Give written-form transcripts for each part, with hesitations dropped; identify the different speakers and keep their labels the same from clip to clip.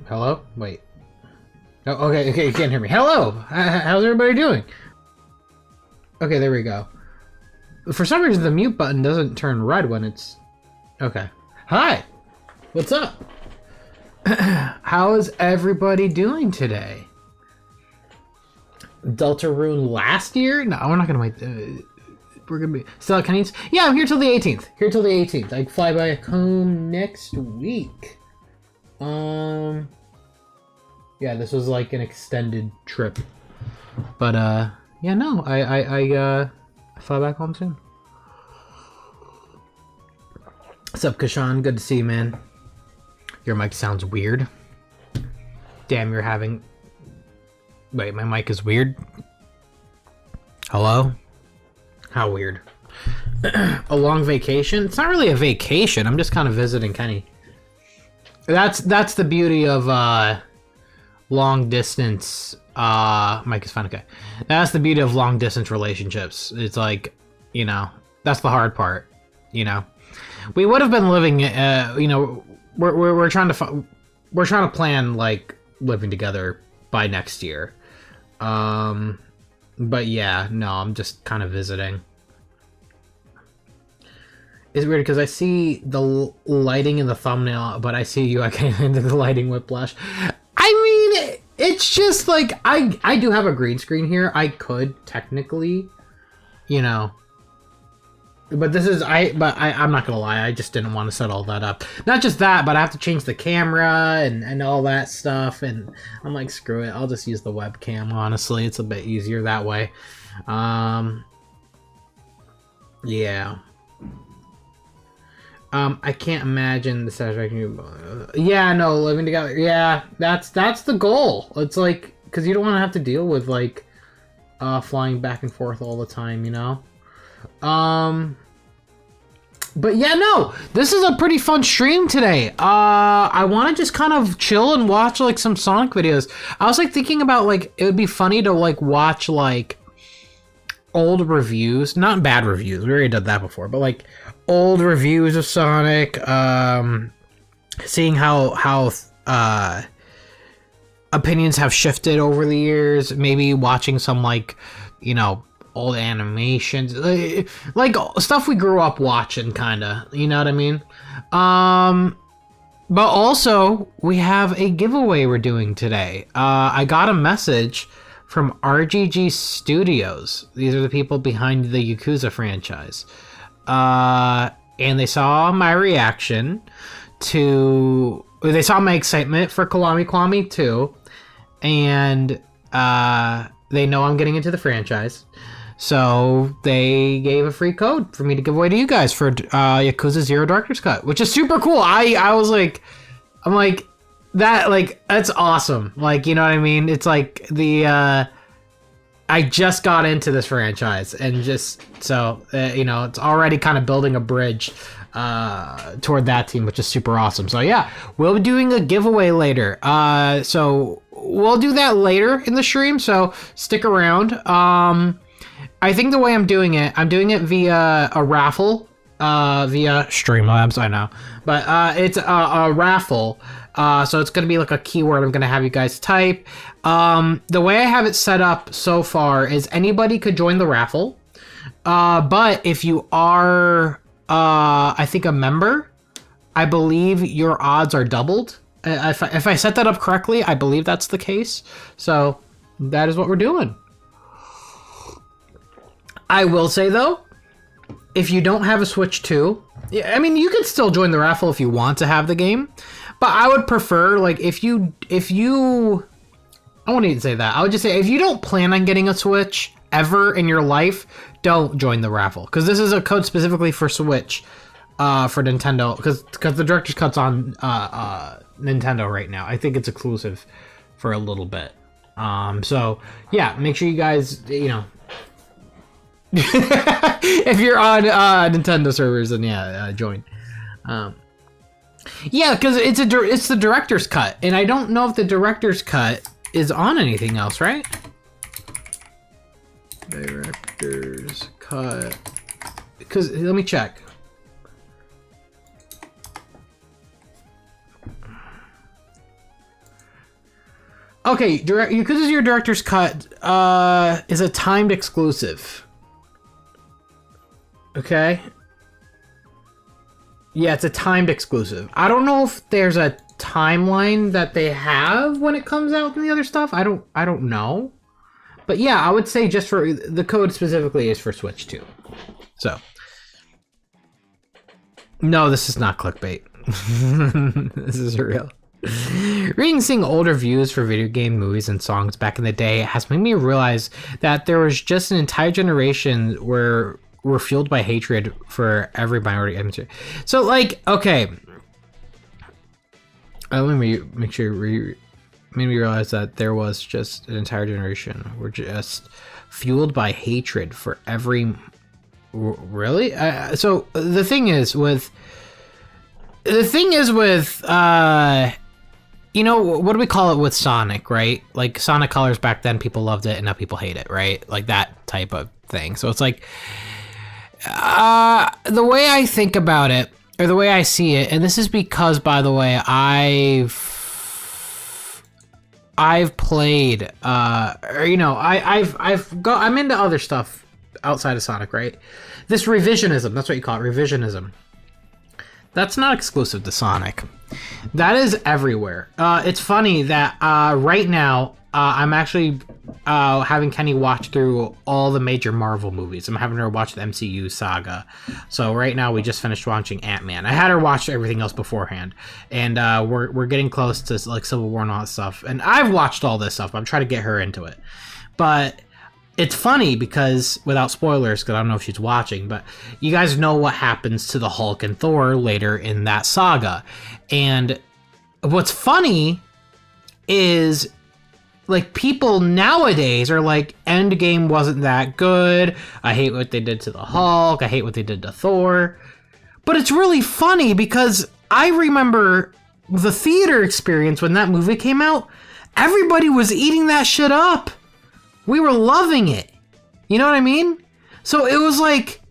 Speaker 1: Hello? Wait. Oh, okay, you can't hear me. Hello! How's everybody doing? Okay, there we go. For some reason, the mute button doesn't turn red when it's... Okay. Hi! What's up? How is everybody doing today? Deltarune last year? No, we're not gonna wait. We're gonna be... Still at Kenny's? Yeah, I'm here till the 18th. Here till the 18th. I fly back home next week. Yeah, this was like an extended trip. But, yeah, no, I fly back home soon. What's up, Kashan? Good to see you, man. Your mic sounds weird. Damn, you're having... Wait, my mic is weird? Hello? How weird. A long vacation? It's not really a vacation. I'm just kind of visiting Kenny. That's the beauty of, long distance... Mike is fine, okay. That's the beauty of long distance relationships. It's like, you know, that's the hard part, you know. We would have been living, you know, we're trying to plan like living together by next year. But yeah, no, I'm just kind of visiting. It's weird because I see the lighting in the thumbnail, but I see you. I can't into the lighting whiplash. I mean, it's just like I do have a green screen here. I could technically, you know. But this is I'm not gonna lie, I just didn't want to set all that up. Not just that, but I have to change the camera and all that stuff, and I'm like, screw it, I'll just use the webcam, honestly. It's a bit easier that way. Yeah. I can't imagine the satisfaction. Yeah, no, living together. Yeah, that's the goal. It's like, because you don't want to have to deal with like flying back and forth all the time, you know. But yeah, no, this is a pretty fun stream today. I want to just kind of chill and watch like some Sonic videos. I was like thinking about like it would be funny to like watch like old reviews, not bad reviews. We already did that before, but like old reviews of Sonic. Seeing how opinions have shifted over the years. Maybe watching some like, you know, old animations, like stuff we grew up watching, kind of, you know what I mean? But also we have a giveaway we're doing today. I got a message from RGG Studios. These are the people behind the Yakuza franchise, and they saw my reaction to, they saw my excitement for Kiwami Kiwami 2, and they know I'm getting into the franchise. So they gave a free code for me to give away to you guys for Yakuza 0 Director's Cut, which is super cool. I was like, I'm like, that, like, that's awesome. Like, you know what I mean? It's like the, I just got into this franchise and just, so, you know, it's already kind of building a bridge toward that team, which is super awesome. So yeah, we'll be doing a giveaway later. So we'll do that later in the stream. So stick around. I think the way I'm doing it via a raffle, via Streamlabs, I know. But it's a raffle, so it's going to be like a keyword I'm going to have you guys type. The way I have it set up so far is anybody could join the raffle, but if you are, I think, a member, I believe your odds are doubled. If I set that up correctly, I believe that's the case. So that is what we're doing. I will say, though, if you don't have a Switch 2, I mean, you can still join the raffle if you want to have the game, but I would prefer, like, if you, I won't even say that. I would just say, if you don't plan on getting a Switch ever in your life, don't join the raffle, because this is a code specifically for Switch, for Nintendo, because the Director's Cut's on Nintendo right now. I think it's exclusive for a little bit. So, yeah, make sure you guys, you know, if you're on Nintendo servers, then yeah, join. Yeah, because it's the Director's Cut, and I don't know if the Director's Cut is on anything else, right? Director's Cut, because let me check. Okay, Yakuza's Your Director's Cut is a timed exclusive. Okay? Yeah, it's a timed exclusive. I don't know if there's a timeline that they have when it comes out and the other stuff. I don't know. But yeah, I would say just for the code specifically is for Switch 2. So no, this is not clickbait. This is real. Reading and seeing old reviews for video game, movies, and songs back in the day has made me realize that there was just an entire generation where we're fueled by hatred for every minority image. So, like, okay. Let me make sure made me realize that there was just an entire generation. We're just fueled by hatred for every... Really? So, the thing is with... you know, what do we call it with Sonic, right? Like, Sonic Colors back then, people loved it, and now people hate it, right? Like, that type of thing. So it's like, the way I think about it, or the way I see it, and this is because, by the way, I've played, or, you know, I'm into other stuff outside of Sonic, right? This revisionism, that's what you call it, revisionism. That's not exclusive to Sonic. That is everywhere. It's funny that right now I'm actually having Kenny watch through all the major Marvel movies. I'm having her watch the MCU saga. So right now we just finished watching Ant-Man. I had her watch everything else beforehand, and we're getting close to like Civil War and all that stuff. And I've watched all this stuff. I'm trying to get her into it, but it's funny because, without spoilers, because I don't know if she's watching, but you guys know what happens to the Hulk and Thor later in that saga. And what's funny is, like, people nowadays are like, Endgame wasn't that good. I hate what they did to the Hulk. I hate what they did to Thor. But it's really funny because I remember the theater experience when that movie came out. Everybody was eating that shit up. We were loving it. You know what I mean? So it was like,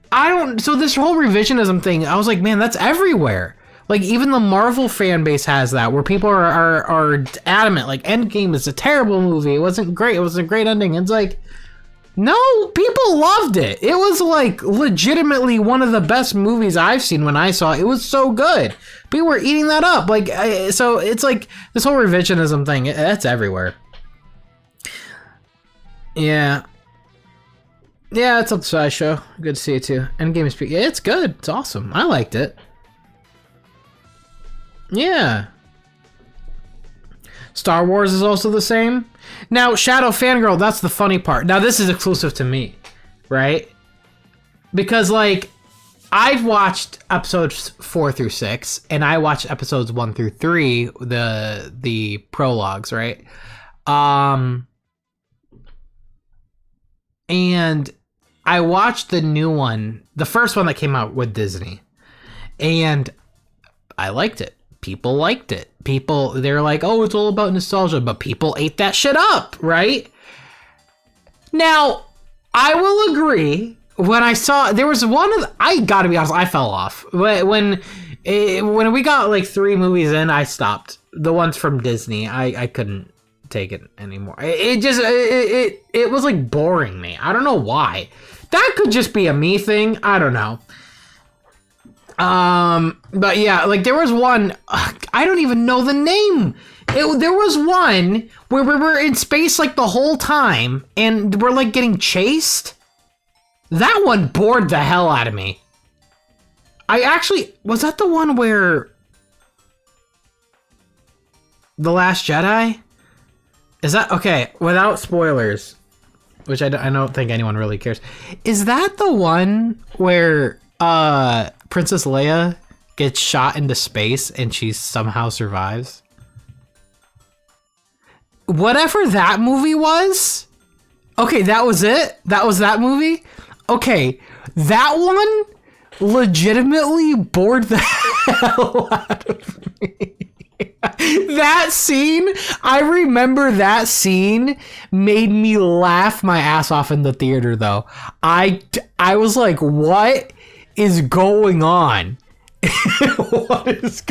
Speaker 1: so this whole revisionism thing, I was like, man, that's everywhere. Like, even the Marvel fan base has that, where people are adamant, like, Endgame is a terrible movie. It wasn't great. It wasn't a great ending. It's like, no, people loved it. It was, like, legitimately one of the best movies I've seen when I saw it. It was so good. People were eating that up. Like, so it's like, this whole revisionism thing, that's everywhere. Yeah. Yeah, it's a side show. Good to see you too. Endgame is yeah, it's good. It's awesome. I liked it. Yeah. Star Wars is also the same. Now, Shadow Fangirl, that's the funny part. Now, this is exclusive to me, right? Because, like, I've watched episodes 4 through 6, and I watched episodes 1 through 3, the prologues, right? And I watched the new one, the first one that came out with Disney, and I liked it. People liked it. They're like, oh, it's all about nostalgia, but people ate that shit up, right? Now, I will agree, when I saw, there was one of I gotta be honest, I fell off. When we got like 3 movies in, I stopped. The ones from Disney, I couldn't take it anymore. It was like boring me. I don't know why. That could just be a me thing. I don't know. But yeah, like there was one, I don't even know the name. There was one where we were in space like the whole time and we're like getting chased. That one bored the hell out of me. Was that the one where The Last Jedi? Is that, okay, without spoilers, which I don't think anyone really cares. Is that the one where Princess Leia gets shot into space and she somehow survives? Whatever that movie was? Okay, that was it? That was that movie? Okay, that one legitimately bored the hell out of me. That scene, I remember that scene made me laugh my ass off in the theater though. I was like, what is going on? What is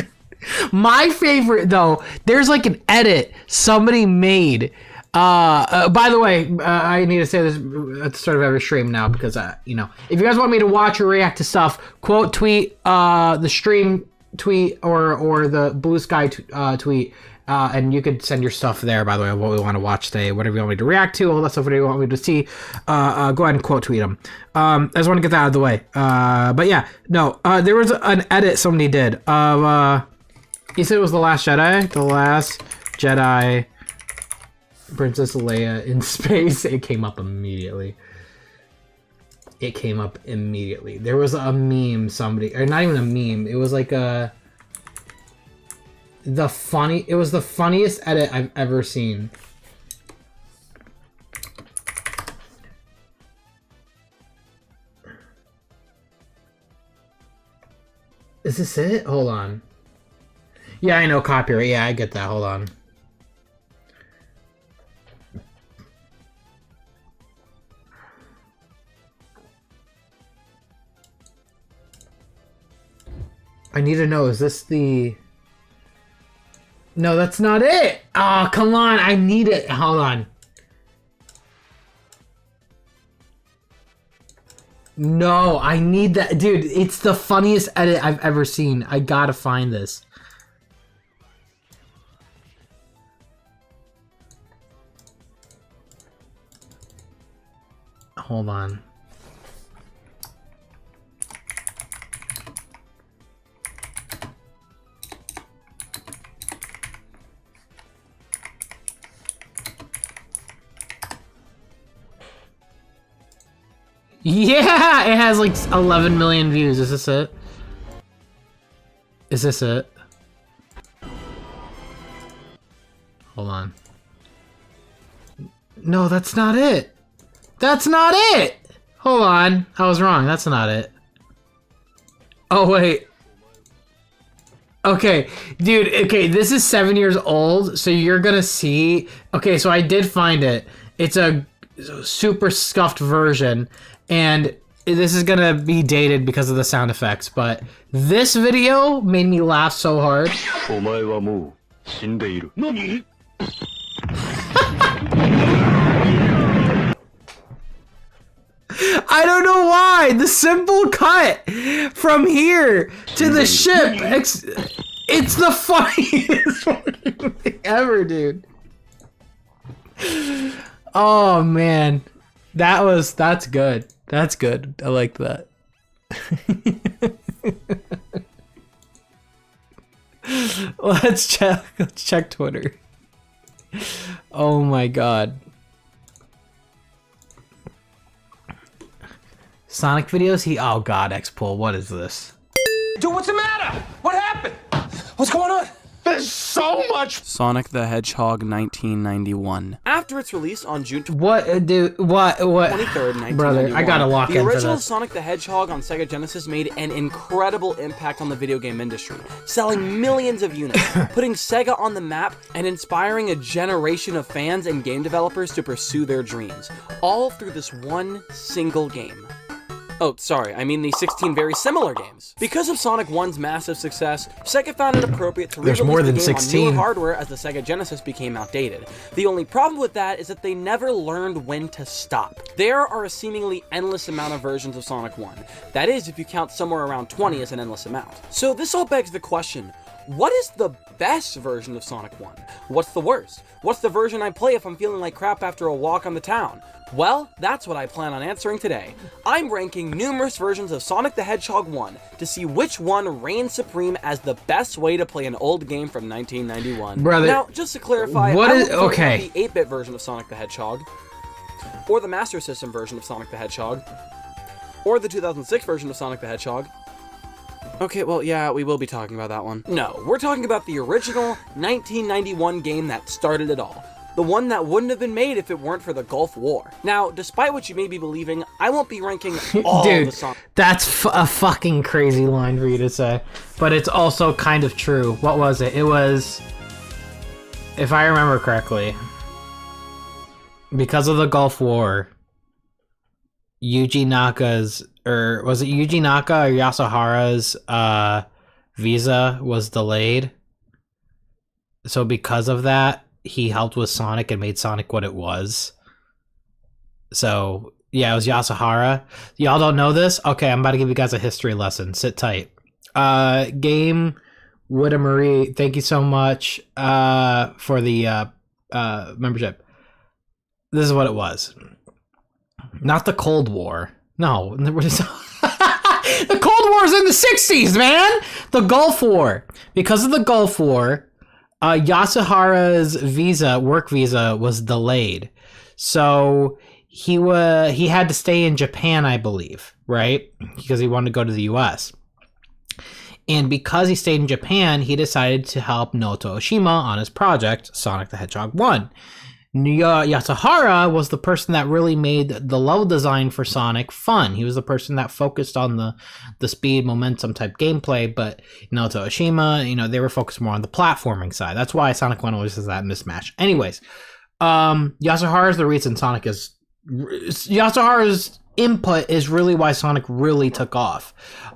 Speaker 1: My favorite though, there's like an edit somebody made. By the way, I need to say this at the start of every stream now because if you guys want me to watch or react to stuff, quote tweet the stream tweet or the Blue Sky tweet, and you could send your stuff there. By the way, what we want to watch today, whatever you want me to react to, all that stuff, whatever you want me to see, go ahead and quote tweet them. I just want to get that out of the way. But yeah, no, there was an edit somebody did of you said it was The Last Jedi? The Last Jedi, Princess Leia in space. It came up immediately. There was a meme somebody, or not even a meme, it was like it was the funniest edit I've ever seen. Is this it? Hold on. Yeah, I know, copyright. Yeah, I get that. Hold on. I need to know, is this the... No, that's not it! Oh, come on, I need it. Hold on. No, I need that. Dude, it's the funniest edit I've ever seen. I gotta find this. Hold on. Yeah, it has like 11 million views. Is this it? Is this it? Hold on. No, that's not it. That's not it! Hold on. I was wrong. That's not it. Oh, wait. Okay, dude, okay, this is 7 years old, so you're gonna see... Okay, so I did find it. It's a super scuffed version, and this is gonna be dated because of the sound effects, but this video made me laugh so hard. I don't know why. The simple cut from here to the ship, it's the funniest fucking thing ever, dude. Oh man, that's good. That's good. I like that. Let's check Twitter. Oh my god. Sonic videos? Oh god, X-Pull, what is this?
Speaker 2: Dude, what's the matter? What happened? What's going on? There's so much.
Speaker 3: Sonic the Hedgehog 1991. After its release on June
Speaker 1: 23rd,
Speaker 3: 1991,
Speaker 1: brother, I gotta lock in for
Speaker 3: the original
Speaker 1: this.
Speaker 3: Sonic the Hedgehog on Sega Genesis made an incredible impact on the video game industry, selling millions of units, putting Sega on the map, and inspiring a generation of fans and game developers to pursue their dreams, all through this one single game. Oh, sorry, I mean the 16 very similar games. Because of Sonic 1's massive success, Sega found it appropriate to re-release the game on newer hardware as the Sega Genesis became outdated. The only problem with that is that they never learned when to stop. There are a seemingly endless amount of versions of Sonic 1. That is, if you count somewhere around 20 as an endless amount. So this all begs the question, what is the best version of Sonic 1? What's the worst? What's the version I play if I'm feeling like crap after a walk on the town? Well, that's what I plan on answering today. I'm ranking numerous versions of Sonic the Hedgehog 1 to see which one reigns supreme as the best way to play an old game from 1991.
Speaker 1: Brother,
Speaker 3: now, just to clarify,
Speaker 1: what is
Speaker 3: the 8-bit version of Sonic the Hedgehog, or the Master System version of Sonic the Hedgehog, or the 2006 version of Sonic the Hedgehog. Okay, well, yeah, we will be talking about that one. No, we're talking about the original 1991 game that started it all. The one that wouldn't have been made if it weren't for the Gulf War. Now, despite what you may be believing, I won't be ranking all the songs.
Speaker 1: That's a fucking crazy line for you to say. But it's also kind of true. What was it? It was, if I remember correctly, because of the Gulf War, Yuji Naka's, or was it Yuji Naka or Yasuhara's Visa was delayed. So because of that, he helped with Sonic and made Sonic what it was. So, yeah, it was Yasuhara. Y'all don't know this? Okay, I'm about to give you guys a history lesson. Sit tight. Game Witta Marie, thank you so much for the membership. This is what it was. Not the Cold War. No. The Cold War is in the 60s, man! The Gulf War. Because of the Gulf War, Yasuhara's work visa was delayed. So he had to stay in Japan, I believe, right? Because he wanted to go to the US. And because he stayed in Japan, he decided to help Noto Oshima on his project, Sonic the Hedgehog 1. Yasuhara was the person that really made the level design for Sonic fun. He was the person that focused on the speed, momentum type gameplay, but Noto Oshima, they were focused more on the platforming side. That's why Sonic 1 always has that mismatch. Anyways, Yasuhara is the reason Yasuhara's input is really why Sonic really took off.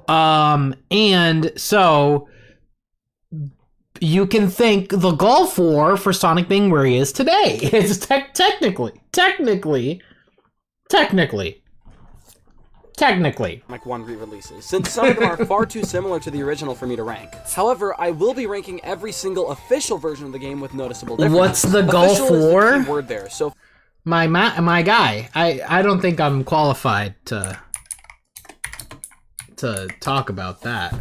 Speaker 1: And so you can thank the Gulf War for Sonic being where he is today. It's technically.
Speaker 3: Sonic 1 re-releases, since some of them are far too similar to the original for me to rank. However, I will be ranking every single official version of the game with noticeable differences.
Speaker 1: What's the Gulf War?
Speaker 3: Is the key word there. So
Speaker 1: my guy, I don't think I'm qualified to talk about that.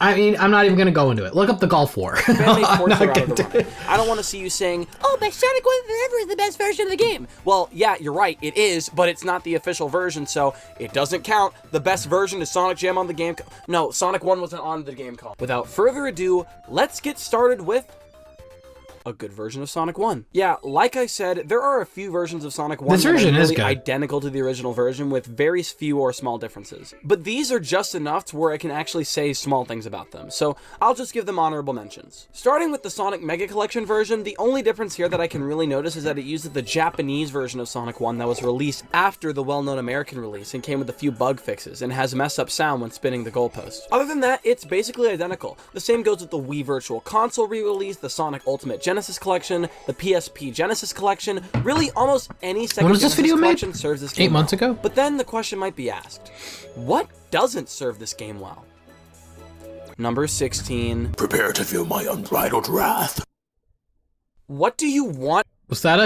Speaker 1: I mean, I'm not even going to go into it. Look up the Gulf War.
Speaker 3: I don't want to see you saying, oh, but Sonic 1 Forever is the best version of the game. Well, yeah, you're right. It is, but it's not the official version, so it doesn't count. The best version is Sonic Jam on the game. No, Sonic 1 wasn't on the game call. Without further ado, let's get started with a good version of Sonic 1. Yeah, like I said, there are a few versions of Sonic 1
Speaker 1: this version
Speaker 3: that are
Speaker 1: is
Speaker 3: really
Speaker 1: good.
Speaker 3: Identical to the original version with very few or small differences. But these are just enough to where I can actually say small things about them, so I'll just give them honorable mentions. Starting with the Sonic Mega Collection version, the only difference here that I can really notice is that it uses the Japanese version of Sonic 1 that was released after the well-known American release and came with a few bug fixes and has messed up sound when spinning the goalpost. Other than that, it's basically identical. The same goes with the Wii Virtual Console re-release, the Sonic Ultimate Genesis Collection, the PSP Genesis Collection, really almost any Sega Genesis collection serves this game
Speaker 1: 8 months ago?
Speaker 3: But then the question might be asked, what doesn't serve this game well? Number 16.
Speaker 2: Prepare to feel my unbridled wrath.
Speaker 3: What do you want
Speaker 1: Was that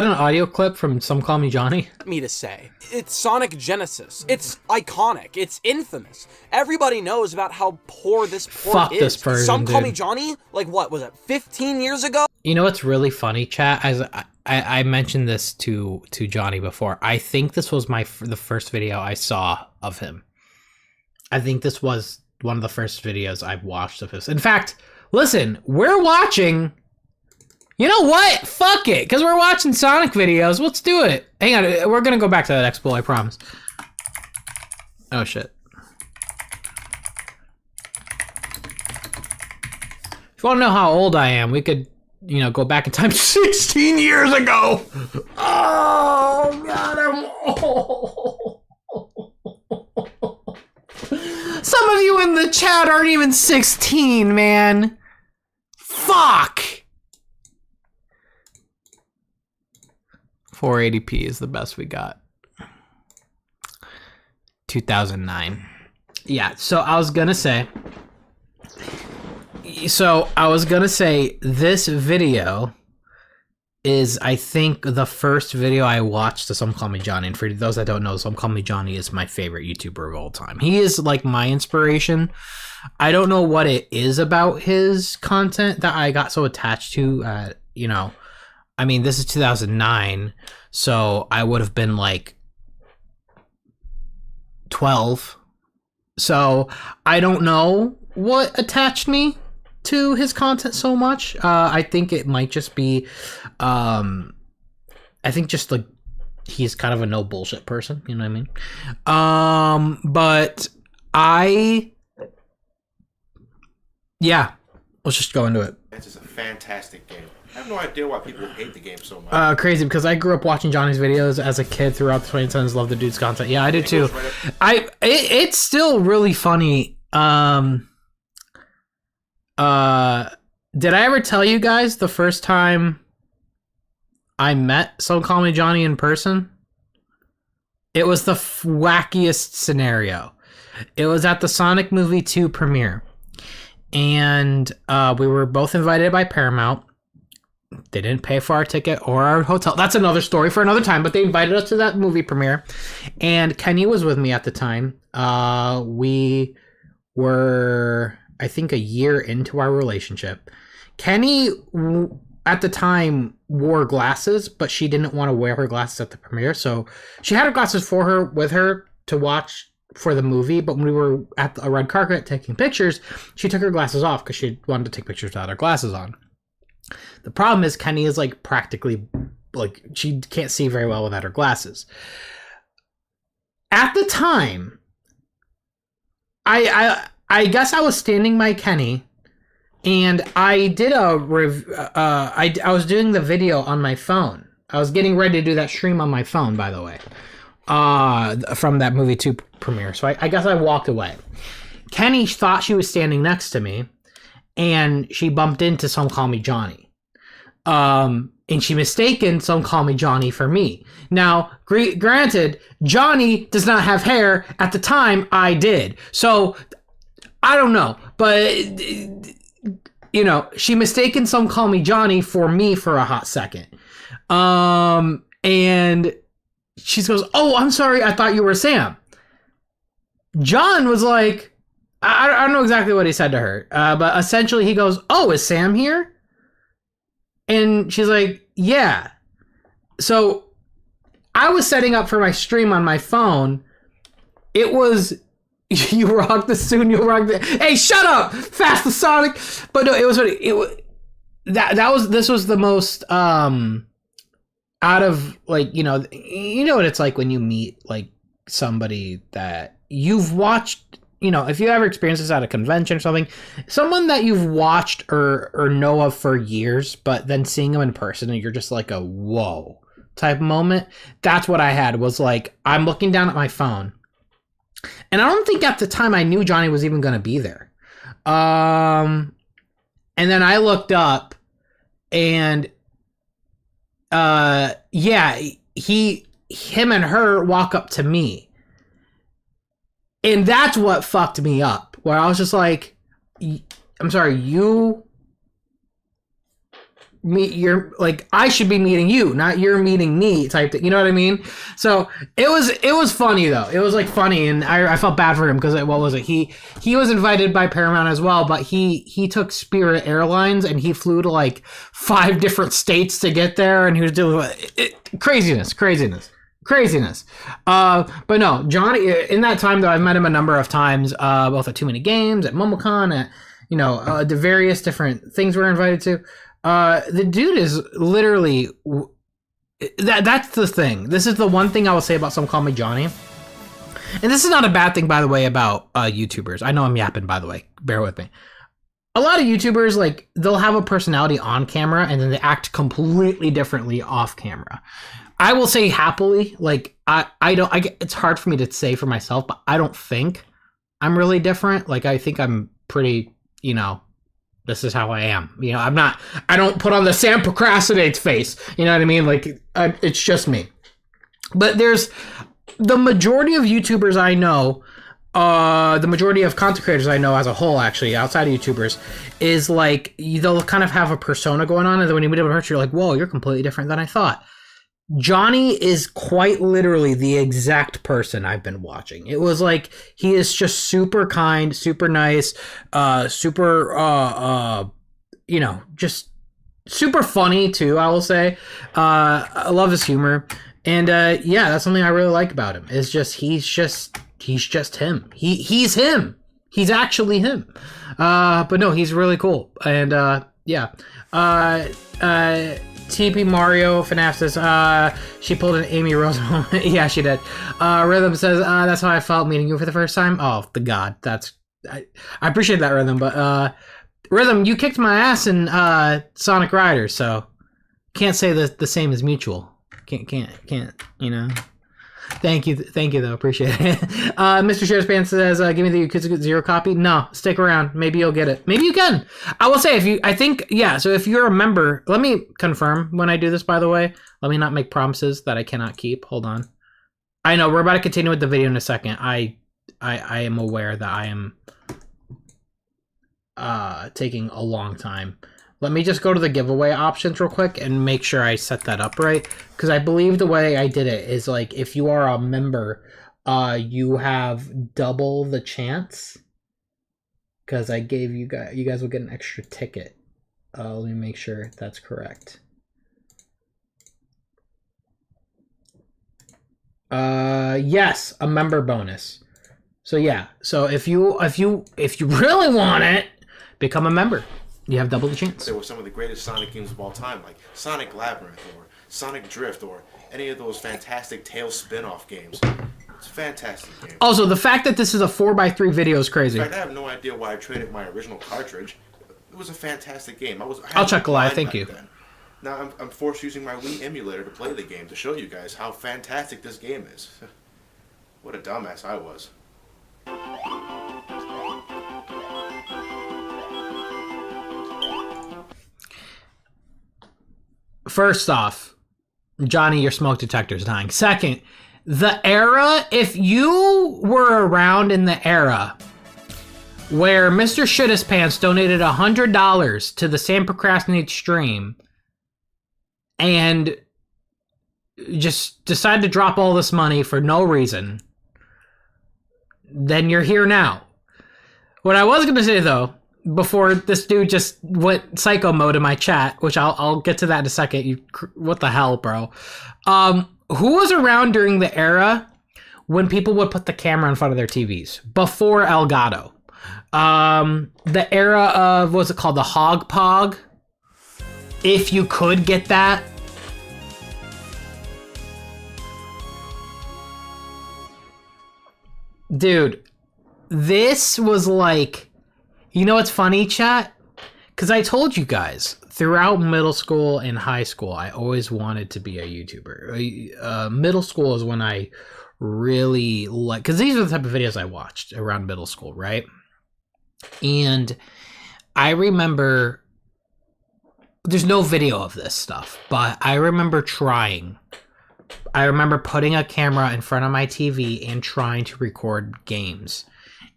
Speaker 1: an audio clip from Some Call Me Johnny?
Speaker 3: me to say? It's Sonic Genesis. It's iconic. It's infamous. Everybody knows about how poor this port
Speaker 1: Fuck
Speaker 3: is.
Speaker 1: this version,
Speaker 3: Some Call Me
Speaker 1: dude.
Speaker 3: Johnny? Like what, was it 15 years ago?
Speaker 1: You know what's really funny, chat? As I mentioned this to Johnny before. I think this was the first video I saw of him. I think this was one of the first videos I've watched of his. In fact, listen, we're watching. You know what? Fuck it, because we're watching Sonic videos. Let's do it. Hang on, we're gonna go back to that Expo, I promise. Oh shit. If you want to know how old I am, we could, go back in time 16 years ago. Oh god, I'm old. Some of you in the chat aren't even 16, man. Fuck. 480p is the best we got. 2009. Yeah, so I was gonna say this video is, I think, the first video I watched to Some Call Me Johnny. And for those that don't know, Some Call Me Johnny is my favorite YouTuber of all time. He is like my inspiration. I don't know what it is about his content that I got so attached to. I mean, this is 2009, so I would have been like 12. So I don't know what attached me to his content so much. I think it might just be, I think just like he's kind of a no bullshit person, you know what I mean? But yeah, let's just go into it.
Speaker 4: It's just a fantastic game. I have no idea why people hate the game so much.
Speaker 1: Crazy, because I grew up watching Johnny's videos as a kid throughout the 2010s. Love the dude's content. Yeah, I do too. It's still really funny. Did I ever tell you guys the first time I met Some Call Me Johnny in person? It was the wackiest scenario. It was at the Sonic Movie 2 premiere. And we were both invited by Paramount. They didn't pay for our ticket or our hotel. That's another story for another time, but they invited us to that movie premiere. And Kenny was with me at the time. We were, I think, a year into our relationship. Kenny, at the time, wore glasses, but she didn't want to wear her glasses at the premiere. So she had her glasses with her to watch for the movie. But when we were at the red carpet taking pictures, she took her glasses off because she wanted to take pictures without her glasses on. The problem is Kenny is like practically like she can't see very well without her glasses. At the time, I guess I was standing by Kenny, and I did I was doing the video on my phone. I was getting ready to do that stream on my phone, by the way, from that movie 2 premiere. So I guess I walked away. Kenny thought she was standing next to me, and she bumped into Some Call Me Johnny. And she mistaken Some Call Me Johnny for me. Now, granted, Johnny does not have hair. At the time, I did. So, I don't know. But, you know, she mistaken Some Call Me Johnny for me for a hot second. And she goes, "Oh, I'm sorry. I thought you were Sam." John was like, I don't know exactly what he said to her. But essentially he goes, "Oh, is Sam here?" And she's like, "Yeah." So I was setting up for my stream on my phone. It was, you rock the soon, you'll rock the, hey, shut up, Fast the Sonic. But no, this was the most, out of, like, you know what it's like when you meet, like, somebody that you've watched, you know, if you ever experienced this at a convention or something, someone that you've watched or know of for years, but then seeing them in person and you're just like a whoa type moment. That's what I had, was like, I'm looking down at my phone. And I don't think at the time I knew Johnny was even going to be there. And then I looked up and, yeah, him and her walk up to me. And that's what fucked me up, where I was just like, I'm sorry, you're like, I should be meeting you, not you're meeting me type thing. You know what I mean? So it was funny though. It was like funny. And I felt bad for him because what was it? He was invited by Paramount as well, but he took Spirit Airlines and he flew to like 5 different states to get there. And he was doing craziness. But no, Johnny, in that time though, I've met him a number of times, both at Too Many Games, at MomoCon, at, you know, the various different things we're invited to. The dude is literally, that's the thing. This is the one thing I will say about Some Call Me Johnny. And this is not a bad thing, by the way, about YouTubers. I know I'm yapping, by the way. Bear with me. A lot of YouTubers, like, they'll have a personality on camera and then they act completely differently off camera. I will say happily, like, it's hard for me to say for myself, but I don't think I'm really different. Like, I think I'm pretty, you know, this is how I am. You know, I don't put on the Sam procrastinates face. You know what I mean? Like, it's just me. But there's the majority of YouTubers I know, the majority of content creators I know as a whole, actually, outside of YouTubers, is like, they'll kind of have a persona going on. And then when you meet them in person, you're like, whoa, you're completely different than I thought. Johnny is quite literally the exact person I've been watching. It was like, he is just super kind, super nice, super, you know, just super funny too, I will say. I love his humor. And, yeah, that's something I really like about him. Is just, he's just him. He's him. He's actually him. But no, he's really cool. And, yeah. TP Mario FNAF says, she pulled an Amy Rose moment. Yeah, she did. Rhythm says, that's how I felt meeting you for the first time. Oh, the God. I appreciate that, Rhythm. But Rhythm, you kicked my ass in Sonic Riders, so can't say the same as mutual. Can't, you know. Thank you though, appreciate it. Mr. Sheriffspan says, give me the Yakuza 0 copy. No, stick around. Maybe you'll get it. Maybe you can. I will say, so if you're a member, let me confirm when I do this, by the way. Let me not make promises that I cannot keep. Hold on. I know, we're about to continue with the video in a second. I am aware that I am taking a long time. Let me just go to the giveaway options real quick and make sure I set that up right. Because I believe the way I did it is like, if you are a member, you have double the chance. Because I gave you guys will get an extra ticket. Let me make sure that's correct. Yes, a member bonus. So yeah, so if you really want it, become a member. You have double the chance.
Speaker 4: They were some of the greatest Sonic games of all time, like Sonic Labyrinth or Sonic Drift or any of those fantastic Tails spin-off games. It's a fantastic game.
Speaker 1: Also, the fact that this is a 4x3 video is crazy.
Speaker 4: In fact, I have no idea why I traded my original cartridge. It was a fantastic game.
Speaker 1: I'll check a lie, thank you.
Speaker 4: Then. Now I'm forced using my Wii emulator to play the game to show you guys how fantastic this game is. What a dumbass I was.
Speaker 1: First off, Johnny, your smoke detector is dying. Second, the era, if you were around in the era where Mr. Shittispants donated $100 to the Sam Procrastinate stream and just decided to drop all this money for no reason, then you're here now. What I was going to say, though, before this dude just went psycho mode in my chat, which I'll get to that in a second. What the hell, bro? Who was around during the era when people would put the camera in front of their TVs before Elgato? The era of, what's it called, the Hog Pog? If you could get that. Dude, this was like, you know what's funny, chat? Because I told you guys, throughout middle school and high school, I always wanted to be a YouTuber. Middle school is when I really like, because these are the type of videos I watched around middle school, right? And I remember, there's no video of this stuff, but I remember trying. I remember putting a camera in front of my TV and trying to record games.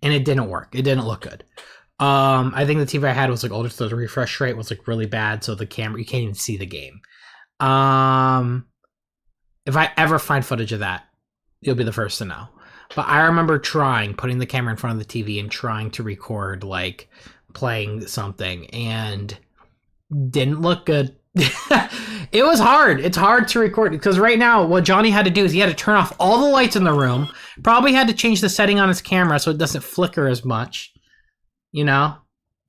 Speaker 1: And it didn't work. It didn't look good. I think the TV I had was like older, so the refresh rate was like really bad. So the camera, you can't even see the game. If I ever find footage of that, you'll be the first to know. But I remember putting the camera in front of the TV and trying to record like playing something, and didn't look good. It was hard. It's hard to record because right now what Johnny had to do is he had to turn off all the lights in the room. Probably had to change the setting on his camera so it doesn't flicker as much. You know,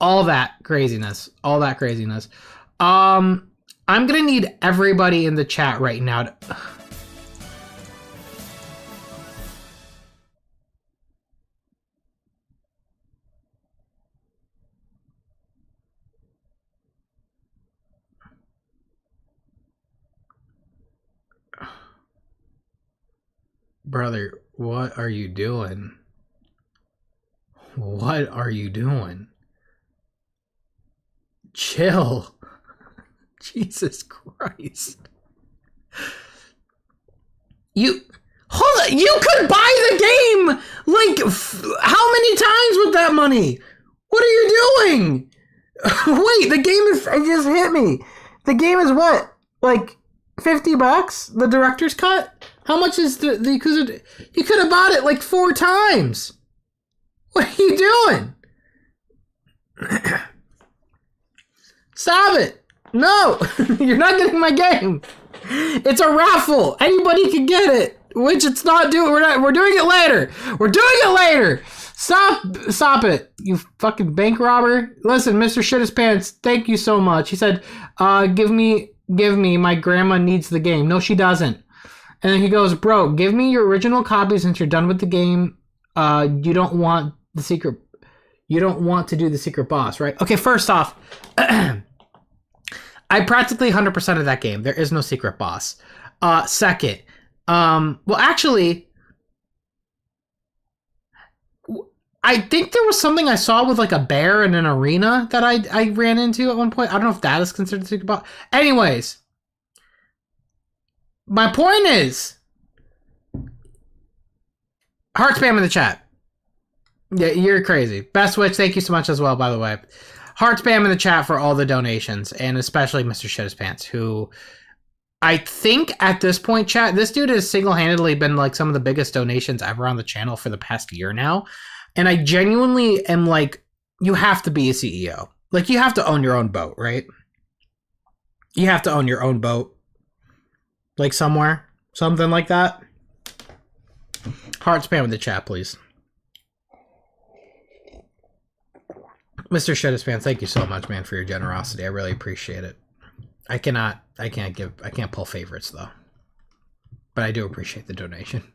Speaker 1: all that craziness. I'm gonna need everybody in the chat right now to... Brother, what are you doing? What are you doing? Chill. Jesus Christ. You could buy the game! Like, how many times with that money? What are you doing? Wait, the game is... It just hit me. The game is what? Like, $50? The director's cut? How much is the Yakuza? You could have bought it like 4 times. What are you doing? Stop it. No, you're not getting my game. It's a raffle. Anybody can get it, which it's not doing. We're doing it later. We're doing it later. Stop it, you fucking bank robber. Listen, Mr. Shittispants, thank you so much. He said, give me, my grandma needs the game. No, she doesn't. And then he goes, bro, give me your original copy since you're done with the game. You don't want the secret. You don't want to do the secret boss, right? Okay, first off, I practically 100% of that game. There is no secret boss. Second, well, actually, I think there was something I saw with like a bear in an arena that I ran into at one point. I don't know if that is considered a secret boss. Anyways, my point is, heart spam in the chat. Yeah, you're crazy. Best Witch, thank you so much as well, by the way. Heart spam in the chat for all the donations, and especially Mr. Shittispants, who I think at this point, chat, this dude has single-handedly been like some of the biggest donations ever on the channel for the past year now. And I genuinely am like, you have to be a CEO. Like, you have to own your own boat, right? You have to own your own boat. Like somewhere. Something like that. Heart spam in the chat, please. Mr. Shittispan, thank you so much, man, for your generosity. I really appreciate it. I can't pull favorites, though. But I do appreciate the donation.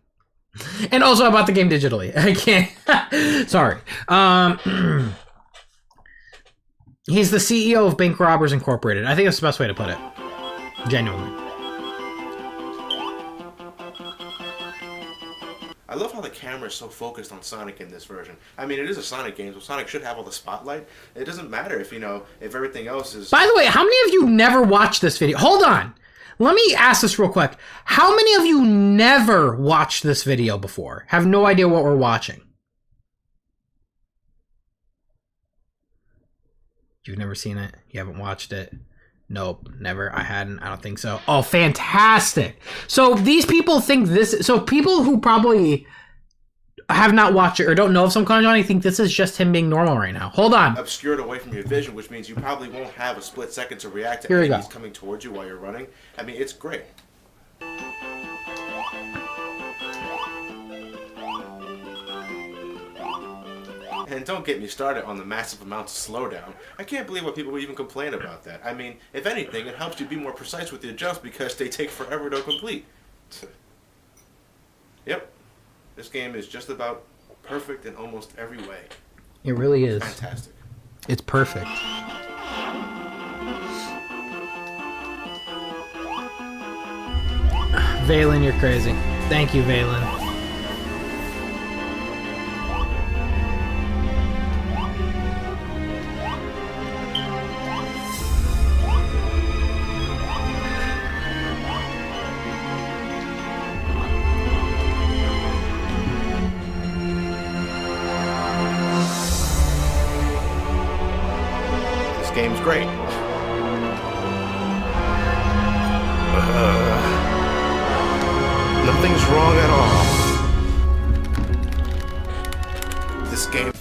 Speaker 1: And also about the game digitally. I can't. Sorry. He's the CEO of Bank Robbers Incorporated. I think that's the best way to put it. Genuinely.
Speaker 4: I love how the camera is so focused on Sonic in this version. I mean, it is a Sonic game, so Sonic should have all the spotlight. It doesn't matter if, if everything else is...
Speaker 1: By the way, how many of you never watched this video? Hold on. Let me ask this real quick. How many of you never watched this video before? Have no idea what we're watching? You've never seen it? You haven't watched it? Nope, never. I hadn't. I don't think so. Oh, fantastic. So these people think this... So people who probably have not watched it or don't know of some kind of Johnny think this is just him being normal right now. Hold on.
Speaker 4: Obscured away from your vision, which means you probably won't have a split second to react to
Speaker 1: Here we
Speaker 4: enemies
Speaker 1: go.
Speaker 4: coming towards you while you're running. I mean, it's great. And don't get me started on the massive amounts of slowdown. I can't believe what people would even complain about that. I mean, if anything, it helps you be more precise with your jumps because they take forever to complete. Yep. This game is just about perfect in almost every way.
Speaker 1: It really is.
Speaker 4: Fantastic.
Speaker 1: It's perfect. Valen, you're crazy. Thank you, Valen.
Speaker 4: Game's great. Nothing's wrong at all. This game.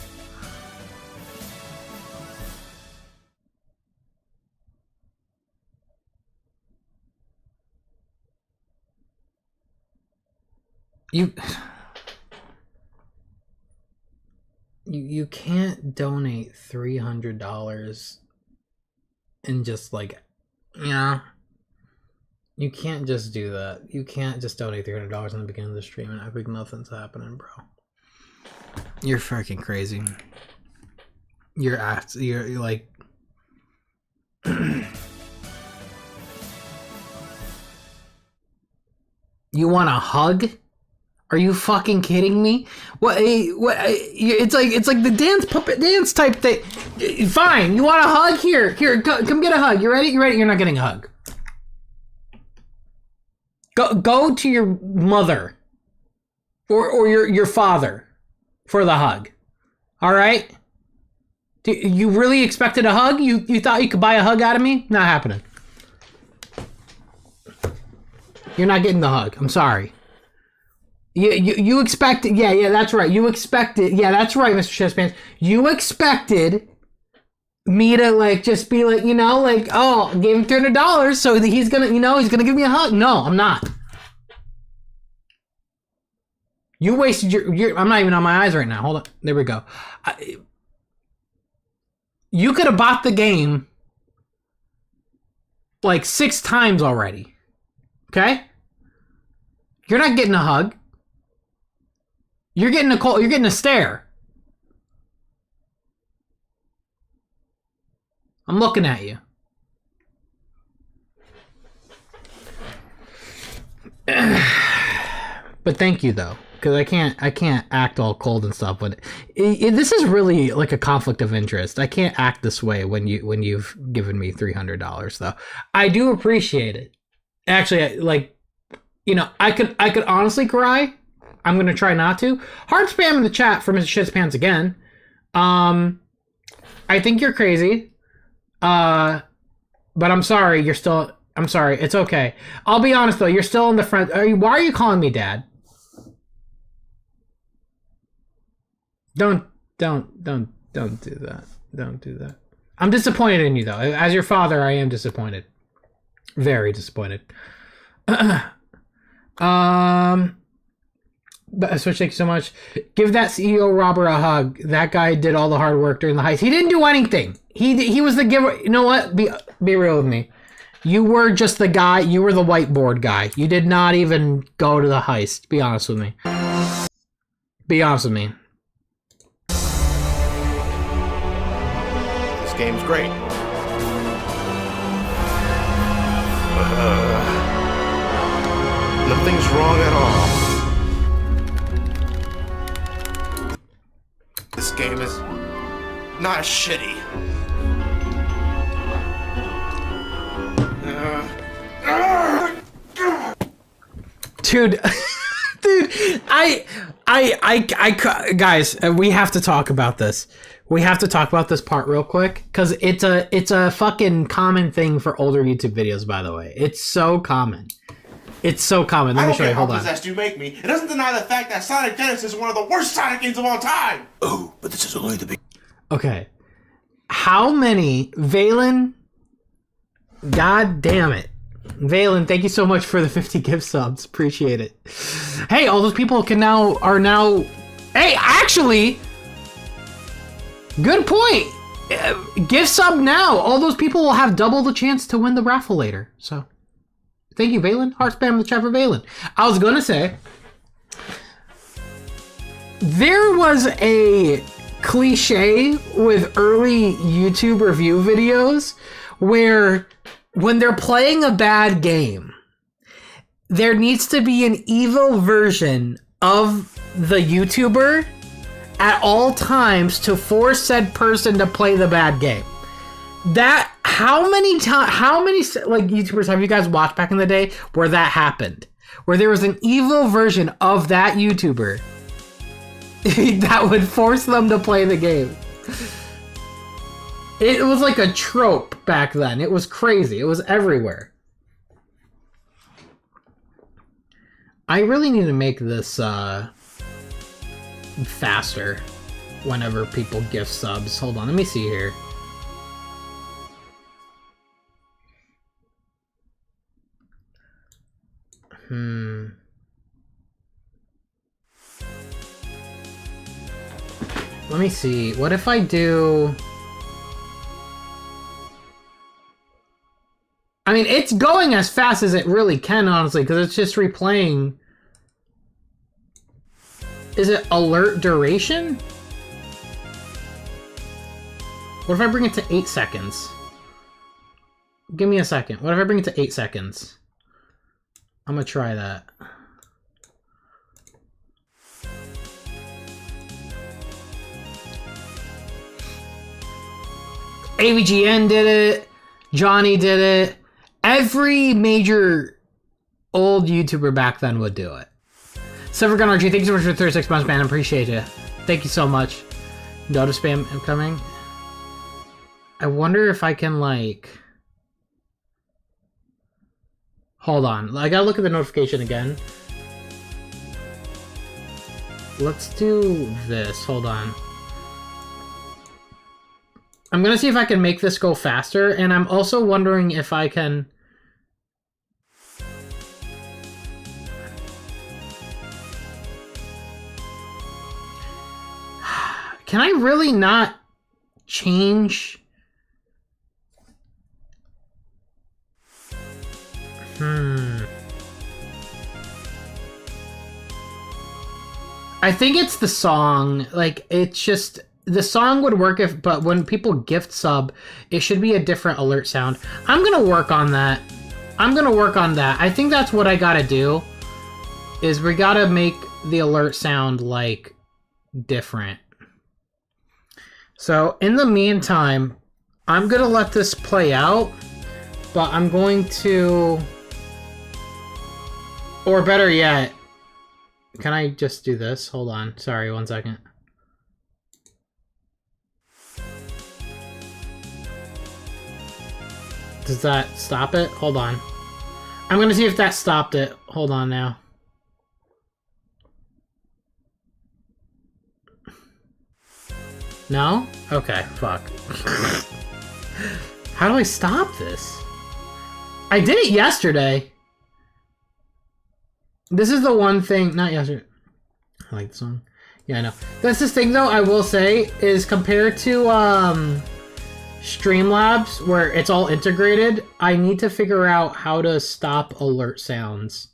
Speaker 1: You can't donate $300 and just like, yeah, you can't just do that. You can't just donate $300 in the beginning of the stream and act like nothing's happening, bro. You're freaking crazy. You're like, you want a hug? Are you fucking kidding me? What? It's like the dance puppet dance type thing. Fine, you want a hug? Here, come get a hug. You ready? You're not getting a hug. Go to your mother, or your father, for the hug. All right. You really expected a hug? You thought you could buy a hug out of me? Not happening. You're not getting the hug. I'm sorry. You expected, yeah, that's right. You expected, yeah, that's right, Mr. Chestpants. You expected me to like just be like, like, oh, I gave him $300, so he's gonna, he's gonna give me a hug. No, I'm not. You wasted your I'm not even on my eyes right now. Hold on, there we go. You could have bought the game like 6 times already. Okay? You're not getting a hug. You're getting a stare. I'm looking at you. But thank you though, because I can't act all cold and stuff. But this is really like a conflict of interest. I can't act this way when you've given me $300 though. I do appreciate it. Actually, like, you know, I could honestly cry. I'm gonna try not to. Hard spam in the chat for Mr. Shit's Pants again. I think you're crazy. But I'm sorry. I'm sorry. It's okay. I'll be honest though. You're still in the front. Why are you calling me dad? Don't do that. Don't do that. I'm disappointed in you though. As your father, I am disappointed. Very disappointed. But Switch, thank you so much. Give that CEO robber a hug. That guy did all the hard work during the heist. He didn't do anything. He was the giver. You know what? Be real with me. You were just the guy. You were the whiteboard guy. You did not even go to the heist. Be honest with me. Be honest with me.
Speaker 4: This game's great. Nothing's wrong at all. This game is not shitty.
Speaker 1: Dude, guys, we have to talk about this. We have to talk about this part real quick because it's a fucking common thing for older YouTube videos. By the way, it's so common. It's so common. Let me show you. Hold on.
Speaker 4: Possessed you make me. It doesn't deny the fact that Sonic Genesis is one of the worst Sonic games of all time. Oh, but this is only the big. Okay, how many Valen? God damn it. Valen, thank you so much for the 50 gift subs. Appreciate it. Hey, all those people are now. Hey, actually, good point. Gift sub now. All those people will have double the chance to win the raffle later. So, thank you, Valen. Heart spam in the chat for Valen. I was gonna say there was a cliche with early YouTube review videos where, when they're playing a bad game, there needs to be an evil version of the YouTuber at all times to force said person to play the bad game. That, how many like YouTubers have you guys watched back in the day where that happened? Where there was an evil version of that YouTuber that would force them to play the game. It was like a trope back then. It was crazy. It was everywhere. I really need to make this faster whenever people gift subs. Hold on, let me see here. Let me see. What if I do... I mean, it's going as fast as it really can, honestly, because it's just replaying. Is it alert duration? What if I bring it to 8 seconds? Give me a second. What if I bring it to 8 seconds? I'm gonna try that. AVGN did it. Johnny did it. Every major old YouTuber back then would do it. Silvergun RG, thank you so much for 36 months, man. I appreciate you. Thank you so much. Dota spam incoming. I wonder if I can, like... Hold on. I gotta look at the notification again. Let's do this. Hold on. I'm gonna see if I can make this go faster, and I'm also wondering if I can... Can I really not change? I think it's the song. Like, it's just... the song would work but when people gift sub, it should be a different alert sound. I'm gonna work on that. I think that's what I gotta do, is we gotta make the alert sound, like, different. So, in the meantime, I'm gonna let this play out, but I'm going to... Or better yet, can I just do this? Hold on. Sorry, 1 second. Does that stop it? Hold on. I'm gonna see if that stopped it. Hold on now. No? Okay, fuck. How do I stop this? I did it yesterday. This is the one thing... Not yesterday. I like the song. Yeah, I know. That's this thing, though, I will say, is compared to, Streamlabs, where it's all integrated, I need to figure out how to stop alert sounds.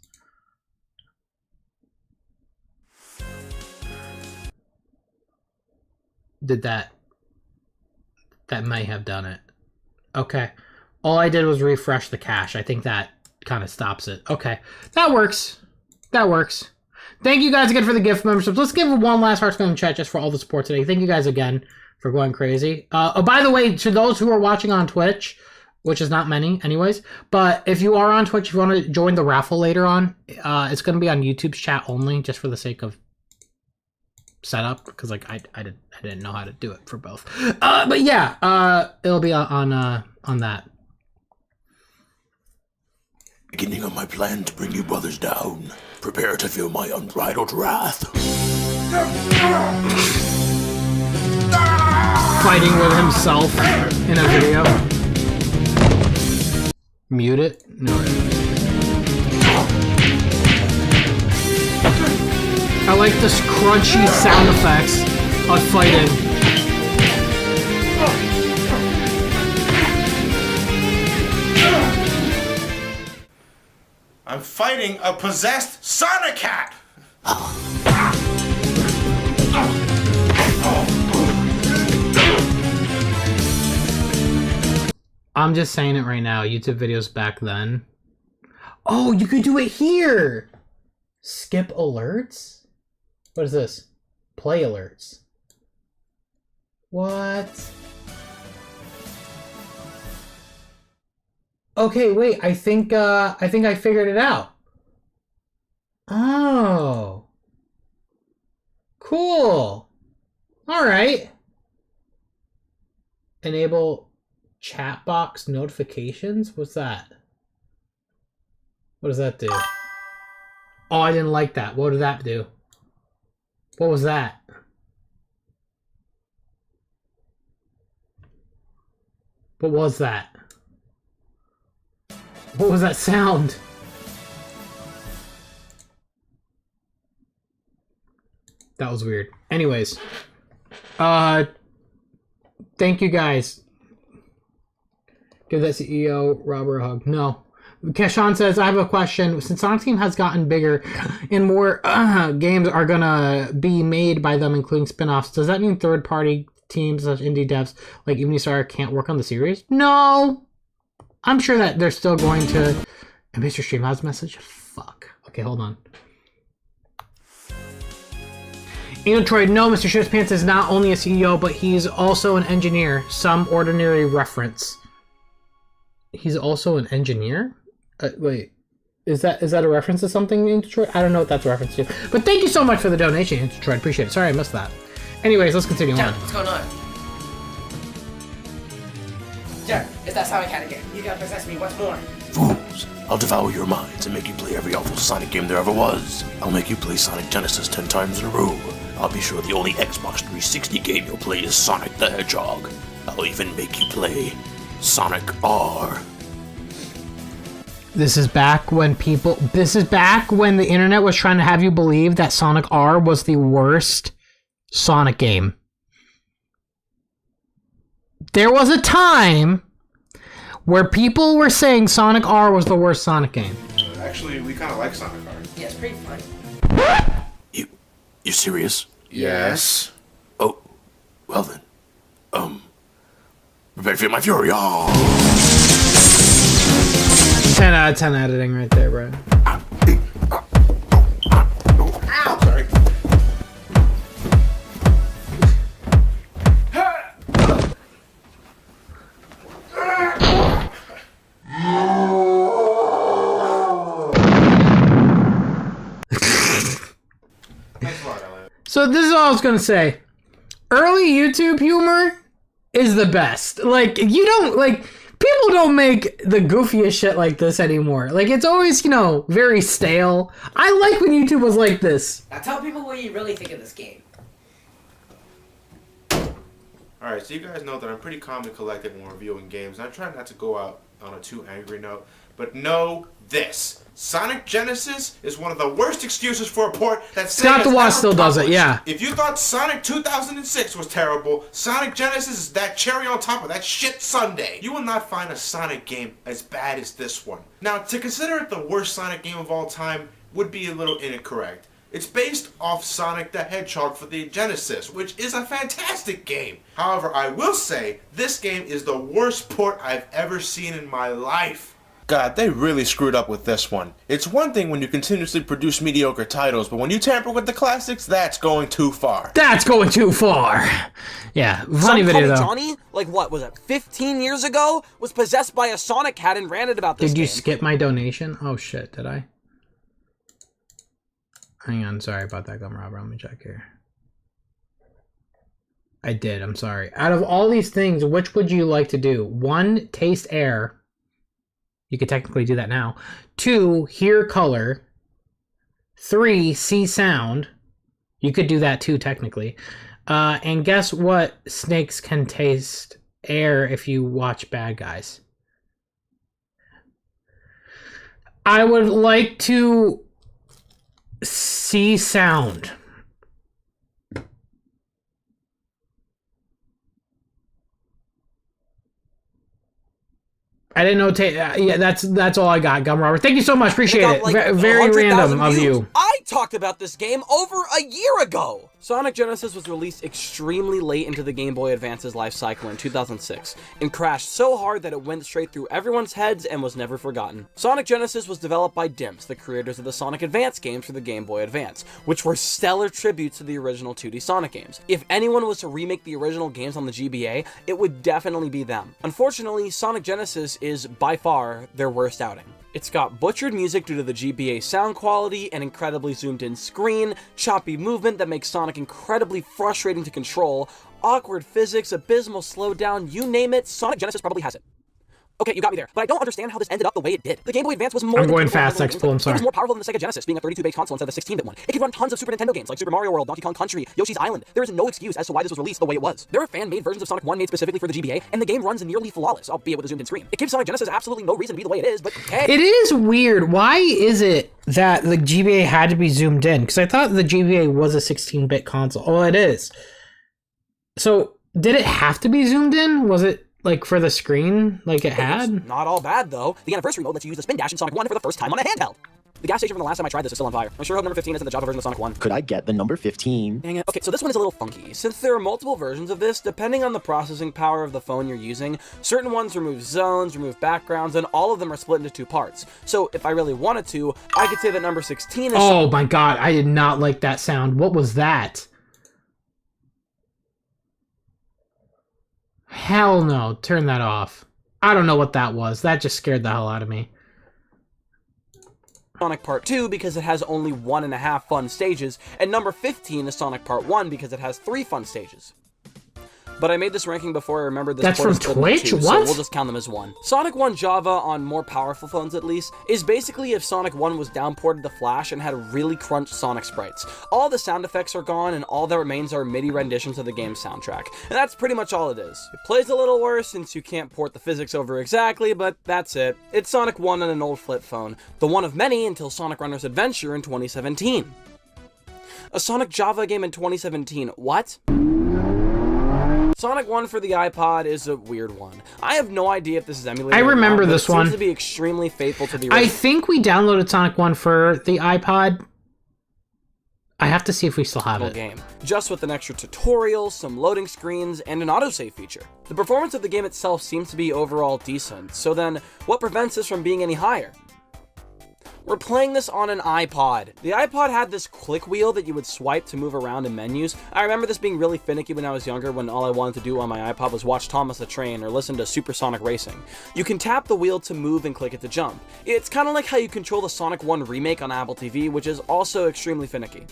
Speaker 4: Did that... That may have done it. Okay. All I did was refresh the cache. I think that kind of stops it. Okay. That works. That works. Thank you guys again for the gift memberships. Let's give one last heart in chat just for all the support today. Thank you guys again for going crazy. Oh, by the way, to those who are watching on Twitch, which is not many anyways, but if you are on Twitch, if you want to join the raffle later on, it's going to be on YouTube's chat only, just for the sake of setup, because like I didn't know how to do it for both. But yeah, it'll be on that.
Speaker 5: Beginning of my plan to bring you brothers down. Prepare to feel my unbridled wrath.
Speaker 4: Fighting with himself in a video. Mute it? No. I like this crunchy sound effects of fighting.
Speaker 2: I'm fighting a possessed Sonic Cat!
Speaker 4: I'm just saying it right now. YouTube videos back then. Oh, you could do it here! Skip alerts? What is this? Play alerts. What? Okay, wait. I think I figured it out. Oh. Cool. All right. Enable chat box notifications? What's that? What does that do? Oh, I didn't like that. What did that do? What was that? What was that? What was that sound? That was weird. Anyways. Thank you guys. Give that CEO Robert a hug. No. Keshawn says, I have a question. Since Sonic's team has gotten bigger and more games are gonna be made by them, including spin-offs, does that mean third-party teams such indie devs like Evening can't work on the series? No! I'm sure that they're still going to... And Mr. Streamhouse message? Fuck. Okay, hold on. Troy, no, Mr. Shitspants is not only a CEO, but he's also an engineer. Some ordinary reference. He's also an engineer? Wait. Is that a reference to something in Detroit? I don't know what that's a reference to. But thank you so much for the donation in Detroit. Appreciate it. Sorry I missed that. Anyways, let's continue on.
Speaker 6: What's going on? Jack, it's that Sonic Cat again. You gotta possess me. What's more?
Speaker 5: Fools! I'll devour your minds and make you play every awful Sonic game there ever was. I'll make you play Sonic Genesis 10 times in a row. I'll be sure the only Xbox 360 game you'll play is Sonic the Hedgehog. I'll even make you play Sonic R.
Speaker 4: This is back when the internet was trying to have you believe that Sonic R was the worst Sonic game. There was a time where people were saying Sonic R was the worst Sonic game.
Speaker 2: Actually, we kind of like Sonic R.
Speaker 6: Yeah, it's pretty fun.
Speaker 5: You serious?
Speaker 2: Yes.
Speaker 5: Oh, Well then, prepare to feel my fury. Oh.
Speaker 1: 10 out of 10 editing right there, bro.
Speaker 5: Ow! Sorry.
Speaker 1: So this is all I was gonna say. Early YouTube humor is the best. Like, you don't, like, people don't make the goofiest shit like this anymore. Like, it's always, you know, very stale. I like when YouTube was like this.
Speaker 6: Now tell people what you really think of this game.
Speaker 7: Alright, so you guys know that I'm pretty calm and collected when reviewing games. I try not to go out on a too angry note, but know this. Sonic Genesis is one of the worst excuses for a port that
Speaker 1: Scott the Wasp still does it, yeah.
Speaker 7: If you thought Sonic 2006 was terrible, Sonic Genesis is that cherry on top of that shit sundae. You will not find a Sonic game as bad as this one. Now, to consider it the worst Sonic game of all time would be a little incorrect. It's based off Sonic the Hedgehog for the Genesis, which is a fantastic game. However, I will say, this game is the worst port I've ever seen in my life. God, they really screwed up with this one. It's one thing when you continuously produce mediocre titles, but when you tamper with the classics, that's going too far.
Speaker 1: That's going too far. Yeah, funny
Speaker 3: Some
Speaker 1: video
Speaker 3: Call Me
Speaker 1: though.
Speaker 3: Johnny, like what was it, 15 years ago, was possessed by a Sonic cat and ranted about this
Speaker 1: Did you
Speaker 3: game.
Speaker 1: skip my donation? Oh shit, did I? Hang on, sorry about that, Gum Robber. Let me check here. I did, I'm sorry. Out of all these things, which would you like to do? 1, taste air. You could technically do that now. 2, hear color. 3, see sound. You could do that too, technically. And guess what? Snakes can taste air if you watch bad guys. I would like to see sound. I didn't know. Yeah, that's all I got, Gum Robber. Thank you so much. Appreciate it.
Speaker 3: Like
Speaker 1: Very
Speaker 3: 100,000
Speaker 1: random of
Speaker 3: views.
Speaker 1: you.
Speaker 3: I talked about this game over a year ago. Sonic Genesis was released extremely late into the Game Boy Advance's life cycle in 2006 and crashed so hard that it went straight through everyone's heads and was never forgotten. Sonic Genesis was developed by Dimps, the creators of the Sonic Advance games for the Game Boy Advance, which were stellar tributes to the original 2D Sonic games. If anyone was to remake the original games on the GBA, it would definitely be them. Unfortunately, Sonic Genesis is by far their worst outing. It's got butchered music due to the GBA sound quality, an incredibly zoomed in screen, choppy movement that makes Sonic incredibly frustrating to control, awkward physics, abysmal slowdown, you name it, Sonic Genesis probably has it. Okay, you got me there, but I don't understand how this ended up the way it did. The Game Boy Advance was more
Speaker 1: I'm
Speaker 3: than
Speaker 1: going
Speaker 3: capable of
Speaker 1: fast,
Speaker 3: handling
Speaker 1: X-Pull, I'm
Speaker 3: games. It
Speaker 1: sorry.
Speaker 3: was more powerful than the Sega Genesis, being a 32-bit console instead of a 16-bit one. It could run tons of Super Nintendo games like Super Mario World, Donkey Kong Country, Yoshi's Island. There is no excuse as to why this was released the way it was. There are fan-made versions of Sonic 1 made specifically for the GBA, and the game runs nearly flawless, albeit with a zoomed-in screen. It gives Sonic Genesis absolutely no reason to be the way it is, but hey.
Speaker 1: It is weird. Why is it that the GBA had to be zoomed in? Because I thought the GBA was a 16-bit console. Oh, it is. So, did it have to be zoomed in? Was it, like, for the screen, like it had?
Speaker 3: Not all bad, though. The anniversary mode lets you use the spin dash in Sonic 1 for the first time on a handheld. The gas station from the last time I tried this is still on fire. I sure hope number 15 isn't the Java version of Sonic 1.
Speaker 8: Could I get the number 15?
Speaker 3: Dang it. Okay, so this one is a little funky. Since there are multiple versions of this, depending on the processing power of the phone you're using, certain ones remove zones, remove backgrounds, and all of them are split into 2 parts. So if I really wanted to, I could say that number 16 is...
Speaker 1: Oh my god, I did not like that sound. What was that? Hell no, turn that off. I don't know what that was. That just scared the hell out of me.
Speaker 3: Sonic Part 2 because it has only 1.5 fun stages, and number 15 is Sonic Part 1 because it has 3 fun stages. But I made this ranking before I remembered this.
Speaker 1: That's
Speaker 3: port
Speaker 1: from
Speaker 3: is split into
Speaker 1: Twitch?
Speaker 3: 2,
Speaker 1: What?
Speaker 3: So we'll just count them as 1. Sonic 1 Java, on more powerful phones at least, is basically if Sonic 1 was downported to Flash and had really crunched Sonic sprites. All the sound effects are gone, and all that remains are MIDI renditions of the game's soundtrack. And that's pretty much all it is. It plays a little worse since you can't port the physics over exactly, but that's it. It's Sonic 1 on an old flip phone. The one of many until Sonic Runner's Adventure in 2017. A Sonic Java game in 2017, what? Sonic 1 for the iPod is a weird one. I have no idea if this is emulated.
Speaker 1: I remember
Speaker 3: or not, but
Speaker 1: this
Speaker 3: it
Speaker 1: one.
Speaker 3: seems to be extremely faithful to the
Speaker 1: I
Speaker 3: original.
Speaker 1: think we downloaded Sonic 1 for the iPod. I have to see if we still have it.
Speaker 3: game, just with an extra tutorial, some loading screens, and an autosave feature. The performance of the game itself seems to be overall decent, so then what prevents this from being any higher? We're playing this on an iPod. The iPod had this click wheel that you would swipe to move around in menus. I remember this being really finicky when I was younger, when all I wanted to do on my iPod was watch Thomas the Train or listen to Supersonic Racing. You can tap the wheel to move and click it to jump. It's kind of like how you control the Sonic 1 remake on Apple TV, which is also extremely finicky.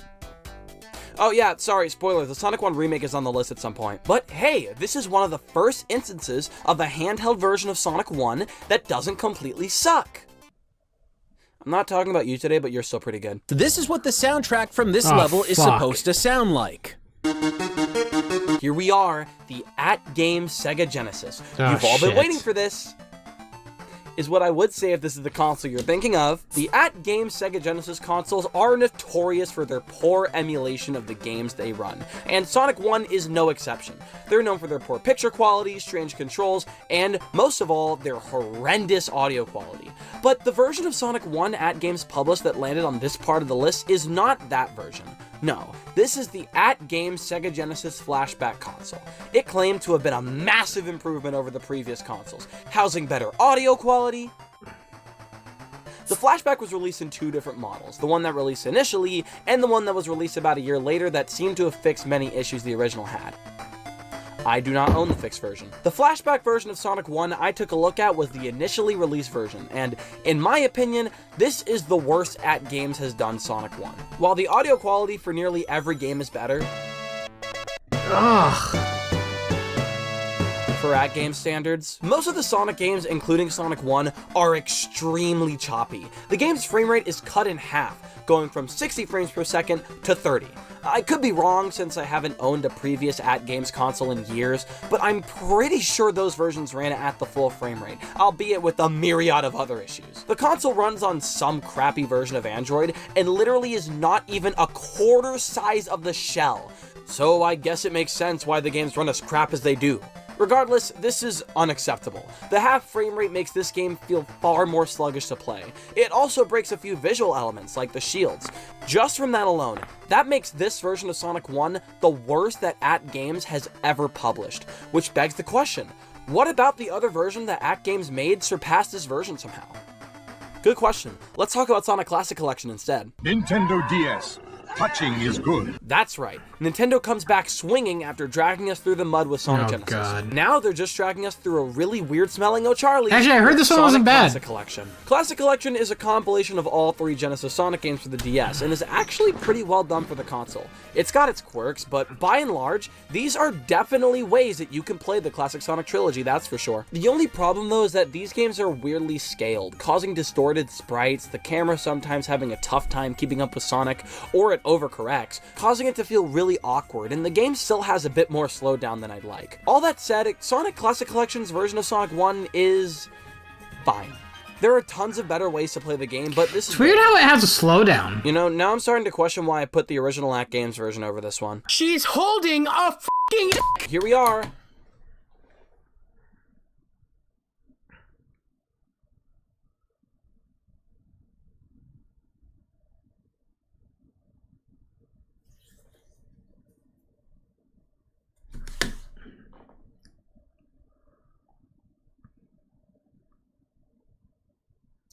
Speaker 3: Oh yeah, sorry, spoilers, the Sonic 1 remake is on the list at some point. But hey, this is one of the first instances of a handheld version of Sonic 1 that doesn't completely suck. I'm not talking about you today, but you're still pretty good.
Speaker 8: This is what the soundtrack from this level is supposed to sound like.
Speaker 3: Here we are, the at-game Sega Genesis.
Speaker 1: Oh,
Speaker 3: You've all been
Speaker 1: shit.
Speaker 3: waiting for this. Is what I would say if this is the console you're thinking of. The at-game Sega Genesis consoles are notorious for their poor emulation of the games they run, and Sonic 1 is no exception. They're known for their poor picture quality, strange controls, and most of all, their horrendous audio quality. But the version of Sonic 1 at-games published that landed on this part of the list is not that version. No, this is the at-game Sega Genesis flashback console. It claimed to have been a massive improvement over the previous consoles, housing better audio quality. The flashback was released in two different models, the one that released initially, and the one that was released about a year later that seemed to have fixed many issues the original had. I do not own the fixed version. The flashback version of Sonic 1 I took a look at was the initially released version, and in my opinion, this is the worst at-games has done Sonic 1. While the audio quality for nearly every game is better, for at-game standards, most of the Sonic games, including Sonic 1, are extremely choppy. The game's frame rate is cut in half, going from 60 frames per second to 30. I could be wrong since I haven't owned a previous at-games console in years, but I'm pretty sure those versions ran at the full frame rate, albeit with a myriad of other issues. The console runs on some crappy version of Android, and literally is not even a quarter size of the shell. So I guess it makes sense why the games run as crap as they do. Regardless, this is unacceptable. The half frame rate makes this game feel far more sluggish to play. It also breaks a few visual elements, like the shields. Just from that alone, that makes this version of Sonic 1 the worst that at-games has ever published. Which begs the question, what about the other version that at-games made surpassed this version somehow? Good question. Let's talk about Sonic Classic Collection instead.
Speaker 9: Nintendo DS. Touching is good.
Speaker 3: That's right. Nintendo comes back swinging after dragging us through the mud with Sonic Genesis.
Speaker 1: God.
Speaker 3: Now they're just dragging us through a really weird-smelling O'Charlie.
Speaker 1: Actually, I heard this one wasn't bad.
Speaker 3: Classic Collection. Classic Collection is a compilation of all three Genesis Sonic games for the DS, and is actually pretty well done for the console. It's got its quirks, but by and large, these are definitely ways that you can play the classic Sonic trilogy, that's for sure. The only problem, though, is that these games are weirdly scaled, causing distorted sprites, the camera sometimes having a tough time keeping up with Sonic, or it overcorrects, causing it to feel really awkward, and the game still has a bit more slowdown than I'd like. All that said, Sonic Classic Collection's version of Sonic 1 is fine. There are tons of better ways to play the game, but this is
Speaker 1: It's weird how it has a slowdown.
Speaker 3: You know, now I'm starting to question why I put the original at-games version over this one.
Speaker 8: She's holding a f***ing...
Speaker 3: Here we are.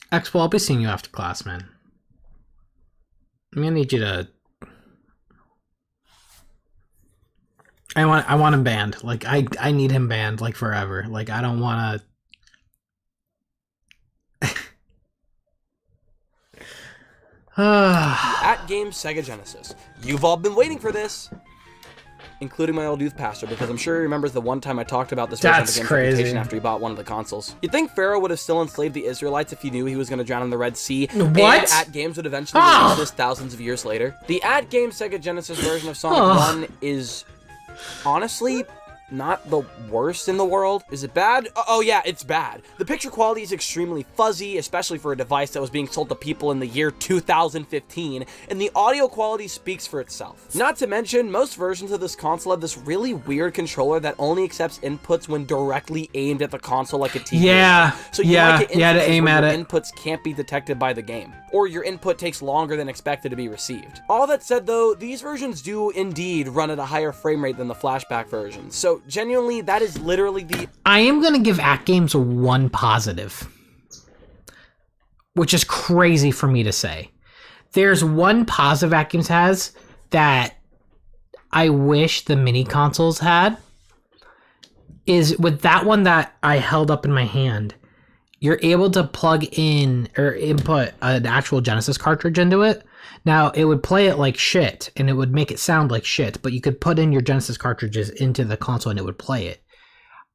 Speaker 1: Expo, I'll be seeing you after class, man. I'm gonna need you to... I want him banned. Like, I need him banned, like, forever. Like, I don't wanna...
Speaker 3: At-game Sega Genesis. You've all been waiting for this. Including my old youth pastor, because I'm sure he remembers the one time I talked about this version of the game's reputation after he bought one of the consoles. You'd think Pharaoh would have still enslaved the Israelites if he knew he was going to drown in the Red Sea,
Speaker 1: what?
Speaker 3: and at-games would eventually release this thousands of years later. The at-game Sega Genesis version of Sonic 1 is honestly not the worst in the world. Is it bad? Oh yeah, it's bad. The picture quality is extremely fuzzy, especially for a device that was being sold to people in the year 2015, and the audio quality speaks for itself. Not to mention, most versions of this console have this really weird controller that only accepts inputs when directly aimed at the console like a TV.
Speaker 4: Yeah,
Speaker 3: so you might get
Speaker 4: you had to
Speaker 3: instances
Speaker 4: aim
Speaker 3: where
Speaker 4: at
Speaker 3: your
Speaker 4: it.
Speaker 3: inputs can't be detected by the game, or your input takes longer than expected to be received. All that said though, these versions do indeed run at a higher frame rate than the flashback version, so genuinely that is literally the...
Speaker 4: I am gonna give At Games one positive, which is crazy for me to say. There's one positive At Games has that I wish the mini consoles had, is with that one that I held up in my hand, you're able to plug in or input an actual Genesis cartridge into it. Now, it would play it like shit, and it would make it sound like shit, but you could put in your Genesis cartridges into the console and it would play it.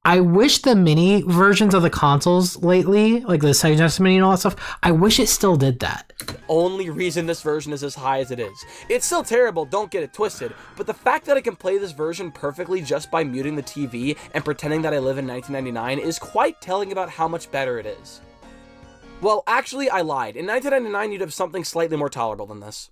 Speaker 4: I wish the mini versions of the consoles lately, like the Sega Genesis Mini and all that stuff, I wish it still did that.
Speaker 3: Only reason this version is as high as it is. It's still terrible, don't get it twisted, but the fact that I can play this version perfectly just by muting the TV and pretending that I live in 1999 is quite telling about how much better it is. Well, actually, I lied. In 1999, you'd have something slightly more tolerable than this.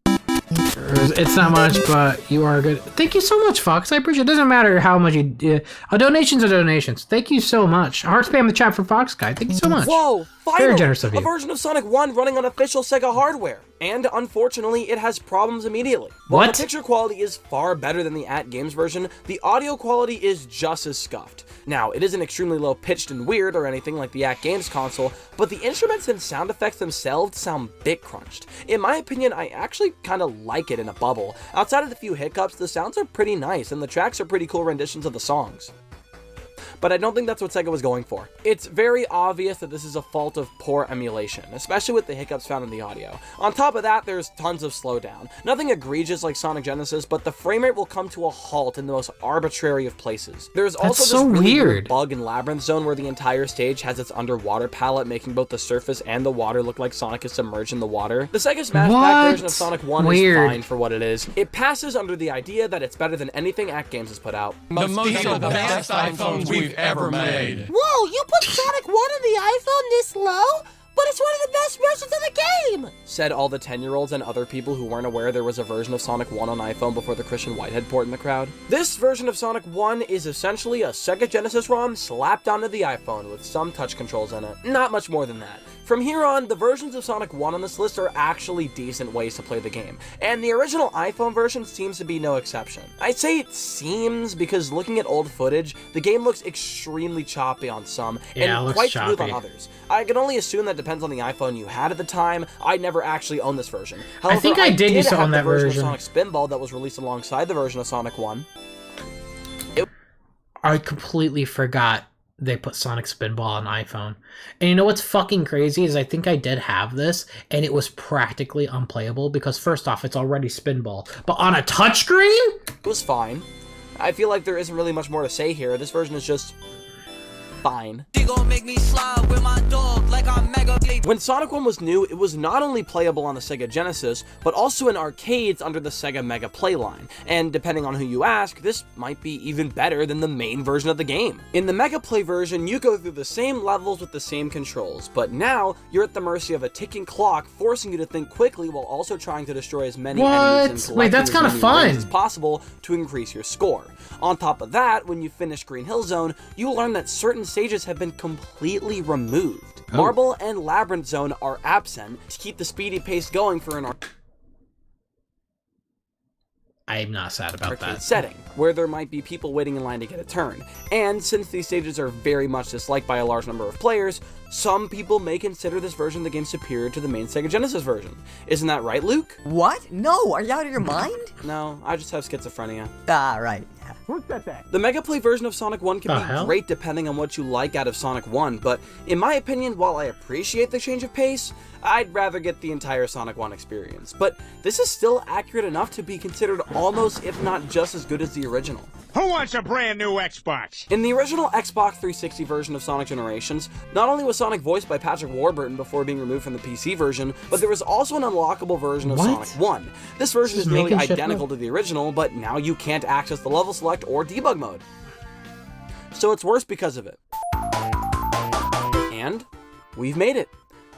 Speaker 4: It's not much, but you are good. Thank you so much, Fox. I appreciate it. It doesn't matter how much you... donations are donations. Thank you so much. Heart spam the chat for Fox Guy. Thank you so much.
Speaker 3: Whoa! Finally!
Speaker 4: Very generous of you.
Speaker 3: A version of Sonic 1 running on official Sega hardware. And unfortunately, it has problems immediately. While
Speaker 4: What?
Speaker 3: the picture quality is far better than the At Games version, the audio quality is just as scuffed. Now, it isn't extremely low-pitched and weird or anything like the At Games console, but the instruments and sound effects themselves sound bit crunched. In my opinion, I actually kinda like it in a bubble. Outside of the few hiccups, the sounds are pretty nice, and the tracks are pretty cool renditions of the songs. But I don't think that's what Sega was going for. It's very obvious that this is a fault of poor emulation, especially with the hiccups found in the audio. On top of that, there's tons of slowdown. Nothing egregious like Sonic Genesis, but the frame rate will come to a halt in the most arbitrary of places. There's also this really weird bug in Labyrinth Zone where the entire stage has its underwater palette, making both the surface and the water look like Sonic is submerged in the water. The Sega Smash Pack version of Sonic 1 is fine for what it is. It passes under the idea that it's better than anything At Games has put out.
Speaker 10: These are the best iPhones we've ever made.
Speaker 11: Whoa, you put Sonic 1 on the iPhone this low? But it's one of the best versions of the game!
Speaker 3: Said all the 10-year-olds and other people who weren't aware there was a version of Sonic 1 on iPhone before the Christian Whitehead port in the crowd. This version of Sonic 1 is essentially a Sega Genesis ROM slapped onto the iPhone with some touch controls in it. Not much more than that. From here on, the versions of Sonic 1 on this list are actually decent ways to play the game, and the original iPhone version seems to be no exception. I say it seems because looking at old footage, the game looks extremely choppy on some, and quite smooth on others. I can only assume that depends on the iPhone you had at the time. I never actually owned this version. However,
Speaker 4: I think I did used to own that version.
Speaker 3: Of Sonic Spinball that was released alongside the version of Sonic 1.
Speaker 4: I completely forgot they put Sonic Spinball on iPhone. And you know what's fucking crazy is I think I did have this, and it was practically unplayable because first off, it's already Spinball. But on a touchscreen?
Speaker 3: It was fine. I feel like there isn't really much more to say here. This version is just fine. When Sonic 1 was new, it was not only playable on the Sega Genesis, but also in arcades under the Sega Mega Play line, and depending on who you ask, this might be even better than the main version of the game. In the Mega Play version, you go through the same levels with the same controls, but now you're at the mercy of a ticking clock, forcing you to think quickly while also trying to destroy as many enemies and
Speaker 4: Wait, that's kind of fun
Speaker 3: as possible to increase your score. On top of that, when you finish Green Hill Zone, you learn that certain stages have been completely removed. Marble and Labyrinth Zone are absent to keep the speedy pace going for an
Speaker 4: I'm not sad about that
Speaker 3: setting, where there might be people waiting in line to get a turn. And since these stages are very much disliked by a large number of players, some people may consider this version of the game superior to the main Sega Genesis version. Isn't that right, Luke?
Speaker 12: What? No, are you out of your mind?
Speaker 3: No, I just have schizophrenia.
Speaker 12: Ah, right.
Speaker 10: Who said that?
Speaker 3: The Mega Play version of Sonic 1 can be great depending on what you like out of Sonic 1, but in my opinion, while I appreciate the change of pace, I'd rather get the entire Sonic 1 experience. But this is still accurate enough to be considered almost, if not just as good as the original.
Speaker 9: Who wants a brand new Xbox?
Speaker 3: In the original Xbox 360 version of Sonic Generations, not only was Sonic voiced by Patrick Warburton before being removed from the PC version, but there was also an unlockable version of Sonic 1. This version is nearly identical to the original, but now you can't access the level select or debug mode. so it's worse because of it. And we've made it.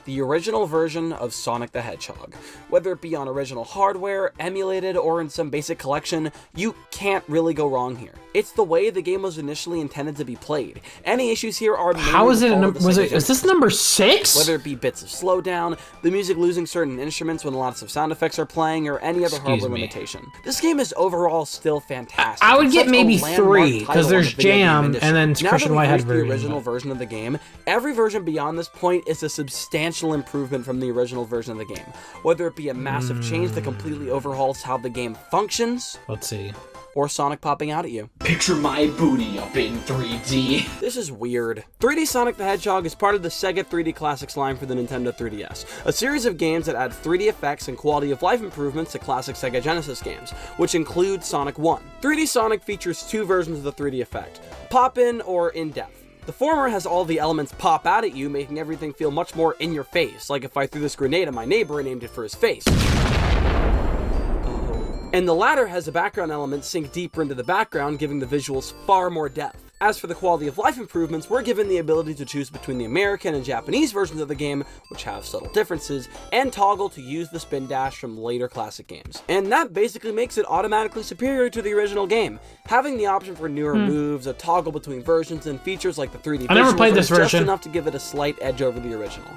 Speaker 3: The original version of Sonic the Hedgehog. Whether it be on original hardware, emulated, or in some basic collection, you can't really go wrong here. It's the way the game was initially intended to be played. Any issues here are
Speaker 4: how is it? Is this number 6?
Speaker 3: Whether it be bits of slowdown, the music losing certain instruments when lots of sound effects are playing, or any other hardware limitation. This game is overall still fantastic.
Speaker 4: I would get maybe 3 because there's Jam and then Christian Whitehead version.
Speaker 3: The original version of the game, every version beyond this point is a substantial improvement from the original version of the game. Whether it be a massive change that completely overhauls how the game functions.
Speaker 1: Let's see.
Speaker 3: Or Sonic popping out at you.
Speaker 13: Picture my booty up in 3D.
Speaker 3: This is weird. 3D Sonic the Hedgehog is part of the Sega 3D Classics line for the Nintendo 3DS, a series of games that add 3D effects and quality of life improvements to classic Sega Genesis games, which include Sonic 1. 3D Sonic features 2 versions of the 3D effect, pop-in or in-depth. The former has all the elements pop out at you, making everything feel much more in your face, like if I threw this grenade at my neighbor and aimed it for his face. And the latter has the background elements sink deeper into the background, giving the visuals far more depth. As for the quality of life improvements, we're given the ability to choose between the American and Japanese versions of the game, which have subtle differences, and toggle to use the spin dash from later classic games. And that basically makes it automatically superior to the original game. Having the option for newer moves, a toggle between versions, and features like the 3D
Speaker 4: I never played this version.
Speaker 3: Just enough to give it a slight edge over the original.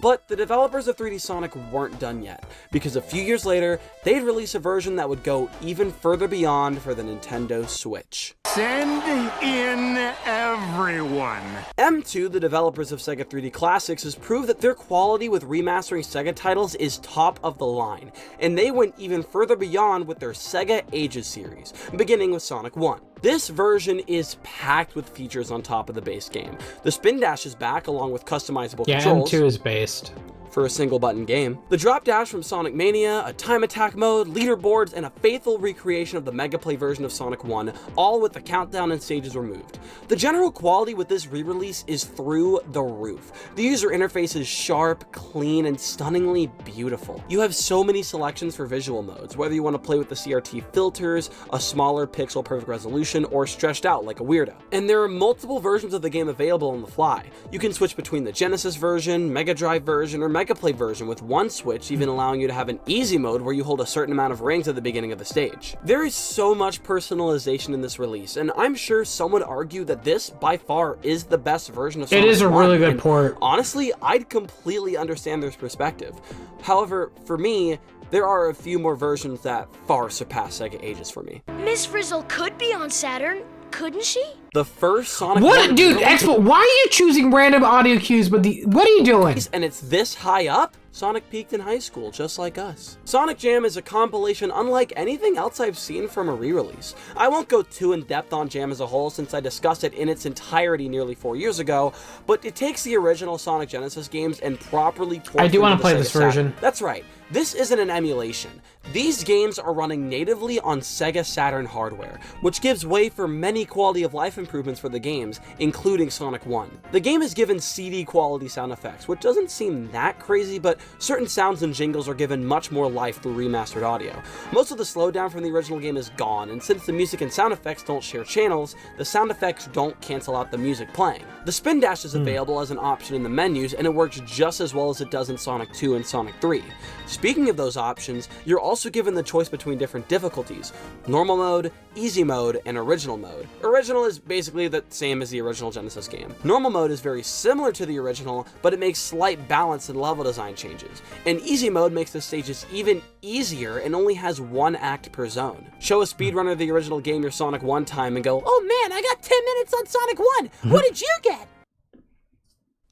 Speaker 3: But the developers of 3D Sonic weren't done yet, because a few years later, they'd release a version that would go even further beyond for the Nintendo Switch.
Speaker 9: Send in everyone.
Speaker 3: M2, the developers of Sega 3D Classics, has proved that their quality with remastering Sega titles is top of the line, and they went even further beyond with their Sega Ages series, beginning with Sonic 1. This version is packed with features on top of the base game. The spin dash is back along with customizable controls.
Speaker 1: M2 is based.
Speaker 3: For a single button game. The drop dash from Sonic Mania, a time attack mode, leaderboards, and a faithful recreation of the Mega Play version of Sonic 1, all with the countdown and stages removed. The general quality with this re-release is through the roof. The user interface is sharp, clean, and stunningly beautiful. You have so many selections for visual modes, whether you want to play with the CRT filters, a smaller pixel perfect resolution, or stretched out like a weirdo. And there are multiple versions of the game available on the fly. You can switch between the Genesis version, Mega Drive version, or Mega Play version with one switch, even allowing you to have an easy mode where you hold a certain amount of rings at the beginning of the stage. There is so much personalization in this release, and I'm sure some would argue that this, by far, is the best version of Sonic 1.
Speaker 4: It is a really good port.
Speaker 3: Honestly, I'd completely understand their perspective. However, for me, there are a few more versions that far surpass Sega Ages for me.
Speaker 14: Miss Frizzle could be on Saturn, couldn't she?
Speaker 3: The first Sonic
Speaker 4: What? Dude, Expo, why are you choosing random audio cues, but what are you doing?
Speaker 3: And it's this high up? Sonic peaked in high school, just like us. Sonic Jam is a compilation unlike anything else I've seen from a re-release. I won't go too in-depth on Jam as a whole since I discussed it in its entirety nearly 4 years ago, but it takes the original Sonic Genesis games and properly ports
Speaker 4: I do want to play this version.
Speaker 3: Saturn. That's right. This isn't an emulation. These games are running natively on Sega Saturn hardware, which gives way for many quality of life improvements for the games, including Sonic 1. The game is given CD quality sound effects, which doesn't seem that crazy, but certain sounds and jingles are given much more life through remastered audio. Most of the slowdown from the original game is gone, and since the music and sound effects don't share channels, the sound effects don't cancel out the music playing. The spin dash is available as an option in the menus, and it works just as well as it does in Sonic 2 and Sonic 3. Speaking of those options, you're also given the choice between different difficulties: normal mode, easy mode, and original mode. Original is basically the same as the original Genesis game. Normal mode is very similar to the original, but it makes slight balance and level design changes. And easy mode makes the stages even easier and only has one act per zone. Show a speedrunner the original game your Sonic 1 time and go,
Speaker 11: "Oh man, I got 10 minutes on Sonic 1. What did you get?"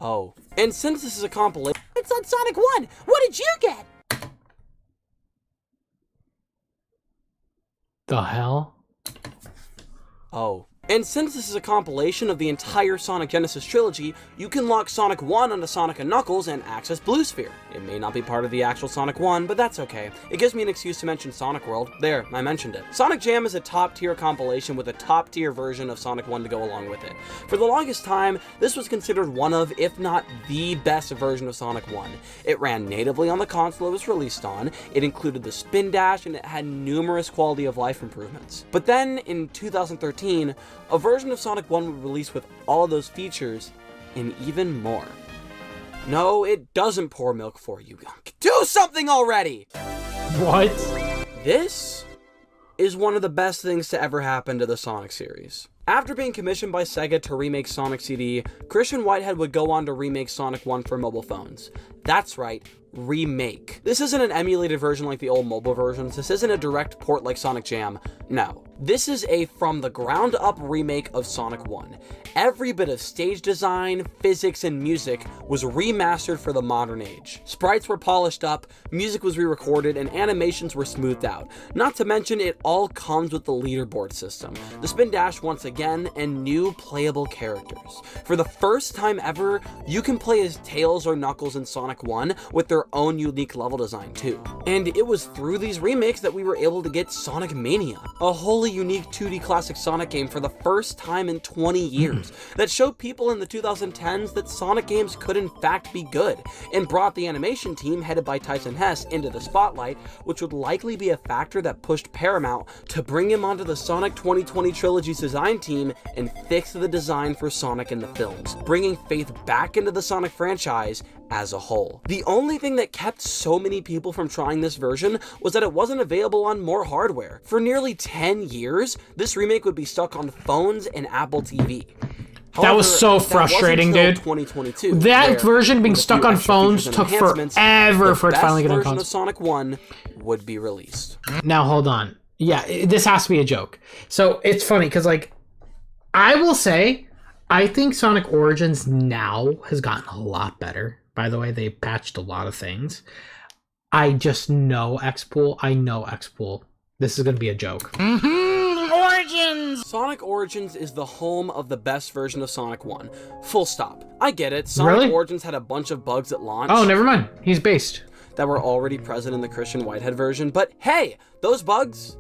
Speaker 3: Oh. And since this is a compilation,
Speaker 11: it's on Sonic 1. What did you get?
Speaker 1: The hell?
Speaker 3: Oh. And since this is a compilation of the entire Sonic Genesis trilogy, you can lock Sonic 1 onto Sonic & Knuckles and access Blue Sphere. It may not be part of the actual Sonic 1, but that's okay. It gives me an excuse to mention Sonic World. There, I mentioned it. Sonic Jam is a top-tier compilation with a top-tier version of Sonic 1 to go along with it. For the longest time, this was considered one of, if not the best version of Sonic 1. It ran natively on the console it was released on, it included the spin dash, and it had numerous quality of life improvements. But then, in 2013, a version of Sonic 1 would release with all of those features and even more. No, it doesn't pour milk for you. Do something already!
Speaker 1: What?
Speaker 3: This is one of the best things to ever happen to the Sonic series. After being commissioned by Sega to remake Sonic CD, Christian Whitehead would go on to remake Sonic 1 for mobile phones. That's right, remake. This isn't an emulated version like the old mobile versions. This isn't a direct port like Sonic Jam. No. This is a from the ground up remake of Sonic 1. Every bit of stage design, physics, and music was remastered for the modern age. Sprites were polished up, music was re-recorded, and animations were smoothed out. Not to mention, it all comes with the leaderboard system, the spin dash once again, and new playable characters. For the first time ever, you can play as Tails or Knuckles in Sonic 1 with their own unique level design too. And it was through these remakes that we were able to get Sonic Mania, a wholly unique 2D classic Sonic game for the first time in 20 years that showed people in the 2010s that Sonic games could in fact be good, and brought the animation team headed by Tyson Hesse into the spotlight, which would likely be a factor that pushed Paramount to bring him onto the Sonic 2020 Trilogy's design team and fix the design for Sonic in the films, bringing faith back into the Sonic franchise as a whole. The only thing that kept so many people from trying this version was that it wasn't available on more hardware. For nearly 10 years, this remake would be stuck on phones and Apple TV.
Speaker 1: That was so frustrating, dude.
Speaker 3: 2022,
Speaker 1: that version being stuck on phones took forever for it to finally get on console.
Speaker 3: The best version of Sonic 1 would be released.
Speaker 1: Now, hold on. Yeah, this has to be a joke. So, it's funny, because, like, I will say, I think Sonic Origins now has gotten a lot better. By the way, they patched a lot of things. I just know X-Pool. I know X-Pool. This is going to be a joke.
Speaker 3: Origins! Sonic Origins is the home of the best version of Sonic 1. Full stop. I get it. Sonic Origins had a bunch of bugs at launch.
Speaker 1: Oh, never mind. He's based.
Speaker 3: That were already present in the Christian Whitehead version. But hey, those bugs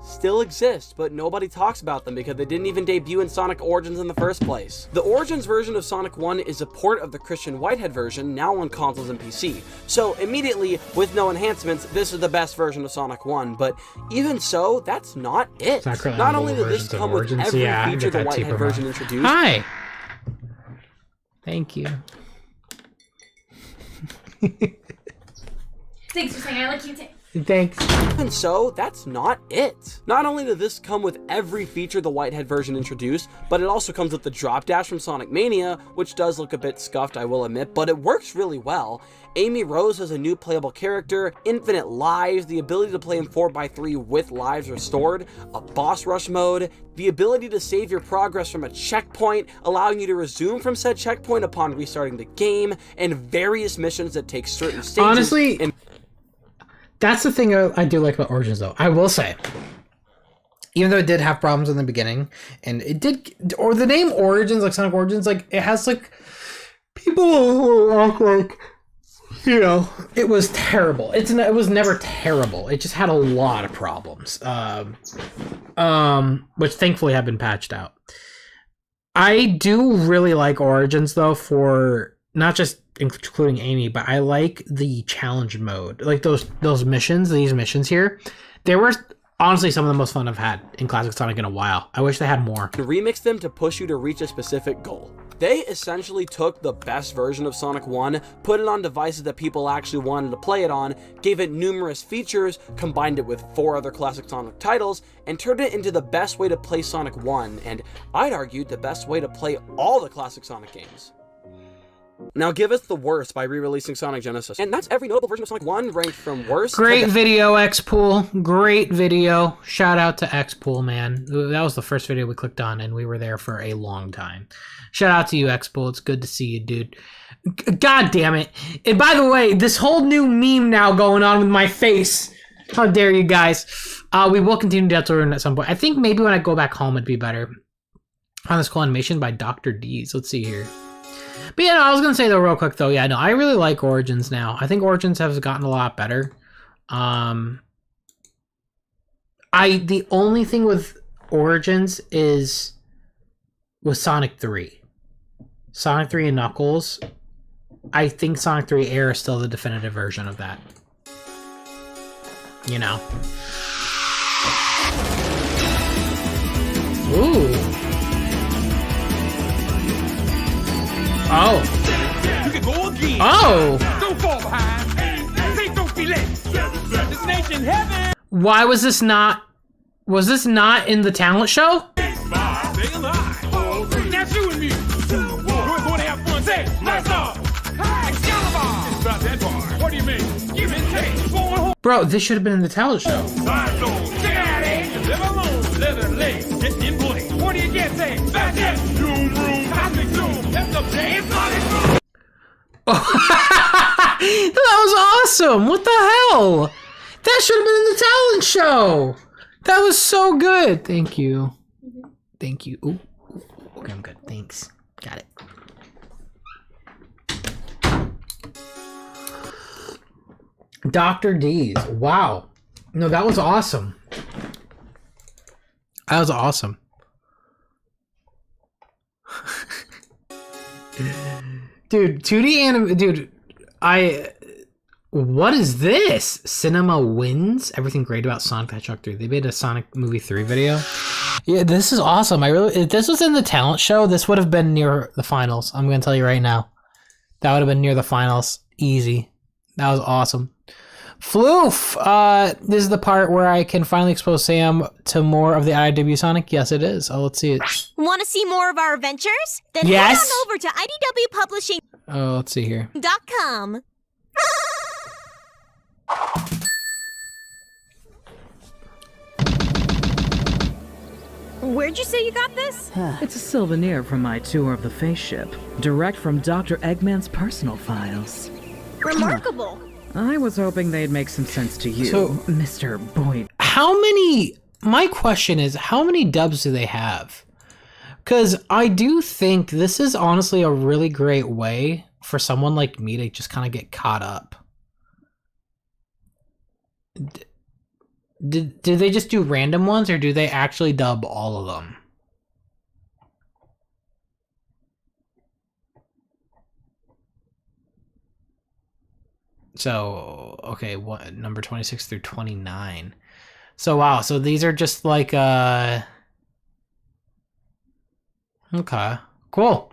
Speaker 3: still exist, but nobody talks about them because they didn't even debut in Sonic Origins in the first place. The Origins version of Sonic 1 is a port of the Christian Whitehead version, now on consoles and PC. So immediately, with no enhancements, this is the best version of Sonic 1, but even so, that's not it. Not only did this come with every feature the Whitehead version introduced—
Speaker 1: Hi! Thank you.
Speaker 15: Thanks for saying I like you too.
Speaker 1: Thanks.
Speaker 3: And so, that's not it. Not only did this come with every feature the Whitehead version introduced, but it also comes with the drop dash from Sonic Mania, which does look a bit scuffed, I will admit, but it works really well. Amy Rose has a new playable character, infinite lives, the ability to play in 4x3 with lives restored, a boss rush mode, the ability to save your progress from a checkpoint, allowing you to resume from said checkpoint upon restarting the game, and various missions that take certain stages.
Speaker 1: Honestly, that's the thing I do like about Origins, though. I will say, even though it did have problems in the beginning, and it did, or the name Origins, like Sonic Origins, like it has like people who act like, you know, it was terrible. It was never terrible. It just had a lot of problems, which thankfully have been patched out. I do really like Origins, though, for not just including Amy, but I like the challenge mode. Like these missions here, they were honestly some of the most fun I've had in Classic Sonic in a while. I wish they had more.
Speaker 3: Remix them to push you to reach a specific goal. They essentially took the best version of Sonic 1, put it on devices that people actually wanted to play it on, gave it numerous features, combined it with 4 other Classic Sonic titles, and turned it into the best way to play Sonic 1, and I'd argue the best way to play all the Classic Sonic games. Now give us the worst by re-releasing Sonic Genesis. And that's every notable version of Sonic 1 ranked from worst.
Speaker 1: Great video, X-Pool. Great video. Shout out to X-Pool, man. That was the first video we clicked on, and we were there for a long time. Shout out to you, X-Pool. It's good to see you, dude. God damn it. And by the way, this whole new meme now going on with my face. How dare you guys. We will continue Delta Rune at some point. I think maybe when I go back home it'd be better. On this cool animation by Dr. D's. Let's see here. But yeah, no, I was gonna say though real quick though, yeah, no, I really like Origins now. I think Origins has gotten a lot better. The only thing with Origins is with Sonic 3. Sonic 3 and Knuckles. I think Sonic 3 Air is still the definitive version of that. You know.
Speaker 4: Ooh. Oh.
Speaker 2: You can go again.
Speaker 4: Oh.
Speaker 2: Don't fall behind. Say don't be late. Destination heaven.
Speaker 4: Why was this not? Was this not in the talent show?
Speaker 2: Now you and me. We're going to have fun. Say, lights off. Excalibur. It's about that part. What do you mean? Give it taste. Going home.
Speaker 4: Bro, this should have been in the talent show.
Speaker 2: Lights on. Check out it. Live alone. Leather legs. Get in place. What do you get? Say, back in. Zoom room. Cosmic zoom. That's up there. It's sonic boom.
Speaker 4: That was awesome. What the hell? That should have been in the talent show. That was so good. Thank you. Thank you. Ooh. Okay, I'm good. Thanks. Got it. Dr. D's. Wow. No, that was awesome. That was awesome. Dude, 2D anime. Dude, what is this? Cinema Wins? Everything great about Sonic the Hedgehog 3. They made a Sonic Movie 3 video. Yeah, this is awesome. If this was in the talent show, this would have been near the finals. I'm going to tell you right now. That would have been near the finals. Easy. That was awesome. Floof! This is the part where I can finally expose Sam to more of the IDW Sonic. Yes, it is. Oh, let's see it.
Speaker 15: Want to see more of our adventures? Then
Speaker 4: yes.
Speaker 15: Head on over to idwpublishing.com.
Speaker 4: Oh, let's see here.
Speaker 15: Where'd you say you got this?
Speaker 16: It's a souvenir from my tour of the face ship, direct from Dr. Eggman's personal files.
Speaker 15: Remarkable.
Speaker 16: I was hoping they'd make some sense to you,
Speaker 4: So,
Speaker 16: Mr. Boyd.
Speaker 4: How many... My question is, how many dubs do they have? Because I do think this is honestly a really great way for someone like me to just kind of get caught up. Do they just do random ones, or do they actually dub all of them? So, okay, what, number 26 through 29. So, wow, so these are just like, okay, cool.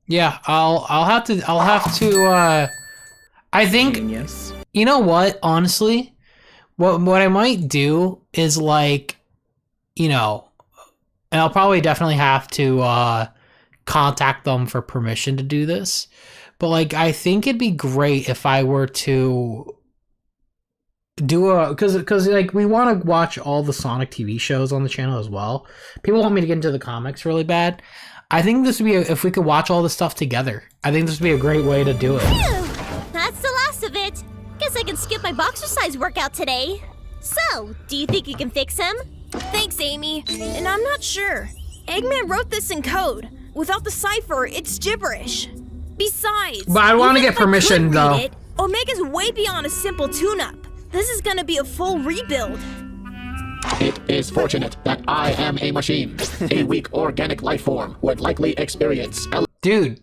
Speaker 4: Yeah, I'll have to, I think,
Speaker 16: Genius.
Speaker 4: You know what, honestly, what I might do is like, you know, and I'll probably definitely have to, contact them for permission to do this, but like I think it'd be great if I were to do a because like we want to watch all the Sonic TV shows on the channel as well. People want me to get into the comics really bad. I think this would be if we could watch all this stuff together. I think this would be a great way to do it.
Speaker 15: Phew, that's the last of it. Guess I can skip my boxer size workout today. So, do you think you can fix him?
Speaker 17: Thanks, Amy. And I'm not sure. Eggman wrote this in code. Without the cipher, it's gibberish. Besides,
Speaker 4: but I want to get permission though.
Speaker 17: Omega's way beyond a simple tune-up. This is gonna be a full rebuild.
Speaker 18: It is fortunate that I am a machine. A weak organic life form would likely experience...
Speaker 4: Dude,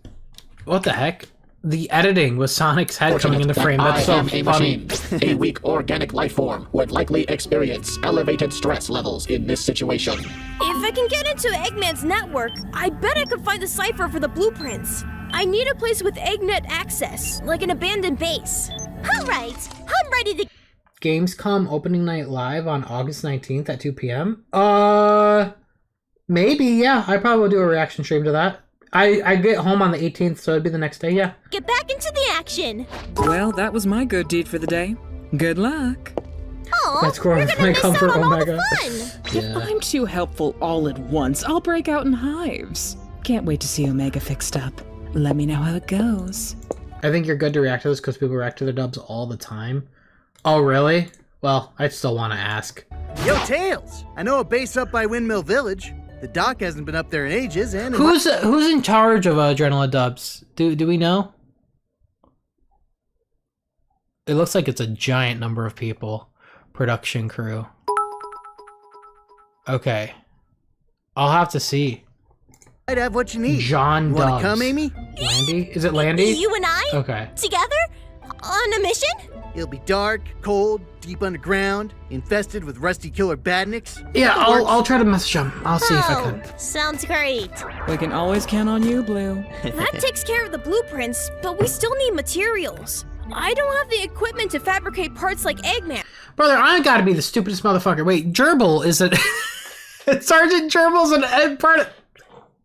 Speaker 4: what the heck? The editing with Sonic's head coming into frame. That's so funny.
Speaker 18: A weak organic life form would likely experience elevated stress levels in this situation.
Speaker 17: If I can get into Eggman's network, I bet I could find the cipher for the blueprints. I need a place with Eggnet access, like an abandoned base.
Speaker 15: Alright, I'm ready to...
Speaker 4: Gamescom opening night live on August 19th at 2 p.m. Maybe, yeah. I probably will do a reaction stream to that. I get home on the 18th, so it'd be the next day, yeah.
Speaker 15: Get back into the action.
Speaker 16: Well, that was my good deed for the day. Good luck.
Speaker 15: Aw,
Speaker 4: that's cool.
Speaker 15: you're gonna miss out on all the fun.
Speaker 16: If I'm too helpful all at once, I'll break out in hives. Can't wait to see Omega fixed up. Let me know how it goes.
Speaker 4: I think you're good to react to this because people react to their dubs all the time. Oh, really? Well, I still want to ask.
Speaker 19: Yo, Tails! I know a base up by Windmill Village. The doc hasn't been up there in ages, and...
Speaker 4: Who's in charge of Adrenaline dubs? Do we know? It looks like it's a giant number of people. Production crew. Okay. I'll have to see.
Speaker 19: I'd have what you need.
Speaker 4: John
Speaker 19: you
Speaker 4: Dubs.
Speaker 19: Wanna come, Amy?
Speaker 4: Landy? Is it Landy?
Speaker 15: You and I?
Speaker 4: Okay.
Speaker 15: Together?
Speaker 17: On a mission?
Speaker 19: It'll be dark, cold, deep underground, infested with rusty killer badniks.
Speaker 4: Yeah, I'll try to message him. I'll see if I can.
Speaker 15: Sounds great.
Speaker 16: We can always count on you, Blue.
Speaker 17: That takes care of the blueprints, but we still need materials. I don't have the equipment to fabricate parts like Eggman.
Speaker 4: Brother, I gotta be the stupidest motherfucker. Wait, Gerbil is a... Sergeant Gerbil's an part of...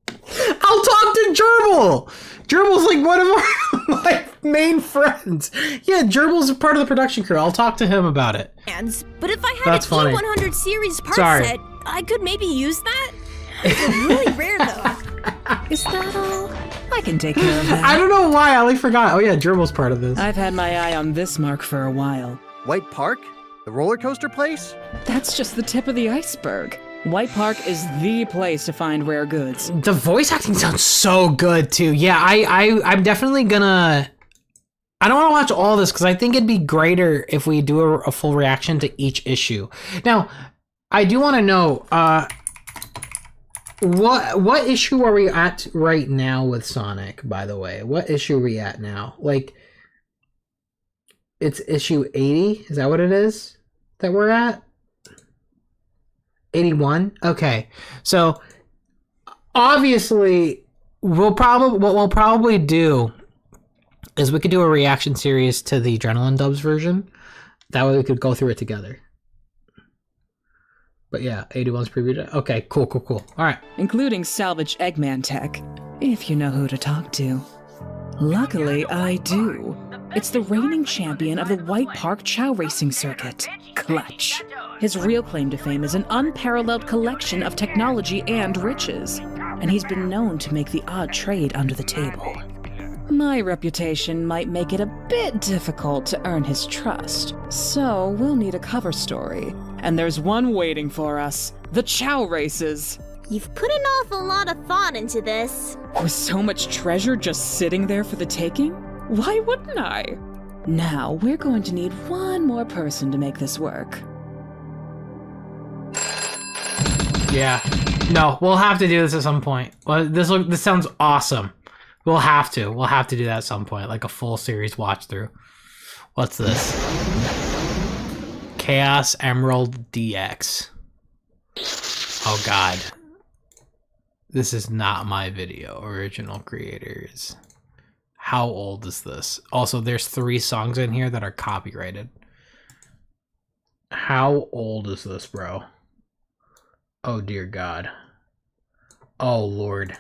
Speaker 4: I'll talk to Gerbil! Gerbil's like one of my main friends. Yeah, Gerbil's a part of the production crew. I'll talk to him about it.
Speaker 17: But if I had
Speaker 4: That's
Speaker 17: a
Speaker 4: funny.
Speaker 17: T100 series part
Speaker 4: Sorry.
Speaker 17: set, I could maybe use that. It's really rare though.
Speaker 16: Is that all? I can take care of that.
Speaker 4: I don't know why, I like forgot. Oh yeah, Gerbil's part of this.
Speaker 16: I've had my eye on this mark for a while.
Speaker 19: White Park? The roller coaster place?
Speaker 16: That's just the tip of the iceberg. White Park is the place to find rare goods.
Speaker 4: The voice acting sounds so good too. Yeah, I'm definitely gonna... I don't want to watch all this because I think it'd be greater if we do a full reaction to each issue. Now, I do want to know, what issue are we at right now with Sonic, by the way? What issue are we at now? Like, it's issue 80? Is that what it is that we're at? 81? Okay. So, obviously, what we'll probably do is we could do a reaction series to the Adrenaline Dubs version. That way we could go through it together. But yeah, 81's previewed. Okay, cool. All right.
Speaker 16: Including salvage Eggman tech, if you know who to talk to. Luckily, I do. It's the reigning champion of the White Park Chow Racing Circuit, Clutch. His real claim to fame is an unparalleled collection of technology and riches, and he's been known to make the odd trade under the table. My reputation might make it a bit difficult to earn his trust, so we'll need a cover story. And there's one waiting for us, the Chow Races.
Speaker 15: You've put an awful lot of thought into this.
Speaker 16: With so much treasure just sitting there for the taking? Why wouldn't I? Now, we're going to need one more person to make this work.
Speaker 4: Yeah. No, we'll have to do this at some point. Well, this sounds awesome. We'll have to do that at some point, like a full series watch through. What's this? Chaos Emerald DX. Oh god. This is not my video. Original creators. How old is this? Also, there's 3 songs in here that are copyrighted. How old is this, bro? Oh dear god. Oh lord.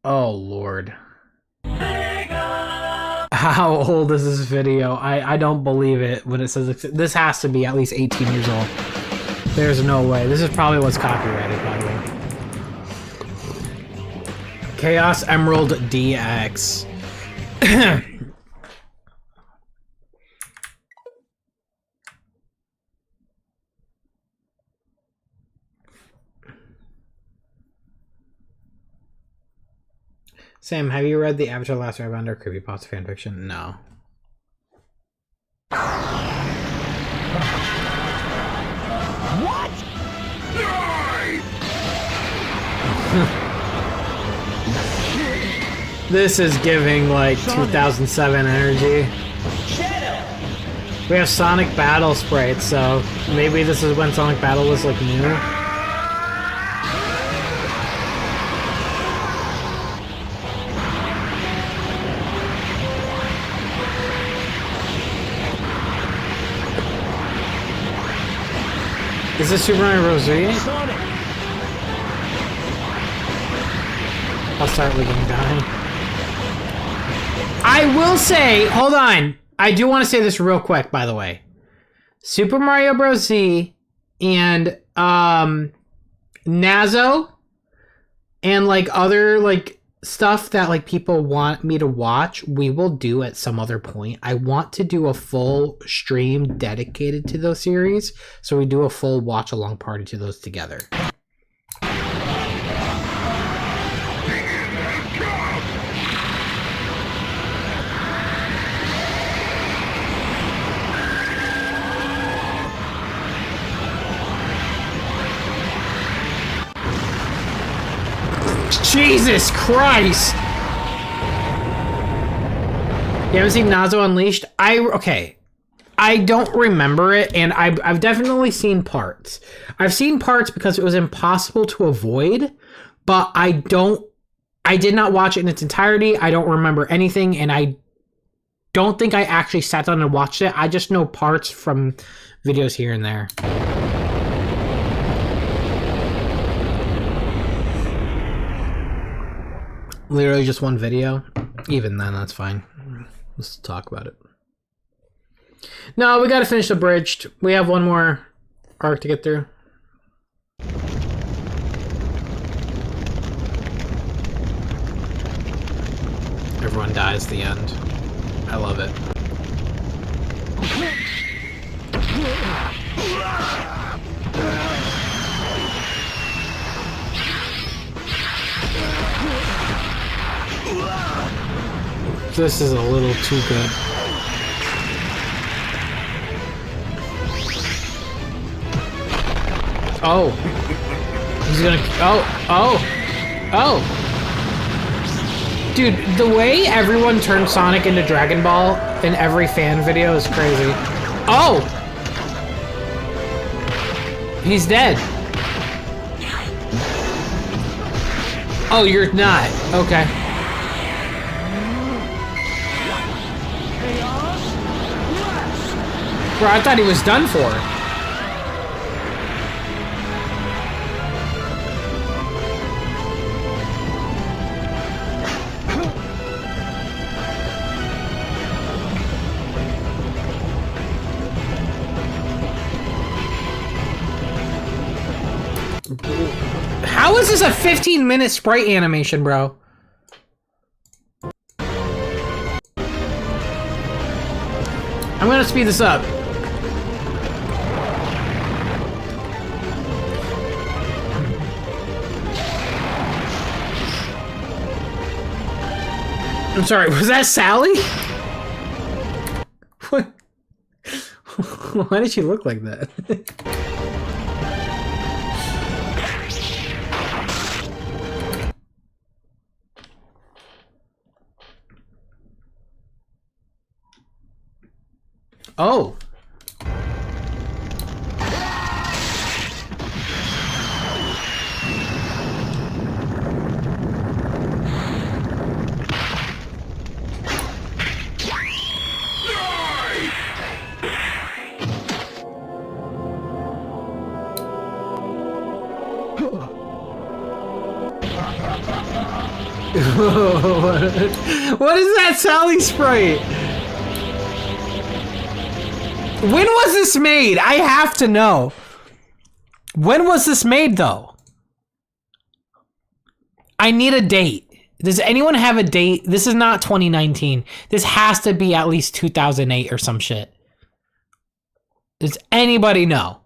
Speaker 4: Oh lord. How old is this video? I don't believe it when it says this has to be at least 18 years old. There's no way. This is probably what's copyrighted, by the way. Chaos Emerald DX. Sam, have you read the Avatar Last Airbender creepypasta fanfiction? No.
Speaker 2: What?
Speaker 4: This is giving like 2007 energy. We have Sonic Battle sprites, so maybe this is when Sonic Battle was like new. Is this Super Mario Bros. I'll start with him dying. I will say, hold on. I do want to say this real quick, by the way. Super Mario Bros. Z and Nazo and like other like stuff that like people want me to watch, we will do at some other point. I want to do a full stream dedicated to those series, so we do a full watch along party to those together. Jesus Christ!
Speaker 1: You haven't seen Nazo Unleashed? Okay. I don't remember it, and I've definitely seen parts. I've seen parts because it was impossible to avoid, but I did not watch it in its entirety. I don't remember anything, and I don't think I actually sat down and watched it. I just know parts from videos here and there. Literally just one video. Even then, that's fine. Let's talk about it. No, we gotta finish Abridged. We have one more arc to get through. Everyone dies at the end. I love it. This is a little too good. Oh. He's gonna... Oh. Dude, the way everyone turns Sonic into Dragon Ball in every fan video is crazy. Oh! He's dead. Oh, you're not. Okay. Bro, I thought he was done for. How is this a 15-minute sprite animation, bro? I'm gonna speed this up. I'm sorry, was that Sally? What? Why did she look like that? Oh. What is that Sally sprite? When was this made? I have to know. When was this made, though? I need a date. Does anyone have a date? This is not 2019. This has to be at least 2008 or some shit. Does anybody know?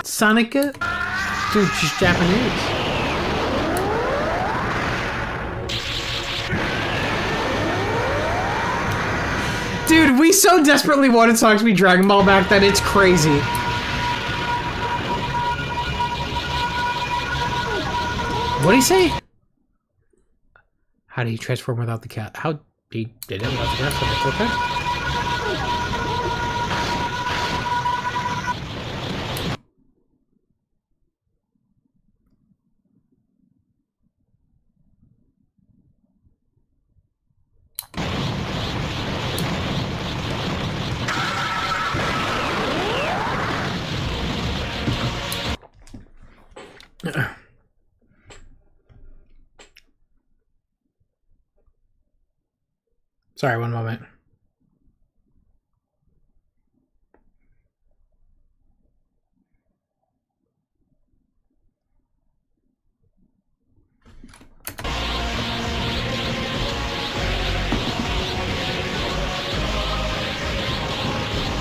Speaker 1: Sonica? Dude, she's Japanese. Dude, we so desperately wanted Sonic to be Dragon Ball back then, it's crazy. What'd he say? How did he transform without the cat? How he did it without the transform? It's okay. Sorry, one moment.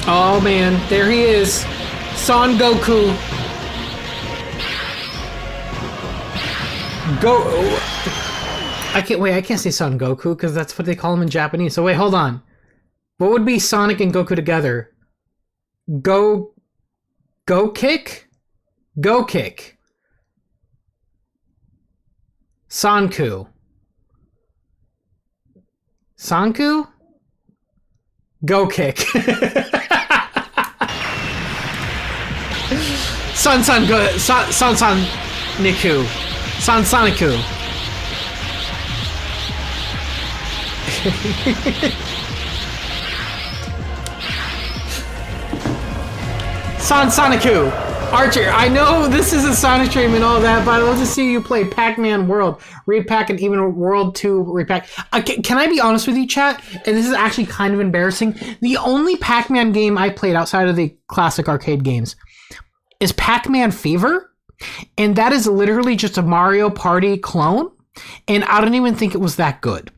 Speaker 1: Oh man, there he is. Son Goku. I can't say Son Goku because that's what they call him in Japanese. So wait, hold on. What would be Sonic and Goku together?
Speaker 4: Go kick. Go kick. Sanku. Sanku? Go kick. San Niku. San Soniku. San Soniku. Archer, I know this is a Sonic stream and all that, but I'd love to see you play Pac-Man World Repack and even World 2 Repack. Can I be honest with you, chat? And this is actually kind of embarrassing. The only Pac-Man game I played outside of the classic arcade games is Pac-Man Fever, and that is literally just a Mario Party clone, and I don't even think it was that good.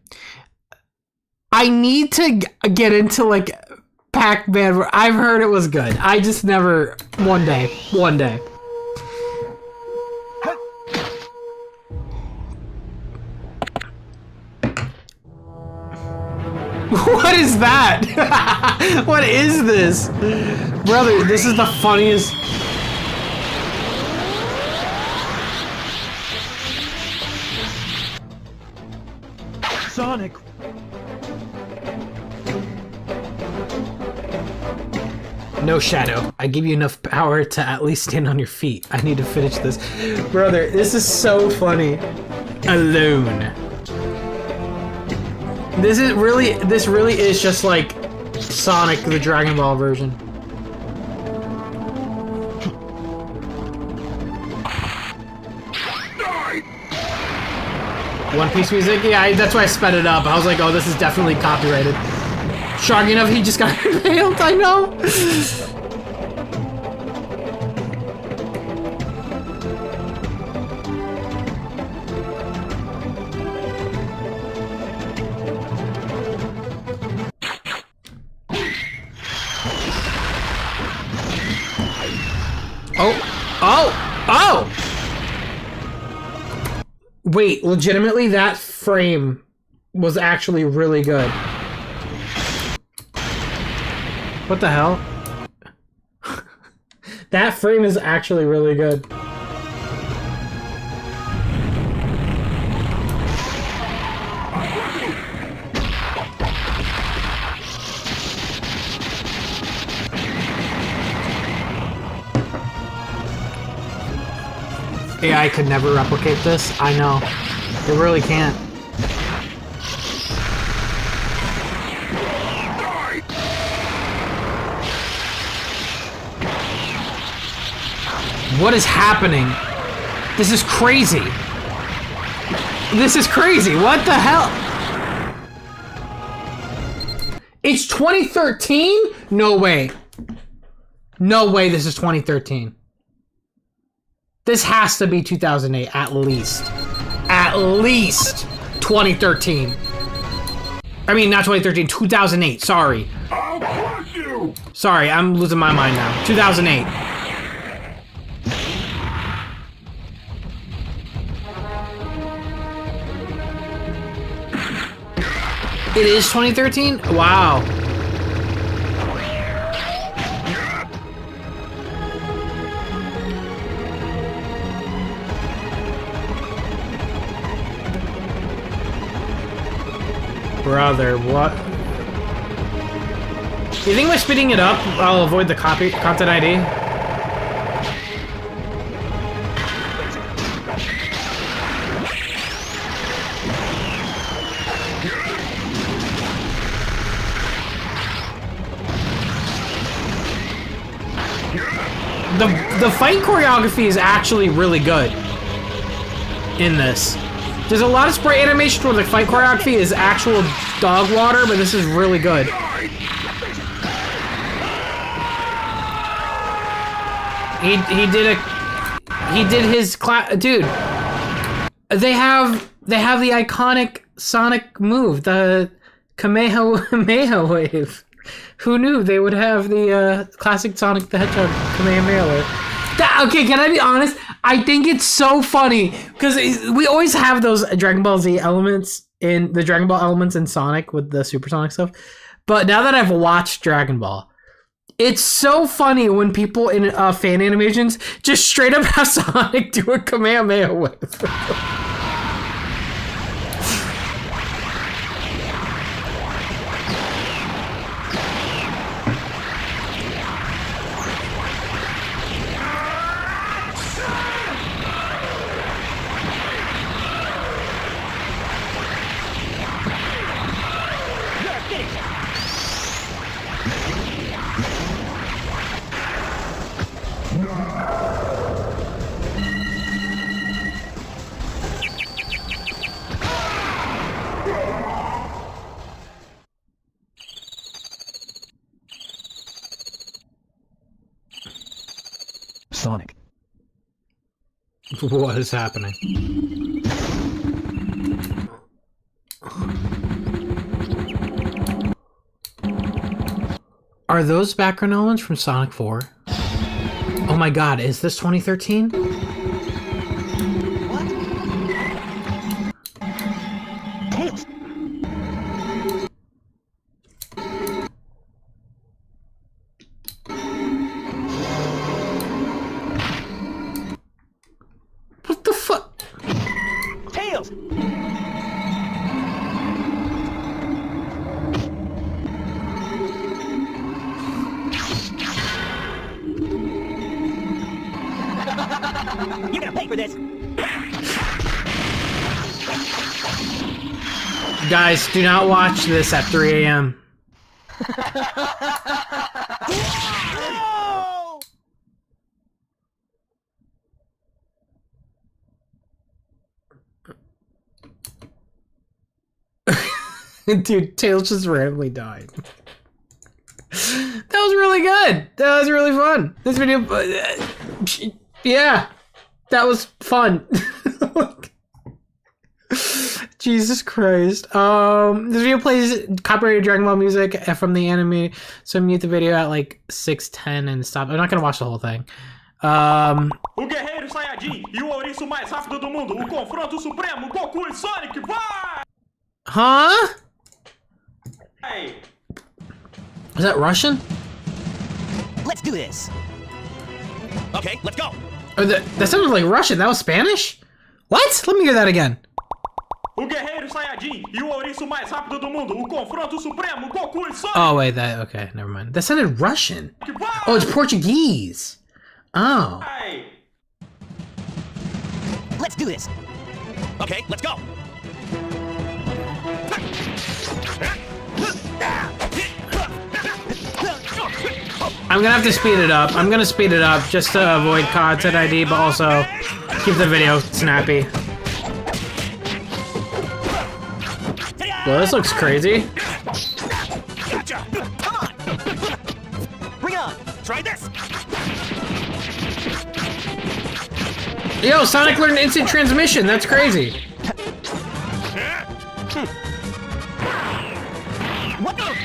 Speaker 4: I need to get into like Pac-Man. I've heard it was good. I just never. One day. What is that? What is this? Brother, this is the funniest.
Speaker 9: Sonic.
Speaker 4: No, Shadow. I give you enough power to at least stand on your feet. I need to finish this. Brother, this is so funny. Alone. This really is just like Sonic, the Dragon Ball version. One Piece music? Yeah, that's why I sped it up. I was like, oh, this is definitely copyrighted. Strong enough, he just got impaled, I know. Oh! Wait, legitimately, that frame was actually really good. What the hell? That frame is actually really good. AI could never replicate this. I know. It really can't. What is happening? This is crazy. This is crazy. What the hell? It's 2013? No way. No way this is 2013. This has to be 2008, at least. At least 2013. I mean, not 2013, 2008, sorry.
Speaker 9: I'll crush you!
Speaker 4: Sorry, I'm losing my mind now. 2008. It is 2013? Wow. Brother, what? You think by speeding it up, I'll avoid the content ID? The fight choreography is actually really good in this. There's a lot of spray animation where the fight choreography is actual dog water, but this is really good. He did his dude. They have the iconic Sonic move, the Kamehameha wave. Who knew they would have the classic Sonic the Hedgehog Kamehameha wave? Okay, can I be honest? I think it's so funny because we always have those Dragon Ball Z elements in the Dragon Ball elements in Sonic with the Supersonic stuff. But now that I've watched Dragon Ball, It's so funny when people in fan animations just straight up have Sonic do a Kamehameha with.
Speaker 9: Sonic.
Speaker 1: What is happening? Are those background elements from Sonic 4? Oh my god, is this 2013?
Speaker 4: What the fuck?
Speaker 9: Tails! You're gonna pay for this!
Speaker 1: Guys, do not watch this at 3 a.m.
Speaker 4: Dude, Tails just randomly died. That was really good. That was really fun. This video, yeah, that was fun. Jesus Christ. This video plays copyrighted Dragon Ball music from the anime, so mute the video at like 6:10 and stop. I'm not gonna watch the whole thing.
Speaker 2: O Guerreiro Saiyajin e o ouriço mais rápido do mundo, o confronto supremo, Goku e Sonic, vai!
Speaker 4: Huh?
Speaker 2: Hey.
Speaker 4: Is that Russian?
Speaker 6: Let's do this. Okay, let's go.
Speaker 4: Or that sounded like Russian. That was Spanish? What? Let me hear that again.
Speaker 2: O Guerreiro Saiyajin e o ouriço mais rápido do mundo, o confronto supremo, Goku e Sonic.
Speaker 4: Oh, wait, okay, never mind. That sounded Russian. Oh, it's Portuguese. Oh.
Speaker 2: Hey.
Speaker 6: Let's do this. Okay, let's go.
Speaker 4: I'm gonna have to speed it up. I'm gonna speed it up just to avoid content ID, but also keep the video snappy. Well, this looks crazy.
Speaker 6: Gotcha. Come on. Bring on. Try this.
Speaker 4: Yo, Sonic learned instant transmission. That's crazy.
Speaker 6: What the?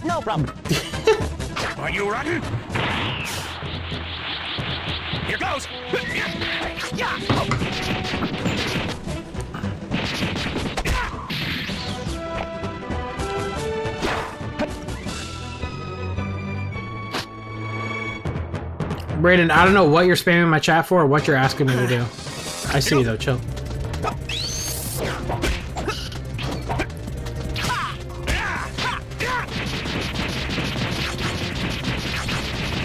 Speaker 6: No problem.
Speaker 2: Are you ready? Here goes.
Speaker 4: Brayden, I don't know what you're spamming my chat for or what you're asking me to do. I see you though, chill.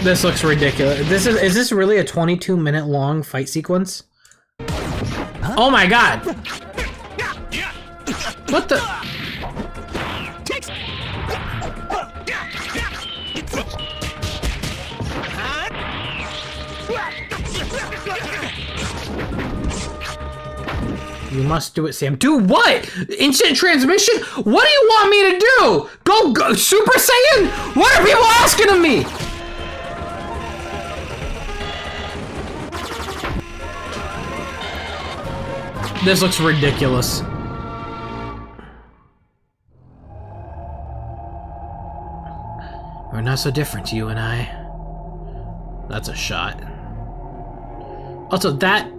Speaker 4: This looks ridiculous. Is this really a 22-minute long fight sequence? Huh? Oh my god! What the? You must do it, Sam. Do what? Instant transmission? What do you want me to do? Go Super Saiyan? What are people asking of me? This looks ridiculous. We're not so different, you and I. That's a shot. Also, that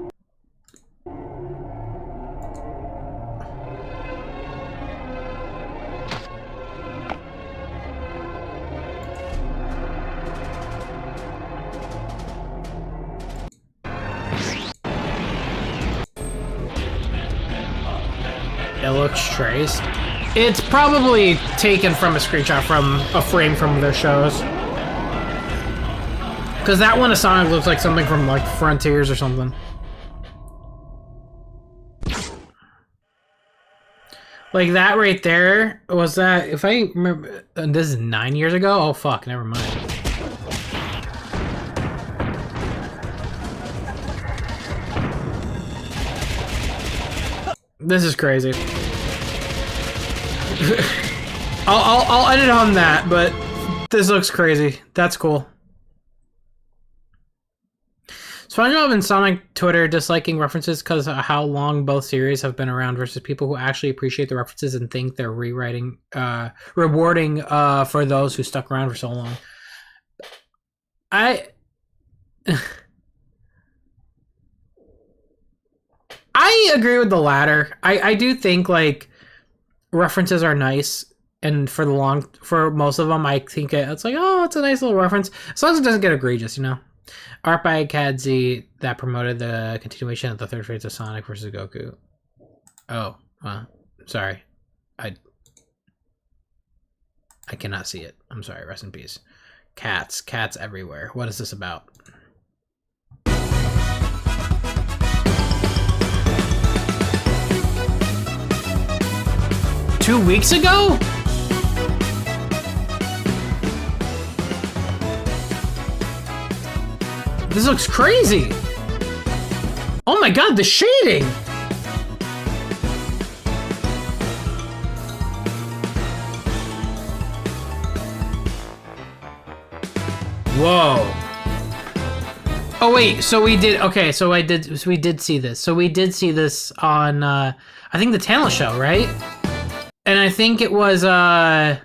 Speaker 4: It looks traced. It's probably taken from a screenshot from a frame from their shows. Because that one of Sonic looks like something from like Frontiers or something. Like that right there, was that, if I remember, this is 9 years ago? Oh fuck, never mind. This is crazy. I'll edit on that, but this looks crazy. That's cool. SpongeBob and Sonic Twitter disliking references because of how long both series have been around versus people who actually appreciate the references and think they're rewriting, rewarding for those who stuck around for so long. I agree with the latter. I do think like references are nice, and for most of them, I think it's like, oh, it's a nice little reference, as long as it doesn't get egregious, you know. Art by Kadzi that promoted the continuation of the third phase of Sonic versus Goku. Oh, well, sorry. I cannot see it. I'm sorry, rest in peace. Cats everywhere. What is this about? Two weeks ago? This looks crazy. Oh my god, the shading. Whoa. Oh wait, so we did, okay, so we did see this. So we did see this on, I think the talent show, right? And I think it was, like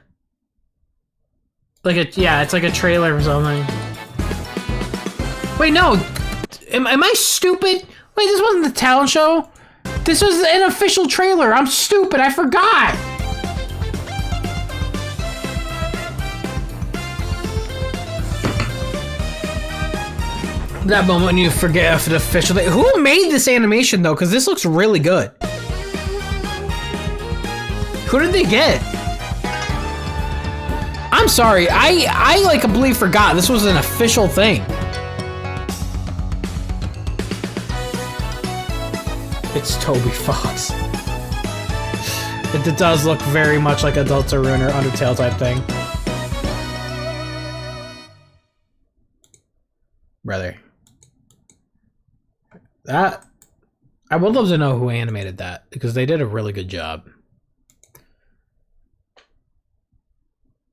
Speaker 4: it's like a trailer or something. Wait, no. Am I stupid? Wait, this wasn't the talent show? This was an official trailer. I'm stupid. I forgot. That moment when you forget if it's official. Who made this animation, though? Because this looks really good. Who did they get? I'm sorry. I like completely forgot. This was an official thing. It's Toby Fox. It does look very much like a Deltarune or Undertale type thing. Brother. That... I would love to know who animated that, because they did a really good job.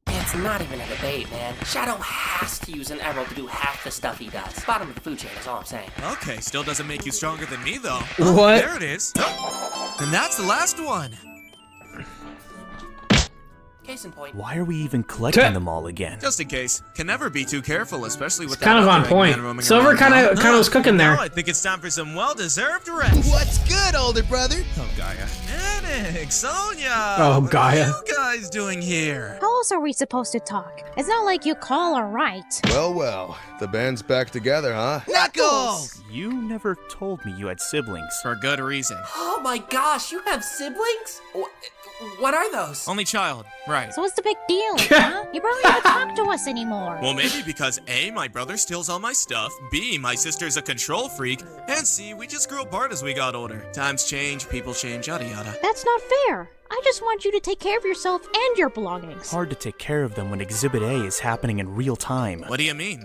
Speaker 6: It's not even a debate, man. Shadow has to use an emerald to do half the stuff he does. Bottom of the food chain is all I'm saying.
Speaker 20: Okay, still doesn't make you stronger than me, though.
Speaker 4: What?
Speaker 20: Oh, there it is. And that's the last one.
Speaker 6: Case in point.
Speaker 9: Why are we even collecting them all again?
Speaker 20: Just in case. Can never be too careful, especially with
Speaker 4: Kind of on point. Silver kind of was cooking there.
Speaker 20: Now I think it's time for some well-deserved rest.
Speaker 21: What's good, older brother?
Speaker 20: Oh, Gaia. Nick, Sonia.
Speaker 4: Oh, Gaia.
Speaker 20: What are you guys doing here?
Speaker 22: How else are we supposed to talk? It's not like you call or write.
Speaker 23: Well, the band's back together, huh?
Speaker 21: Knuckles!
Speaker 9: You never told me you had siblings.
Speaker 20: For good reason.
Speaker 6: Oh my gosh, you have siblings? What are those?
Speaker 20: Only child, right.
Speaker 22: So what's the big deal, huh? You probably don't talk to us anymore.
Speaker 20: Well, maybe because A, my brother steals all my stuff, B, my sister's a control freak, and C, we just grew apart as we got older. Times change, people change, yada yada.
Speaker 22: That's not fair. I just want you to take care of yourself and your belongings.
Speaker 9: Hard to take care of them when Exhibit A is happening in real time.
Speaker 20: What do you mean?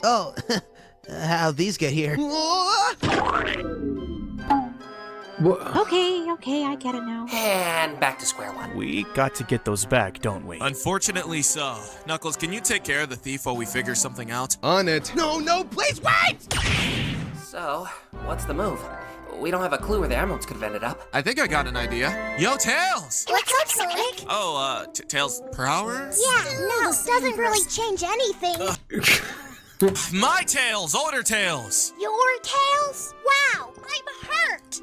Speaker 21: Oh, how'd these get here?
Speaker 22: Okay, I get it now.
Speaker 6: And back to square one.
Speaker 9: We got to get those back, don't we?
Speaker 20: Unfortunately so. Knuckles, can you take care of the thief while we figure something out?
Speaker 23: On it.
Speaker 21: No, please wait!
Speaker 6: So, what's the move? We don't have a clue where the emeralds could have ended up.
Speaker 20: I think I got an idea. Yo, Tails!
Speaker 15: What's up, Sonic?
Speaker 20: Oh, Tails per hour?
Speaker 15: Yeah, no, this doesn't really change anything.
Speaker 20: My Tails! Older Tails!
Speaker 15: Your tails? Wow, I'm hurt.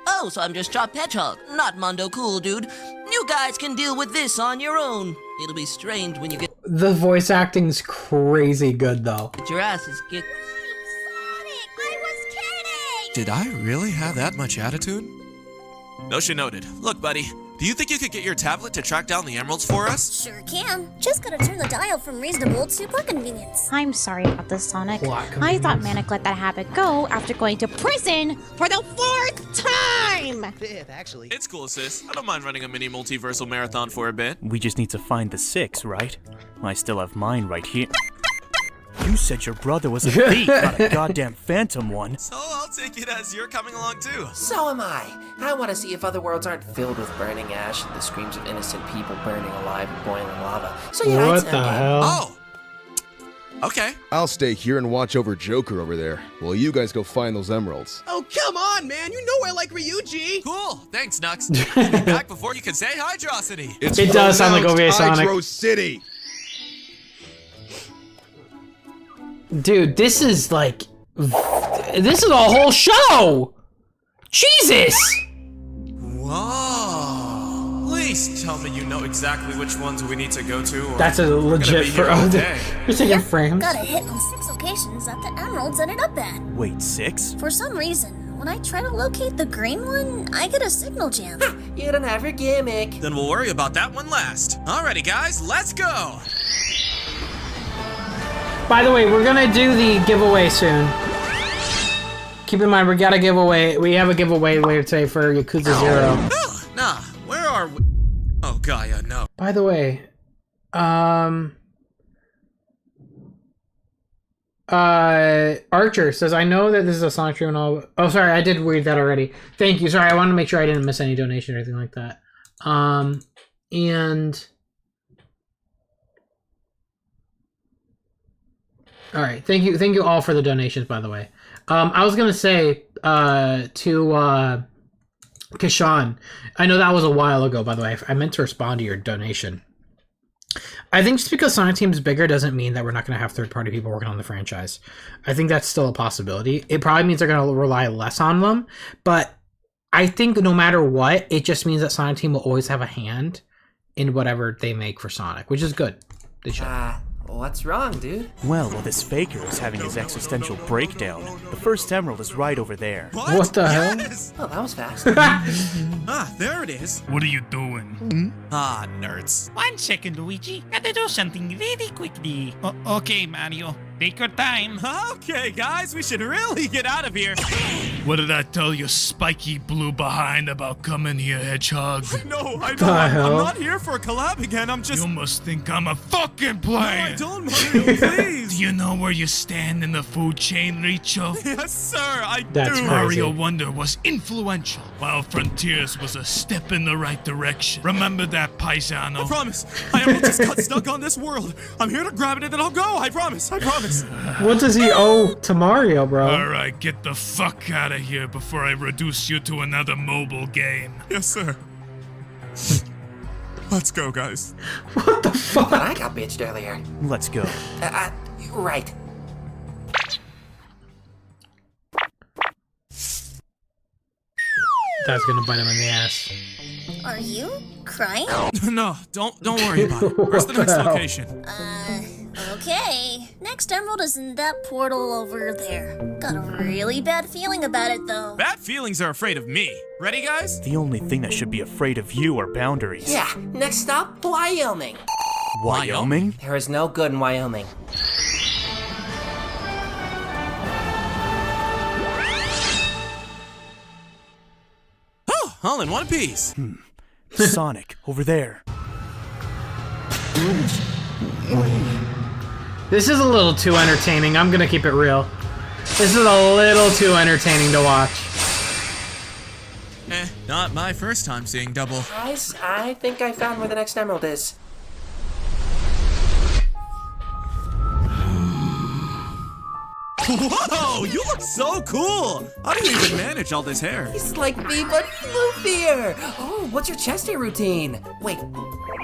Speaker 24: Oh, so I'm just Chopped Hedgehog, not Mondo Cool, dude. You guys can deal with this on your own. It'll be strange when you get...
Speaker 4: The voice acting's crazy good, though.
Speaker 24: Get your asses kicked.
Speaker 20: Did I really have that much attitude? Notion noted. Look, buddy, do you think you could get your tablet to track down the emeralds for us?
Speaker 15: Sure can. Just gotta turn the dial from reasonable to poor convenience.
Speaker 22: I'm sorry about this, Sonic. I thought Manic let that habit go after going to prison for the 4th time!
Speaker 21: 5th, actually.
Speaker 20: It's cool, sis. I don't mind running a mini multiversal marathon for a bit.
Speaker 9: We just need to find the 6, right? I still have mine right here. You said your brother was a thief, not a goddamn phantom one.
Speaker 20: So I'll take it as you're coming along too.
Speaker 6: So am I. I want to see if other worlds aren't filled with burning ash and the screams of innocent people burning alive in boiling lava. So yeah,
Speaker 1: What
Speaker 6: I'd
Speaker 1: the
Speaker 6: sound game.
Speaker 1: hell?
Speaker 20: Oh! Okay.
Speaker 23: I'll stay here and watch over Joker over there, while you guys go find those emeralds.
Speaker 21: Oh, come on, man. You know I like Ryuji.
Speaker 20: Cool. Thanks, Nux. I'll be back before you can say Hydrosity.
Speaker 1: It does sound like OVA Sonic.
Speaker 23: Hydro City.
Speaker 4: Dude, this is like... This is a whole show! Jesus!
Speaker 20: Whoa. Please tell me you know exactly which ones we need to go to. Or
Speaker 4: That's a legit for... You're taking frames.
Speaker 15: Got a hit on 6 locations that the emeralds ended up at.
Speaker 9: Wait, 6?
Speaker 15: For some reason, when I try to locate the green one, I get a signal jam.
Speaker 6: You don't have your gimmick.
Speaker 20: Then we'll worry about that one last. Alrighty, guys, let's go.
Speaker 4: By the way, we're gonna do the giveaway soon. Keep in mind, we got a giveaway. We have a giveaway later today for Yakuza 0.
Speaker 20: Nah, where are we? Oh, Gaia, no.
Speaker 4: By the way, Archer says, I know that this is a Sonic stream and all. Oh, sorry, I did read that already. Thank you. Sorry, I wanted to make sure I didn't miss any donation or anything like that. And... All right, thank you all for the donations, by the way. I was gonna say to Kashan, I know that was a while ago, by the way. I meant to respond to your donation. I think just because Sonic Team is bigger doesn't mean that we're not gonna have third-party people working on the franchise. I think that's still a possibility. It probably means they're gonna rely less on them, but I think no matter what, it just means that Sonic Team will always have a hand in whatever they make for Sonic, which is good. They should.
Speaker 6: What's wrong, dude?
Speaker 9: Well, while this faker is having his existential breakdown, the first emerald is right over there.
Speaker 4: What the hell?
Speaker 6: Oh, that was fast.
Speaker 20: There it is.
Speaker 5: What are you doing?
Speaker 20: Ah, nerds.
Speaker 5: 1 second, Luigi. Gotta do something really quickly. Okay, Mario. Take your time.
Speaker 20: Okay, guys, we should really get out of here.
Speaker 5: What did I tell you, spiky blue behind, about coming here, Hedgehog?
Speaker 20: No, I don't. I'm not here for a collab again. I'm just...
Speaker 5: You must think I'm a fucking player.
Speaker 20: No, I don't, Mario, please.
Speaker 5: Do you know where you stand in the food chain, Richo?
Speaker 20: Yes, sir, I
Speaker 4: That's
Speaker 20: do.
Speaker 5: Mario Wonder was influential, while Frontiers was a step in the right direction. Remember that, Paisano?
Speaker 20: I promise. I almost just got stuck on this world. I'm here to grab it and then I'll go. I promise. I promise.
Speaker 4: What does he owe to Mario, bro?
Speaker 5: Alright, get the fuck out of here before I reduce you to another mobile game.
Speaker 20: Yes, sir. Let's go, guys.
Speaker 4: What the fuck?
Speaker 6: But I got bitched earlier.
Speaker 9: Let's go.
Speaker 6: Right.
Speaker 4: That's gonna bite him in the ass.
Speaker 15: Are you crying?
Speaker 20: No, don't worry about it. Where's the next location?
Speaker 15: Okay. Next emerald is in that portal over there. Got a really bad feeling about it, though.
Speaker 20: Bad feelings are afraid of me. Ready, guys?
Speaker 9: The only thing that should be afraid of you are boundaries.
Speaker 6: Yeah, next stop, Wyoming.
Speaker 9: Wyoming?
Speaker 6: There is no good in Wyoming.
Speaker 20: Oh, all in one piece.
Speaker 9: Sonic, over there.
Speaker 4: This is a little too entertaining. I'm gonna keep it real. This is a little too entertaining to watch.
Speaker 20: Not my first time seeing double.
Speaker 6: Guys, I think I found where the next emerald is.
Speaker 20: Whoa, you look so cool! How do you even manage all this hair?
Speaker 6: He's like me, but floofier. Oh, what's your chest hair routine? Wait,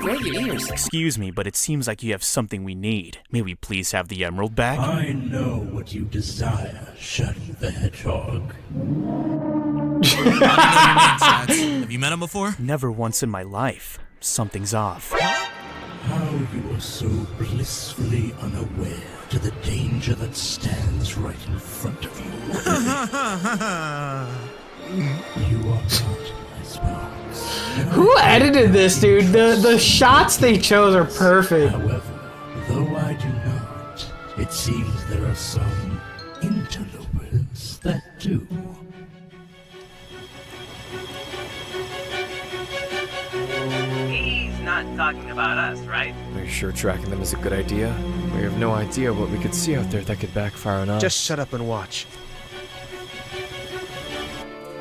Speaker 6: where are your ears?
Speaker 9: Excuse me, but it seems like you have something we need. May we please have the emerald back?
Speaker 5: I know what you desire, Shadow the Hedgehog.
Speaker 20: Have you met him before?
Speaker 9: Never once in my life. Something's off.
Speaker 5: How you are so blissfully unaware to the danger that stands right in front of you. You are not my
Speaker 4: Who edited this, dude? The shots they chose are perfect.
Speaker 5: However, though I do not, it seems there are some interlopers that do.
Speaker 7: He's not talking about us, right?
Speaker 8: Are you sure tracking them is a good idea? We have no idea what we could see out there that could backfire on us.
Speaker 10: Just shut up and watch.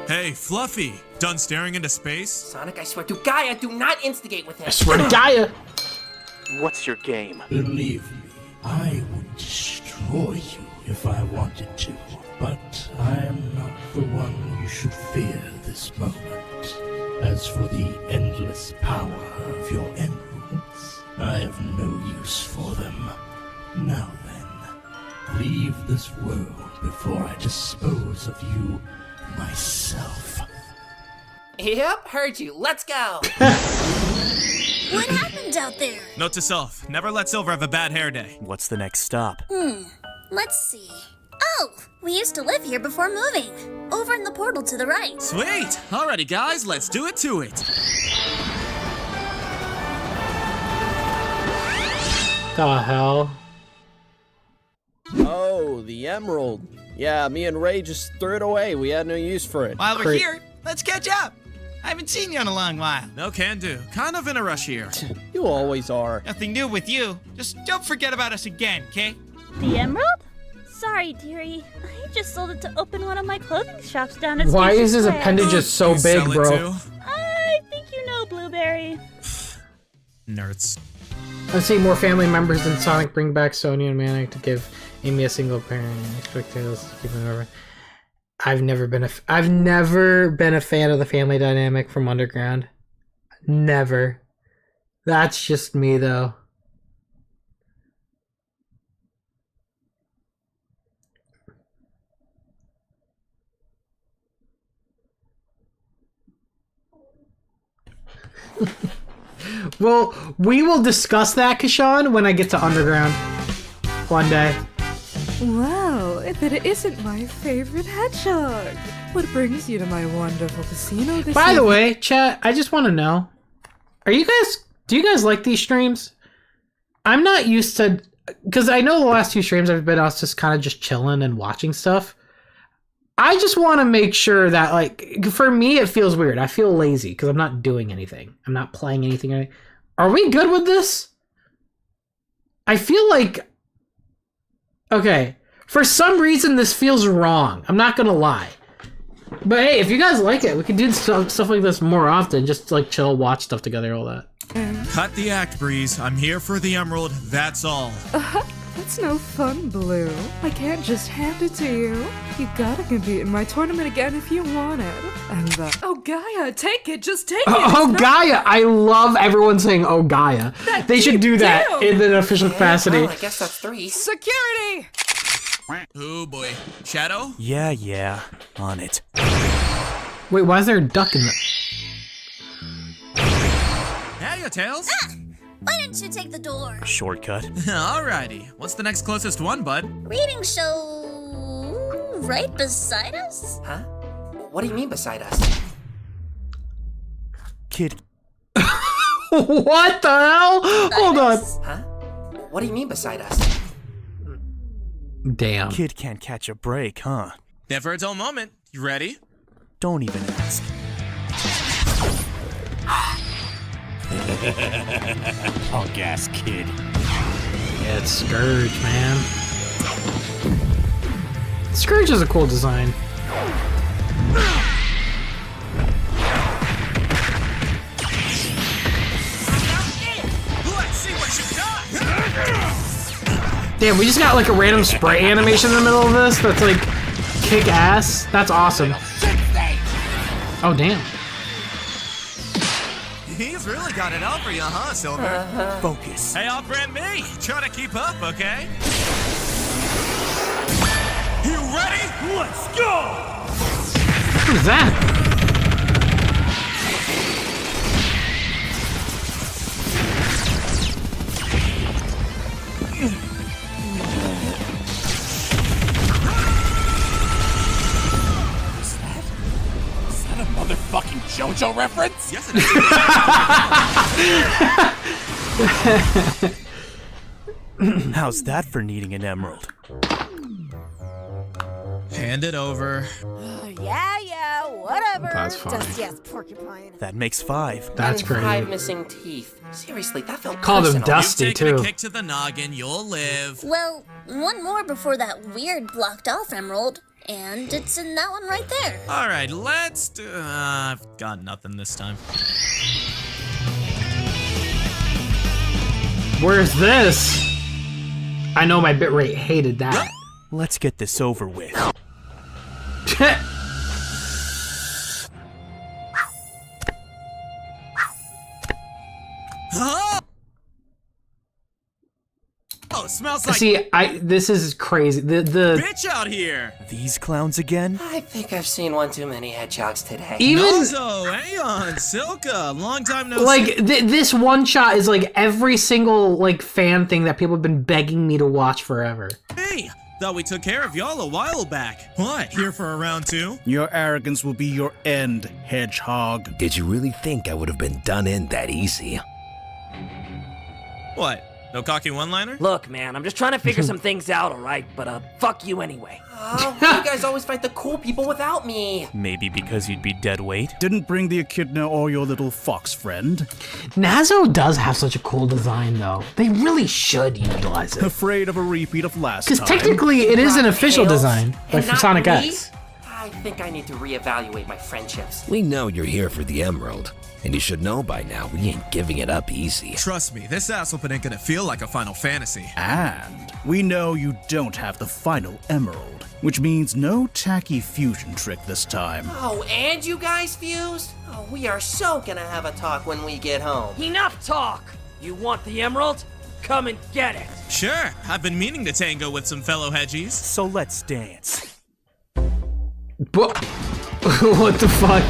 Speaker 20: Hey, Fluffy! Done staring into space?
Speaker 6: Sonic, I swear to Gaia, do not instigate with him.
Speaker 4: I swear to Gaia.
Speaker 10: What's your game?
Speaker 5: Believe me, I would destroy you if I wanted to. But I am not the one you should fear this moment. As for the endless power of your emeralds, I have no use for them. Now then, leave this world before I dispose of you myself.
Speaker 6: Yep, heard you. Let's go.
Speaker 15: What happened out there?
Speaker 20: Note to self, never let Silver have a bad hair day.
Speaker 9: What's the next stop?
Speaker 15: Let's see. Oh, we used to live here before moving. Over in the portal to the right.
Speaker 20: Sweet! Alrighty guys, let's do it to it!
Speaker 4: The hell?
Speaker 12: Oh, the emerald. Yeah, me and Ray just threw it away. We had no use for it.
Speaker 25: While we're here, let's catch up. I haven't seen you in a long while.
Speaker 20: No can do. Kind of in a rush here.
Speaker 12: You always are.
Speaker 25: Nothing new with you. Just don't forget about us again, okay?
Speaker 15: The emerald? Sorry, dearie. I just sold it to open one of my clothing shops down at
Speaker 4: Why
Speaker 15: Station
Speaker 4: is his
Speaker 15: Square.
Speaker 4: appendages so
Speaker 20: You
Speaker 4: big,
Speaker 20: sell it
Speaker 4: bro?
Speaker 20: too?
Speaker 15: I think you know Blueberry.
Speaker 20: Nerds.
Speaker 4: I've seen more family members than Sonic bring back Sonia and Manic to give Amy a single parent. Expect Tails to keep them over. I've never been a fan of the family dynamic from Underground. Never. That's just me though. Well, we will discuss that, Kashawn, when I get to Underground one day.
Speaker 26: Wow, but it isn't my favorite hedgehog. What brings you to my wonderful casino this
Speaker 4: By the
Speaker 26: evening?
Speaker 4: way, chat, I just want to know, do you guys like these streams? I'm not used to, because I know the last two streams I've been us just kind of just chilling and watching stuff. I just want to make sure that, like, for me, it feels weird. I feel lazy because I'm not doing anything. I'm not playing anything. Are we good with this? I feel like, okay, for some reason this feels wrong. I'm not gonna lie. But hey, if you guys like it, we can do stuff like this more often. Just like chill, watch stuff together, all that.
Speaker 20: Cut the act, Breeze. I'm here for the emerald, that's all.
Speaker 26: That's no fun, Blue. I can't just hand it to you. You gotta compete in my tournament again if you want it. And oh Gaia, take it, just take it.
Speaker 4: Oh Gaia! I love everyone saying "Oh Gaia." They should do that
Speaker 26: down.
Speaker 4: in an official capacity.
Speaker 6: Well, I guess that's 3.
Speaker 26: Security!
Speaker 20: Oh boy. Shadow?
Speaker 9: Yeah, on it.
Speaker 4: Wait, why is there a duck in the...
Speaker 20: Hey, Tails.
Speaker 15: Why don't you take the door?
Speaker 9: Shortcut.
Speaker 20: Alrighty. What's the next closest one, bud?
Speaker 15: Reading show right beside us?
Speaker 6: Huh? What do you mean beside us?
Speaker 9: Kid.
Speaker 4: What the hell? Hold on.
Speaker 6: Huh? What do you mean beside us?
Speaker 4: Damn.
Speaker 9: Kid can't catch a break, huh?
Speaker 20: Never a dull moment. You ready?
Speaker 9: Don't even ask.
Speaker 27: All gas, kid.
Speaker 4: Yeah, it's Scourge, man. Scourge is a cool design.
Speaker 20: Let's see what you got.
Speaker 4: Damn, we just got like a random spray animation in the middle of this that's like kick ass. That's awesome. Oh, damn.
Speaker 20: He's really got it out for you, huh, Silver?
Speaker 9: Focus.
Speaker 20: Hey, off-brand me. Try to keep up, okay? You ready? Let's go!
Speaker 4: Who's that?
Speaker 27: Is that a motherfucking joke? JoJo reference?
Speaker 20: Yes, it is.
Speaker 9: How's that for needing an emerald?
Speaker 20: Hand it over.
Speaker 15: Yeah, whatever.
Speaker 1: That's fine.
Speaker 15: Dusty ass porcupine.
Speaker 9: That makes 5.
Speaker 1: That's
Speaker 6: And
Speaker 1: crazy.
Speaker 6: 5 missing teeth. Seriously, that felt
Speaker 1: Called him
Speaker 6: personal.
Speaker 1: Dusty,
Speaker 20: You've taken
Speaker 1: too.
Speaker 20: a kick to the noggin, you'll live.
Speaker 15: Well, one more before that weird blocked off emerald, and it's in that one right there.
Speaker 20: All right, let's do... I've got nothing this time.
Speaker 4: Where's this? I know my bitrate hated that.
Speaker 9: Let's get this over with.
Speaker 20: Oh, it smells like
Speaker 4: See, this is crazy. The
Speaker 20: bitch out here.
Speaker 9: These clowns again?
Speaker 6: I think I've seen one too many hedgehogs today.
Speaker 4: even
Speaker 20: Nozo, Aeon, Silka, long time no
Speaker 4: like
Speaker 20: see.
Speaker 4: this one shot is like every single like fan thing that people have been begging me to watch forever.
Speaker 20: Hey, thought we took care of y'all a while back. What, here for a round 2?
Speaker 27: Your arrogance will be your end, hedgehog.
Speaker 3: Did you really think I would have been done in that easy?
Speaker 20: What, no cocky one-liner?
Speaker 6: Look, man, I'm just trying to figure some things out, alright? But, fuck you anyway. Oh, you guys always fight the cool people without me.
Speaker 9: Maybe because you'd be dead weight?
Speaker 27: Didn't bring the echidna or your little fox friend.
Speaker 4: Nazo does have such a cool design, though. They really should utilize it.
Speaker 27: Afraid of a repeat of last
Speaker 4: Because
Speaker 27: time.
Speaker 4: technically, it is an official
Speaker 6: Tails,
Speaker 4: design, like
Speaker 6: and
Speaker 4: for
Speaker 6: not
Speaker 4: Sonic
Speaker 6: me?
Speaker 4: X.
Speaker 6: I think I need to reevaluate my friendships.
Speaker 3: We know you're here for the emerald, and you should know by now we ain't giving it up easy.
Speaker 20: Trust me, this asswhooping ain't gonna feel like a Final Fantasy.
Speaker 27: And we know you don't have the final emerald, which means no tacky fusion trick this time.
Speaker 6: Oh, and you guys fused? Oh, we are so gonna have a talk when we get home. Enough talk! You want the emerald? Come and get it!
Speaker 20: Sure, I've been meaning to tango with some fellow hedgies.
Speaker 9: So let's dance.
Speaker 4: What the fuck?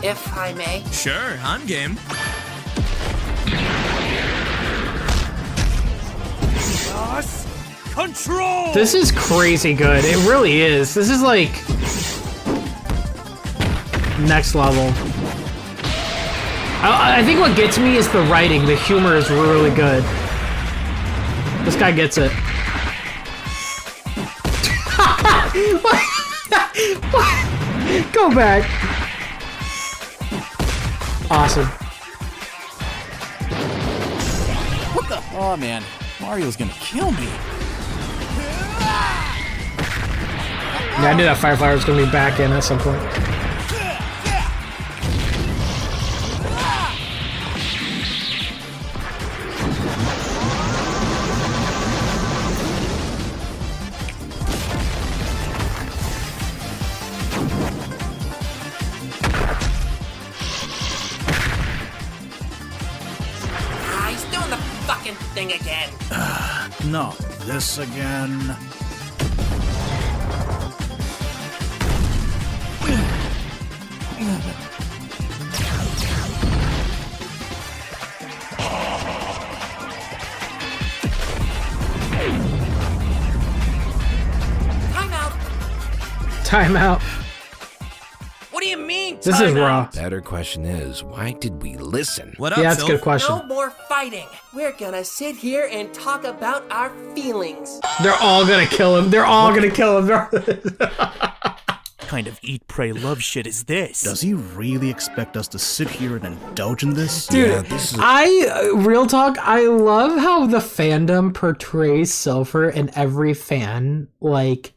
Speaker 6: If I may.
Speaker 20: Sure, I'm game.
Speaker 9: Control!
Speaker 4: This is crazy good. It really is. This is like next level. I think what gets me is the writing. The humor is really good. This guy gets it. Go back. Awesome.
Speaker 27: What the? Oh man, Mario's gonna kill me.
Speaker 4: Yeah, I knew that Firefly was gonna be back in at some point.
Speaker 6: He's doing the fucking thing again.
Speaker 27: Not this again.
Speaker 6: Time out.
Speaker 4: Time out.
Speaker 6: What do you mean?
Speaker 4: This
Speaker 6: time
Speaker 4: is raw.
Speaker 6: out?
Speaker 3: Better question is, why did we listen?
Speaker 20: What
Speaker 4: Yeah, that's a good question.
Speaker 6: No more fighting. We're gonna sit here and talk about our feelings.
Speaker 4: They're all gonna kill him. They're all gonna kill him.
Speaker 9: Kind of eat, pray, love shit is this?
Speaker 27: Does he really expect us to sit here and indulge in this?
Speaker 4: Dude, real talk, I love how the fandom portrays Silver in every fan, like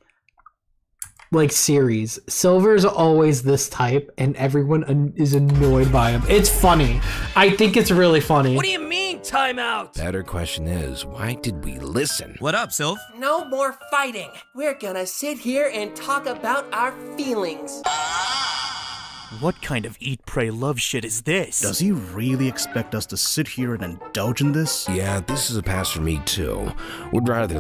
Speaker 4: series. Silver's always this type, and everyone is annoyed by him. It's funny. I think it's really funny.
Speaker 6: What do you mean, time out?
Speaker 3: Better question is, why did we listen?
Speaker 20: What up, Sylph?
Speaker 6: No more fighting. We're gonna sit here and talk about our feelings.
Speaker 9: What kind of eat, pray, love shit is this?
Speaker 27: Does he really expect us to sit here and indulge in this?
Speaker 3: Yeah, this is a pass for me too. Would rather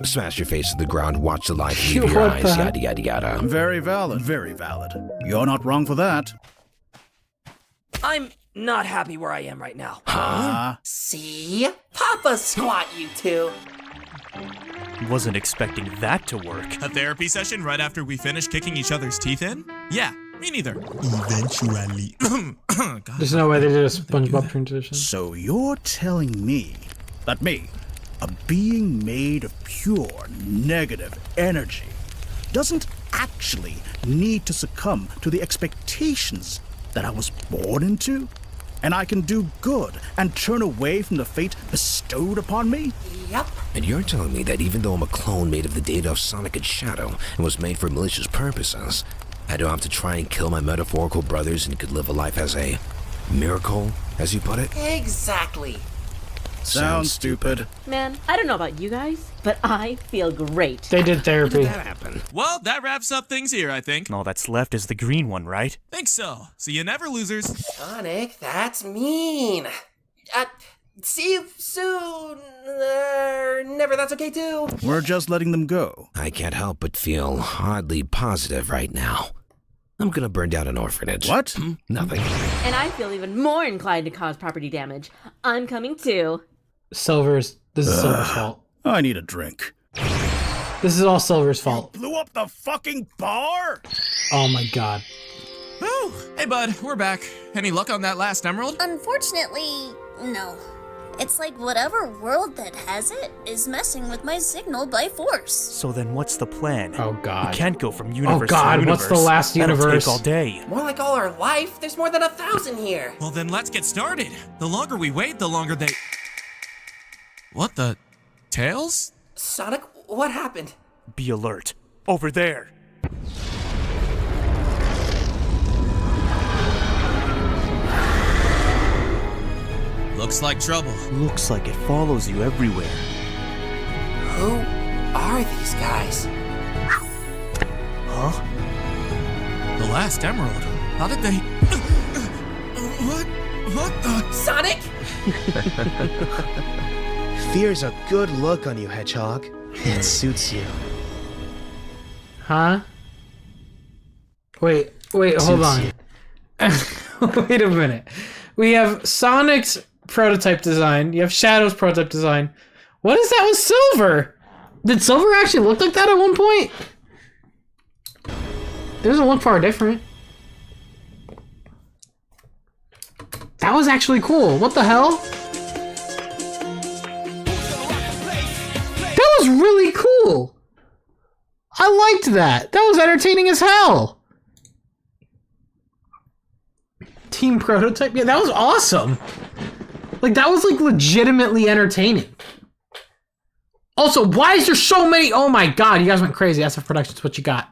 Speaker 3: smash your face to the ground, watch the light leave your eyes, yada yada yada.
Speaker 27: Very valid, very valid. You're not wrong for that.
Speaker 6: I'm not happy where I am right now.
Speaker 3: Huh?
Speaker 6: See? Papa squat, you two.
Speaker 9: Wasn't expecting that to work.
Speaker 20: A therapy session right after we finish kicking each other's teeth in? Yeah, me neither.
Speaker 27: Eventually.
Speaker 1: There's no way they did a SpongeBob transition.
Speaker 27: So you're telling me that me, a being made of pure negative energy, doesn't actually need to succumb to the expectations that I was born into? And I can do good and turn away from the fate bestowed upon me?
Speaker 6: Yep.
Speaker 3: And you're telling me that even though I'm a clone made of the data of Sonic and Shadow and was made for malicious purposes, I don't have to try and kill my metaphorical brothers and could live a life as a miracle, as you put it?
Speaker 6: Exactly.
Speaker 27: Sounds stupid.
Speaker 11: Man, I don't know about you guys, but I feel great.
Speaker 1: They did therapy.
Speaker 3: How did that happen?
Speaker 20: Well, that wraps up things here, I think.
Speaker 9: All that's left is the green one, right?
Speaker 20: Think so. See you never, losers.
Speaker 6: Sonic, that's mean. See you soon. Never, that's okay too.
Speaker 27: We're just letting them go.
Speaker 3: I can't help but feel oddly positive right now. I'm gonna burn down an orphanage.
Speaker 27: What?
Speaker 3: Nothing.
Speaker 11: And I feel even more inclined to cause property damage. I'm coming too.
Speaker 1: This is Silver's fault.
Speaker 27: I need a drink.
Speaker 1: This is all Silver's fault.
Speaker 27: Blew up the fucking bar?
Speaker 1: Oh my god.
Speaker 20: Whew. Hey bud, we're back. Any luck on that last emerald?
Speaker 15: Unfortunately, no. It's like whatever world that has it is messing with my signal by force.
Speaker 9: So then what's the plan?
Speaker 1: Oh god.
Speaker 9: We can't go from universe
Speaker 1: to universe.
Speaker 9: what's
Speaker 1: the last universe?
Speaker 9: That'll take all day.
Speaker 6: More like all our life. There's more than 1,000 here.
Speaker 20: Well then let's get started. The longer we wait, the longer they... What the... Tails?
Speaker 6: Sonic, what happened?
Speaker 9: Be alert. Over there.
Speaker 20: Looks like trouble.
Speaker 9: Looks like it follows you everywhere.
Speaker 6: Who are these guys?
Speaker 9: Huh?
Speaker 20: The last emerald? How did they... What the...
Speaker 6: Sonic?
Speaker 13: Fear's a good look on you, Hedgehog. It suits you.
Speaker 1: Huh? Wait, hold on. Wait a minute. We have Sonic's prototype design. You have Shadow's prototype design. What is that with Silver? Did Silver actually look like that at one point? It doesn't look far different. That was actually cool. What the hell? That was really cool. I liked that. That was entertaining as hell. Team prototype? Yeah, that was awesome. Like, that was, like, legitimately entertaining. Also, why is there so many? Oh my god, you guys went crazy. SF Productions, what you got?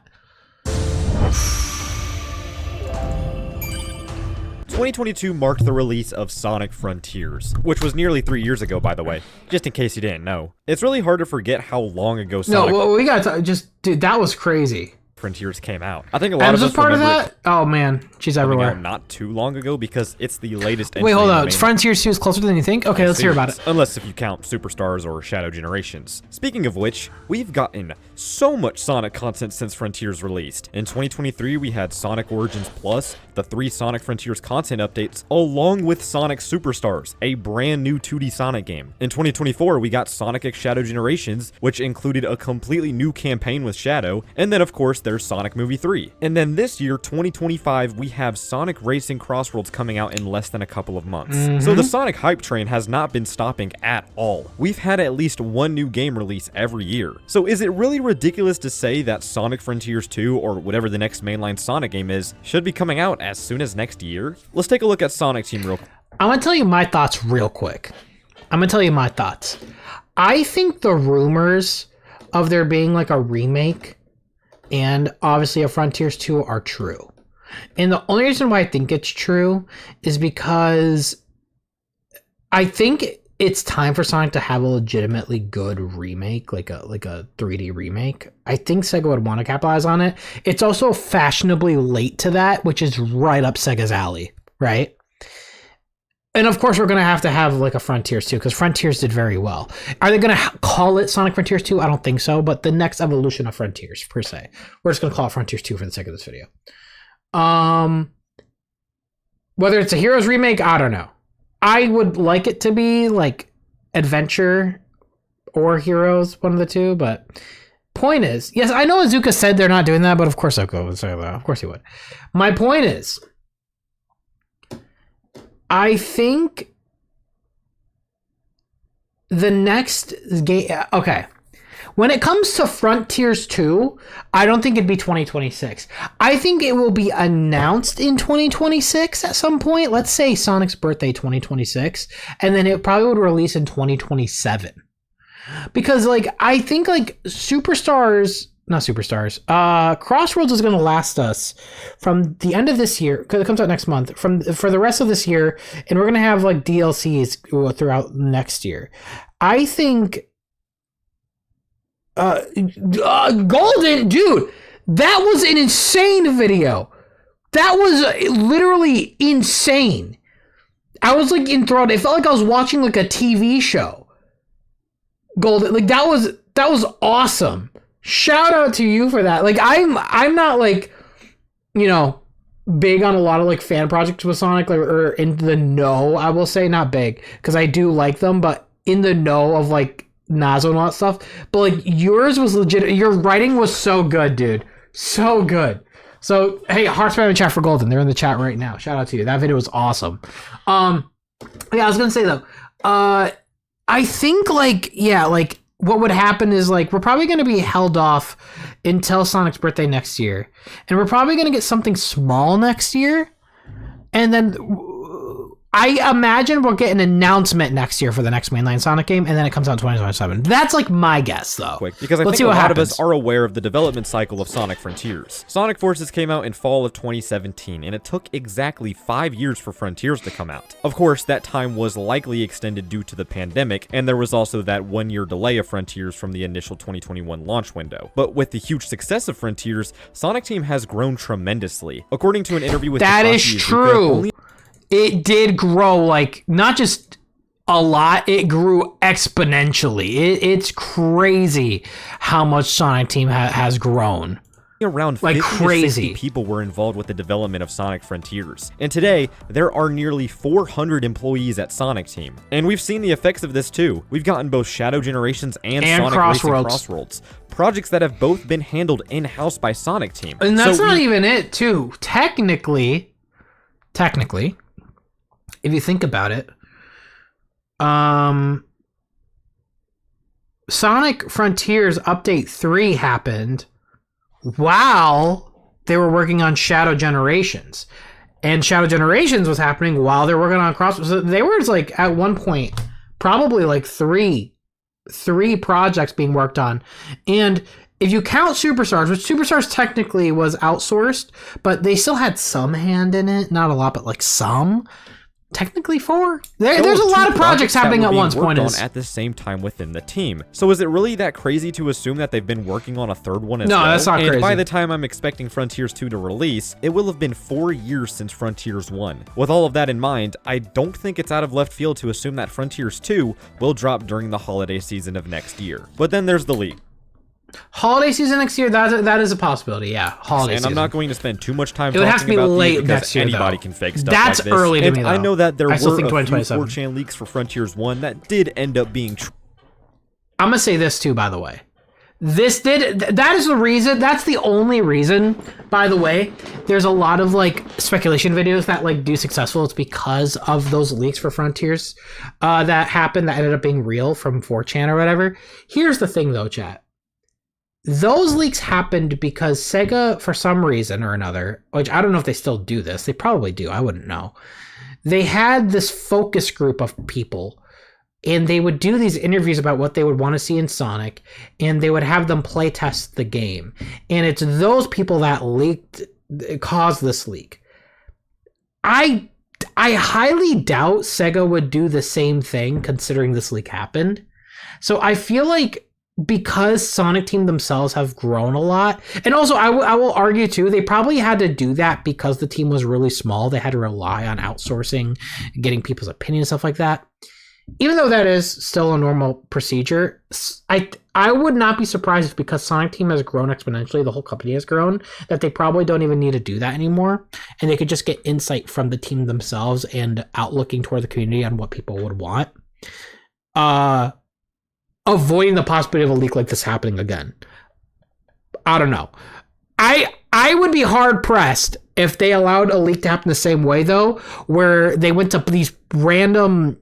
Speaker 14: 2022 marked the release of Sonic Frontiers, which was nearly 3 years ago, by the way, just in case you didn't know. It's really hard to forget how long ago Sonic...
Speaker 1: No, we gotta dude, that was crazy.
Speaker 14: Frontiers came out. I think a lot of us
Speaker 1: part of
Speaker 14: remember
Speaker 1: that? Oh man, she's everywhere.
Speaker 14: Not too long ago because it's the latest entry.
Speaker 1: Wait, hold on.
Speaker 14: Main...
Speaker 1: Frontiers 2 is closer than you think? Okay, let's hear about it.
Speaker 14: Unless if you count Superstars or Shadow Generations. Speaking of which, we've gotten so much Sonic content since Frontiers released. In 2023, we had Sonic Origins Plus, the 3 Sonic Frontiers content updates, along with Sonic Superstars, a brand new 2D Sonic game. In 2024, we got Sonic X Shadow Generations, which included a completely new campaign with Shadow, and then of course there's Sonic Movie 3. And then this year, 2025, we have Sonic Racing Crossworlds coming out in less than a couple of months. So the Sonic hype train has not been stopping at all. We've had at least one new game release every year. So is it really ridiculous to say that Sonic Frontiers 2, or whatever the next mainline Sonic game is, should be coming out as soon as next year? Let's take a look at Sonic Team real quick.
Speaker 1: I'm gonna tell you my thoughts real quick. I think the rumors of there being like a remake and obviously a Frontiers 2 are true. And the only reason why I think it's true is because I think
Speaker 4: it's time for Sonic to have a legitimately good remake, like a 3D remake. I think Sega would want to capitalize on it. It's also fashionably late to that, which is right up Sega's alley, right? And of course, we're going to have like a Frontiers 2, because Frontiers did very well. Are they going to call it Sonic Frontiers 2? I don't think so, but the next evolution of Frontiers, per se. We're just going to call it Frontiers 2 for the sake of this video. Whether it's a Heroes remake, I don't know. I would like it to be like Adventure or Heroes, one of the two, but point is, yes, I know Azuka said they're not doing that, but of course Oko would say that. Of course he would. My point is, I think the next game, okay. When it comes to Frontiers 2, I don't think it'd be 2026. I think it will be announced in 2026 at some point. Let's say Sonic's birthday 2026, and then it probably would release in 2027. Because like I think like Crossroads is going to last us from the end of this year, because it comes out next month, for the rest of this year, and we're going to have like DLCs throughout next year. I think Golden, dude, that was an insane video. That was literally insane. I was like enthralled. It felt like I was watching like a TV show. Golden, like that was awesome. Shout out to you for that. Like I'm not like, you know, big on a lot of like fan projects with Sonic, like, or in the know, I will say, not big, because I do like them, but in the know of like Nazo and all that stuff. But like yours was legit. Your writing was so good, dude. So good. So hey, heart spam in chat for Golden. They're in the chat right now. Shout out to you. That video was awesome. Yeah, I was gonna say though, I think like, yeah, like what would happen is like we're probably gonna be held off until Sonic's birthday next year, and we're probably gonna get something small next year, and then I imagine we'll get an announcement next year for the next mainline Sonic game, and then it comes out in 2027. That's like my guess, though.
Speaker 14: Quick, because I think a lot of us are aware of the development cycle of Sonic Frontiers. Sonic Forces came out in fall of 2017, and it took exactly 5 years for Frontiers to come out. Of course, that time was likely extended due to the pandemic, and there was also that 1 year delay of Frontiers from the initial 2021 launch window. But with the huge success of Frontiers, Sonic Team has grown tremendously. According to an interview with
Speaker 4: that is true. It did grow, like, not just a lot, it grew exponentially. It's crazy how much Sonic Team has grown.
Speaker 14: Around
Speaker 4: like
Speaker 14: 50
Speaker 4: crazy.
Speaker 14: to 60 people were involved with the development of Sonic Frontiers. And today, there are nearly 400 employees at Sonic Team. And we've seen the effects of this too. We've gotten both Shadow Generations and Sonic Racing Crossroads. Projects that have both been handled in-house by Sonic Team.
Speaker 4: And that's not even it, too. Technically, if you think about it, Sonic Frontiers Update 3 happened while they were working on Shadow Generations. And Shadow Generations was happening while they were working on Crossroads. So they were like, at one point, probably like three projects being worked on. And if you count Superstars, which Superstars technically was outsourced, but they still had some hand in it. Not a lot, but like some. Technically 4. There's a lot of projects happening at once. Point is,
Speaker 14: at the same time within the team. So is it really that crazy to assume that they've been working on a third one as well?
Speaker 4: No, that's not crazy.
Speaker 14: And by the time I'm expecting Frontiers 2 to release, it will have been 4 years since Frontiers 1. With all of that in mind, I don't think it's out of left field to assume that Frontiers 2 will drop during the holiday season of next year. But then there's the leak.
Speaker 4: Holiday season next year, that is a possibility, yeah. Holiday season.
Speaker 14: And I'm not going to spend too much time
Speaker 4: talking about
Speaker 14: it. It has to be late
Speaker 4: next year,
Speaker 14: anybody
Speaker 4: though.
Speaker 14: can fake stuff
Speaker 4: That's
Speaker 14: like this.
Speaker 4: early to me, though.
Speaker 14: I know that there were a few
Speaker 4: 2027.
Speaker 14: 4chan leaks for Frontiers 1 that did end up being true.
Speaker 4: I'm going to say this, too, by the way. That is the reason, that's the only reason, by the way, there's a lot of, like, speculation videos that, like, do successful. It's because of those leaks for Frontiers that happened, that ended up being real from 4chan or whatever. Here's the thing, though, chat. Those leaks happened because Sega, for some reason or another, which I don't know if they still do this, they probably do, I wouldn't know. They had this focus group of people, and they would do these interviews about what they would want to see in Sonic, and they would have them play test the game. And it's those people that caused this leak. I I highly doubt Sega would do the same thing considering this leak happened. So I feel like because Sonic Team themselves have grown a lot, and also I will argue too, they probably had to do that because the team was really small. They had to rely on outsourcing, getting people's opinion and stuff like that. Even though that is still a normal procedure, I would not be surprised if because Sonic Team has grown exponentially, the whole company has grown, that they probably don't even need to do that anymore. And they could just get insight from the team themselves and outlooking toward the community on what people would want. Avoiding the possibility of a leak like this happening again. I don't know. I would be hard pressed if they allowed a leak to happen the same way though, where they went to these random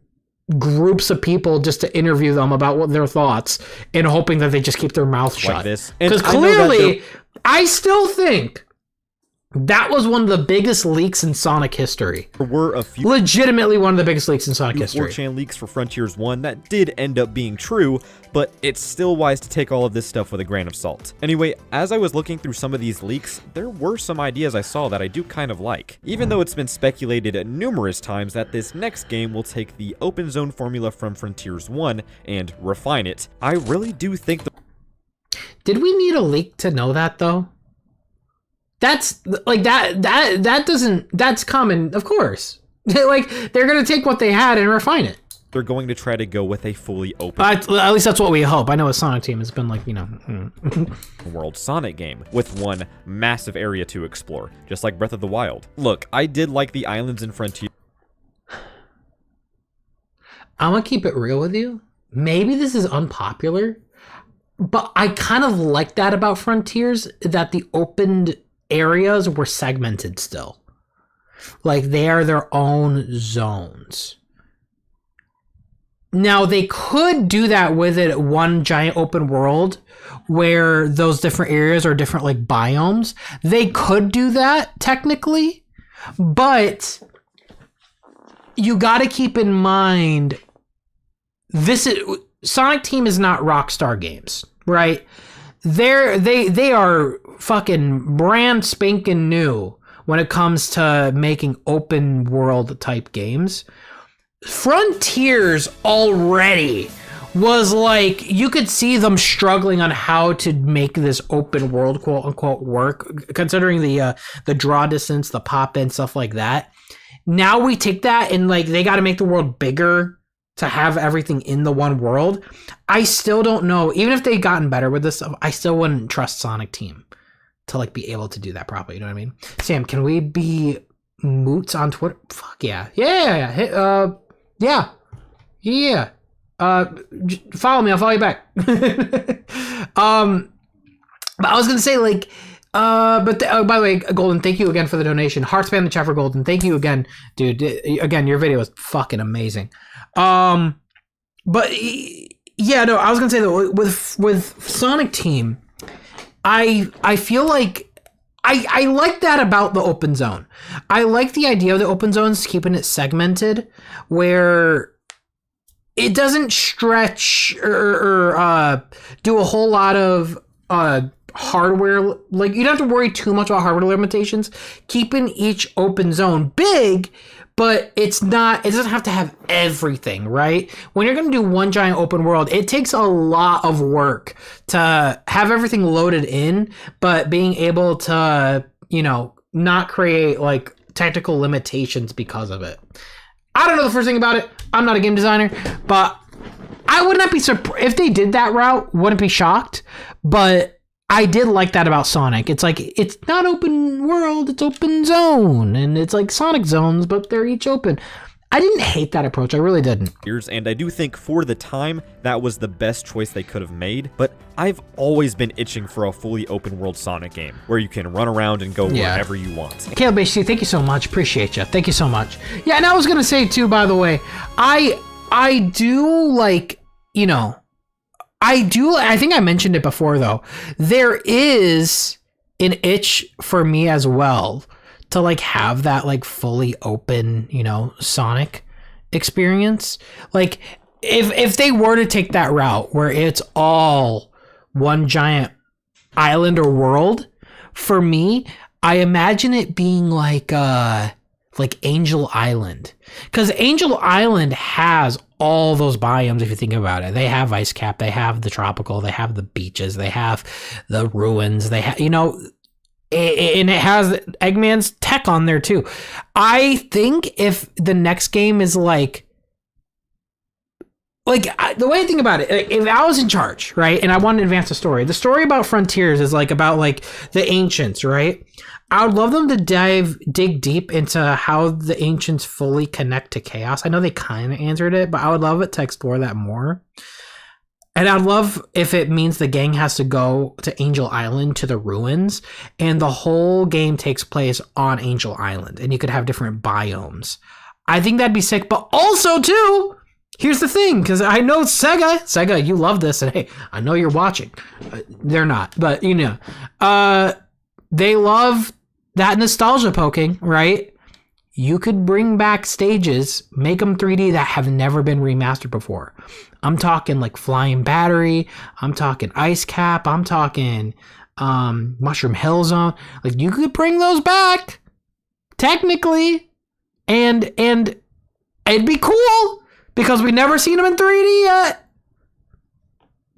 Speaker 4: groups of people just to interview them about what their thoughts and hoping that they just keep their mouth shut. Because clearly, I still think that was one of the biggest leaks in Sonic history.
Speaker 14: There were a few...
Speaker 4: Legitimately one of the biggest leaks in Sonic history.
Speaker 14: 4chan leaks for Frontiers 1 that did end up being true, but it's still wise to take all of this stuff with a grain of salt. Anyway, as I was looking through some of these leaks, there were some ideas I saw that I do kind of like. Even though it's been speculated numerous times that this next game will take the open zone formula from Frontiers 1 and refine it, I really do think the...
Speaker 4: Did we need a leak to know that though? That's like that doesn't, that's common, of course. Like they're going to take what they had and refine it.
Speaker 14: They're going to try to go with a fully open...
Speaker 4: at least that's what we hope. I know a Sonic Team has been like, you know...
Speaker 14: world Sonic game, with one massive area to explore, just like Breath of the Wild. Look, I did like the islands in Frontier...
Speaker 4: I'm going to keep it real with you. Maybe this is unpopular, but I kind of like that about Frontiers, that the opened areas were segmented still. Like, they are their own zones. Now, they could do that with it one giant open world where those different areas are different, like, biomes. They could do that, technically, but you got to keep in mind, Sonic Team is not Rockstar Games, right? They are fucking brand spanking new when it comes to making open world type games. Frontiers already was like, you could see them struggling on how to make this open world quote unquote work, considering the draw distance, the pop in, stuff like that. Now we take that and like they got to make the world bigger to have everything in the one world. I still don't know. Even if they gotten better with this stuff, I still wouldn't trust Sonic Team to like be able to do that properly. You know what I mean? Sam, can we be moots on Twitter? Fuck yeah. Yeah. Follow me. I'll follow you back. But I was going to say like, by the way, Golden, thank you again for the donation. Heart spam the chat for Golden. Thank you again, dude. Again, your video was fucking amazing. But yeah, no, I was gonna say that with Sonic Team, I feel like I like that about the open zone. I like the idea of the open zones, keeping it segmented, where it doesn't stretch or do a whole lot of hardware. Like, you don't have to worry too much about hardware limitations. Keeping each open zone big, but it doesn't have to have everything, right? When you're going to do one giant open world, it takes a lot of work to have everything loaded in, but being able to, you know, not create like technical limitations because of it. I don't know the first thing about it. I'm not a game designer, but I would not be surprised if they did that route. Wouldn't be shocked, but I did like that about Sonic. It's like, it's not open world, it's open zone. And it's like Sonic zones, but they're each open. I didn't hate that approach. I really didn't.
Speaker 14: And I do think for the time, that was the best choice they could have made. But I've always been itching for a fully open world Sonic game where you can run around and go wherever you want.
Speaker 4: Caleb HC, thank you so much. Appreciate you. Thank you so much. Yeah, and I was going to say too, by the way, I do like, you know, I think I mentioned it before though. There is an itch for me as well to like have that like fully open, you know, Sonic experience. Like if they were to take that route where it's all one giant island or world, for me, I imagine it being like like Angel Island. Because Angel Island has all those biomes, if you think about it. They have ice cap, they have the tropical, they have the beaches, they have the ruins, they have, and it has Eggman's tech on there too. I think if the next game is the way I think about it, if I was in charge, right, and I wanted to advance the story about Frontiers is about the ancients, right? I would love them to dig deep into how the ancients fully connect to chaos. I know they kind of answered it, but I would love it to explore that more. And I'd love if it means the gang has to go to Angel Island to the ruins, and the whole game takes place on Angel Island, and you could have different biomes. I think that'd be sick, but also too, here's the thing, because I know Sega, you love this, and hey, I know you're watching. They're not, but they love that nostalgia poking, right? You could bring back stages, make them 3D that have never been remastered before. I'm talking like Flying Battery, I'm talking Ice Cap, I'm talking Mushroom Hill Zone. Like, you could bring those back, technically, and it'd be cool, because we've never seen them in 3D yet.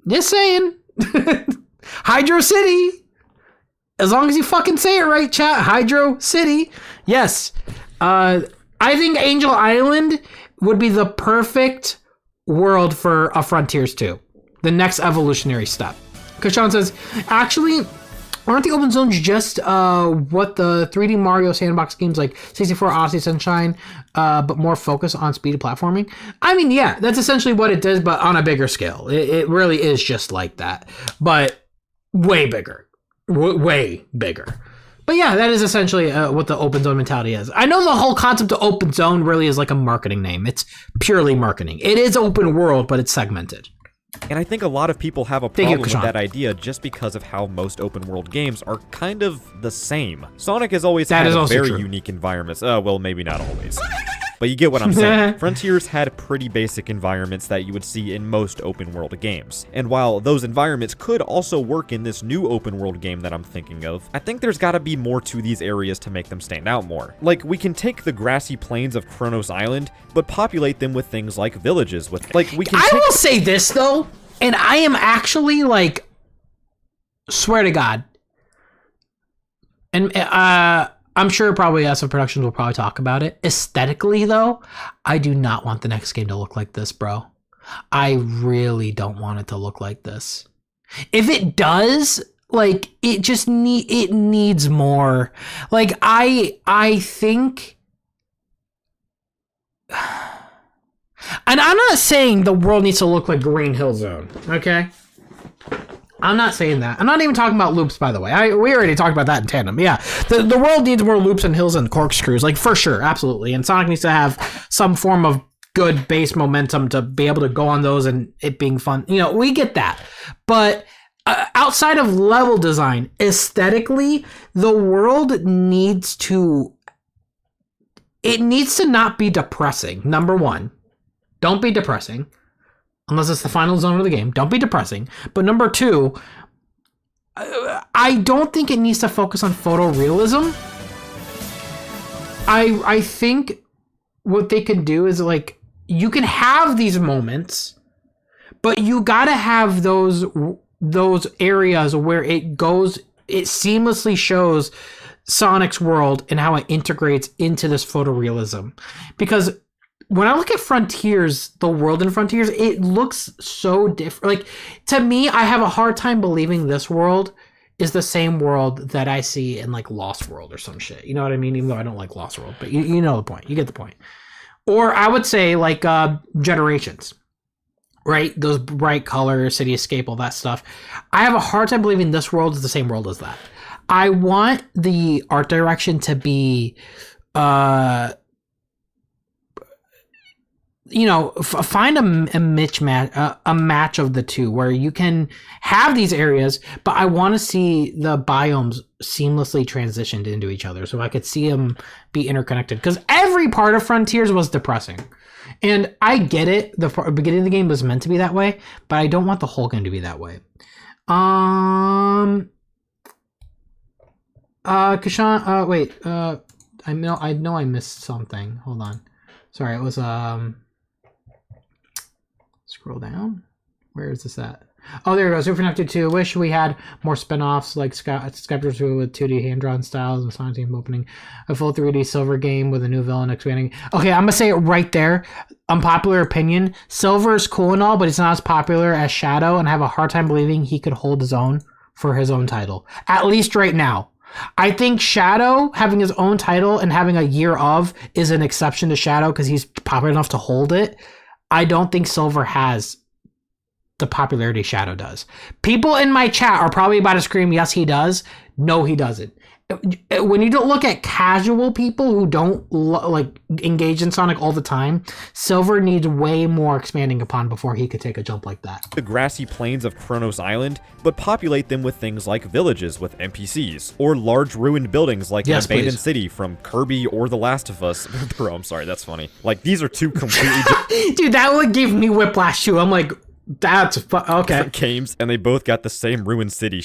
Speaker 4: Just saying. Hydro City. As long as you fucking say it right, chat. Hydro City. Yes. I think Angel Island would be the perfect world for a Frontiers 2. The next evolutionary step. Kashan says, actually, aren't the open zones just what the 3D Mario sandbox games like 64 Odyssey Sunshine, but more focus on speed platforming? I mean, yeah, that's essentially what it does, but on a bigger scale. It really is just like that, but way bigger. Way bigger. But yeah, that is essentially what the open zone mentality is. I know the whole concept of open zone really is like a marketing name. It's purely marketing. It is open world, but it's segmented.
Speaker 14: And I think a lot of people have a problem with that idea just because of how most open world games are kind of the same. Sonic has always had very unique environments. Well, maybe not always. But you get what I'm saying. Frontiers had pretty basic environments that you would see in most open world games. And while those environments could also work in this new open world game that I'm thinking of, I think there's gotta be more to these areas to make them stand out more. Like, we can take the grassy plains of Kronos Island, but populate them with things like villages with, I
Speaker 4: will say this though, and I am actually swear to God, and I'm sure probably SF Productions will probably talk about it. Aesthetically, though, I do not want the next game to look like this, bro. I really don't want it to look like this. If it does, it just needs more. I think, and I'm not saying the world needs to look like Green Hill Zone, okay? I'm not saying that. I'm not even talking about loops, by the way. We already talked about that in tandem. Yeah, the world needs more loops and hills and corkscrews, for sure, absolutely. And Sonic needs to have some form of good base momentum to be able to go on those and it being fun. We get that. But outside of level design, aesthetically, the world needs to not be depressing. Number one, don't be depressing. Unless it's the final zone of the game. Don't be depressing. But number two, I don't think it needs to focus on photorealism. I think what they can do is you can have these moments, but you gotta have those areas where it seamlessly shows Sonic's world and how it integrates into this photorealism. Because when I look at Frontiers, the world in Frontiers, it looks so different. To me, I have a hard time believing this world is the same world that I see in Lost World or some shit. You know what I mean? Even though I don't like Lost World, but you know the point. You get the point. Or I would say Generations, right? Those bright colors, City Escape, all that stuff. I have a hard time believing this world is the same world as that. I want the art direction to be find a match of the two where you can have these areas, but I want to see the biomes seamlessly transitioned into each other so I could see them be interconnected, because every part of Frontiers was depressing. And I get it, the beginning of the game was meant to be that way, but I don't want the whole game to be that way. Kashan, I know I missed something. Hold on. Sorry, it was scroll down. Where is this at? Oh, there it goes. Super Connected 2. Wish we had more spin-offs like Sculptors with 2D hand-drawn styles and Sonic Team opening a full 3D Silver game with a new villain expanding. Okay, I'm gonna say it right there. Unpopular opinion. Silver is cool and all, but he's not as popular as Shadow, and I have a hard time believing he could hold his own for his own title. At least right now. I think Shadow having his own title and having a year of is an exception to Shadow because he's popular enough to hold it. I don't think Silver has the popularity Shadow does. People in my chat are probably about to scream, yes, he does. No, he doesn't. When you don't look at casual people who don't engage in Sonic all the time, Silver needs way more expanding upon before he could take a jump like that.
Speaker 14: The grassy plains of Kronos Island, but populate them with things like villages with NPCs, or large ruined buildings like an abandoned city from Kirby or The Last of Us. Bro, I'm sorry, that's funny. Like, these are two completely
Speaker 4: Dude, that would give me whiplash too. I'm like, that's okay.
Speaker 14: Games, and they both got the same ruined city.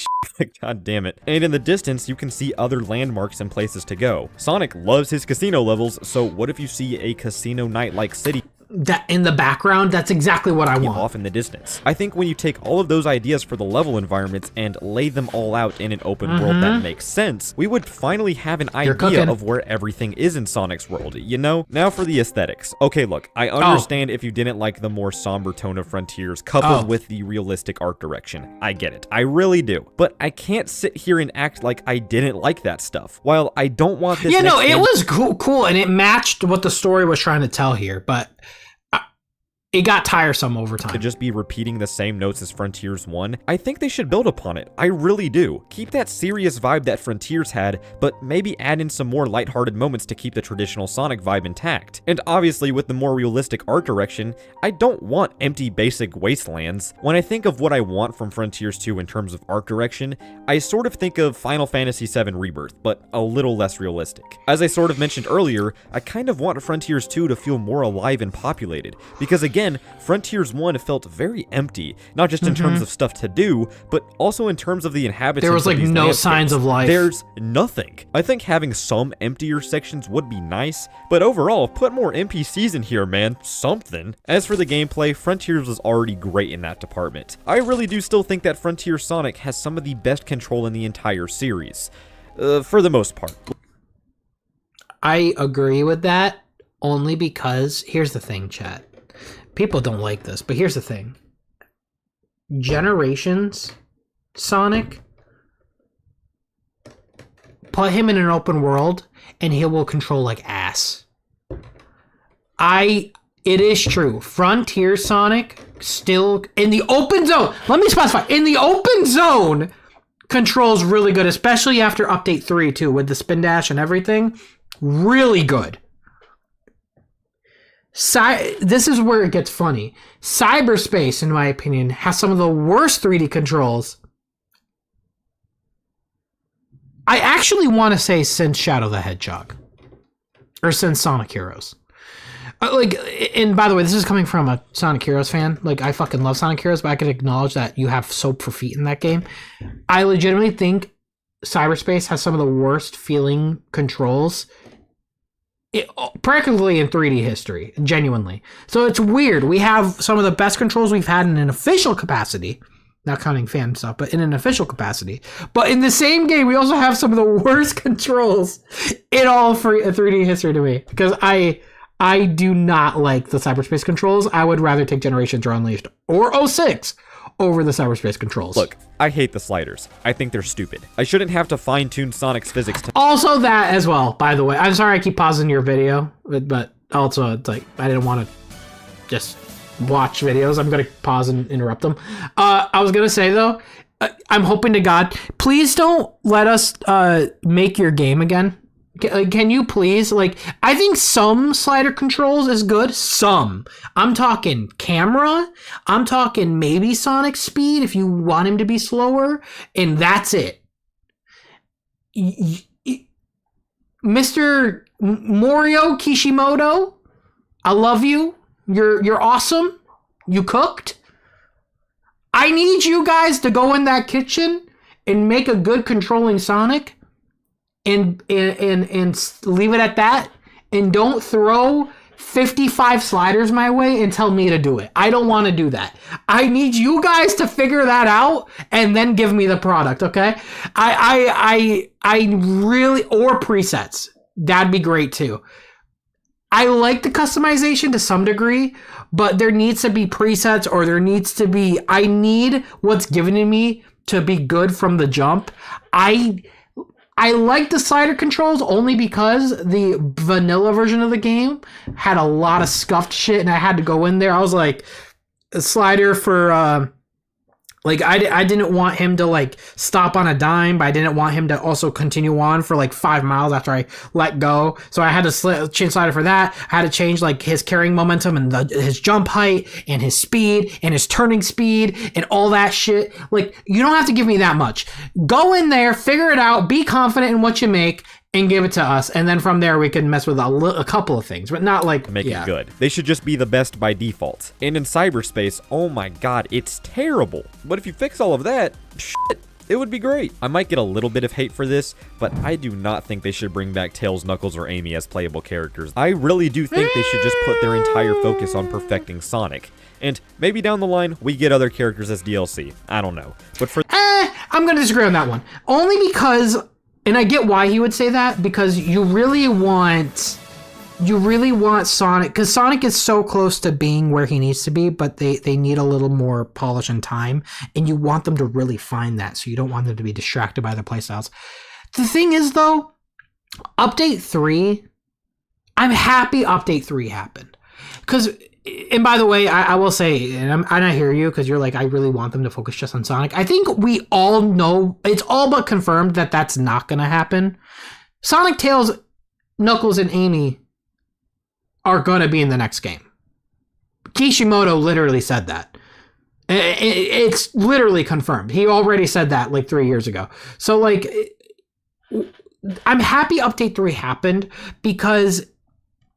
Speaker 14: God damn it. And in the distance, you can see other landmarks and places to go. Sonic loves his casino levels, so what if you see a casino night-like city
Speaker 4: that in the background? That's exactly what I want.
Speaker 14: Off in the distance. I think when you take all of those ideas for the level environments and lay them all out in an open world that makes sense, we would finally have an idea of where everything is in Sonic's world, you know? Now for the aesthetics. Okay, look, I understand if you didn't like the more somber tone of Frontiers coupled with the realistic art direction. I get it. I really do. But I can't sit here and act like I didn't like that stuff. While I don't want this
Speaker 4: it was cool, and it matched what the story was trying to tell here, but it got tiresome over time.
Speaker 14: To just be repeating the same notes as Frontiers 1, I think they should build upon it. I really do. Keep that serious vibe that Frontiers had, but maybe add in some more lighthearted moments to keep the traditional Sonic vibe intact. And obviously, with the more realistic art direction, I don't want empty basic wastelands. When I think of what I want from Frontiers 2 in terms of art direction, I sort of think of Final Fantasy VII Rebirth, but a little less realistic. As I sort of mentioned earlier, I kind of want Frontiers 2 to feel more alive and populated, because again, Frontiers 1 felt very empty, not just in terms of stuff to do, but also in terms of the inhabitants.
Speaker 4: There was like no signs of life.
Speaker 14: There's nothing. I think having some emptier sections would be nice, but overall, put more NPCs in here, man. Something. As for the gameplay, Frontiers was already great in that department. I really do still think that Frontier Sonic has some of the best control in the entire series. For the most part.
Speaker 4: I agree with that, only because, here's the thing, chat. People don't like this, but here's the thing. Generations Sonic, put him in an open world, and he will control like ass. It is true. Frontier Sonic, still, in the open zone, let me specify, in the open zone, controls really good, especially after Update 3, too, with the spin dash and everything. Really good. This is where it gets funny. Cyberspace, in my opinion, has some of the worst 3D controls. I actually want to say since Shadow the Hedgehog. Or since Sonic Heroes. And by the way, this is coming from a Sonic Heroes fan. Like, I fucking love Sonic Heroes, but I can acknowledge that you have soap for feet in that game. I legitimately think Cyberspace has some of the worst feeling controls practically in 3D history, genuinely. So it's weird. We have some of the best controls we've had in an official capacity, not counting fan stuff, but in an official capacity. But in the same game, we also have some of the worst controls in all 3D history to me, because I do not like the Cyberspace controls. I would rather take Generations or Unleashed or 06 over the Cyberspace controls.
Speaker 14: Look, I hate the sliders. I think they're stupid. I shouldn't have to fine-tune Sonic's physics to—
Speaker 4: Also that as well, by the way. I'm sorry I keep pausing your video, but also it's like, I didn't want to just watch videos. I'm going to pause and interrupt them. I was going to say, though, I'm hoping to God, please don't let us make your game again. Can you please? Like, I think some slider controls is good. Some. I'm talking camera. I'm talking maybe Sonic speed if you want him to be slower. And that's it. Mr. Morio Kishimoto, I love you. You're awesome. You cooked. I need you guys to go in that kitchen and make a good controlling Sonic. and leave it at that, and don't throw 55 sliders my way and tell me to do it. I don't want to do that. I need you guys to figure that out and then give me the product, okay? I really, or presets. That'd be great too. I like the customization to some degree, but there needs to be presets, or there needs to be, I need what's given to me to be good from the jump. I like the slider controls only because the vanilla version of the game had a lot of scuffed shit, and I had to go in there. I was like, a slider for like I didn't want him to like stop on a dime, but I didn't want him to also continue on for like 5 miles after I let go. So I had to change slider for that. I had to change like his carrying momentum and his jump height and his speed and his turning speed and all that shit. Like, you don't have to give me that much. Go in there, figure it out, be confident in what you make, and give it to us, and then from there we can mess with a couple of things, but not like
Speaker 14: make it good. They should just be the best by default. And in cyberspace, oh my god, it's terrible. But if you fix all of that, shit, it would be great. I might get a little bit of hate for this, but I do not think they should bring back Tails, Knuckles, or Amy as playable characters. I really do think they should just put their entire focus on perfecting Sonic. And maybe down the line, we get other characters as DLC. I don't know. But for
Speaker 4: I'm gonna disagree on that one. Only because, and I get why he would say that, because you really want Sonic, because Sonic is so close to being where he needs to be, but they need a little more polish and time, and you want them to really find that, so you don't want them to be distracted by their playstyles. The thing is, though, Update 3, I'm happy Update 3 happened. Because, and by the way, I will say, and I hear you, because you're like, I really want them to focus just on Sonic. I think we all know, it's all but confirmed that that's not going to happen. Sonic, Tails, Knuckles, and Amy are going to be in the next game. Kishimoto literally said that. It's literally confirmed. He already said that like 3 years ago. So like, I'm happy Update 3 happened, because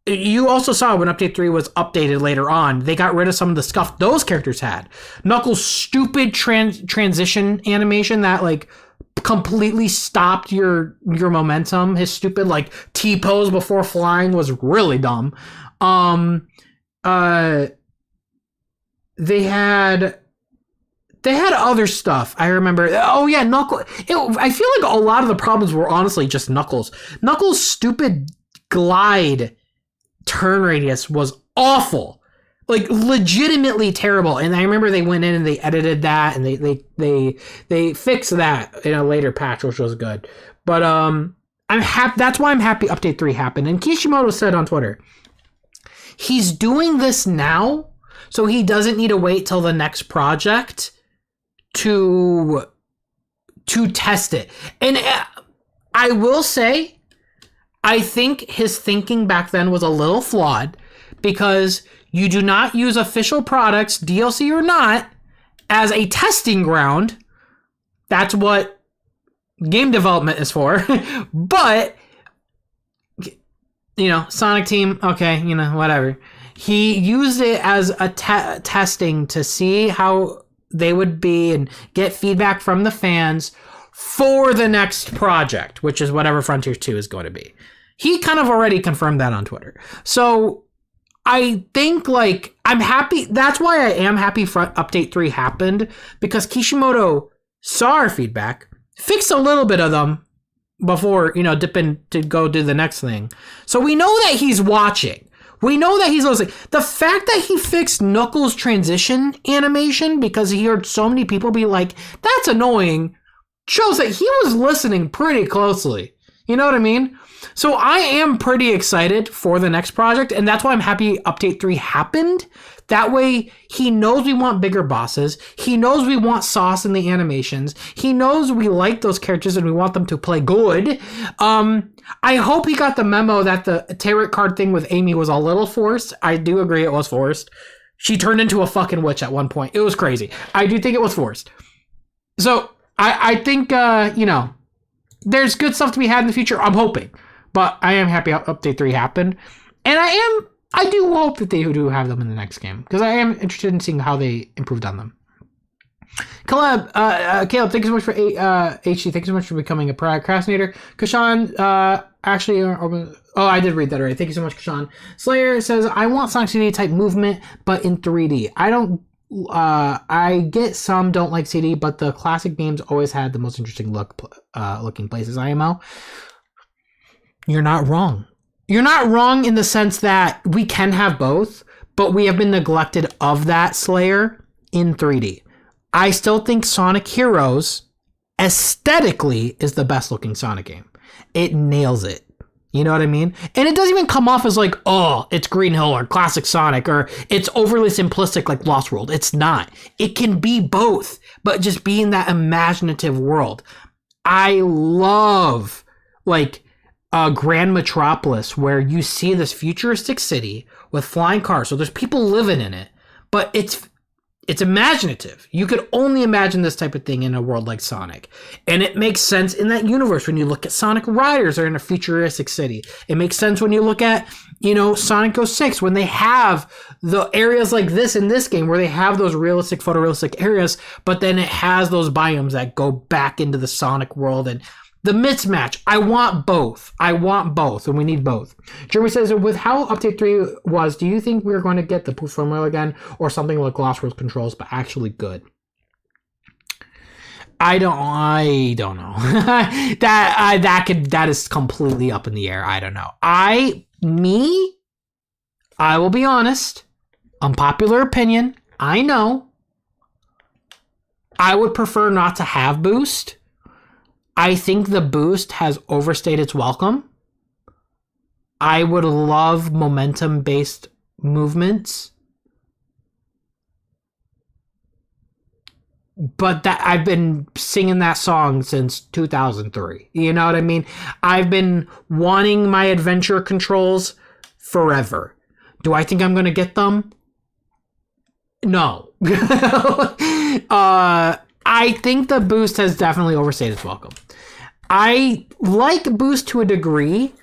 Speaker 4: you also saw when Update 3 was updated later on, they got rid of some of the stuff those characters had. Knuckles' stupid transition animation that like completely stopped your momentum. His stupid like T-pose before flying was really dumb. They had other stuff. I remember. Oh yeah, Knuckles. I feel like a lot of the problems were honestly just Knuckles. Knuckles' stupid glide turn radius was awful, like legitimately terrible. And I remember they went in and they edited that, and they fixed that in a later patch, which was good. But I'm happy. That's why I'm happy Update 3 happened. And Kishimoto said on Twitter, he's doing this now, so he doesn't need to wait till the next project to test it. And I will say, I think his thinking back then was a little flawed, because you do not use official products, DLC or not, as a testing ground. That's what game development is for. But, you know, Sonic Team, okay, you know, whatever. He used it as a testing to see how they would be and get feedback from the fans for the next project, which is whatever Frontier 2 is going to be. He kind of already confirmed that on Twitter. So I think, like, I'm happy. That's why I am happy Update 3 happened, because Kishimoto saw our feedback, fixed a little bit of them before, you know, dipping to go do the next thing. So we know that he's watching. We know that he's listening. The fact that he fixed Knuckles' transition animation because he heard so many people be like, that's annoying, shows that he was listening pretty closely. You know what I mean? So I am pretty excited for the next project, and that's why I'm happy Update 3 happened. That way, he knows we want bigger bosses. He knows we want sauce in the animations. He knows we like those characters and we want them to play good. I hope he got the memo that the tarot card thing with Amy was a little forced. I do agree it was forced. She turned into a fucking witch at one point. It was crazy. I do think it was forced. So I think, you know, there's good stuff to be had in the future. I'm hoping. But I am happy Update 3 happened. And I do hope that they do have them in the next game, because I am interested in seeing how they improved on them. Caleb, thank you so much for HG. Thank you so much for becoming a procrastinator. Kashan, I did read that already. Thank you so much, Kashan. Slayer says, I want Sonic CD type movement, but in 3D. I get some don't like CD, but the classic games always had the most interesting looking places. IMO. You're not wrong. You're not wrong in the sense that we can have both, but we have been neglected of that, Slayer, in 3D. I still think Sonic Heroes aesthetically is the best looking Sonic game. It nails it. You know what I mean? And it doesn't even come off as like, oh, it's Green Hill or classic Sonic, or it's overly simplistic like Lost World. It's not. It can be both, but just be in that imaginative world. I love like Grand Metropolis, where you see this futuristic city with flying cars. So there's people living in it, but it's imaginative. You could only imagine this type of thing in a world like Sonic. And it makes sense in that universe when you look at Sonic Riders are in a futuristic city. It makes sense when you look at, Sonic 06, when they have the areas like this in this game where they have those realistic, photorealistic areas, but then it has those biomes that go back into the Sonic world and the mismatch. I want both, and we need both. Jeremy says, with how Update 3 was, do you think we're going to get the poof formula again, or something like Lost World controls, but actually good? I don't know. that is completely up in the air. I don't know. I will be honest. Unpopular opinion. I know. I would prefer not to have boost. I think the boost has overstayed its welcome. I would love momentum-based movements. But that I've been singing that song since 2003. You know what I mean? I've been wanting my adventure controls forever. Do I think I'm going to get them? No. I think the boost has definitely overstayed its welcome. I like boost to a degree,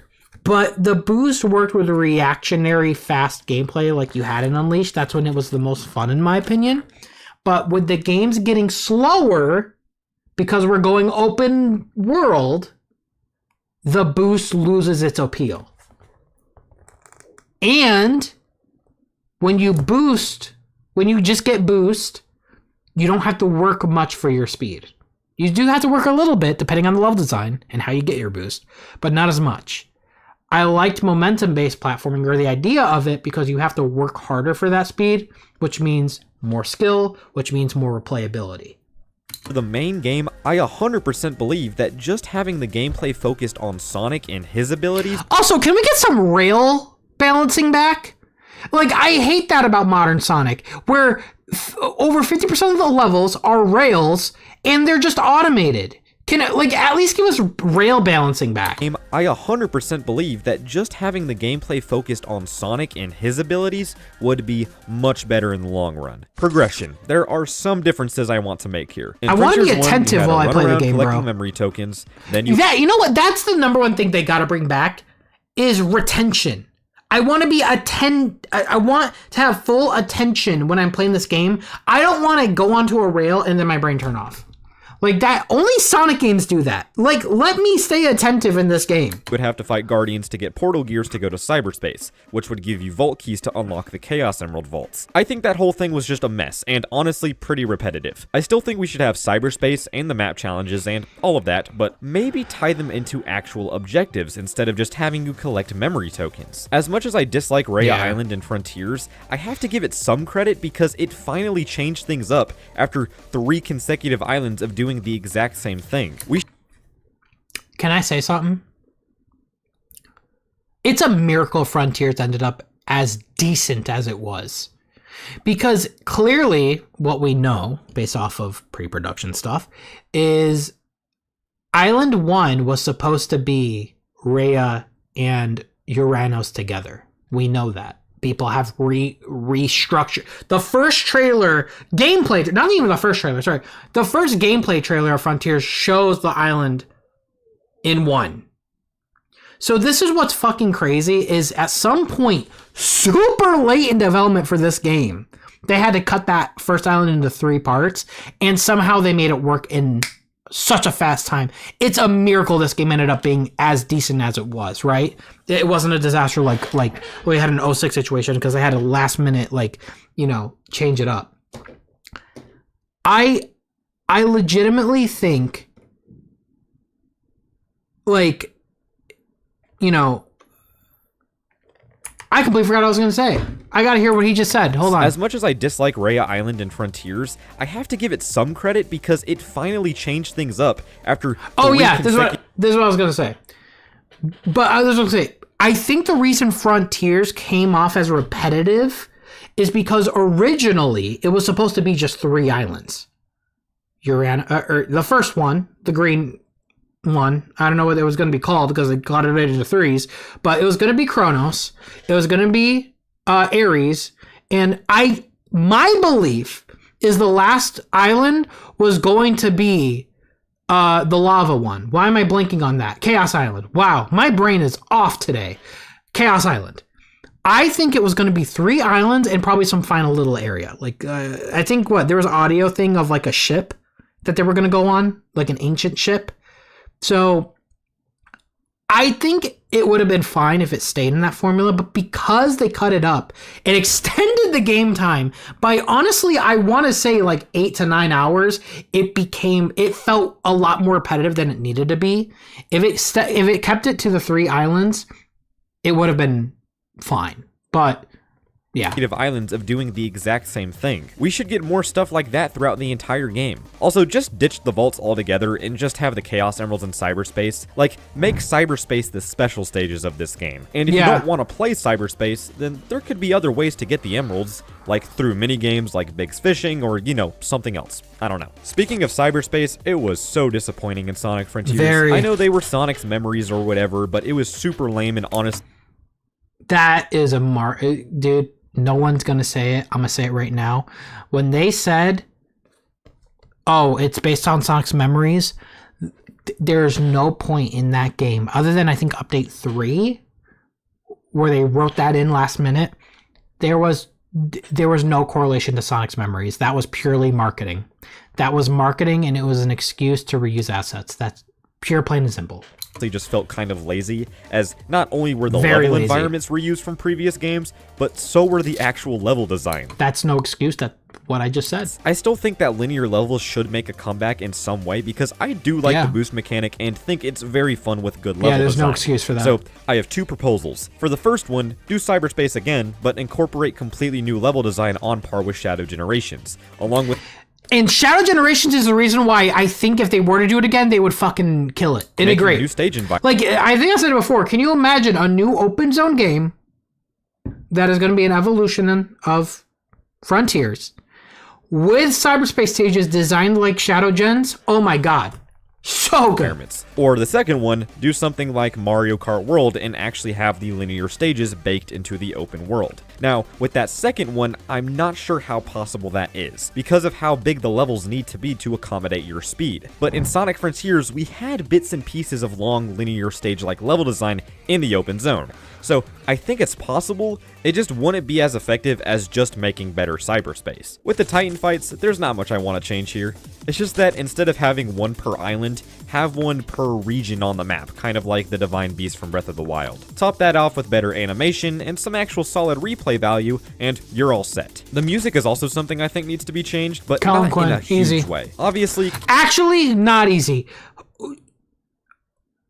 Speaker 4: but the boost worked with reactionary fast gameplay like you had in Unleashed. That's when it was the most fun, in my opinion. But with the games getting slower, because we're going open world, the boost loses its appeal. And when you just get boost, you don't have to work much for your speed. You do have to work a little bit, depending on the level design and how you get your boost, but not as much. I liked momentum-based platforming, or the idea of it, because you have to work harder for that speed, which means more skill, which means more replayability.
Speaker 14: For the main game, I 100% believe that just having the gameplay focused on Sonic and his abilities...
Speaker 4: Also, can we get some rail balancing back? Like, I hate that about modern Sonic, where over 50% of the levels are rails, and they're just automated. Can it, at least give us rail balancing back?
Speaker 14: I 100% believe that just having the gameplay focused on Sonic and his abilities would be much better in the long run. Progression. There are some differences I want to make here.
Speaker 4: I want to be attentive while I play the game,
Speaker 14: collecting
Speaker 4: bro.
Speaker 14: Memory tokens. Then
Speaker 4: you know what? That's the number one thing they got to bring back is retention. I want to I want to have full attention when I'm playing this game. I don't want to go onto a rail and then my brain turn off. Like that, only Sonic games do that. Like, let me stay attentive in this game.
Speaker 14: You would have to fight Guardians to get portal gears to go to cyberspace, which would give you vault keys to unlock the Chaos Emerald vaults. I think that whole thing was just a mess, and honestly pretty repetitive. I still think we should have cyberspace and the map challenges and all of that, but maybe tie them into actual objectives instead of just having you collect memory tokens. As much as I dislike Raya Island and Frontiers, I have to give it some credit because it finally changed things up after 3 consecutive islands of doing the exact same thing.
Speaker 4: Can I say something? It's a miracle Frontiers ended up as decent as it was. Because clearly what we know, based off of pre-production stuff, is Island 1 was supposed to be Rhea and Uranos together. We know that. People have restructured. The first trailer, gameplay, not even the first trailer, sorry. The first gameplay trailer of Frontiers shows the island in 1. So this is what's fucking crazy, is at some point, super late in development for this game, they had to cut that first island into 3 parts, and somehow they made it work in such a fast time. It's a miracle this game ended up being as decent as it was, right? It wasn't a disaster like we had an 06 situation because they had a last minute, change it up. I legitimately think, I completely forgot what I was going to say. I got to hear what he just said. Hold on.
Speaker 14: As much as I dislike Raya Island and Frontiers, I have to give it some credit because it finally changed things up after.
Speaker 4: Oh yeah, this is what I was going to say. But I was going to say, I think the reason Frontiers came off as repetitive is because originally it was supposed to be just 3 islands. The first one, the green one, I don't know what it was going to be called because they got it into 3s, but it was going to be Kronos, it was going to be Ares, and my belief is the last island was going to be the lava one. Why am I blanking on that? Chaos Island. Wow, my brain is off today. Chaos Island. I think it was going to be 3 islands and probably some final little area. I think there was an audio thing of a ship that they were going to go on, like an ancient ship. So I think it would have been fine if it stayed in that formula, but because they cut it up and extended the game time by, honestly, I want to say 8 to 9 hours, it felt a lot more repetitive than it needed to be. If it kept it to the 3 islands, it would have been fine. But yeah.
Speaker 14: Islands of doing the exact same thing. We should get more stuff like that throughout the entire game. Also, just ditch the vaults altogether and just have the Chaos Emeralds in cyberspace. Make cyberspace the special stages of this game. And if you don't want to play cyberspace, then there could be other ways to get the emeralds, like through mini-games like Big's Fishing or, something else. I don't know. Speaking of cyberspace, it was so disappointing in Sonic Frontiers. I know they were Sonic's memories or whatever, but it was super lame and honest.
Speaker 4: That is dude. No one's going to say it. I'm going to say it right now. When they said, oh, it's based on Sonic's memories, there's no point in that game, other than I think update 3, where they wrote that in last minute. There was no correlation to Sonic's memories. That was purely marketing. That was marketing, and it was an excuse to reuse assets. That's pure, plain and simple.
Speaker 14: They just felt kind of lazy, as not only were the level environments reused from previous games, but so were the actual level design.
Speaker 4: That's no excuse. That's what I just said.
Speaker 14: I still think that linear levels should make a comeback in some way, because I do like the boost mechanic and think it's very fun with good level design.
Speaker 4: Yeah, there's no excuse for that.
Speaker 14: So, I have 2 proposals. For the first one, do cyberspace again, but incorporate completely new level design on par with Shadow Generations, along with...
Speaker 4: And Shadow Generations is the reason why I think if they were to do it again, they would fucking kill it. It'd be great.
Speaker 14: New stage environment.
Speaker 4: I think I said it before. Can you imagine a new open zone game that is going to be an evolution of Frontiers with cyberspace stages designed like Shadow Gens? Oh my god. So good.
Speaker 14: Or the second one, do something like Mario Kart World and actually have the linear stages baked into the open world. Now, with that second one, I'm not sure how possible that is, because of how big the levels need to be to accommodate your speed. But in Sonic Frontiers, we had bits and pieces of long linear stage-like level design in the open zone. So I think it's possible, it just wouldn't be as effective as just making better cyberspace. With the Titan fights, there's not much I want to change here. It's just that instead of having one per island, have one per region on the map, kind of like the Divine Beast from Breath of the Wild. Top that off with better animation and some actual solid replay value, and you're all set. The music is also something I think needs to be changed, but not in a huge way. Obviously...
Speaker 4: Actually, not easy.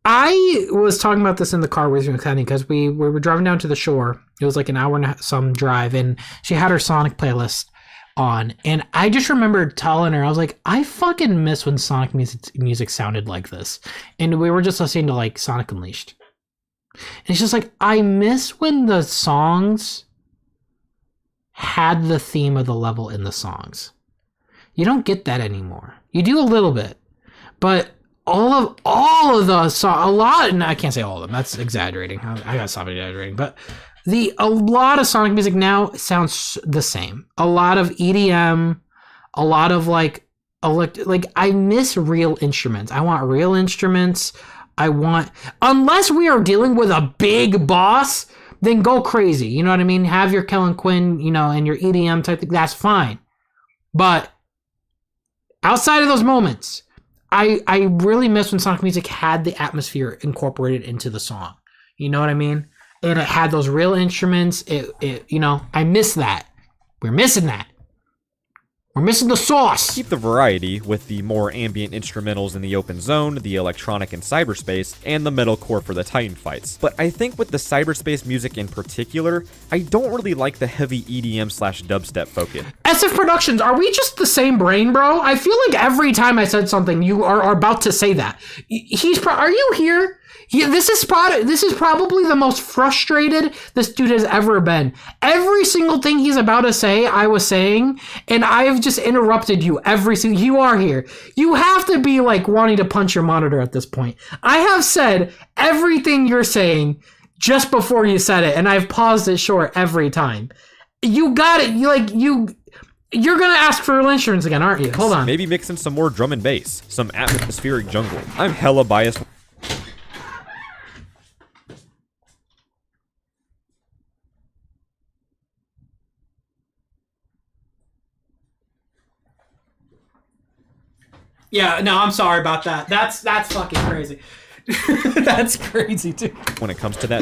Speaker 4: I was talking about this in the car with Kennie because we were driving down to the shore. It was like an hour and some drive, and she had her Sonic playlist on. And I just remember telling her, I was like, I fucking miss when Sonic music sounded like this. And we were just listening to like Sonic Unleashed. And it's just like, I miss when the songs had the theme of the level in the songs. You don't get that anymore. You do a little bit, but all of the songs, a lot, and I can't say all of them, that's exaggerating. I gotta stop exaggerating, but a lot of Sonic music now sounds the same. A lot of EDM, a lot of like I miss real instruments. I want real instruments. Unless we are dealing with a big boss then go crazy. You know what I mean? Have your Kellen Quinn, you know, and your EDM type thing. That's fine. But outside of those moments, I really miss when Sonic music had the atmosphere incorporated into the song. You know what I mean? And it had those real instruments. It you know, I miss that. We're missing that. We're missing the sauce.
Speaker 14: Keep the variety with the more ambient instrumentals in the open zone, the electronic in cyberspace, and the metalcore for the Titan fights. But I think with the cyberspace music in particular, I don't really like the heavy EDM/dubstep focus.
Speaker 4: SF Productions, are we just the same brain, bro? I feel like every time I said something, you are about to say that. Are you here? This is probably the most frustrated this dude has ever been. Every single thing he's about to say, I was saying, and I've just interrupted you every single. You are here. You have to be like wanting to punch your monitor at this point. I have said everything you're saying just before you said it, and I've paused it short every time. You got it. You're gonna ask for insurance again, aren't you? Hold on.
Speaker 14: Maybe mix in some more drum and bass, some atmospheric jungle. I'm hella biased.
Speaker 4: Yeah, no, I'm sorry about that. That's fucking crazy. That's crazy, too.
Speaker 14: When it comes to that,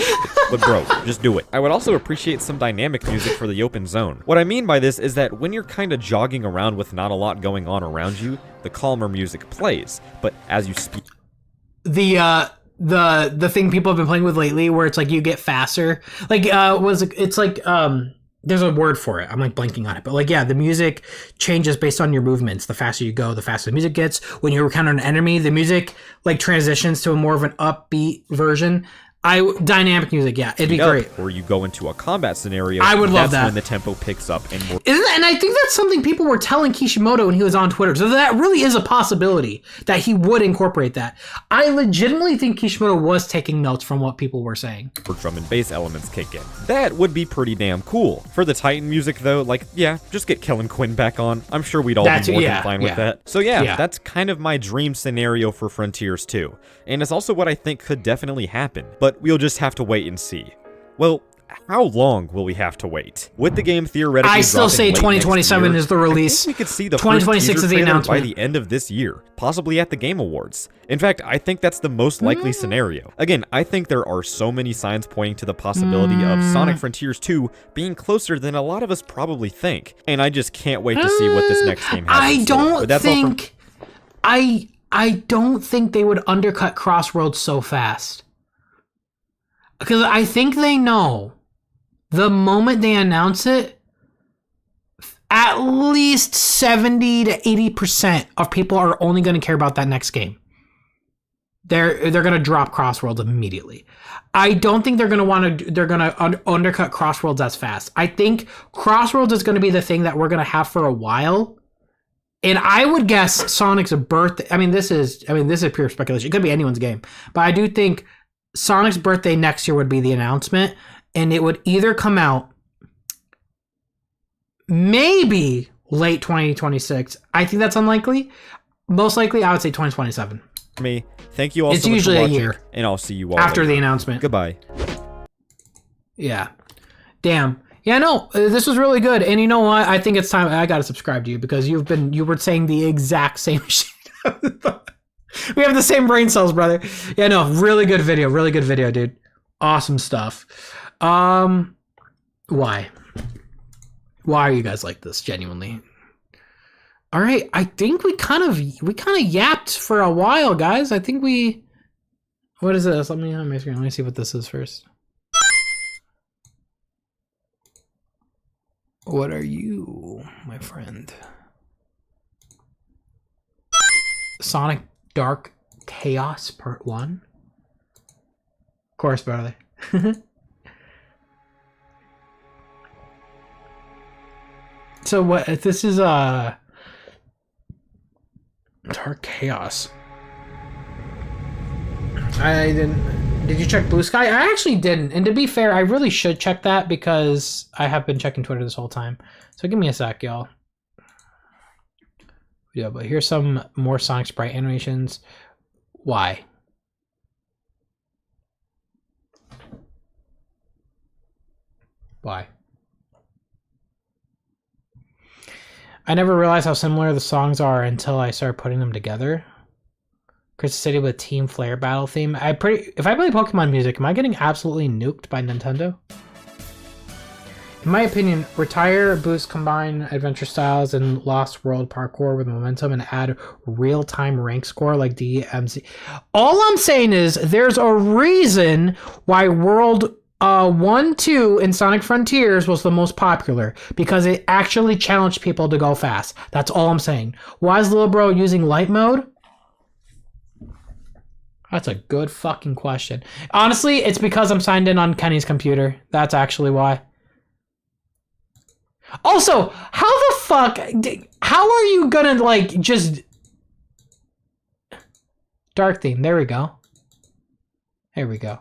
Speaker 14: but bro, just do it. I would also appreciate some dynamic music for the open zone. What I mean by this is that when you're kind of jogging around with not a lot going on around you, the calmer music plays. But as you speak,
Speaker 4: the thing people have been playing with lately, where it's like you get faster, like there's a word for it. I'm like blanking on it, but like, yeah, the music changes based on your movements. The faster you go, the faster the music gets. When you encounter an enemy, the music like transitions to a more of an upbeat version. Dynamic music, yeah, it'd be great.
Speaker 14: Or you go into a combat scenario.
Speaker 4: I would love that.
Speaker 14: That's when the tempo picks up and more.
Speaker 4: And I think that's something people were telling Kishimoto when he was on Twitter. So that really is a possibility that he would incorporate that. I legitimately think Kishimoto was taking notes from what people were saying.
Speaker 14: For drum and bass elements kick in. That would be pretty damn cool. For the Titan music though, like, yeah, just get Kellen Quinn back on. I'm sure we'd all be more than fine with that. So yeah, that's kind of my dream scenario for Frontiers 2. And it's also what I think could definitely happen. But we'll just have to wait and see. Well, how long will we have to wait? With the game theoretically,
Speaker 4: I still say 2027 is the release.
Speaker 14: I think we could see the
Speaker 4: 2026 is the announcement
Speaker 14: by the end of this year, possibly at the Game Awards. In fact, I think that's the most likely scenario. Again, I think there are so many signs pointing to the possibility of Sonic Frontiers 2 being closer than a lot of us probably think, and I just can't wait to see what this next game has.
Speaker 4: I don't think they would undercut Crossroads so fast. Because I think they know the moment they announce it, at least 70 to 80% of people are only going to care about that next game. They're going to drop Crossroads immediately. I don't think they're going to undercut Crossroads as fast. I think Crossroads is going to be the thing that we're going to have for a while. And I would guess Sonic's birthday. I mean, this is pure speculation. It could be anyone's game, but I do think Sonic's birthday next year would be the announcement, and it would either come out maybe late 2026. I think that's unlikely. Most likely, I would say 2027.
Speaker 14: Me, thank you all
Speaker 4: it's
Speaker 14: so much
Speaker 4: usually
Speaker 14: for
Speaker 4: a
Speaker 14: watching,
Speaker 4: year
Speaker 14: and I'll see you all
Speaker 4: after
Speaker 14: later.
Speaker 4: The announcement.
Speaker 14: Goodbye.
Speaker 4: Yeah. Damn. Yeah, no, this was really good. And you know what? I think it's time I got to subscribe to you because you were saying the exact same shit. We have the same brain cells, brother. Yeah, no, really good video, dude. Awesome stuff. Why? Why are you guys like this? Genuinely. All right, I think we kind of yapped for a while, guys. I think we. What is this? Let me on my screen. Let me see what this is first. What are you, my friend? Sonic Dark Chaos Part 1? Of course, brother. So what, this is Dark Chaos. Did you check Blue Sky? I actually didn't. And to be fair, I really should check that because I have been checking Twitter this whole time. So give me a sec, y'all. Yeah, but here's some more Sonic sprite animations. Why?
Speaker 1: Why? I never realized how similar the songs are until I started putting them together. Crystal City with Team Flare battle theme. If I play Pokemon music, am I getting absolutely nuked by Nintendo? In my opinion, retire, boost, combine adventure styles and Lost World parkour with momentum and add real-time rank score like DMC. All I'm saying is there's a reason why World 1, 2 in Sonic Frontiers was the most popular, because it actually challenged people to go fast. That's all I'm saying. Why is Little Bro using light mode? That's a good fucking question. Honestly, it's because I'm signed in on Kenny's computer. That's actually why. Also, how the fuck... How are you gonna, like, just... Dark theme. There we go. There we go.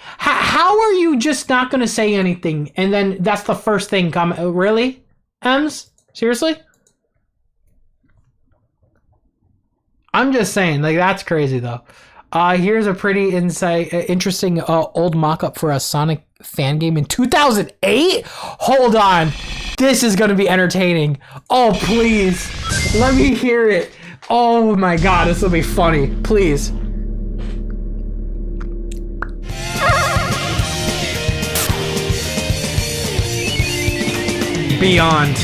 Speaker 1: How are you just not gonna say anything, and then that's the first thing come... Really? Ems? Seriously? I'm just saying, like, that's crazy, though. Here's a pretty interesting old mock-up for a Sonic fan game in 2008? Hold on. This is going to be entertaining. Oh, please. Let me hear it. Oh my god, this will be funny. Please. Beyond.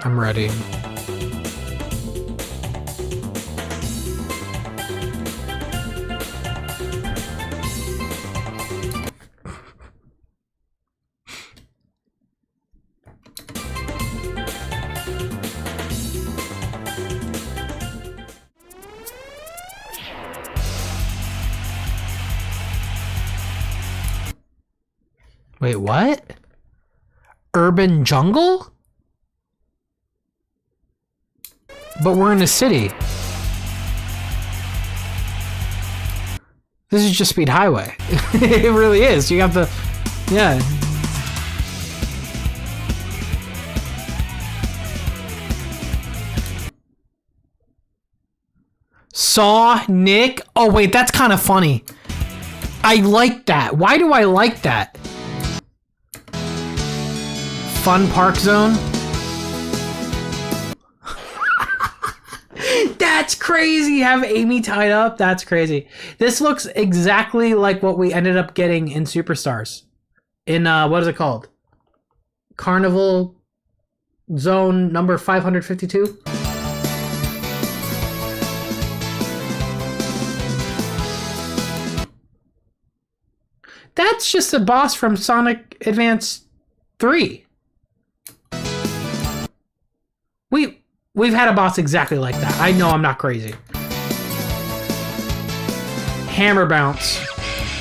Speaker 1: I'm ready. Wait, what? Urban jungle? But we're in a city. This is just Speed Highway. It really is. You have the... Yeah. Saw Nick? Oh wait, that's kind of funny. I like that. Why do I like that? Fun Park Zone? That's crazy. Have Amy tied up. That's crazy. This looks exactly like what we ended up getting in Superstars. In, what is it called? Carnival Zone number 552? That's just a boss from Sonic Advance 3. We've had a boss exactly like that. I know I'm not crazy. Hammer Bounce.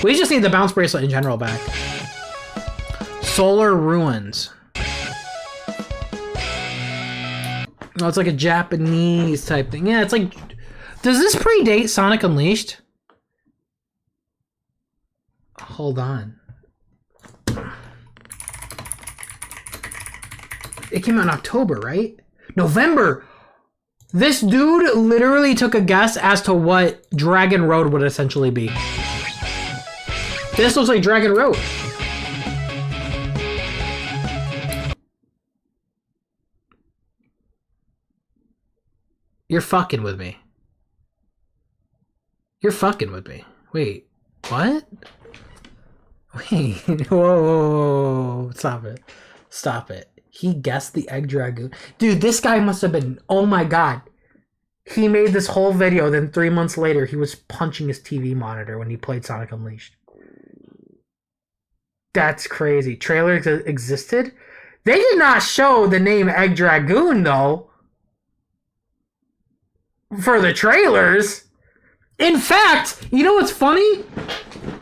Speaker 1: We just need the bounce bracelet in general back. Solar Ruins. Oh, it's like a Japanese type thing. Yeah, it's like... Does this predate Sonic Unleashed? Hold on. It came out in October, right? November! This dude literally took a guess as to what Dragon Road would essentially be. This looks like Dragon Road. You're fucking with me. You're fucking with me. Wait, what? Wait, whoa, stop it. Stop it. He guessed the Egg Dragoon. Dude, this guy must have been, oh my god. He made this whole video, then 3 months later, he was punching his TV monitor when he played Sonic Unleashed. That's crazy. Trailers existed? They did not show the name Egg Dragoon, though. For the trailers. In fact, you know what's funny?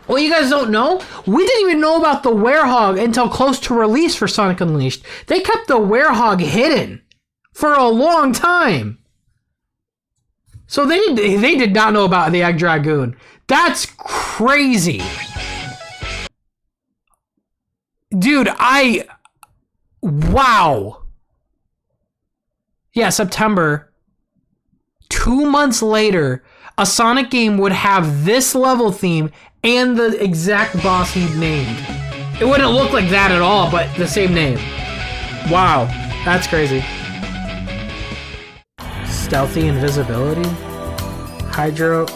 Speaker 1: What you guys don't know? We didn't even know about the Werehog until close to release for Sonic Unleashed. They kept the Werehog hidden for a long time. So they did not know about the Egg Dragoon. That's crazy. Dude, wow.
Speaker 4: Yeah, September. 2 months later, a Sonic game would have this level theme and the exact boss he'd named. It wouldn't look like that at all, but the same name. Wow, that's crazy. Stealthy invisibility? Hydro...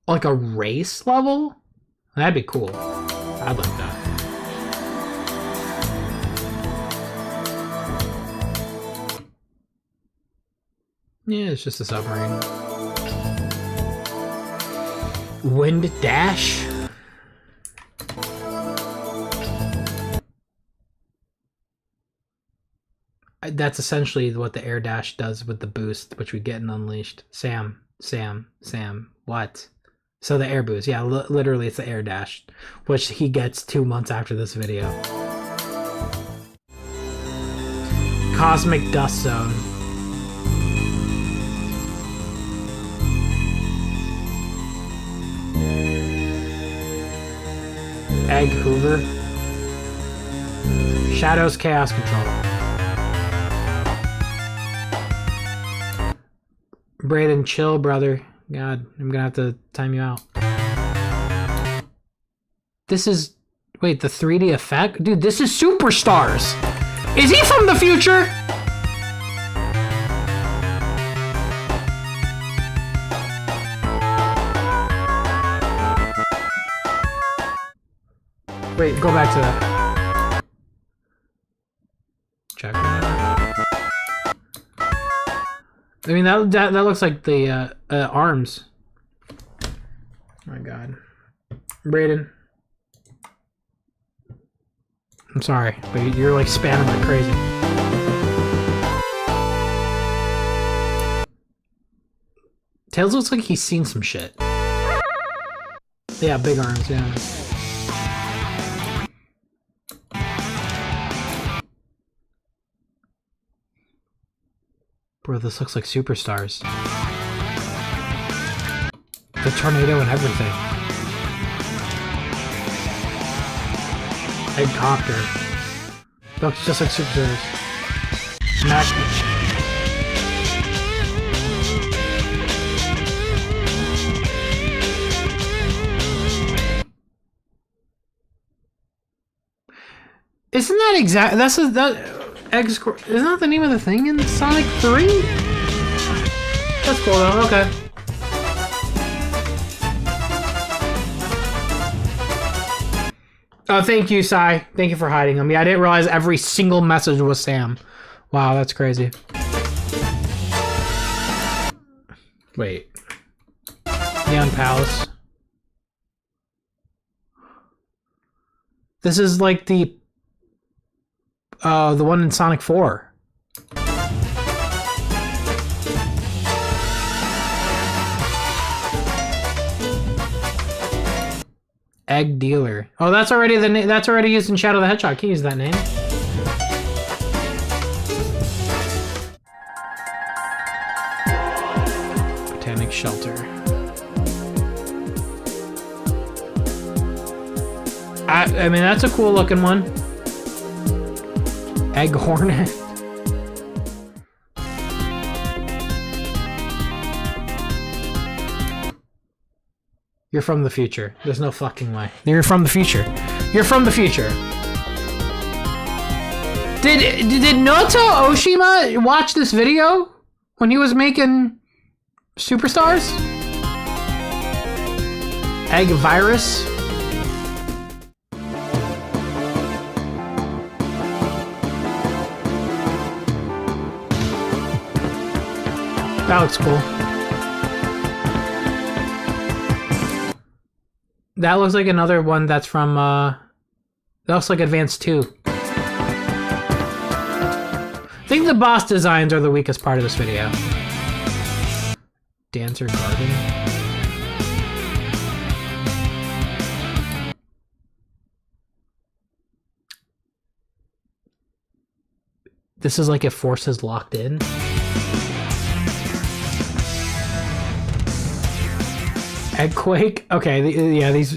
Speaker 4: Like a race level? That'd be cool. I'd like that. Yeah, it's just a submarine. Wind dash? That's essentially what the air dash does with the boost, which we get in Unleashed. Sam, what? So the air boost, yeah, literally it's the air dash, which he gets 2 months after this video. Cosmic Dust Zone. Egg Hoover. Shadows Chaos Control. Brayden, chill, brother. God, I'm gonna have to time you out. This is... Wait, the 3D effect? Dude, this is Superstars! Is he from the future? Wait, go back to that. Check that. I mean, that looks like the arms. Oh my god. Brayden. I'm sorry, but you're like spamming like crazy. Tails looks like he's seen some shit. Yeah, big arms, yeah. Bro, this looks like Superstars. The tornado and everything. Eggcopter. Looks just like Superstars. Smack. Isn't that exact? That's a, that. Isn't that the name of the thing in Sonic 3? That's cool though, okay. Oh, thank you, Sai. Thank you for hiding them. Yeah, I didn't realize every single message was Sam. Wow, that's crazy. Wait. Neon Palace. This is like the one in Sonic 4. Egg Dealer. Oh, that's already the name. That's already used in Shadow the Hedgehog. Can you use that name? Botanic Shelter. I mean, that's a cool looking one. Egg Hornet. You're from the future. There's no fucking way. You're from the future. You're from the future. Did Noto Oshima watch this video when he was making Superstars? Egg Virus. That looks cool. That looks like another one that's from, that looks like Advance 2. I think the boss designs are the weakest part of this video. Dancer Garden. This is like if Force is locked in. Eggquake? Okay, yeah, these...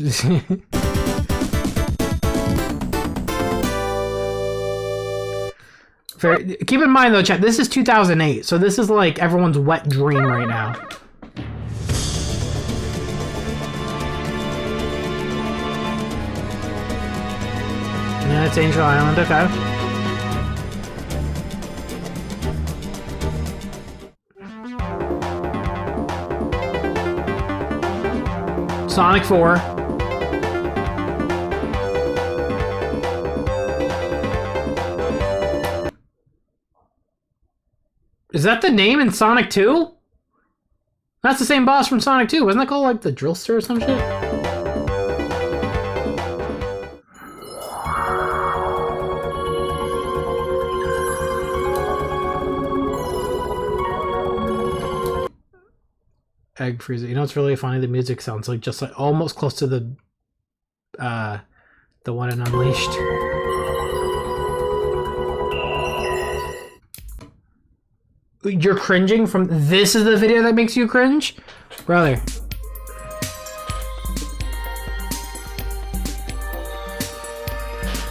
Speaker 4: Keep in mind though, chat, this is 2008, so this is like everyone's wet dream right now. Yeah, it's Angel Island, okay. Sonic 4. Is that the name in Sonic 2? That's the same boss from Sonic 2. Wasn't that called like the Drillster or some shit? Egg freezer. You know what's really funny? The music sounds like just like almost close to the one in Unleashed. You're cringing from this is the video that makes you cringe? Brother.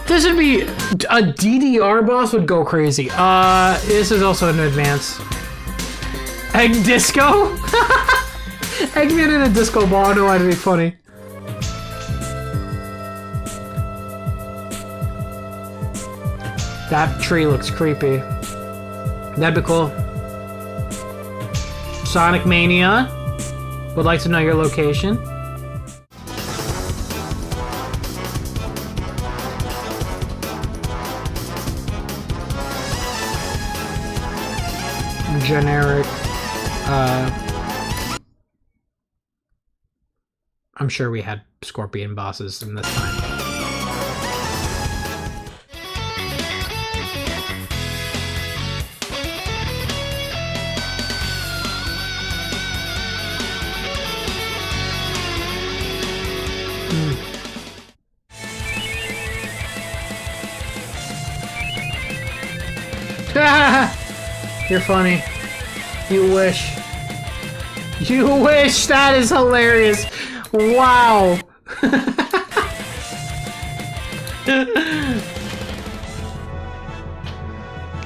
Speaker 4: This would be a DDR boss would go crazy. This is also an advance. Egg disco? Eggman in a disco ball, I know why it'd be funny. That tree looks creepy. That'd be cool. Sonic Mania would like to know your location. Generic. I'm sure we had scorpion bosses in this time. You're funny. You wish. You wish. That is hilarious. Wow.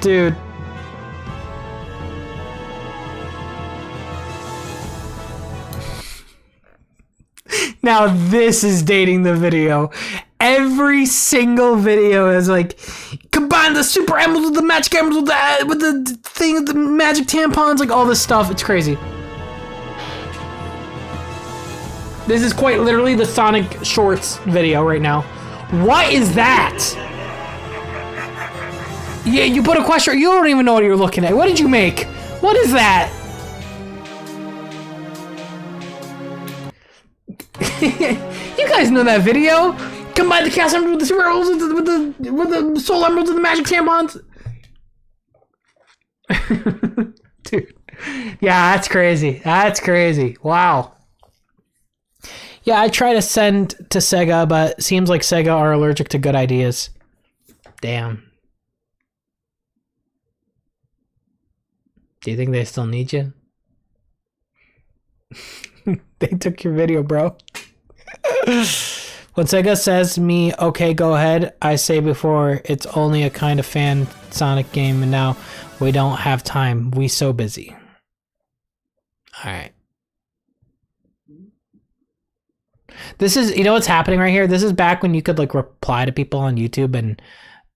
Speaker 4: Dude. Now this is dating the video. Every single video is like, combine the super emeralds with the magic emeralds with the thing, the magic tampons, like all this stuff. It's crazy. This is quite literally the Sonic Shorts video right now. What is that? Yeah, you put a question. You don't even know what you're looking at. What did you make? What is that? You guys know that video. Combine the chaos emeralds with the super emeralds with the soul emeralds and the magic tampons. Dude. Yeah, that's crazy. That's crazy. Wow. Yeah, I try to send to Sega, but seems like Sega are allergic to good ideas. Damn. Do you think they still need you? They took your video, bro. When Sega says me, okay, go ahead, I say before, it's only a kind of fan Sonic game, and now we don't have time. We so busy. Alright. This is, you know what's happening right here? This is back when you could like reply to people on YouTube and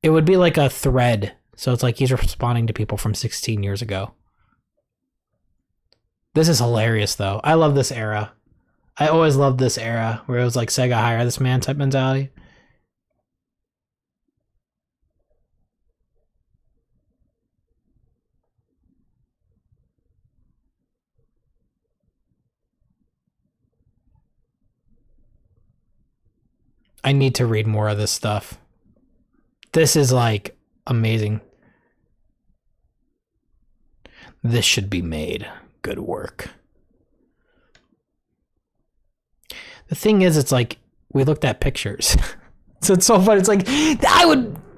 Speaker 4: it would be like a thread. So it's like he's responding to people from 16 years ago. This is hilarious though. I love this era. I always loved this era where it was like Sega hire this man type mentality. I need to read more of this stuff. This is like amazing. This should be made. Good work. The thing is, it's like, we looked at pictures. So it's so funny. It's like,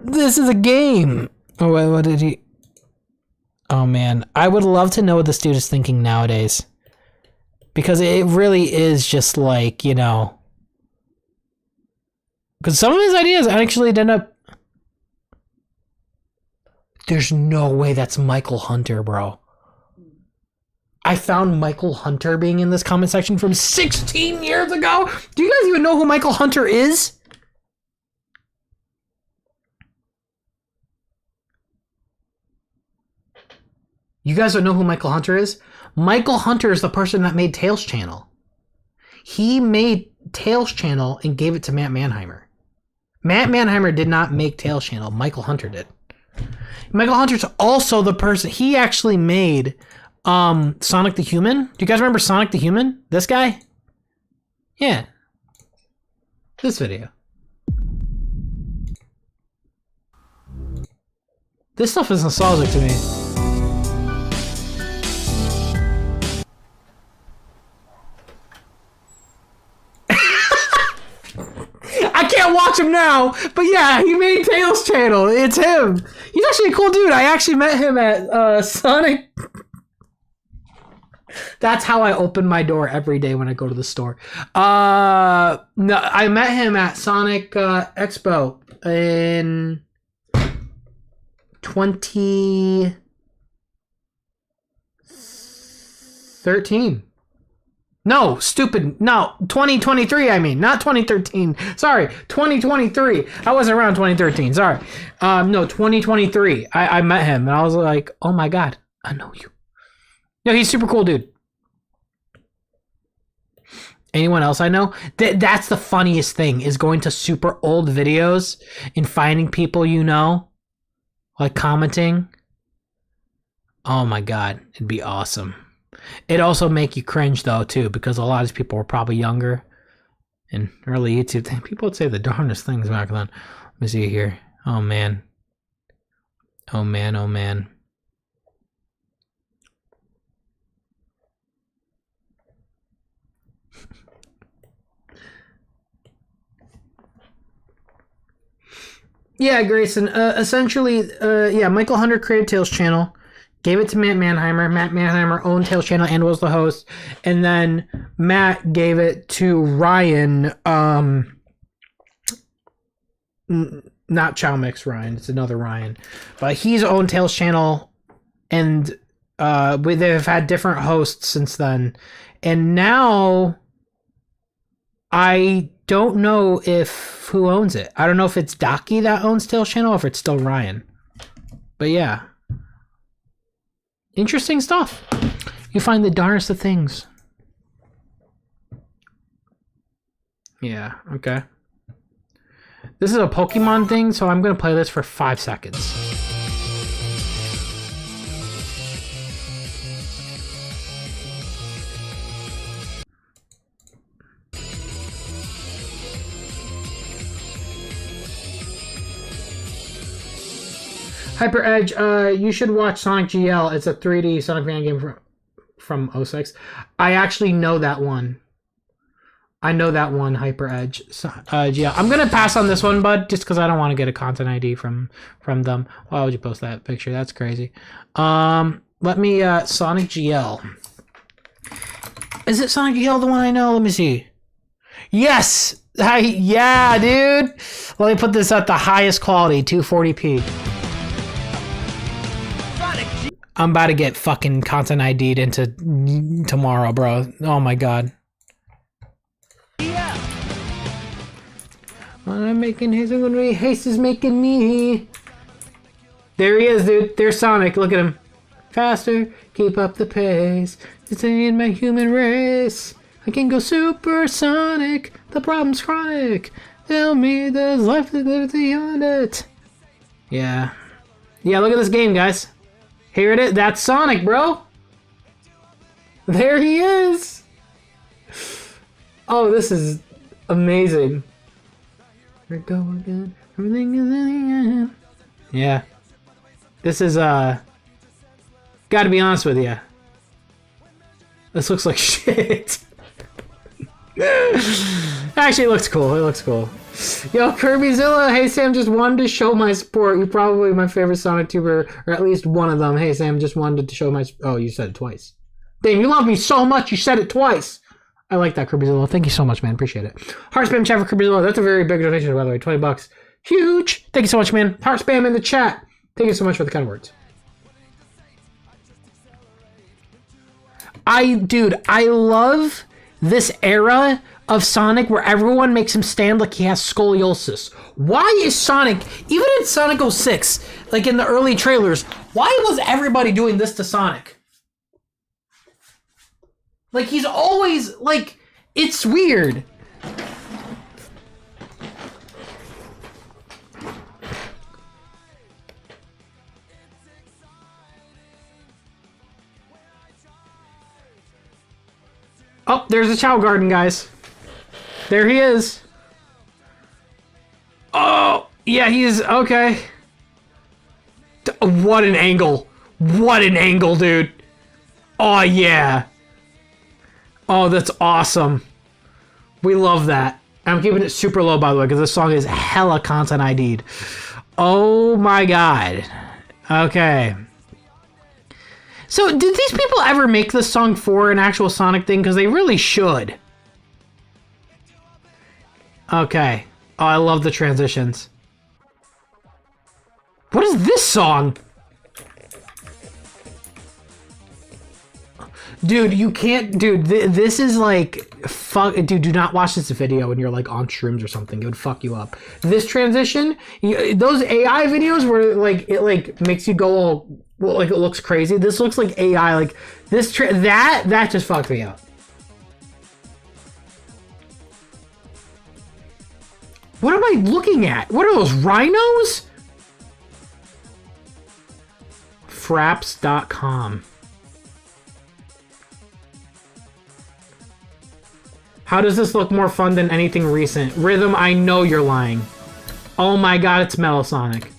Speaker 4: this is a game. Oh, what did he? Oh man. I would love to know what this dude is thinking nowadays. Because it really is just like, you know. Because some of his ideas actually end up. There's no way that's Michael Hunter, bro. I found Michael Hunter being in this comment section from 16 years ago. Do you guys even know who Michael Hunter is? You guys don't know who Michael Hunter is? Michael Hunter is the person that made Tails Channel. He made Tails Channel and gave it to Matt Mannheimer. Matt Mannheimer did not make Tails Channel. Michael Hunter did. Michael Hunter's also the person. He actually made Sonic the Human. Do you guys remember Sonic the Human? This guy? Yeah. This video. This stuff is nostalgic to me. I can't watch him now, but yeah, he made Tails Channel. It's him. He's actually a cool dude. I actually met him at Sonic. That's how I open my door every day when I go to the store. No, I met him at Sonic Expo in 2013. No, stupid. No, 2023, I mean. Not 2013. Sorry, 2023. I wasn't around 2013. Sorry. No, 2023. I met him, and I was like, oh my god, I know you. No, he's super cool, dude. Anyone else I know? That's the funniest thing, is going to super old videos and finding people you know, like commenting. Oh my god, it'd be awesome. It'd also make you cringe though too, because a lot of these people were probably younger. And early YouTube, people would say the darndest things back then. Let me see here. Oh man. Oh man, oh man. Yeah, Grayson. Essentially, yeah, Michael Hunter created Tails Channel, gave it to Matt Mannheimer. Matt Mannheimer owned Tails Channel and was the host. And then Matt gave it to Ryan, not Chow Mix Ryan, it's another Ryan. But he's owned Tails Channel, and they've had different hosts since then. And now I don't know who owns it. I don't know if it's Daki that owns Tails Channel or if it's still Ryan. But yeah. Interesting stuff. You find the darnest of things. Yeah, okay. This is a Pokemon thing, so I'm going to play this for 5 seconds. Hyper Edge, you should watch Sonic GL. It's a 3D Sonic fan game from 06. I actually know that one. I know that one, Hyper Edge. GL. I'm gonna pass on this one, bud, just because I don't want to get a content ID from them. Why would you post that picture? That's crazy. Let me Sonic GL. Is it Sonic GL the one I know? Let me see. Yes! Yeah, dude! Let me put this at the highest quality, 240p. I'm about to get fucking content ID'd into tomorrow, bro. Oh my god. Yeah. I'm making haste, I'm gonna be haste is making me. There he is, dude. There's Sonic. Look at him. Faster, keep up the pace. It's in my human race. I can go supersonic. The problem's chronic. Tell me there's life that lives beyond it. Yeah. Yeah, look at this game, guys. Here it is. That's Sonic, bro. There he is. Oh, this is amazing. Here we go again. Everything is in the end. Yeah. This is, gotta be honest with you. This looks like shit. Actually, it looks cool. It looks cool. Yo, KirbyZilla, hey Sam, just wanted to show my support. You're probably my favorite Sonic tuber, or at least one of them. Hey Sam, just wanted to show my... Oh, you said it twice. Damn, you love me so much, you said it twice. I like that, KirbyZilla. Thank you so much, man. Appreciate it. Heart spam chat for KirbyZilla. That's a very big donation, by the way. $20. Huge. Thank you so much, man. Heart spam in the chat. Thank you so much for the kind words. Dude, I love this era of Sonic where everyone makes him stand like he has scoliosis. Why is Sonic, even in Sonic 06, like in the early trailers, why was everybody doing this to Sonic? Like, he's always, like, it's weird. Oh, there's the Chow Garden, guys. There he is. Oh, yeah, he's okay. What an angle. What an angle, dude. Oh, yeah. Oh, that's awesome. We love that. I'm keeping it super low, by the way, because this song is hella content ID'd. Oh, my God. Okay. So, did these people ever make this song for an actual Sonic thing? Because they really should. Okay. Oh, I love the transitions. What is this song? Dude, you can't... Dude, this is like... Fuck... Dude, do not watch this video when you're like on shrooms or something. It would fuck you up. This transition... those AI videos where like it like makes you go all... Well, like it looks crazy. This looks like AI. Like this, that just fucked me up. What am I looking at? What are those rhinos? Fraps.com. How does this look more fun than anything recent? Rhythm, I know you're lying. Oh my god, it's Metal Sonic.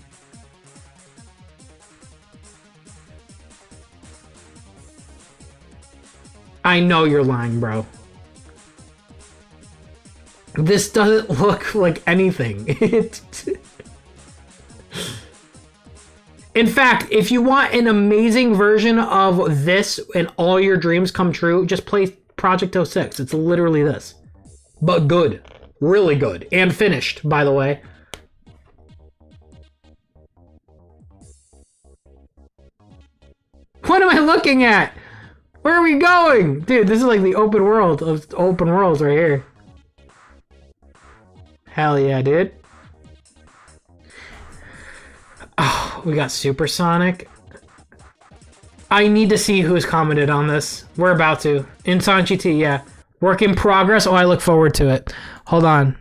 Speaker 4: I know you're lying, bro. This doesn't look like anything. In fact, if you want an amazing version of this and all your dreams come true, just play Project 06. It's literally this. But good. Really good. And finished, by the way. What am I looking at? Where are we going? Dude, this is like the open world of open worlds right here. Hell yeah, dude. Oh, we got Supersonic. I need to see who's commented on this. We're about to. In Sonic GT, yeah. Work in progress. Oh, I look forward to it. Hold on.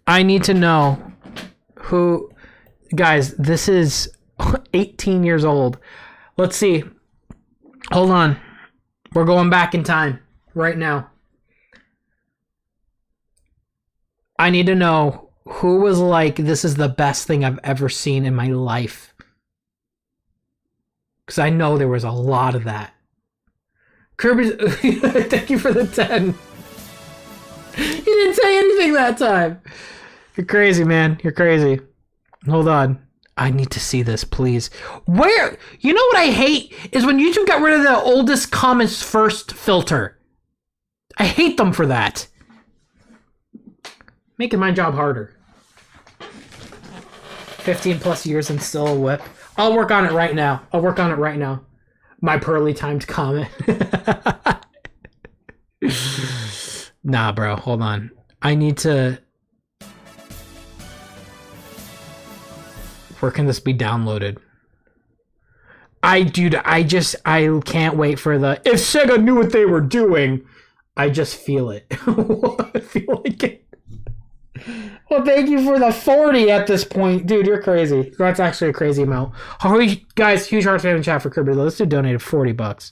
Speaker 4: I need to know who... Guys, this is 18 years old. Let's see. Hold on. We're going back in time right now. I need to know who was like, this is the best thing I've ever seen in my life. Because I know there was a lot of that. Kirby's... Thank you for the 10. You didn't say anything that time. You're crazy, man. You're crazy. Hold on. I need to see this, please. Where? You know what I hate? Is when YouTube got rid of the oldest comments first filter. I hate them for that. Making my job harder. 15 plus years and still a whip. I'll work on it right now. I'll work on it right now. My poorly timed comment. Nah, bro. Hold on. I need to... Where can this be downloaded? Dude, I can't wait for the... If Sega knew what they were doing, I just feel it. I feel like it. Well, thank you for the 40 at this point. Dude, you're crazy. That's actually a crazy amount. Guys, huge heart fan in chat for Kirby. Let's do donated $40.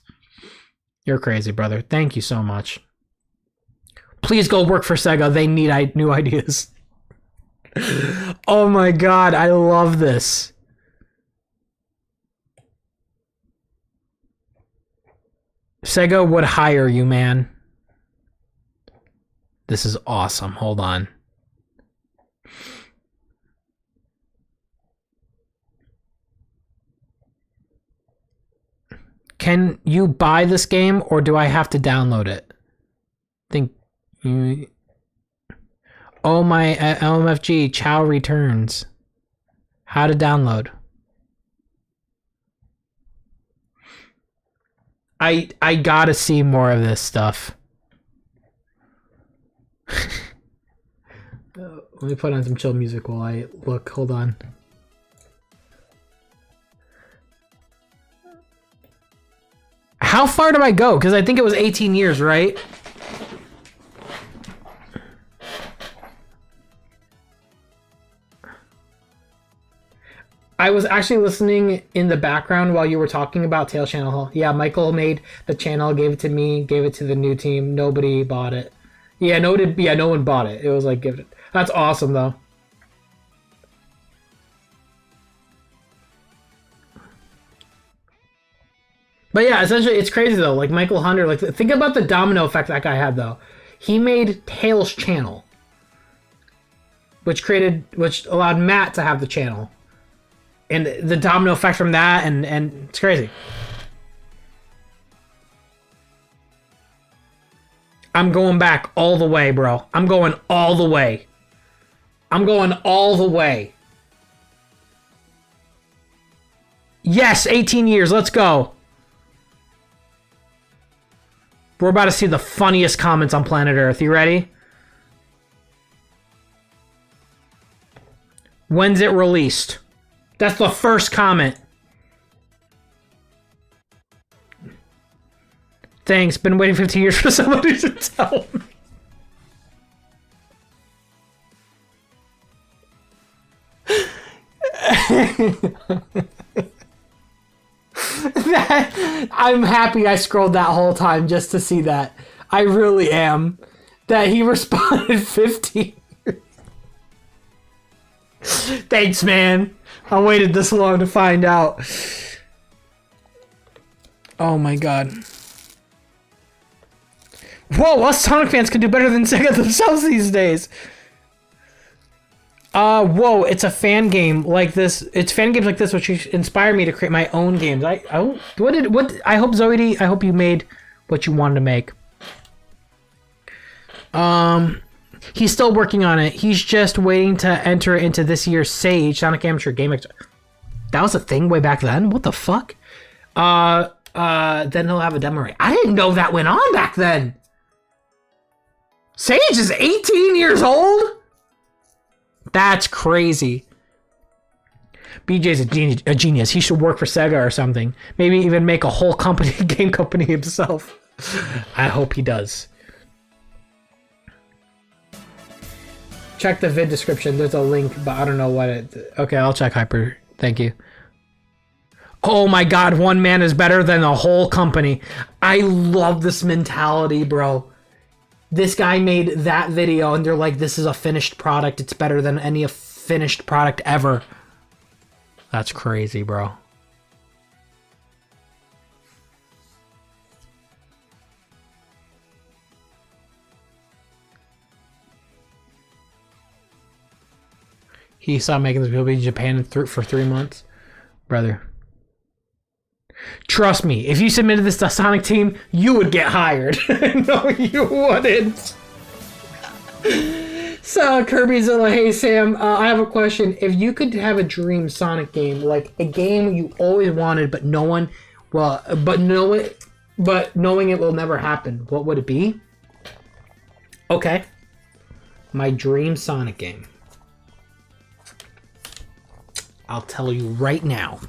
Speaker 4: You're crazy, brother. Thank you so much. Please go work for Sega. They need new ideas. Oh my god, I love this. Sega would hire you, man. This is awesome. Hold on. Can you buy this game or do I have to download it? Think you... Oh my LMFG, Chow returns.
Speaker 1: How to download. I gotta see more of this stuff. Let me put on some chill music while I look. Hold on. How far do I go? Because I think it was 18 years, right? I was actually listening in the background while you were talking about Tail Channel. Yeah, Michael made the channel, gave it to me, gave it to the new team. Nobody bought it. Yeah, no one bought it. It was like, give it. That's awesome, though. But yeah, essentially, it's crazy, though. Like, Michael Hunter, like, think about the domino effect that guy had, though. He made Tails channel, which allowed Matt to have the channel. And the domino effect from that, and it's crazy. I'm going back all the way, bro. I'm going all the way. I'm going all the way. Yes, 18 years. Let's go. We're about to see the funniest comments on planet Earth. You ready? When's it released? That's the first comment. Thanks. Been waiting 15 years for somebody to tell me. I'm happy I scrolled that whole time just to see that. I really am. That he responded 15 years. Thanks, man. I waited this long to find out. Oh my god. Whoa, us Sonic fans can do better than Sega themselves these days. Whoa, it's a fan game like this. It's fan games like this which inspire me to create my own games. I hope Zoidy, I hope you made what you wanted to make. He's still working on it. He's just waiting to enter into this year's Sage, Sonic Amateur Game Expo. That was a thing way back then? What the fuck? Then he'll have a demo rate. I didn't know that went on back then. Sage is 18 years old? That's crazy. BJ's a genius. He should work for Sega or something. Maybe even make a whole company, game company himself. I hope he does. Check the vid description. There's a link, but I don't know what it... Okay, I'll check Hyper. Thank you. Oh my god, one man is better than a whole company. I love this mentality, bro. This guy made that video, and they're like, this is a finished product. It's better than any finished product ever. That's crazy, bro. He stopped making this movie in Japan for 3 months. Brother. Trust me, if you submitted this to Sonic Team, you would get hired. No, you wouldn't. So, Kirby's like, hey, Sam, I have a question. If you could have a dream Sonic game, like a game you always wanted, but knowing it will never happen, what would it be? Okay. My dream Sonic game. I'll tell you right now.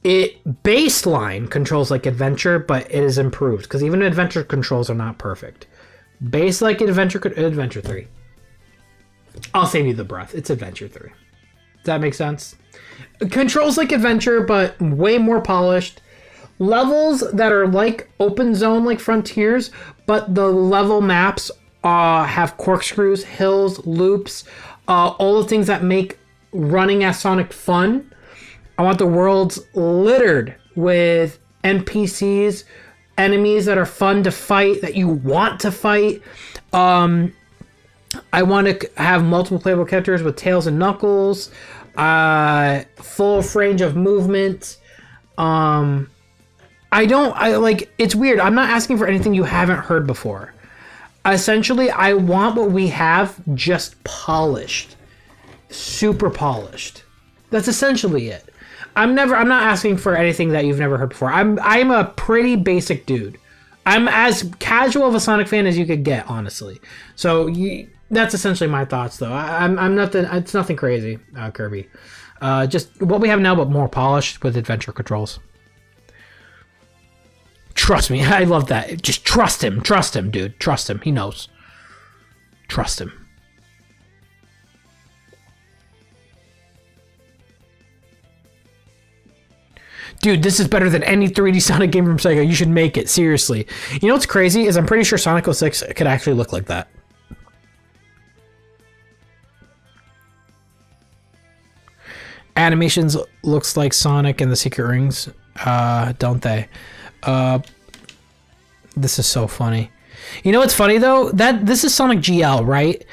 Speaker 1: It baseline controls like Adventure, but it is improved because even Adventure controls are not perfect. Base like Adventure 3. I'll save you the breath. It's Adventure 3. Does that make sense? Controls like Adventure, but way more polished. Levels that are like open zone, like Frontiers, but the level maps have corkscrews, hills, loops, all the things that make running as Sonic fun. I want the worlds littered with NPCs, enemies that are fun to fight, that you want to fight. I want to have multiple playable characters with Tails and Knuckles, full range of movement. It's weird. I'm not asking for anything you haven't heard before.
Speaker 4: Essentially, I want what we have just polished. Super polished. That's essentially it. I'm not asking for anything that you've never heard before. I'm a pretty basic dude. I'm as casual of a Sonic fan as you could get, honestly. So that's essentially my thoughts, though. I'm nothing. It's nothing crazy, Kirby. Just what we have now, but more polished with adventure controls. Trust me, I love that. Just trust him, dude. Trust him. He knows. Trust him. Dude, this is better than any 3D Sonic game from Sega. You should make it, seriously. You know what's crazy is I'm pretty sure Sonic 06 could actually look like that. Animations looks like Sonic and the Secret Rings, don't they? This is so funny. You know what's funny though? This is Sonic GL, right?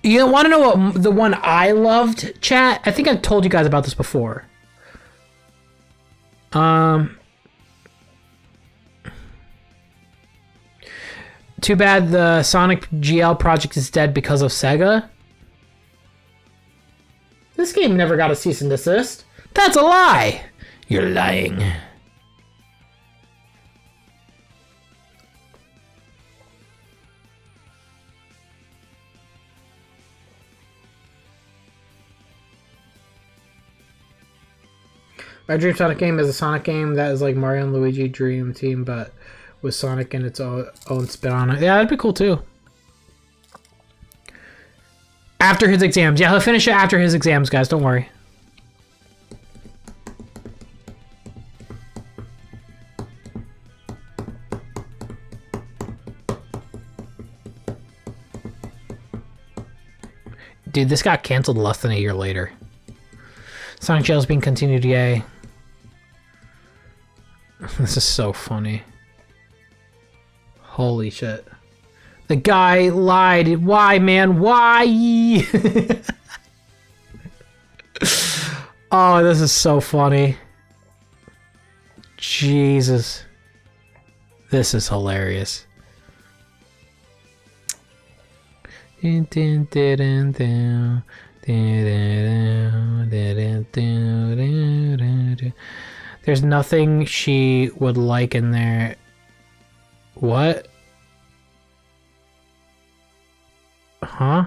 Speaker 4: You want to know what the one I loved, chat? I think I've told you guys about this before. Too bad the Sonic GL project is dead because of Sega. This game never got a cease and desist. That's a lie. You're lying. My Dream Sonic game is a Sonic game that is like Mario and Luigi Dream Team, but with Sonic and its own spin on it. Yeah, that'd be cool too. After his exams. Yeah, he'll finish it after his exams, guys. Don't worry. Dude, this got canceled less than a year later. Sonic Jail's being continued, yay. This is so funny. Holy shit. The guy lied. Why, man? Why? Oh, this is so funny. Jesus. This is hilarious. There's nothing she would like in there. What? Huh?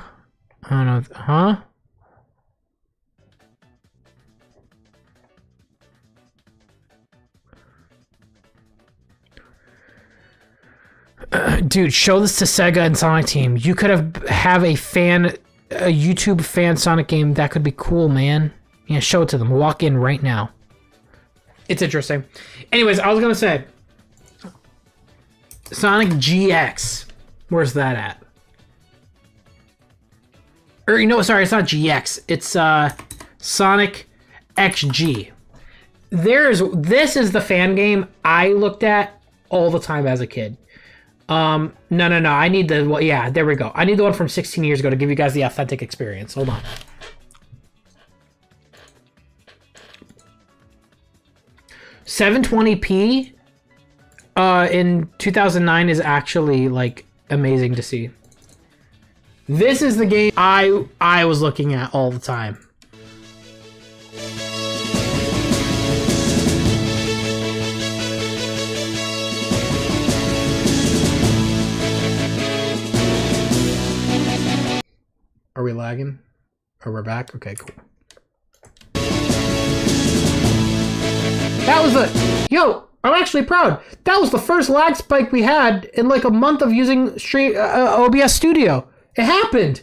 Speaker 4: I don't know. Huh? Dude, show this to Sega and Sonic Team. You could have a YouTube fan Sonic game that could be cool, man. Yeah, show it to them. Walk in right now. It's interesting. Anyways, I was gonna say Sonic GX. Where's that at? Or sorry, it's not GX. It's Sonic XG. This is the fan game I looked at all the time as a kid. No. I need yeah, there we go. I need the one from 16 years ago to give you guys the authentic experience. Hold on. $720p in 2009 is actually like amazing to see. This is the game I was looking at all the time. Are we lagging? Oh, we're back? Okay, cool. That was yo, I'm actually proud. That was the first lag spike we had in like a month of using OBS Studio. It happened.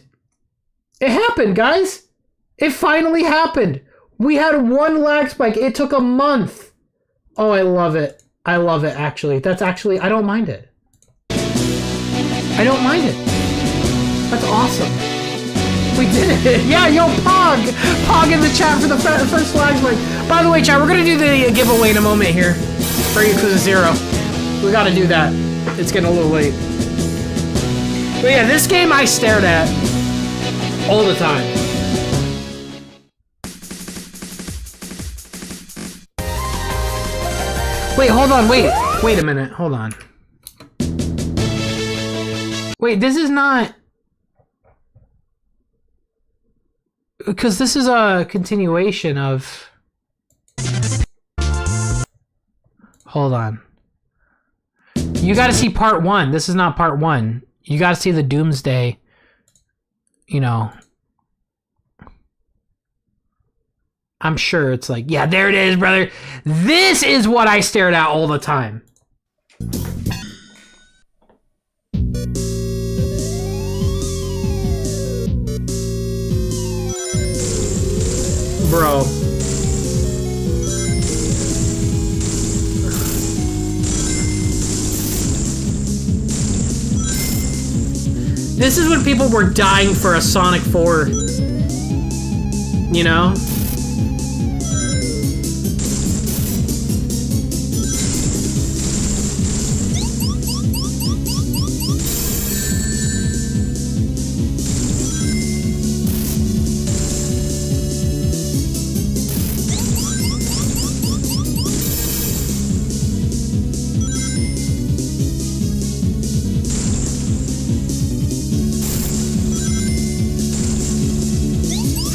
Speaker 4: It happened, guys. It finally happened. We had one lag spike. It took a month. Oh, I love it. I love it, actually. That's actually, I don't mind it. I don't mind it. That's awesome. We did it. Yeah, yo, Pog. Pog in the chat for the first lag spike. By the way, chat, we're going to do the giveaway in a moment here for Yakuza 0. We got to do that. It's getting a little late. But yeah, this game I stared at all the time. Wait, hold on, wait a minute, hold on. Wait, this is not... Because this is a continuation of... Hold on. You gotta see part 1. This is not part 1. You gotta see the Doomsday, you know... I'm sure it's like, yeah, there it is, brother. This is what I stared at all the time. Bro. This is when people were dying for a Sonic 4. You know?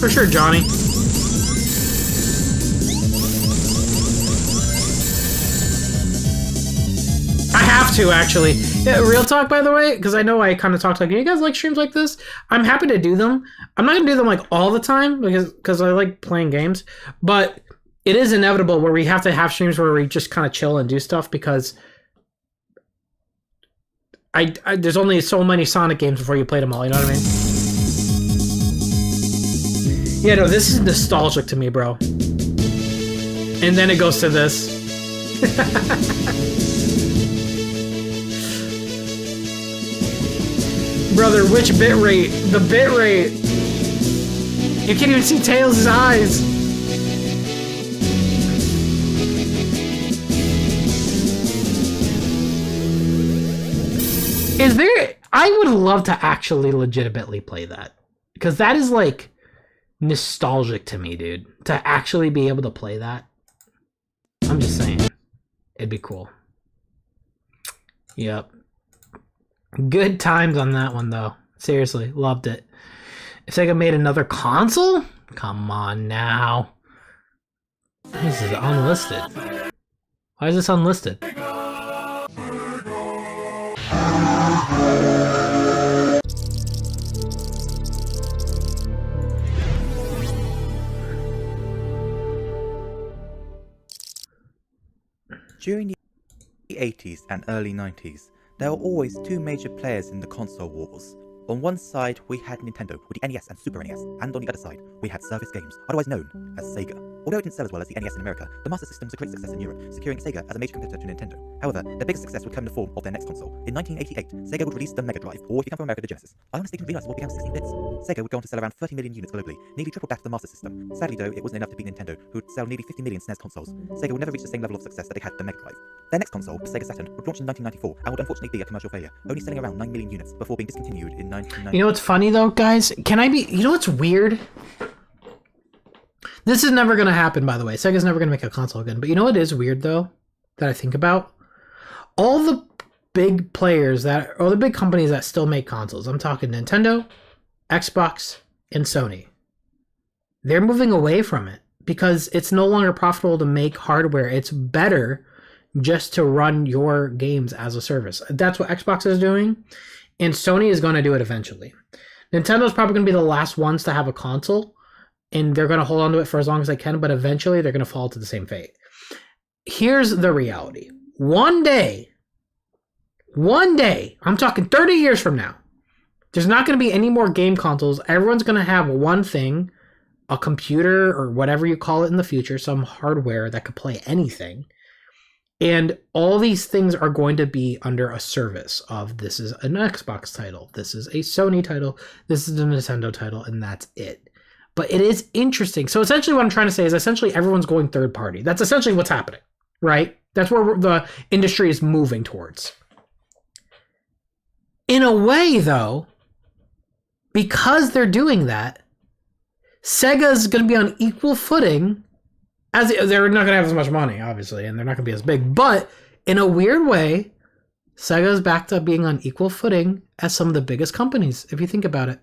Speaker 4: For sure, Johnny. I have to, actually. Yeah, real talk, by the way, because I know I kind of talked like, you guys like streams like this? I'm happy to do them. I'm not going to do them like all the time because I like playing games, but it is inevitable where we have to have streams where we just kind of chill and do stuff because I there's only so many Sonic games before you play them all, you know what I mean? Yeah, no, this is nostalgic to me, bro. And then it goes to this. Brother, which bitrate? The bitrate. You can't even see Tails' eyes. Is there... I would love to actually legitimately play that. Because that is like... nostalgic to me, dude. To actually be able to play that. I'm just saying. It'd be cool. Yep. Good times on that one, though. Seriously, loved it. If Sega made another console? Come on now. This is unlisted. Why is this unlisted?
Speaker 2: During the 80s and early 90s, there were always two major players in the console wars. On one side, we had Nintendo with the NES and Super NES, and on the other side, we had Service Games, otherwise known as Sega. Although it didn't sell as well as the NES in America, the Master System was a great success in Europe, securing Sega as a major competitor to Nintendo. However, their biggest success would come in the form of their next console. In 1988, Sega would release the Mega Drive, or if you come from America, the Genesis. I honestly didn't realize what began 16 bits. Sega would go on to sell around 30 million units globally, nearly triple that of the Master System. Sadly though, it wasn't enough to beat Nintendo, who would sell nearly 50 million SNES consoles. Sega would never reach the same level of success that they had with the Mega Drive. Their next console, the Sega Saturn, would launch in 1994, and would unfortunately be a commercial failure, only selling around 9 million units before being discontinued in 1990.
Speaker 4: You know what's funny though, guys? You know what's weird? This is never gonna happen, by the way. Sega's never gonna make a console again. But you know what is weird though, that I think about? All the big players or the big companies that still make consoles. I'm talking Nintendo, Xbox, and Sony. They're moving away from it because it's no longer profitable to make hardware. It's better just to run your games as a service. That's what Xbox is doing, and Sony is going to do it eventually. Nintendo's probably going to be the last ones to have a console, and they're going to hold on to it for as long as they can, but eventually they're going to fall to the same fate. Here's the reality. One day, I'm talking 30 years from now, there's not going to be any more game consoles. Everyone's going to have one thing, a computer or whatever you call it in the future, some hardware that could play anything. And all these things are going to be under a service of this is an Xbox title, this is a Sony title, this is a Nintendo title, and that's it. But it is interesting. So essentially what I'm trying to say is essentially everyone's going third party. That's essentially what's happening, right? That's where the industry is moving towards. In a way, though, because they're doing that, Sega's going to be on equal footing. As they're not going to have as much money, obviously, and they're not going to be as big. But in a weird way, Sega's back to being on equal footing as some of the biggest companies, if you think about it.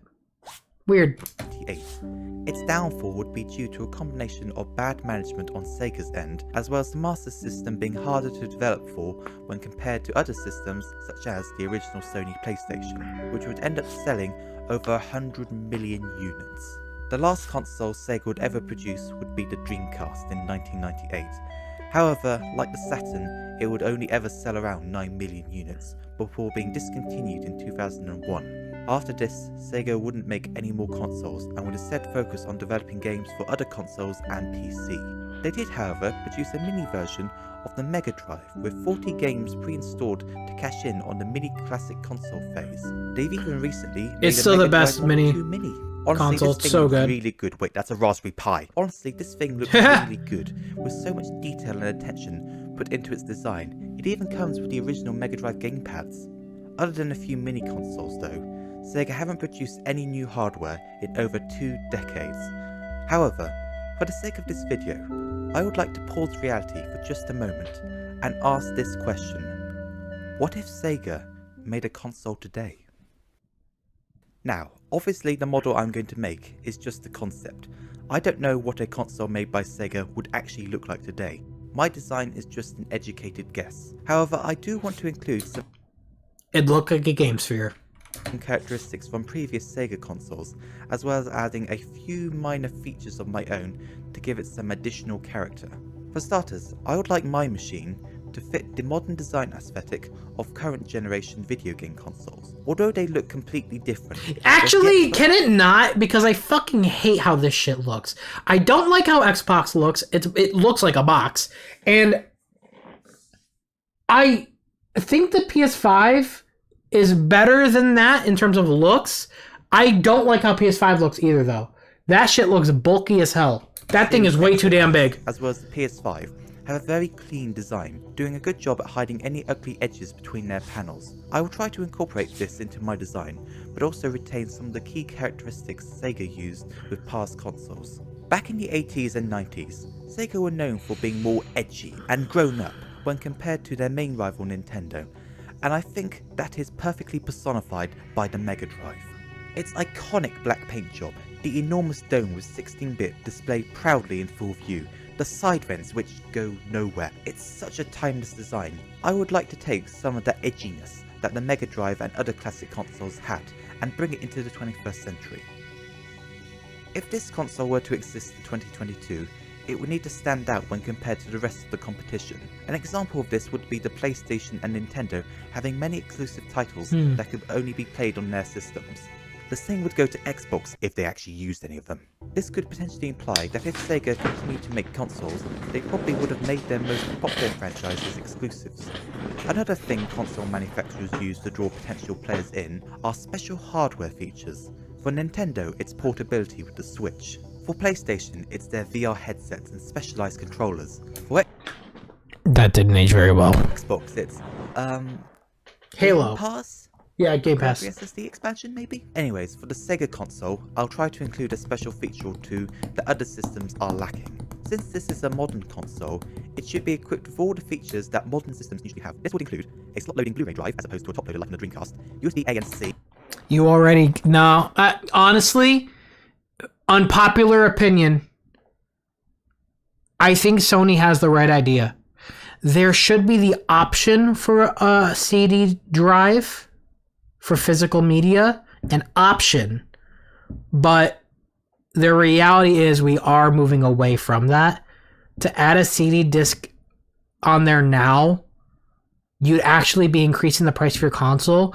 Speaker 4: Weird.
Speaker 2: Its downfall would be due to a combination of bad management on Sega's end, as well as the Master System being harder to develop for when compared to other systems such as the original Sony PlayStation, which would end up selling over 100 million units. The last console Sega would ever produce would be the Dreamcast in 1998. However, like the Saturn, it would only ever sell around 9 million units before being discontinued in 2001. After this, Sega wouldn't make any more consoles and would instead focus on developing games for other consoles and PC. They did, however, produce a mini version of the Mega Drive with 40 games pre-installed to cash in on the mini classic console phase. They've even recently made
Speaker 4: It's still the best
Speaker 2: mini
Speaker 4: console.
Speaker 2: Honestly, this
Speaker 4: It's
Speaker 2: thing
Speaker 4: so
Speaker 2: looks
Speaker 4: good.
Speaker 2: really good. Wait, that's a Raspberry Pi. Honestly, this thing looks really good, with so much detail and attention put into its design. It even comes with the original Mega Drive gamepads. Other than a few mini consoles though, Sega haven't produced any new hardware in over 2 decades. However, for the sake of this video, I would like to pause reality for just a moment and ask this question. What if Sega made a console today? Now, obviously the model I'm going to make is just a concept. I don't know what a console made by Sega would actually look like today. My design is just an educated guess. However, I do want to include some
Speaker 4: It'd look like a Game Sphere.
Speaker 2: characteristics from previous Sega consoles, as well as adding a few minor features of my own to give it some additional character. For starters, I would like my machine to fit the modern design aesthetic of current generation video game consoles, although they look completely different.
Speaker 4: Actually, can it not? Because I fucking hate how this shit looks. I don't like how Xbox looks. It looks like a box. And I think the PS5 is better than that in terms of looks. I don't like how PS5 looks either, though. That shit looks bulky as hell. That thing is way too damn big.
Speaker 2: As well as the PS5, have a very clean design, doing a good job at hiding any ugly edges between their panels. I will try to incorporate this into my design, but also retain some of the key characteristics Sega used with past consoles. Back in the 80s and 90s, Sega were known for being more edgy and grown up when compared to their main rival Nintendo, and I think that is perfectly personified by the Mega Drive. Its iconic black paint job, the enormous dome with 16-bit displayed proudly in full view, the side vents which go nowhere. It's such a timeless design. I would like to take some of that edginess that the Mega Drive and other classic consoles had and bring it into the 21st century. If this console were to exist in 2022, it would need to stand out when compared to the rest of the competition. An example of this would be the PlayStation and Nintendo having many exclusive titles that could only be played on their systems. The same would go to Xbox if they actually used any of them. This could potentially imply that if Sega continued to make consoles, they probably would have made their most popular franchises exclusives. Another thing console manufacturers use to draw potential players in are special hardware features. For Nintendo, it's portability with the Switch. For PlayStation, it's their VR headsets and specialized controllers. For
Speaker 4: That didn't age very well.
Speaker 2: Xbox, it's
Speaker 4: Halo.
Speaker 2: Game Pass?
Speaker 4: Yeah, Game Pass.
Speaker 2: SSD expansion, maybe? Anyways, for the Sega console, I'll try to include a special feature or two that other systems are lacking. Since this is a modern console, it should be equipped with all the features that modern systems usually have. This would include a slot-loading Blu-ray drive as opposed to a top-loader like in the Dreamcast, USB-A and C.
Speaker 4: You already... No, honestly, unpopular opinion, I think Sony has the right idea. There should be the option for a CD drive for physical media, an option, but the reality is we are moving away from that. To add a CD disc on there now, you'd actually be increasing the price of your console,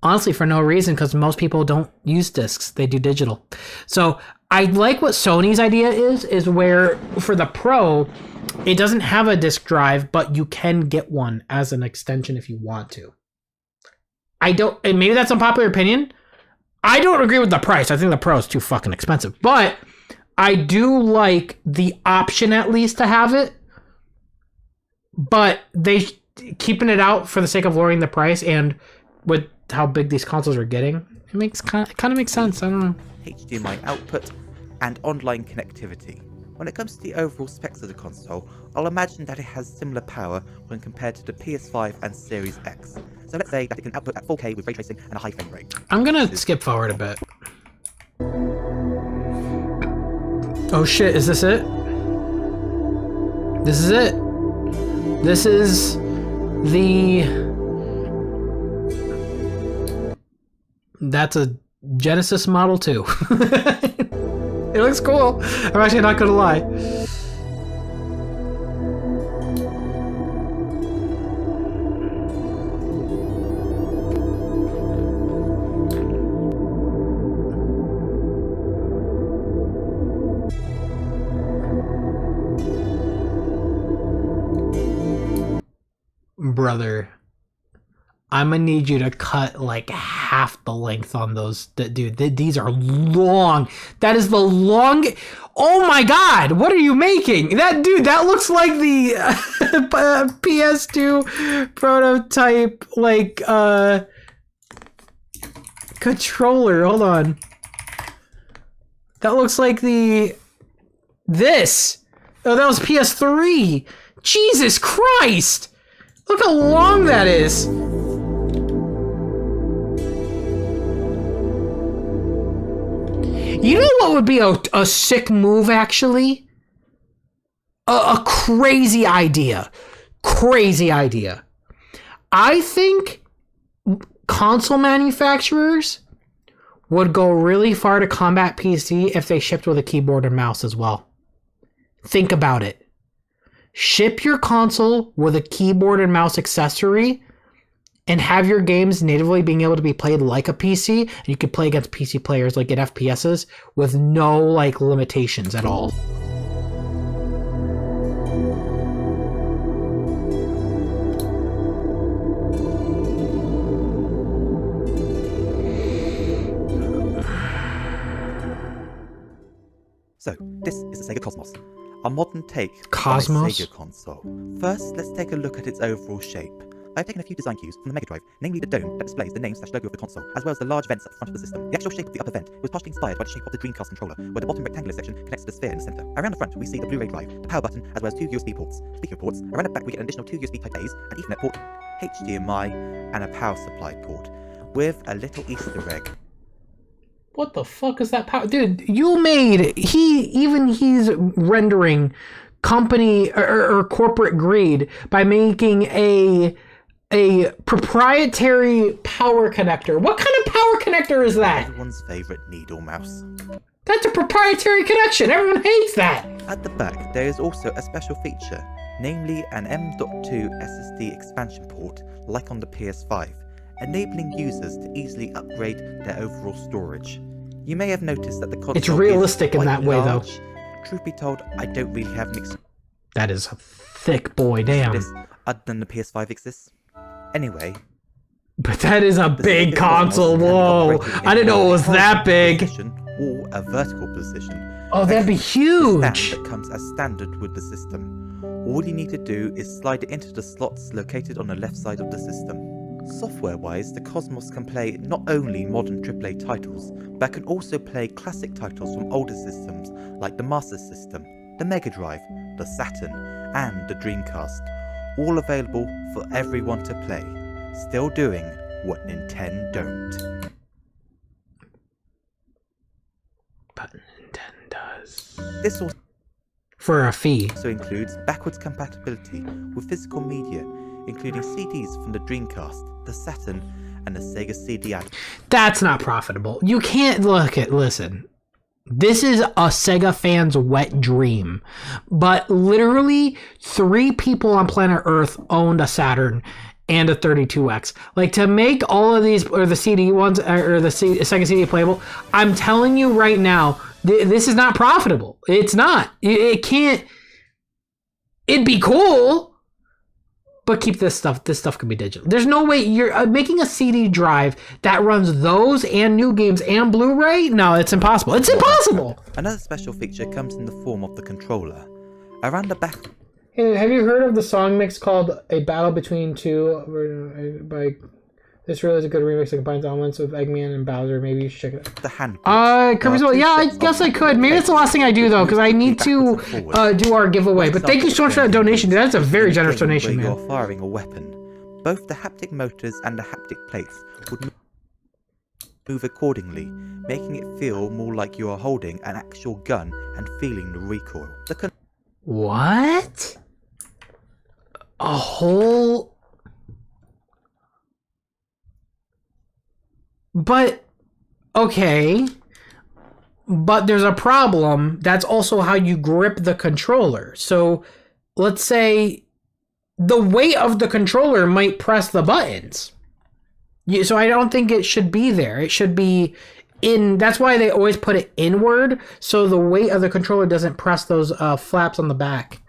Speaker 4: honestly, for no reason, because most people don't use discs, they do digital. So I like what Sony's idea is where for the Pro, it doesn't have a disc drive, but you can get one as an extension if you want to. And maybe that's unpopular opinion. I don't agree with the price. I think the Pro is too fucking expensive. But I do like the option at least to have it. But they keeping it out for the sake of lowering the price, and with how big these consoles are getting, it kind of makes sense. I don't know.
Speaker 2: HDMI output and online connectivity. When it comes to the overall specs of the console, I'll imagine that it has similar power when compared to the PS5 and Series X. So let's say that it can output at 4K with ray tracing and a high frame rate.
Speaker 1: I'm gonna skip forward a bit. Oh shit, is this it? This is it. This is the... That's a Genesis Model 2. It looks cool. I'm actually not gonna lie. Brother, I'm gonna need you to cut like half the length on those. Dude, these are long. That is the long. Oh my god, what are you making? That looks like the PS2 prototype, like, controller. Hold on. That looks like this. Oh, that was PS3. Jesus Christ. Look how long that is. You know what would be a sick move, actually? A crazy idea. Crazy idea. I think console manufacturers would go really far to combat PC if they shipped with a keyboard and mouse as well. Think about it. Ship your console with a keyboard and mouse accessory and have your games natively being able to be played like a PC, and you could play against PC players like at FPSs with no like limitations at all.
Speaker 2: So, this is the Sega Cosmos, a modern take
Speaker 1: Cosmos?
Speaker 2: on a Sega console. First, let's take a look at its overall shape. I've taken a few design cues from the Mega Drive, namely the dome that displays the name/logo of the console, as well as the large vents at the front of the system. The actual shape of the upper vent was partially inspired by the shape of the Dreamcast controller, where the bottom rectangular section connects to the sphere in the center. Around the front, we see the Blu-ray drive, the power button, as well as two USB ports. Speaker ports. Around the back, we get an additional two USB Type A's, an Ethernet port, HDMI, and a power supply port, with a little Easter egg.
Speaker 1: What the fuck is that power? Dude, you made... He's rendering company or corporate greed by making a proprietary power connector. What kind of power connector is that?
Speaker 2: Everyone's favorite needle mouse.
Speaker 1: That's a proprietary connection. Everyone hates that.
Speaker 2: At the back, there is also a special feature, namely an M.2 SSD expansion port, like on the PS5, enabling users to easily upgrade their overall storage. You may have noticed that the console
Speaker 1: It's realistic
Speaker 2: is
Speaker 1: in that way, though.
Speaker 2: Truth be told, I don't really have an
Speaker 1: That is a thick boy, damn.
Speaker 2: other than the PS5 exists. Anyway.
Speaker 1: But that is a big console, whoa. I didn't know it was that big.
Speaker 2: Or a vertical position.
Speaker 1: Oh, that'd be huge.
Speaker 2: That comes as standard with the system. All you need to do is slide it into the slots located on the left side of the system. Software-wise, the Cosmos can play not only modern AAA titles, but can also play classic titles from older systems like the Master System, the Mega Drive, the Saturn, and the Dreamcast, all available for everyone to play, still doing what Nintendo don't.
Speaker 1: But Nintendo does.
Speaker 2: This also
Speaker 1: for a fee.
Speaker 2: Also includes backwards compatibility with physical media, including CDs from the Dreamcast, the Saturn, and the Sega CD.
Speaker 1: That's not profitable. You can't listen. This is a Sega fan's wet dream. But literally 3 people on planet Earth owned a Saturn and a 32X. Like, to make all of these, or the CD ones, or the Sega CD playable, I'm telling you right now, this is not profitable. It's not. It can't. It'd be cool. But keep this stuff. This stuff can be digital. There's no way you're making a CD drive that runs those and new games and Blu-ray. No, it's impossible. It's impossible.
Speaker 2: Another special feature comes in the form of the controller. Around the back.
Speaker 1: Hey, have you heard of the song mix called "A Battle Between Two" by? This really is a good remix that combines elements of Eggman and Bowser. Maybe you should check it out.
Speaker 2: The hand.
Speaker 1: Yeah, I guess I could. Maybe that's the last thing I do though, because I need to do our giveaway. But thank you so much for that donation, dude. That's a very generous donation, man.
Speaker 2: You're firing a weapon, Both the haptic motors and the haptic plates would move accordingly, making it feel more like you are holding an actual gun and feeling the recoil.
Speaker 4: What? A whole... But, okay. But there's a problem. That's also how you grip the controller. So, let's say the weight of the controller might press the buttons. So I don't think it should be there. It should be in... That's why they always put it inward, so the weight of the controller doesn't press those flaps on the back.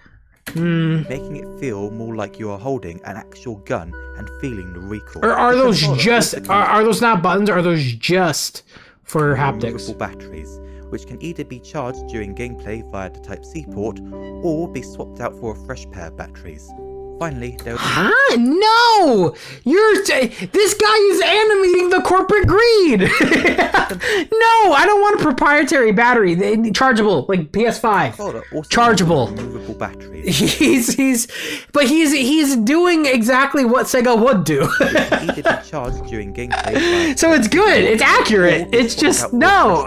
Speaker 2: Making it feel more like you are holding an actual gun and feeling the recoil.
Speaker 4: Or are those just... Are those not buttons, or are those just for haptics?
Speaker 2: Removable batteries, which can either be charged during gameplay via the Type-C port, or be swapped out for a fresh pair of batteries. Finally, there was...
Speaker 4: Huh? No! This guy is animating the corporate greed! No, I don't want a proprietary battery. Chargeable, like PS5. Chargeable.
Speaker 2: Removable batteries.
Speaker 4: He's doing exactly what Sega would do.
Speaker 2: Either be charged during gameplay.
Speaker 4: So it's good. It's accurate. It's just no.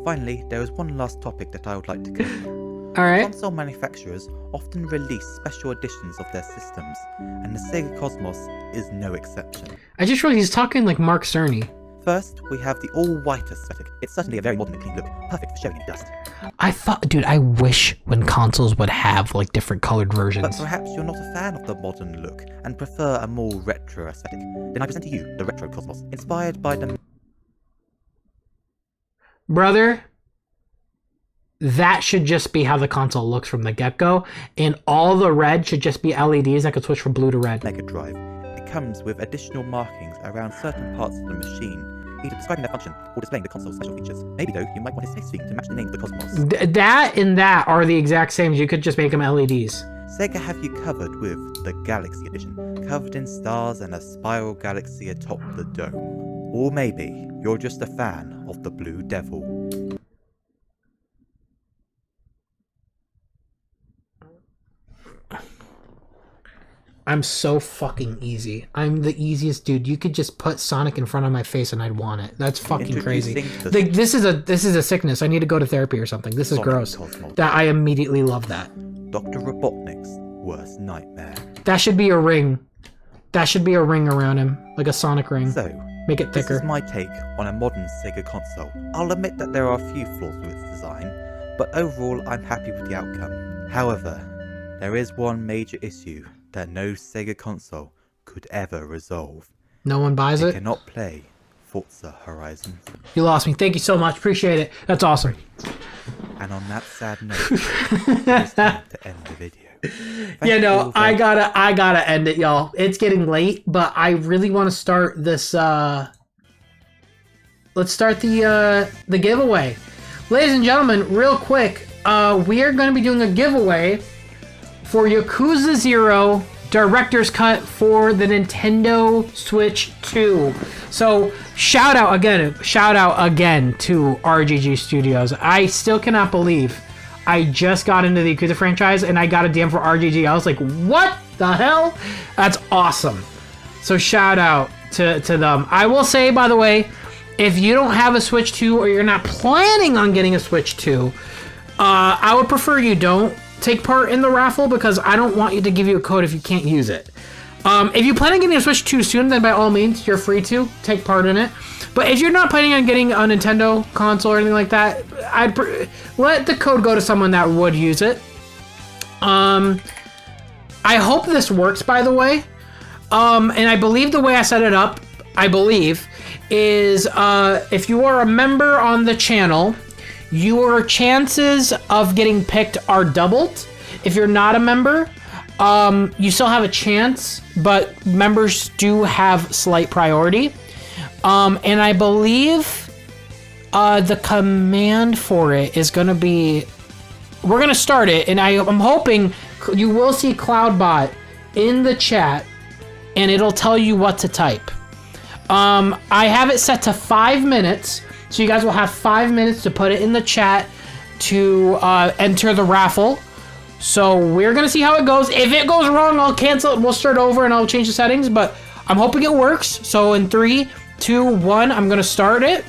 Speaker 2: Finally, there is one last topic that I would like to cover.
Speaker 4: Alright.
Speaker 2: Console manufacturers often release special editions of their systems, and the Sega Cosmos is no exception.
Speaker 4: I just realized he's talking like Mark Cerny.
Speaker 2: First, we have the all-white aesthetic. It's certainly a very modern and clean look, perfect for showing in dust.
Speaker 4: Dude, I wish when consoles would have like different colored versions.
Speaker 2: But perhaps you're not a fan of the modern look and prefer a more retro aesthetic. Then I present to you the Retro Cosmos, inspired by the...
Speaker 4: Brother, that should just be how the console looks from the get-go, and all the red should just be LEDs that could switch from blue to red.
Speaker 2: Mega Drive. It comes with additional markings around certain parts of the machine, either describing their function or displaying the console's special features. Maybe though, you might want a spacing to match the name of the Cosmos.
Speaker 4: That and that are the exact same. You could just make them LEDs.
Speaker 2: Sega have you covered with the Galaxy Edition, covered in stars and a spiral galaxy atop the dome. Or maybe you're just a fan of the Blue Devil.
Speaker 4: I'm so fucking easy. I'm the easiest dude. You could just put Sonic in front of my face and I'd want it. That's fucking crazy. Like, this is a sickness. I need to go to therapy or something. This is gross. That I immediately love that.
Speaker 2: Dr. Robotnik's worst nightmare.
Speaker 4: That should be a ring. That should be a ring around him, like a Sonic ring.
Speaker 2: So,
Speaker 4: make it thicker.
Speaker 2: This is my take on a modern Sega console. I'll admit that there are a few flaws with its design, but overall I'm happy with the outcome. However, there is one major issue that no Sega console could ever resolve.
Speaker 4: No one buys it?
Speaker 2: It cannot play Forza Horizon.
Speaker 4: You lost me. Thank you so much. Appreciate it. That's awesome.
Speaker 2: And on that sad note, it's time to end the video.
Speaker 4: I gotta end it, y'all. It's getting late, but I really want to start this. Let's start the giveaway, ladies and gentlemen. Real quick, we are going to be doing a giveaway for Yakuza 0 Director's Cut for the Nintendo Switch 2. So shout out again to RGG Studios. I still cannot believe I just got into the Yakuza franchise and I got a DM for RGG. I was like, what the hell? That's awesome. So shout out to them. I will say, by the way, if you don't have a Switch 2 or you're not planning on getting a Switch 2, I would prefer you don't take part in the raffle because I don't want you to give you a code if you can't use it. If you plan on getting a Switch 2 soon, then by all means, you're free to take part in it. But if you're not planning on getting a Nintendo console or anything like that, I'd let the code go to someone that would use it. I hope this works, by the way. And I believe the way I set it up, is if you are a member on the channel, your chances of getting picked are doubled. If you're not a member, you still have a chance, but members do have slight priority. And I believe the command for it is going to be... We're going to start it, and I'm hoping you will see CloudBot in the chat, and it'll tell you what to type. I have it set to 5 minutes, so you guys will have 5 minutes to put it in the chat to enter the raffle. So we're gonna see how it goes. If it goes wrong, I'll cancel it. We'll start over and I'll change the settings, but I'm hoping it works. So in 3, 2, 1, I'm gonna start it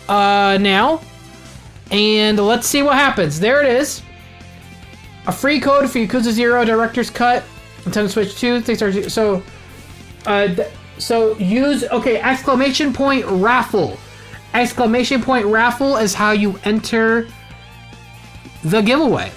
Speaker 4: now. And let's see what happens. There it is. A free code for Yakuza 0 Director's Cut, Nintendo Switch 2. So use, okay, exclamation point raffle. Exclamation point raffle is how you enter the giveaway.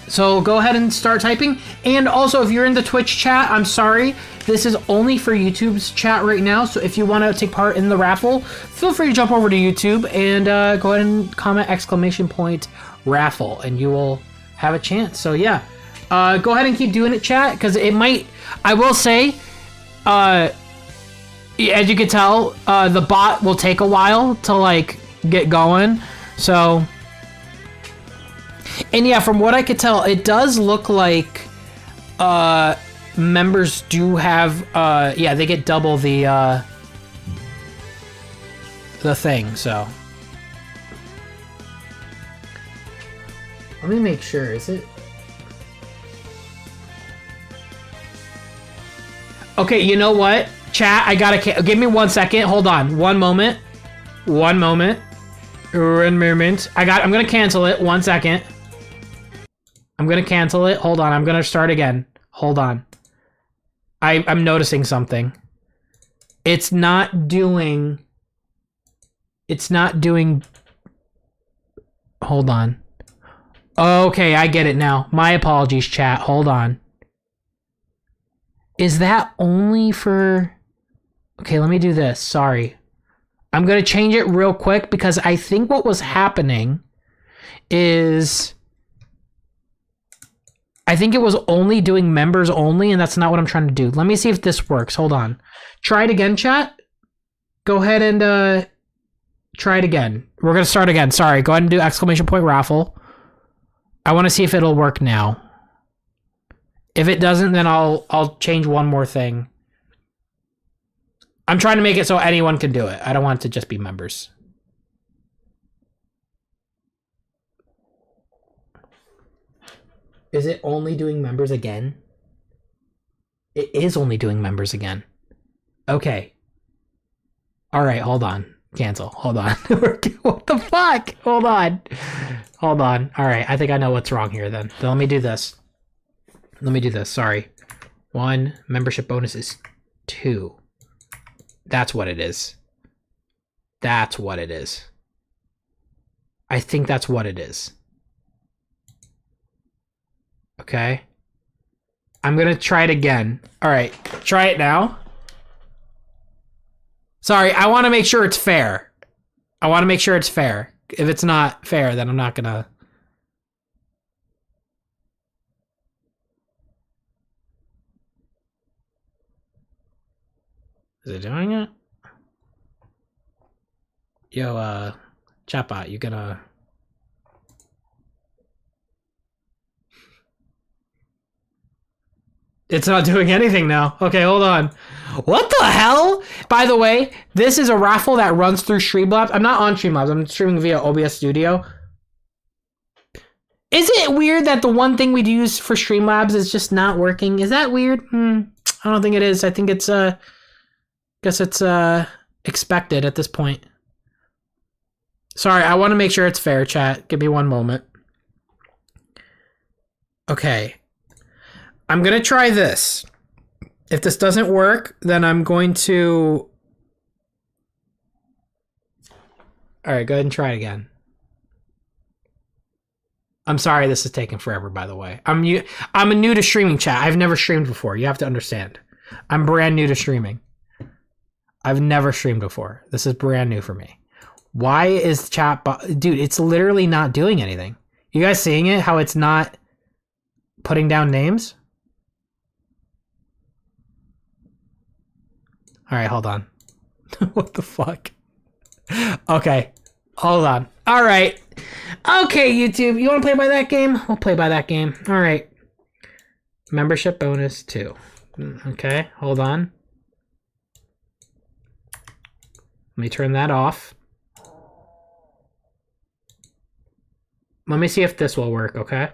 Speaker 4: So go ahead and start typing. And also, if you're in the Twitch chat, I'm sorry. This is only for YouTube's chat right now. So if you want to take part in the raffle, feel free to jump over to YouTube and go ahead and comment exclamation point raffle, and you will have a chance. So yeah, go ahead and keep doing it, chat, because it might, I will say, as you can tell, the bot will take a while to like get going. So, and yeah, from what I could tell, it does look like members do have yeah, they get double the thing. So let me make sure. Is it okay? You know what, chat, I gotta give me 1 second. Hold on, one moment. I'm gonna cancel it. 1 second. I'm gonna cancel it. Hold on, I'm gonna start again. Hold on. I'm noticing something. It's not doing. Hold on. Okay, I get it now. My apologies, chat. Hold on. Is that only for... Okay, let me do this. Sorry. I'm going to change it real quick because I think what was happening is... I think it was only doing members only, and that's not what I'm trying to do. Let me see if this works. Hold on. Try it again, chat. Go ahead and try it again. We're going to start again. Sorry. Go ahead and do exclamation point raffle. I want to see if it'll work now. If it doesn't, then I'll change one more thing. I'm trying to make it so anyone can do it. I don't want it to just be members. Is it only doing members again? It is only doing members again. Okay. All right, hold on. Cancel. Hold on. What the fuck? Hold on. Hold on. All right, I think I know what's wrong here then. Let me do this. Sorry. 1, membership bonus is 2. That's what it is. I think that's what it is. Okay. I'm gonna try it again. All right, try it now. Sorry, I want to make sure it's fair. If it's not fair, then I'm not gonna... Is it doing it? Yo, chatbot, you gonna... It's not doing anything now. Okay, hold on. What the hell? By the way, this is a raffle that runs through Streamlabs. I'm not on Streamlabs. I'm streaming via OBS Studio. Is it weird that the one thing we'd use for Streamlabs is just not working? Is that weird? I don't think it is. I think it's, guess it's, expected at this point. Sorry, I want to make sure it's fair, chat. Give me one moment. Okay. I'm going to try this. If this doesn't work, then I'm going to... Alright, go ahead and try it again. I'm sorry this is taking forever, by the way. I'm new to streaming, chat. I've never streamed before. You have to understand. I'm brand new to streaming. I've never streamed before. This is brand new for me. Why is chat... Dude, it's literally not doing anything. You guys seeing it? How it's not putting down names? Alright, hold on. What the fuck? Okay, hold on. Alright. Okay, YouTube. You want to play by that game? We'll play by that game. Alright. Membership bonus 2. Okay, hold on. Let me turn that off. Let me see if this will work, okay?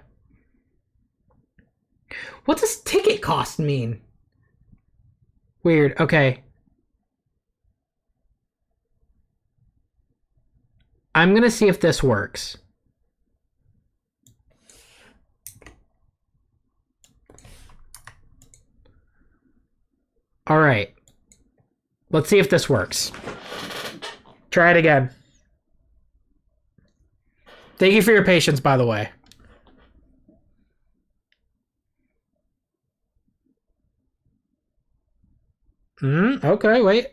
Speaker 4: What does ticket cost mean? Weird. Okay. I'm gonna see if this works. All right. Let's see if this works. Try it again. Thank you for your patience, by the way. Okay, wait.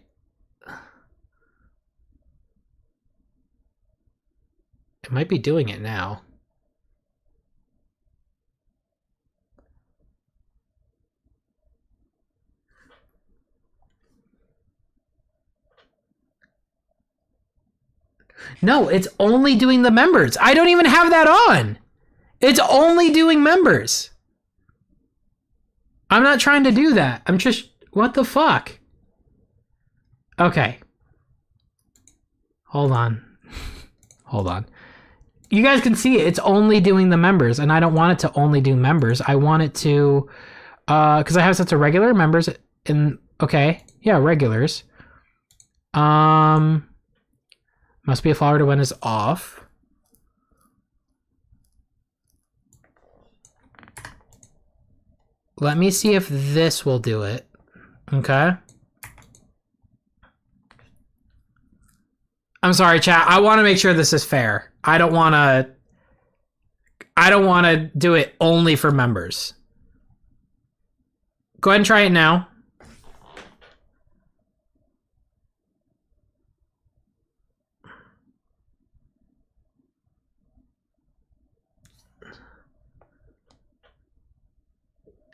Speaker 4: It might be doing it now. No, it's only doing the members. I don't even have that on. It's only doing members. I'm not trying to do that. I'm just... What the fuck? Okay. Hold on. Hold on. You guys can see it. It's only doing the members, and I don't want it to only do members. I want it to... because I have sets of regular members in... Okay. Yeah, regulars. Must be a flower to when is off. Let me see if this will do it. Okay. I'm sorry, chat. I want to make sure this is fair. I don't want to do it only for members. Go ahead and try it now.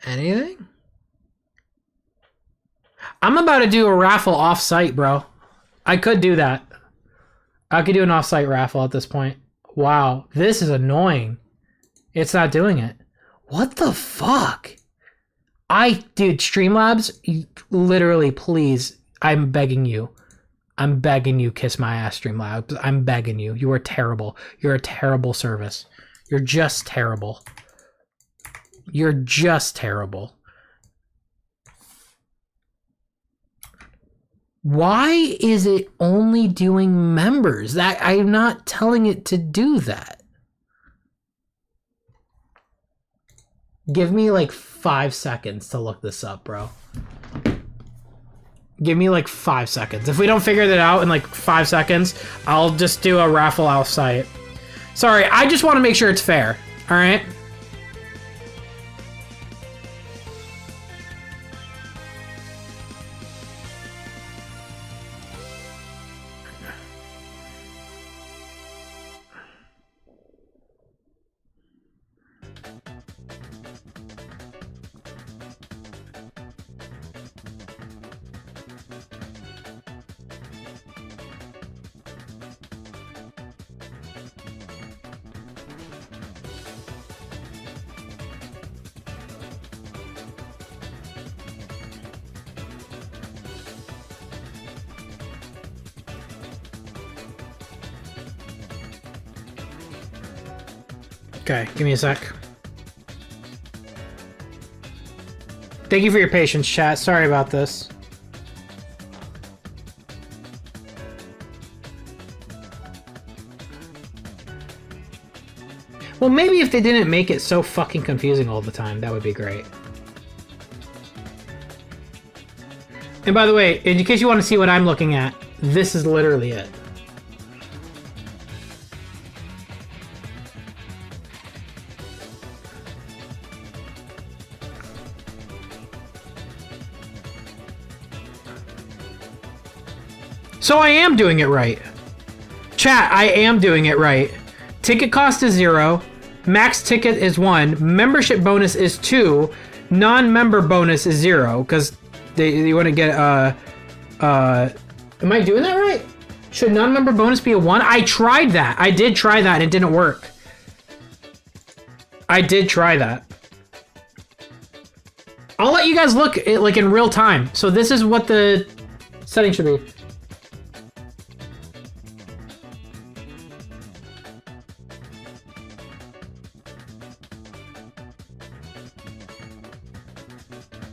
Speaker 4: Anything? I'm about to do a raffle off-site, bro. I could do that. I could do an off-site raffle at this point. Wow, this is annoying. It's not doing it. What the fuck? Dude, Streamlabs, literally, please, I'm begging you. I'm begging you, kiss my ass, Streamlabs. I'm begging you. You are terrible. You're a terrible service. You're just terrible. You're just terrible. Why is it only doing members? That I'm not telling it to do that. Give me like 5 seconds to look this up, bro. Give me like 5 seconds. If we don't figure that out in like 5 seconds, I'll just do a raffle off-site. Sorry, I just want to make sure it's fair. All right? Okay, give me a sec. Thank you for your patience, chat. Sorry about this. Well, maybe if they didn't make it so fucking confusing all the time, that would be great. And by the way, in case you want to see what I'm looking at, this is literally it. So I am doing it right. Chat, I am doing it right. Ticket cost is 0. Max ticket is 1. Membership bonus is 2. Non-member bonus is 0. Because you want to get am I doing that right? Should non-member bonus be a 1? I tried that. I did try that and it didn't work. I did try that. I'll let you guys look at, like, in real time. So this is what the setting should be.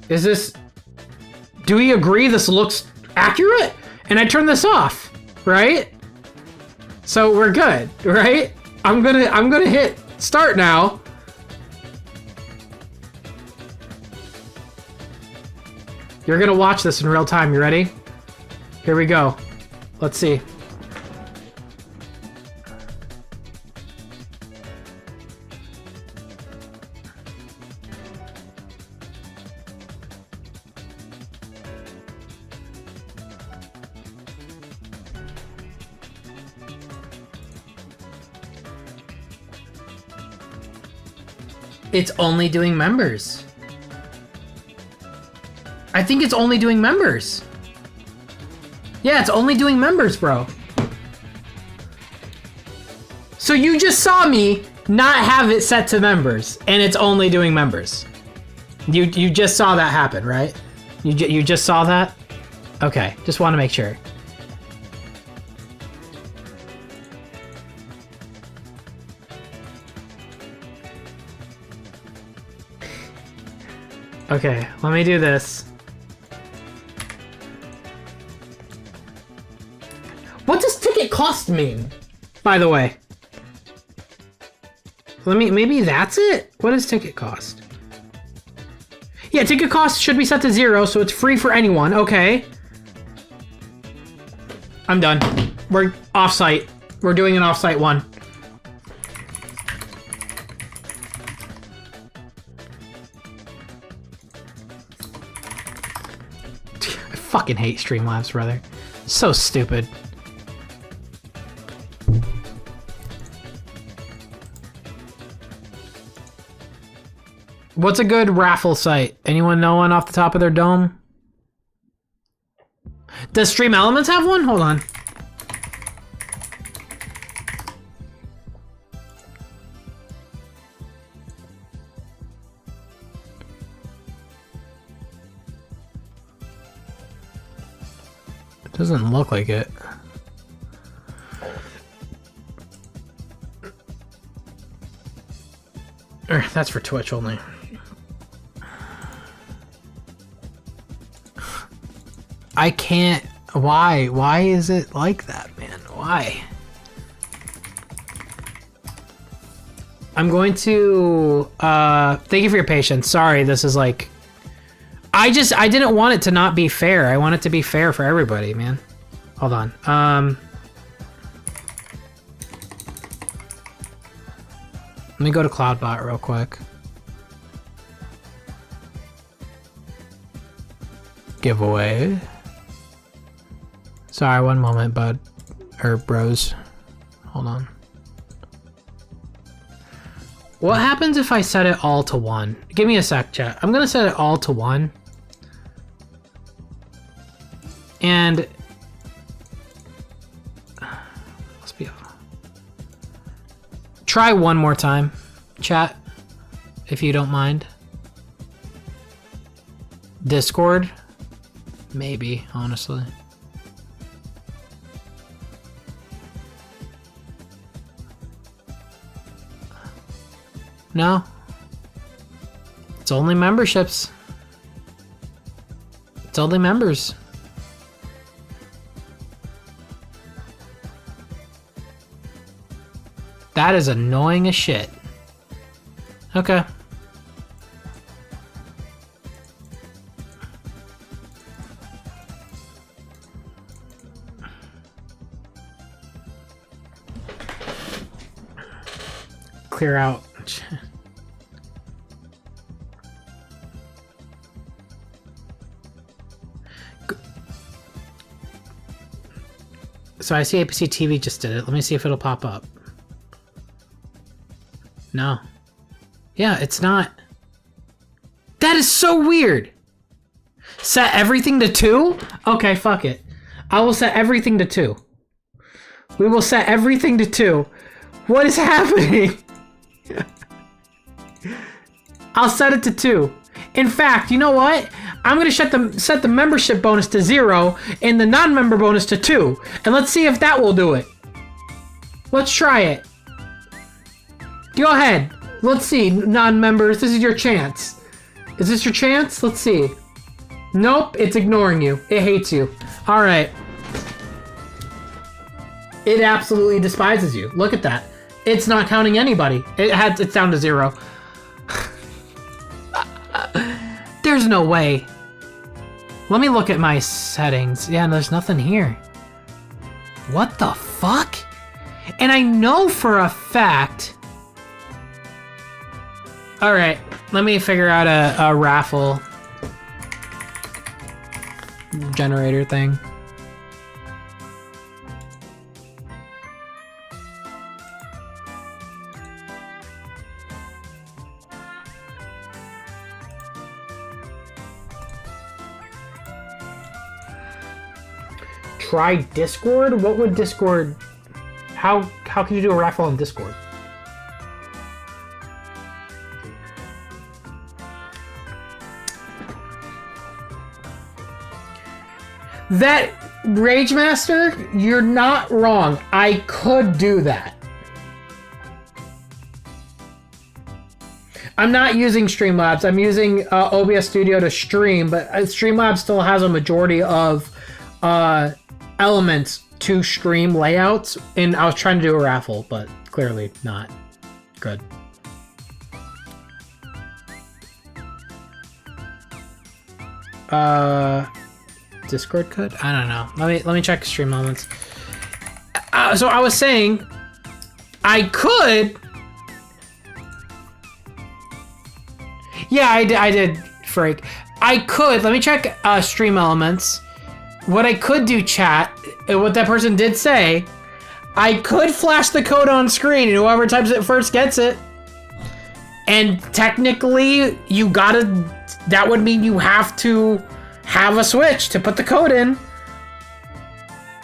Speaker 4: Is this... Do we agree this looks accurate? And I turn this off, right? So we're good, right? I'm gonna hit start now. You're gonna watch this in real time. You ready? Here we go. Let's see. It's only doing members. I think it's only doing members. Yeah, it's only doing members, bro. So you just saw me not have it set to members, and it's only doing members. You just saw that happen, right? You just saw that? Okay, just want to make sure. Okay, let me do this. What does ticket cost mean, by the way? Maybe that's it? What does ticket cost? Yeah, ticket cost should be set to 0, so it's free for anyone. Okay. I'm done. We're off-site. We're doing an off-site one. I fucking hate Streamlabs, brother. So stupid. What's a good raffle site? Anyone know one off the top of their dome? Does Stream Elements have one? Hold on. Doesn't look like it. That's for Twitch only. I can't. Why? Why is it like that, man? Why? I'm going to thank you for your patience. Sorry, this is like I didn't want it to not be fair. I want it to be fair for everybody, man. Hold on. Let me go to CloudBot real quick. Giveaway. Sorry, one moment, bud. Or bros. Hold on. What happens if I set it all to 1? Give me a sec, chat. I'm gonna set it all to 1. And let's be off. Try one more time, chat, if you don't mind. Discord? Maybe, honestly. No. It's only memberships. It's only members. That is annoying as shit. Okay. Clear out. So I see APC TV just did it. Let me see if it'll pop up. No. Yeah, it's not. That is so weird. Set everything to 2? Okay, fuck it. I will set everything to 2. We will set everything to 2. What is happening? I'll set it to 2. In fact, you know what? I'm gonna set the membership bonus to 0 and the non-member bonus to 2. And let's see if that will do it. Let's try it. Go ahead. Let's see, non-members. This is your chance. Is this your chance? Let's see. Nope, it's ignoring you. It hates you. All right. It absolutely despises you. Look at that. It's not counting anybody. It's down to 0. There's no way. Let me look at my settings. Yeah, there's nothing here. What the fuck? And I know for a fact... Alright, let me figure out a raffle generator thing. Try Discord? What would Discord... How can you do a raffle on Discord? That Rage Master, you're not wrong. I could do that. I'm not using Streamlabs. I'm using OBS Studio to stream, but Streamlabs still has a majority of elements to stream layouts, and I was trying to do a raffle, but clearly not good. Discord could? I don't know. Let me check stream elements. So I was saying I could. Yeah, I did freak. I could. Let me check stream elements. What I could do, chat, what that person did say, I could flash the code on screen, and whoever types it first gets it. And technically, that would mean you have to have a Switch to put the code in.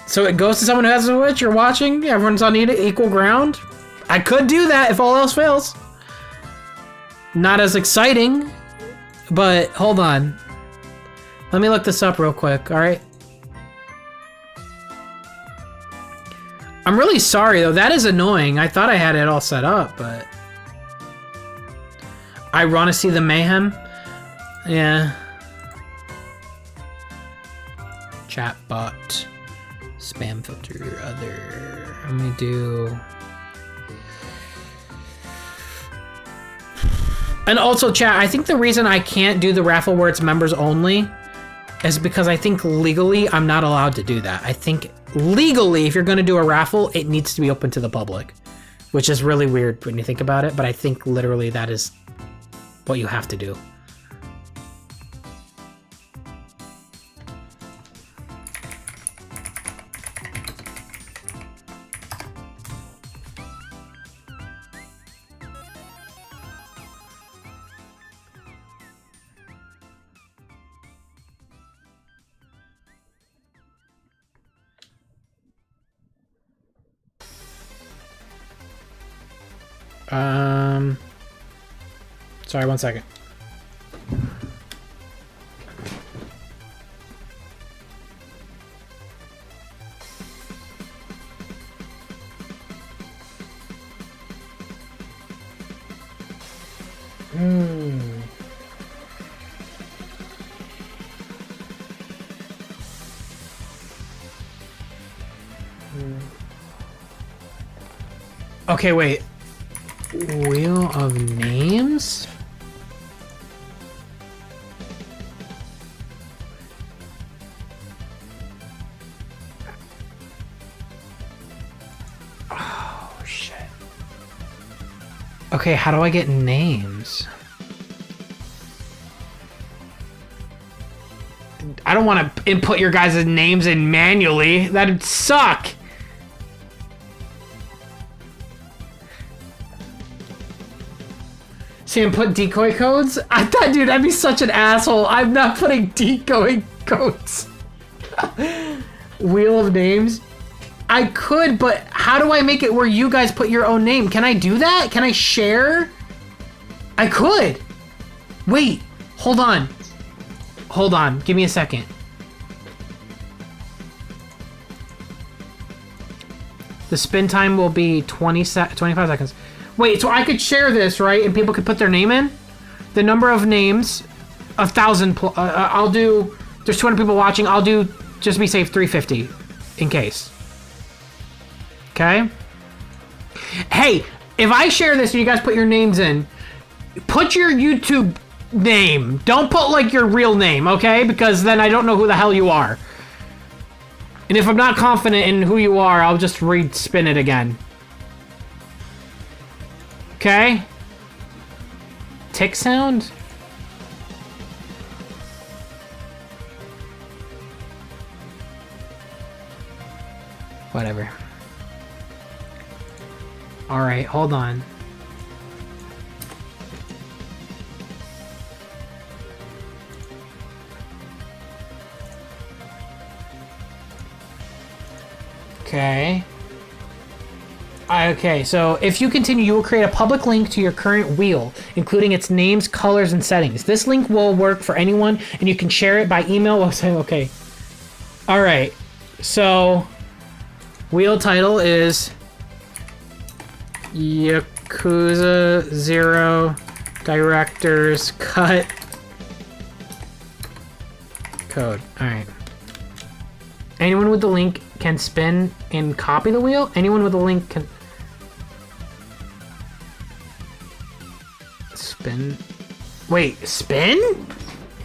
Speaker 4: So it goes to someone who has a Switch, you're watching, everyone's on equal ground. I could do that if all else fails. Not as exciting, but hold on. Let me look this up real quick, alright? I'm really sorry though, that is annoying. I thought I had it all set up, but... I want to see the mayhem. Yeah. Chat bot. Spam filter, other... Let me do... And also chat, I think the reason I can't do the raffle where it's members only is because I think legally I'm not allowed to do that. I think legally, if you're going to do a raffle, it needs to be open to the public, which is really weird when you think about it, but I think literally that is what you have to do. Sorry, 1 second. Okay, wait. Wheel of Names? Oh, shit. Okay, how do I get names? I don't want to input your guys' names in manually. That'd suck. Sam, put decoy codes? I thought, dude, I'd be such an asshole. I'm not putting decoy codes. Wheel of Names? I could, but how do I make it where you guys put your own name? Can I do that? Can I share? I could. Wait, hold on. Hold on, give me a second. The spin time will be 25 seconds. Wait, so I could share this, right? And people could put their name in? The number of names 1,000. I'll do. There's 200 people watching. I'll do, just be safe, 350 in case. Okay. Hey, if I share this and you guys put your names in, put your YouTube name. Don't put like your real name, okay? Because then I don't know who the hell you are. And if I'm not confident in who you are, I'll just re-spin it again. Okay? Tick sound? Whatever. Alright, hold on. Okay. Okay, so if you continue, you will create a public link to your current wheel, including its names, colors, and settings. This link will work for anyone, and you can share it by email. Okay. Alright, so wheel title is Yakuza 0 Director's Cut Code. Alright. Anyone with the link can spin and copy the wheel. Anyone with a link can spin. Wait, spin?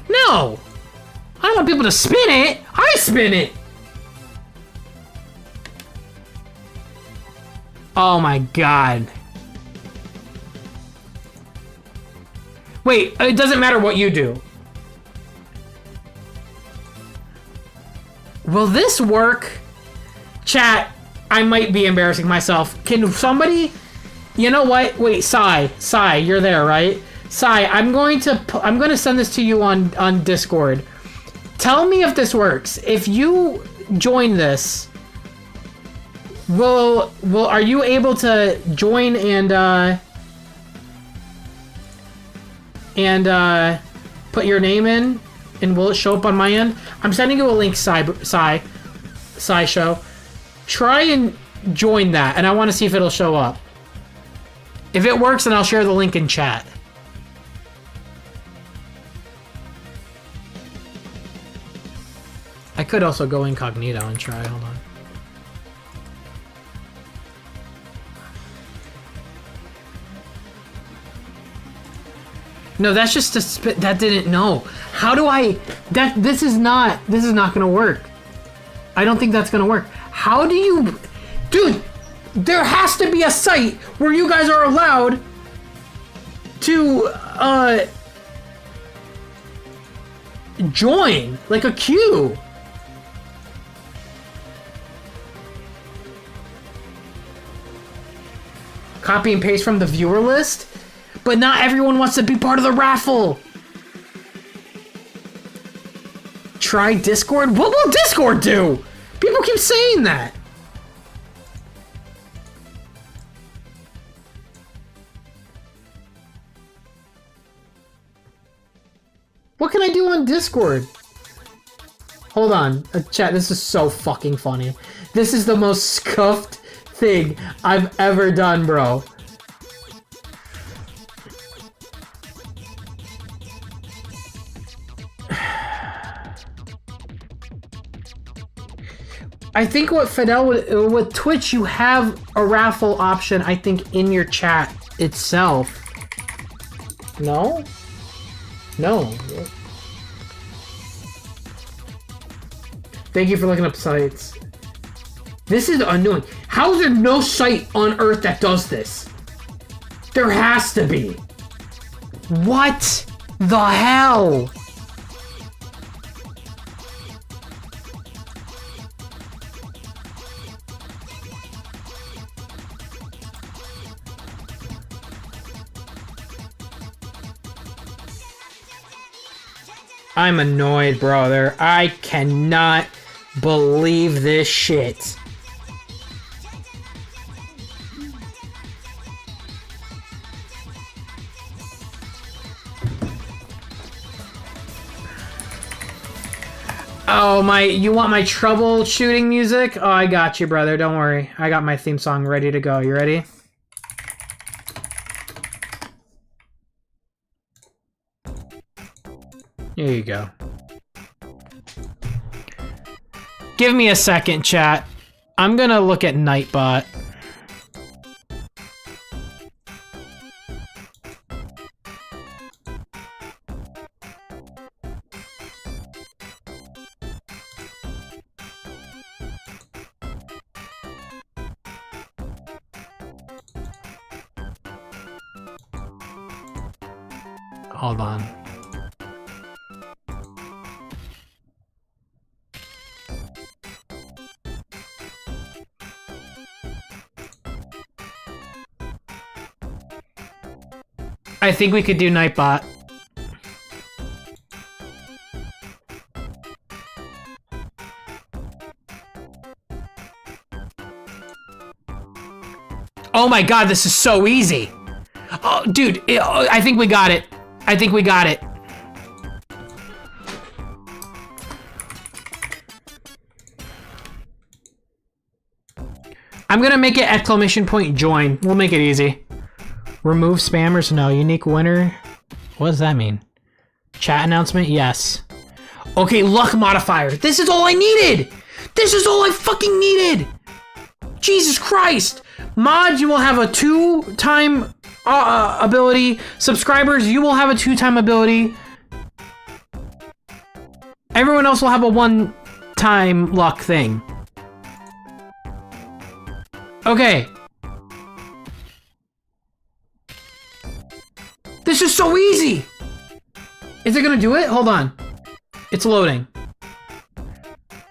Speaker 4: No! I don't want people to spin it! I spin it! Oh my god. Wait, it doesn't matter what you do. Will this work? Chat, I might be embarrassing myself. Can somebody... You know what? Wait, Sai, you're there, right? Sai, I'm going to send this to you on Discord. Tell me if this works. If you join this, are you able to join and put your name in, and will it show up on my end? I'm sending you a link, Sai Show. Try and join that, and I want to see if it'll show up. If it works, then I'll share the link in chat. I could also go incognito and try. Hold on. No, that's just a spit. That didn't know. How do I? This is not gonna work. I don't think that's gonna work. How do you, dude? There has to be a site where you guys are allowed to join, like a queue. Copy and paste from the viewer list, but not everyone wants to be part of the raffle. Try Discord? What will Discord do? People keep saying that. What can I do on Discord? Hold on. Chat, this is so fucking funny. This is the most scuffed thing I've ever done, bro. I think what Fidel with Twitch, you have a raffle option, I think, in your chat itself. No? No. Thank you for looking up sites. This is annoying. How is there no site on Earth that does this? There has to be. What the hell? I'm annoyed, brother. I cannot believe this shit. Oh, you want my troubleshooting music? Oh, I got you, brother. Don't worry. I got my theme song ready to go. You ready?
Speaker 1: There you go. Give me a second, chat. I'm gonna look at Nightbot. Hold on. I think we could do Nightbot. Oh my god, this is so easy. Oh, dude, I think we got it. I think we got it. I'm gonna make it exclamation point join. We'll make it easy. Remove spammers? No. Unique winner? What does that mean? Chat announcement? Yes. Okay, luck modifier. This is all I needed! This is all I fucking needed! Jesus Christ! Mods, you will have a 2-time ability. Subscribers, you will have a 2-time ability. Everyone else will have a 1-time luck thing. Okay. This is so easy! Is it gonna do it? Hold on. It's loading.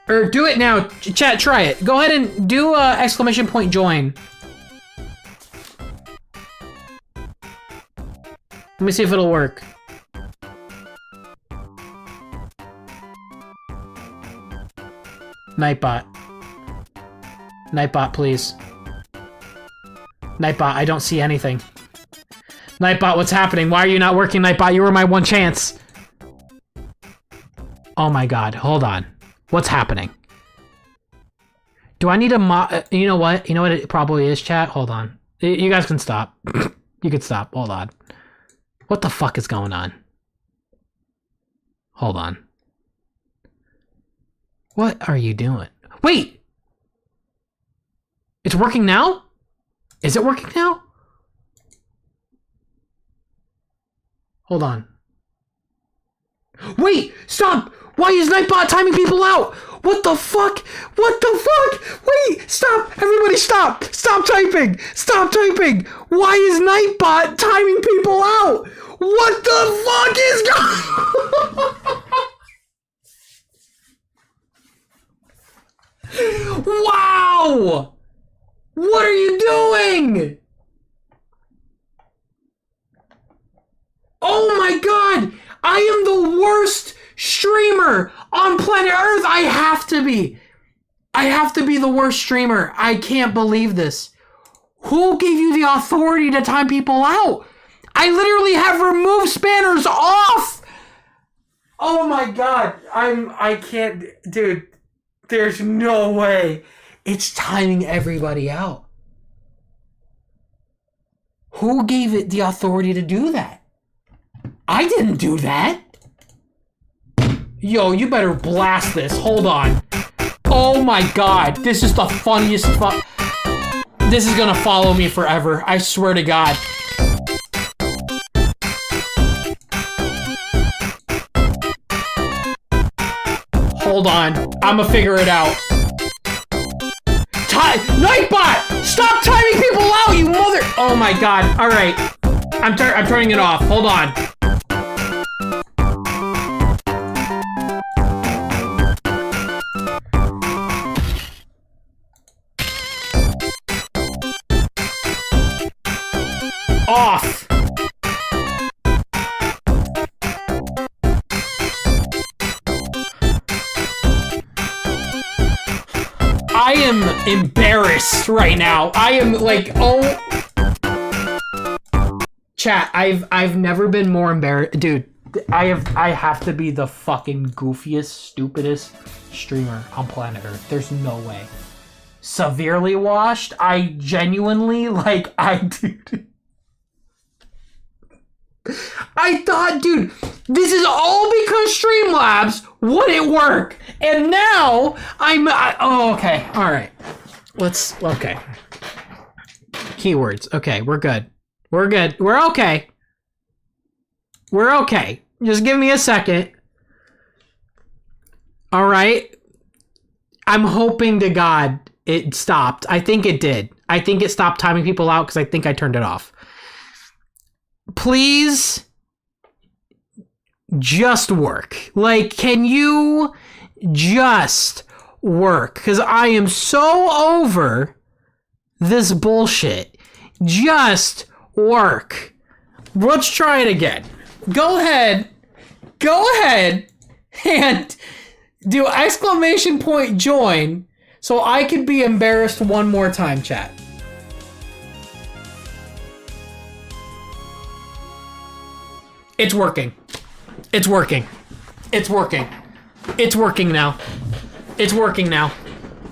Speaker 1: Or do it now. Chat, try it. Go ahead and do exclamation point join. Let me see if it'll work. Nightbot. Nightbot, please. Nightbot, I don't see anything. Nightbot, what's happening? Why are you not working, Nightbot? You were my one chance. Oh my god, hold on. What's happening? Do I need a you know what? You know what it probably is, chat? Hold on. You guys can stop. You can stop. Hold on. What the fuck is going on? Hold on. What are you doing? Wait! It's working now? Is it working now? Hold on. Wait! Stop! Why is Nightbot timing people out? What the fuck? What the fuck? Wait! Stop! Everybody stop! Stop typing! Stop typing! Why is Nightbot timing people out? What the fuck is going? Wow! What are you doing? Oh my god! I am the worst streamer on planet Earth! I have to be! I have to be the worst streamer. I can't believe this. Who gave you the authority to time people out? I literally have removed spanners off! Oh my god. I can't... Dude, there's no way. It's timing everybody out. Who gave it the authority to do that? I didn't do that. Yo, you better blast this. Hold on. Oh my god. This is the funniest This is gonna follow me forever. I swear to god. Hold on. I'ma figure it out. Nightbot! Stop timing people out, you mother... Oh my god. Alright. I'm turning it off. Hold on. Off. I am embarrassed right now. I am like, oh. Chat, I've never been more embarrassed. Dude, I have to be the fucking goofiest, stupidest streamer on planet Earth. There's no way. Severely washed? I genuinely, like, dude.
Speaker 4: I thought, dude, this is all because Streamlabs wouldn't work. And now oh, okay. All right. Okay. Keywords. Okay, we're good. We're good. We're okay. We're okay. Just give me a second. All right. I'm hoping to God it stopped. I think it did. I think it stopped timing people out because I think I turned it off. Please just work. Like, can you just work? Because I am so over this bullshit. Just work. Let's try it again. Go ahead and do exclamation point join so I can be embarrassed one more time, chat. It's working. It's working. It's working. It's working now. It's working now.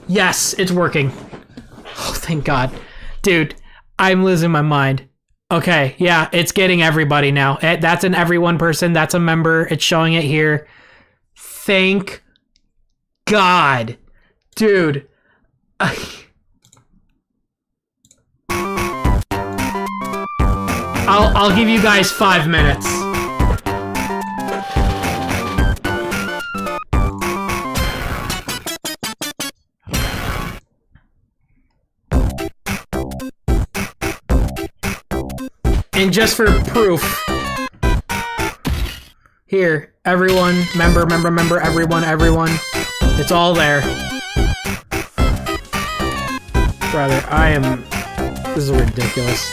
Speaker 4: Yes, it's working. Oh, thank God. Dude, I'm losing my mind. Okay, yeah, it's getting everybody now. That's an everyone person. That's a member. It's showing it here. Thank God. Dude. I'll give you guys 5 minutes. And just for proof, here, everyone, member, everyone. It's all there. Brother, this is ridiculous.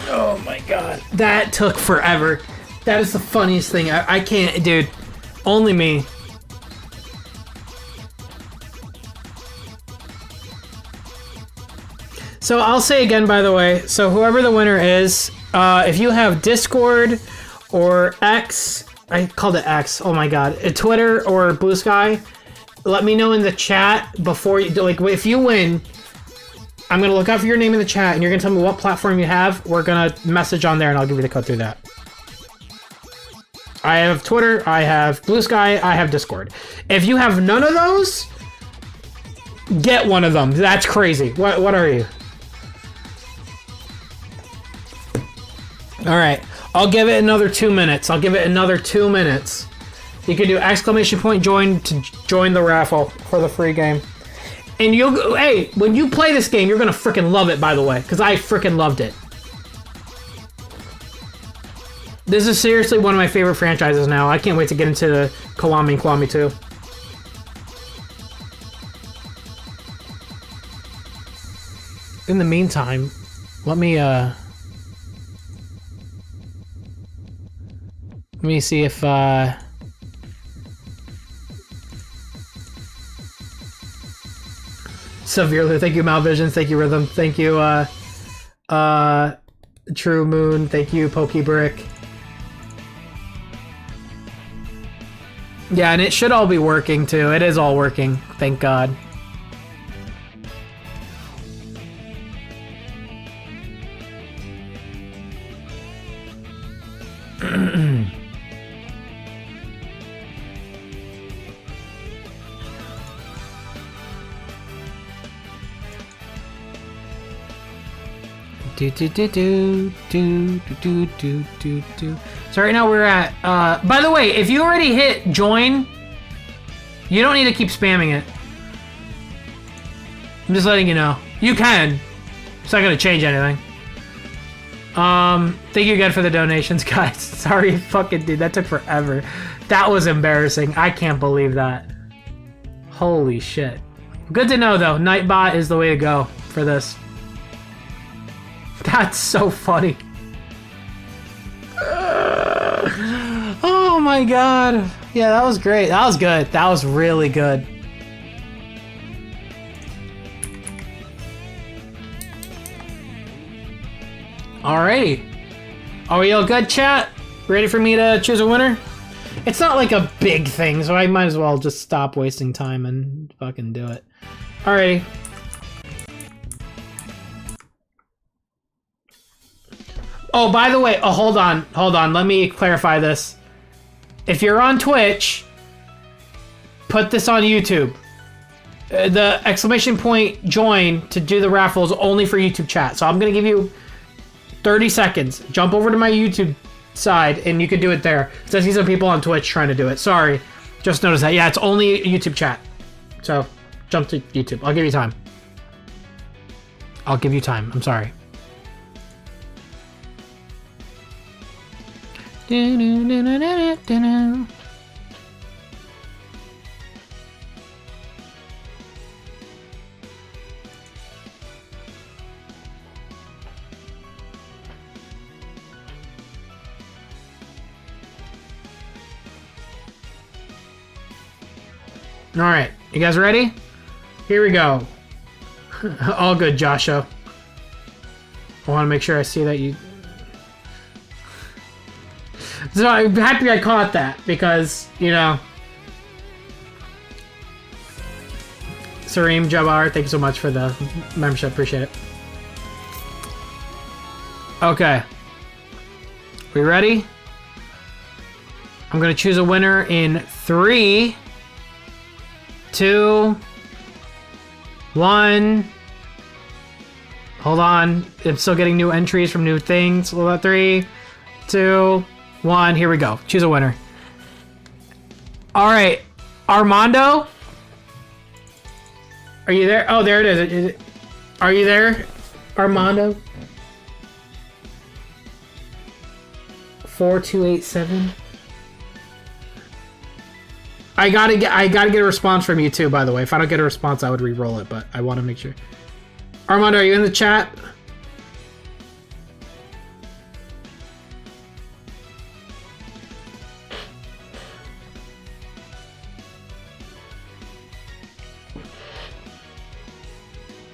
Speaker 4: Oh my God. That took forever. That is the funniest thing. I can't, dude. Only me. So I'll say again, by the way, so whoever the winner is, if you have Discord or X, I called it X, oh my God, Twitter or Blue Sky, let me know in the chat before you, like, if you win, I'm going to look out for your name in the chat and you're going to tell me what platform you have. We're going to message on there and I'll give you the code through that. I have Twitter, I have Blue Sky, I have Discord. If you have none of those, get one of them. That's crazy. What are you? All right, I'll give it another 2 minutes. You can do exclamation point join to join the raffle for the free game. And hey, when you play this game, you're gonna freaking love it, by the way, because I freaking loved it. This is seriously one of my favorite franchises now. I can't wait to get into the Kiwami and Kiwami 2. In the meantime, let me see if Severely, thank you Malvision, thank you Rhythm, thank you True Moon, thank you Pokebrick. Yeah, and it should all be working too. It is all working, thank God. So right now we're at, by the way, if you already hit join, you don't need to keep spamming it. I'm just letting you know. You can. It's not going to change anything. Thank you again for the donations, guys. Sorry, fucking dude, that took forever. That was embarrassing. I can't believe that. Holy shit. Good to know, though. Nightbot is the way to go for this. That's so funny. Oh my god. Yeah, that was great. That was good. That was really good. Alrighty. Are we all good, chat? Ready for me to choose a winner? It's not like a big thing, so I might as well just stop wasting time and fucking do it. Alrighty. Oh, by the way, hold on. Let me clarify this. If you're on Twitch, put this on YouTube. The exclamation point join to do the raffle is only for YouTube chat. So I'm going to give you 30 seconds. Jump over to my YouTube side and you can do it there. So I see some people on Twitch trying to do it. Sorry. Just noticed that. Yeah, it's only YouTube chat. So jump to YouTube. I'll give you time. I'm sorry. All right, you guys ready? Here we go. All good, Joshua. I want to make sure I see that you... So I'm happy I caught that because, you know... Sareem Jabbar, thank you so much for the membership. Appreciate it. Okay. We ready? I'm going to choose a winner in 3, 2, 1. Hold on. I'm still getting new entries from new things. 3, 2, 1. Here we go. Choose a winner. All right. Armando? Are you there? Oh, there it is. Are you there, Armando? 4287. I gotta get a response from you too, by the way. If I don't get a response, I would re-roll it, but I want to make sure. Armando, are you in the chat?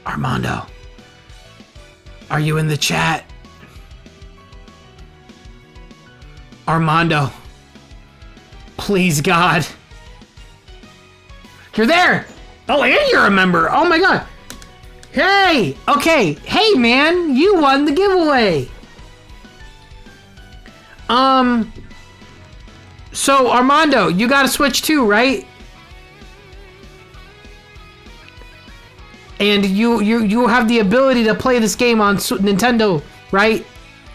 Speaker 4: Armando, are you in the chat? Armando, please, God. You're there! Oh, and you're a member! Oh my god! Hey! Okay, hey man, you won the giveaway! So Armando, you gotta Switch too, right? And you have the ability to play this game on Nintendo, right?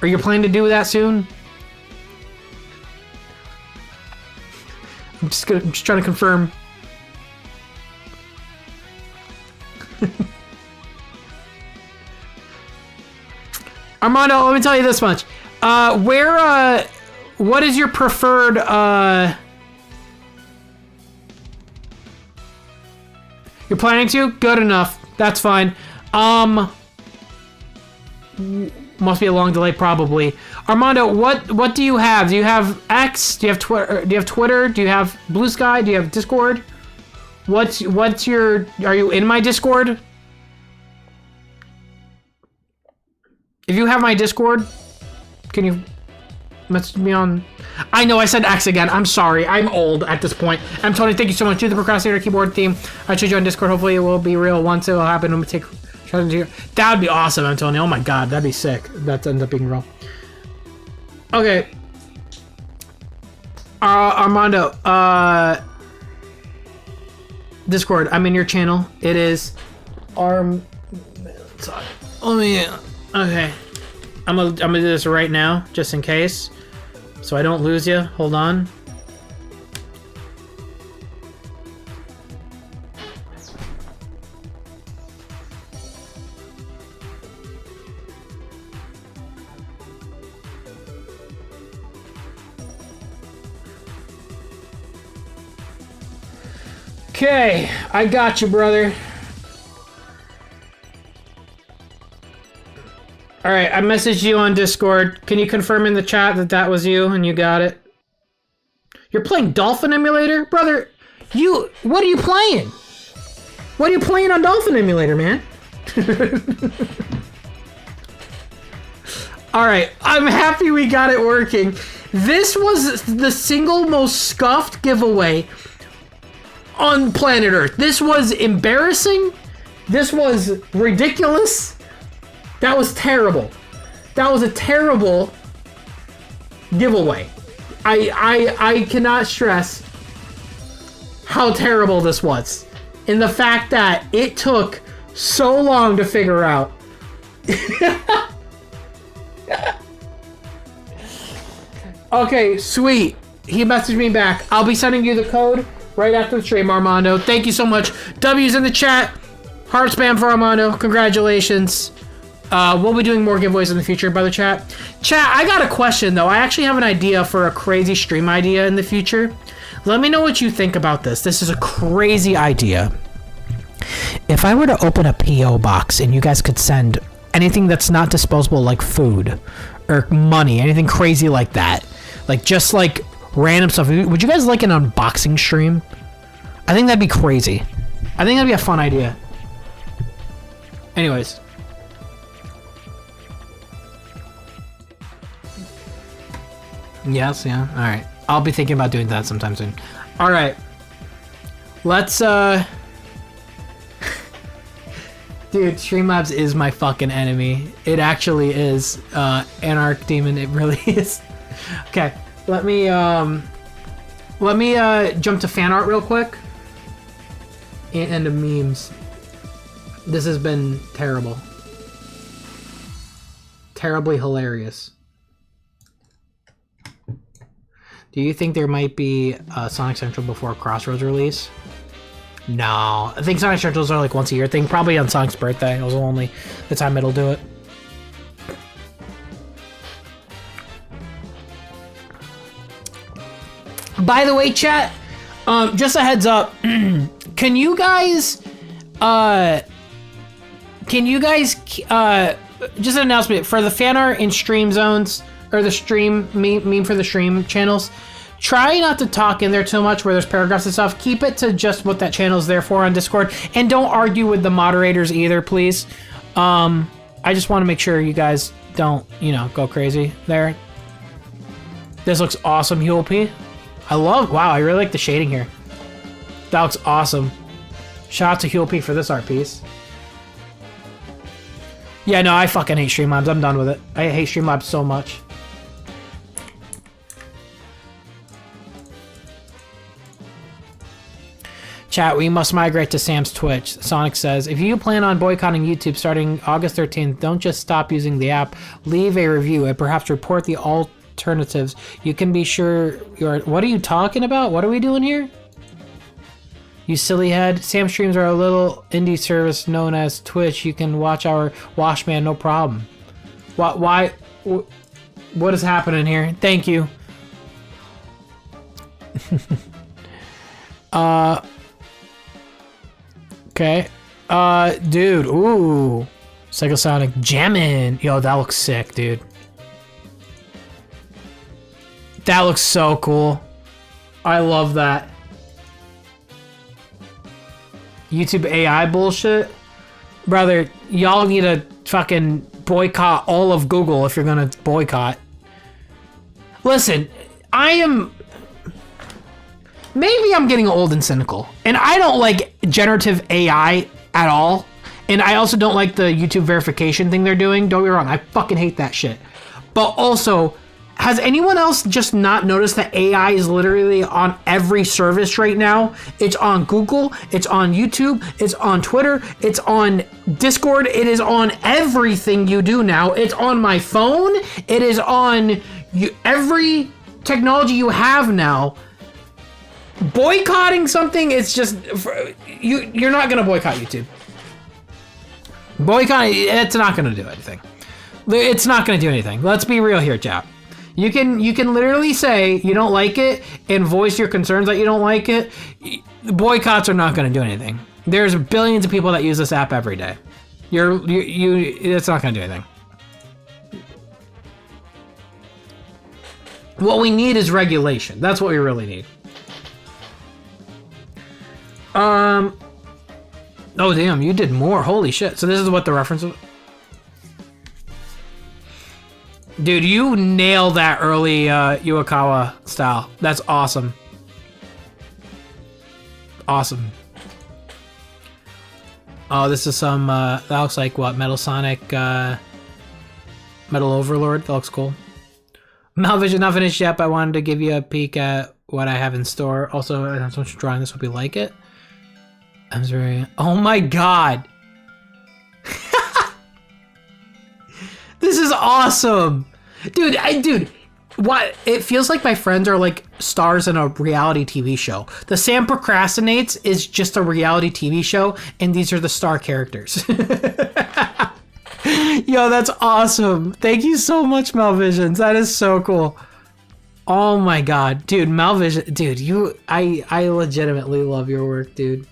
Speaker 4: Or you're planning to do that soon? I'm just trying to confirm. Armando, let me tell you this much. What is your preferred, You're planning to? Good enough. That's fine. Must be a long delay, probably. Armando, what do you have? Do you have X? Do you have Twitter? Do you have Twitter? Do you have Blue Sky? Do you have Discord? What's your... Are you in my Discord? If you have my Discord, can you message me on... I know I said X again. I'm sorry. I'm old at this point. I'm Tony. Thank you so much. Do the Procrastinator keyboard theme. I showed you on Discord. Hopefully it will be real once it will happen. I'm going to take... That would be awesome, Antonio. Oh my god, that'd be sick. That ends up being real. Okay. Armando, Discord. I'm in your channel. It is Okay. I'm gonna do this right now, just in case, so I don't lose you. Hold on. Okay, I got you, brother. All right, I messaged you on Discord. Can you confirm in the chat that that was you and you got it? You're playing Dolphin Emulator? Brother, what are you playing? What are you playing on Dolphin Emulator, man? All right, I'm happy we got it working. This was the single most scuffed giveaway on planet Earth. This was embarrassing. This was ridiculous. That was terrible. That was a terrible giveaway. I cannot stress how terrible this was. And the fact that it took so long to figure out. Okay, sweet. He messaged me back. I'll be sending you the code right after the stream, Armando. Thank you so much. W's in the chat. Heart spam for Armando. Congratulations. We'll be doing more giveaways in the future by the chat. Chat, I got a question though. I actually have an idea for a crazy stream idea in the future. Let me know what you think about this. This is a crazy idea. If I were to open a P.O. box and you guys could send anything that's not disposable, like food or money, anything crazy like that, like just like random stuff, would you guys like an unboxing stream? I think that'd be crazy. I think that'd be a fun idea. Anyways. Yes, yeah, alright. I'll be thinking about doing that sometime soon. Alright. Let's, Dude, Streamlabs is my fucking enemy. It actually is. Anarch Demon, it really is. Okay, let me jump to fan art real quick. And the memes. This has been terrible. Terribly hilarious. Do you think there might be Sonic Central before Crossroads release? No. I think Sonic Centrals are like once a year thing. Probably on Sonic's birthday. It was only the time it'll do it. By the way, chat, just a heads up. Can you guys just an announcement for the fan art in stream zones, or the stream meme for the stream channels, try not to talk in there too much where there's paragraphs and stuff. Keep it to just what that channel's there for on Discord, and don't argue with the moderators either, please. I just want to make sure you guys don't, go crazy there. This looks awesome, Hulp. Wow, I really like the shading here. That looks awesome. Shout out to Hulp for this art piece. Yeah, no, I fucking hate Streamlabs. I'm done with it. I hate Streamlabs so much. Chat, we must migrate to Sam's Twitch. Sonic says, if you plan on boycotting YouTube starting August 13th, don't just stop using the app. Leave a review and perhaps report the alternatives. You can be sure you're... What are you talking about? What are we doing here? You silly head. Sam streams are a little indie service known as Twitch. You can watch our Washman, no problem. Why? What is happening here? Thank you. Okay. Dude. Ooh. Sega Sonic jammin'. Yo, that looks sick, dude. That looks so cool. I love that. YouTube AI bullshit. Brother, y'all need to fucking boycott all of Google if you're gonna boycott. Listen, maybe I'm getting old and cynical, and I don't like generative AI at all, and I also don't like the YouTube verification thing they're doing. Don't get me wrong, I fucking hate that shit. But also, has anyone else just not noticed that AI is literally on every service right now? It's on Google, it's on YouTube, it's on Twitter, it's on Discord, it is on everything you do now. It's on my phone, it is on every technology you have now. Boycotting something, it's just... You're not going to boycott YouTube. Boycott, it's not going to do anything. It's not going to do anything. Let's be real here, chap. You can literally say you don't like it and voice your concerns that you don't like it. Boycotts are not going to do anything. There's billions of people that use this app every day. It's not going to do anything. What we need is regulation. That's what we really need. Oh damn, you did more. Holy shit. So this is what the reference was. Dude, you nailed that early Yuakawa style. That's awesome. Awesome. Oh, this is some, that looks like what? Metal Sonic, Metal Overlord. That looks cool. Malvision not finished yet, but I wanted to give you a peek at what I have in store. Also, I have so much drawing this. Hope you like it. I'm very... Oh my god! This is awesome! Dude, what? It feels like my friends are like stars in a reality TV show. The Sam Procrastinates is just a reality TV show, and these are the star characters. Yo, that's awesome. Thank you so much, Malvisions. That is so cool. Oh my god. Dude, Malvision, dude, I legitimately love your work, dude.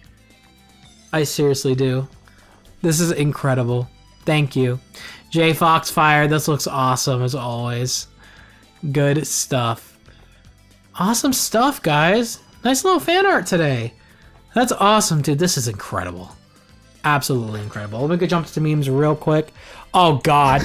Speaker 4: I seriously do. This is incredible. Thank you. J Foxfire, this looks awesome as always. Good stuff. Awesome stuff, guys. Nice little fan art today. That's awesome, dude. This is incredible. Absolutely incredible. Let me go jump to memes real quick. Oh god.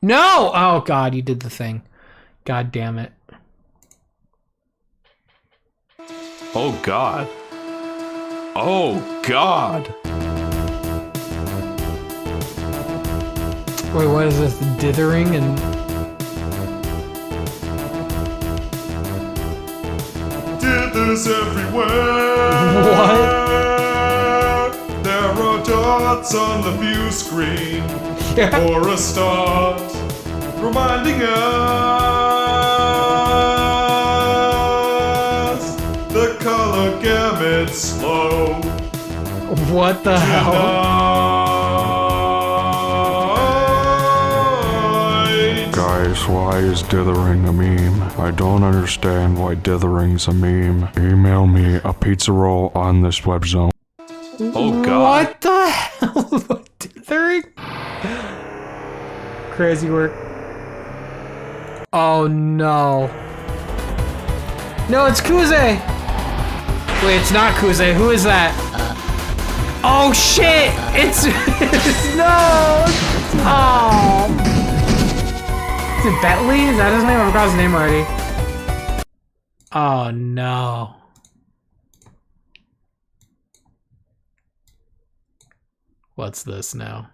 Speaker 4: No! Oh god, you did the thing. God damn it.
Speaker 16: Oh god. Oh god.
Speaker 4: Wait, what is this? Dithering and...
Speaker 17: Dithers everywhere.
Speaker 4: What?
Speaker 17: There are dots on the view screen. For a start, reminding us the color gamut's slow.
Speaker 4: What the hell?
Speaker 16: Guys, why is dithering a meme? I don't understand why dithering's a meme. Email me a pizza roll on this web zone. Oh god.
Speaker 4: What the hell? Dithering? Crazy work. Oh no. No, it's Kuze! Wait, it's not Kuze. Who is that? Oh shit! It's no! Oh. Is it Bentley? Is that his name? I forgot his name already. Oh no. What's this now?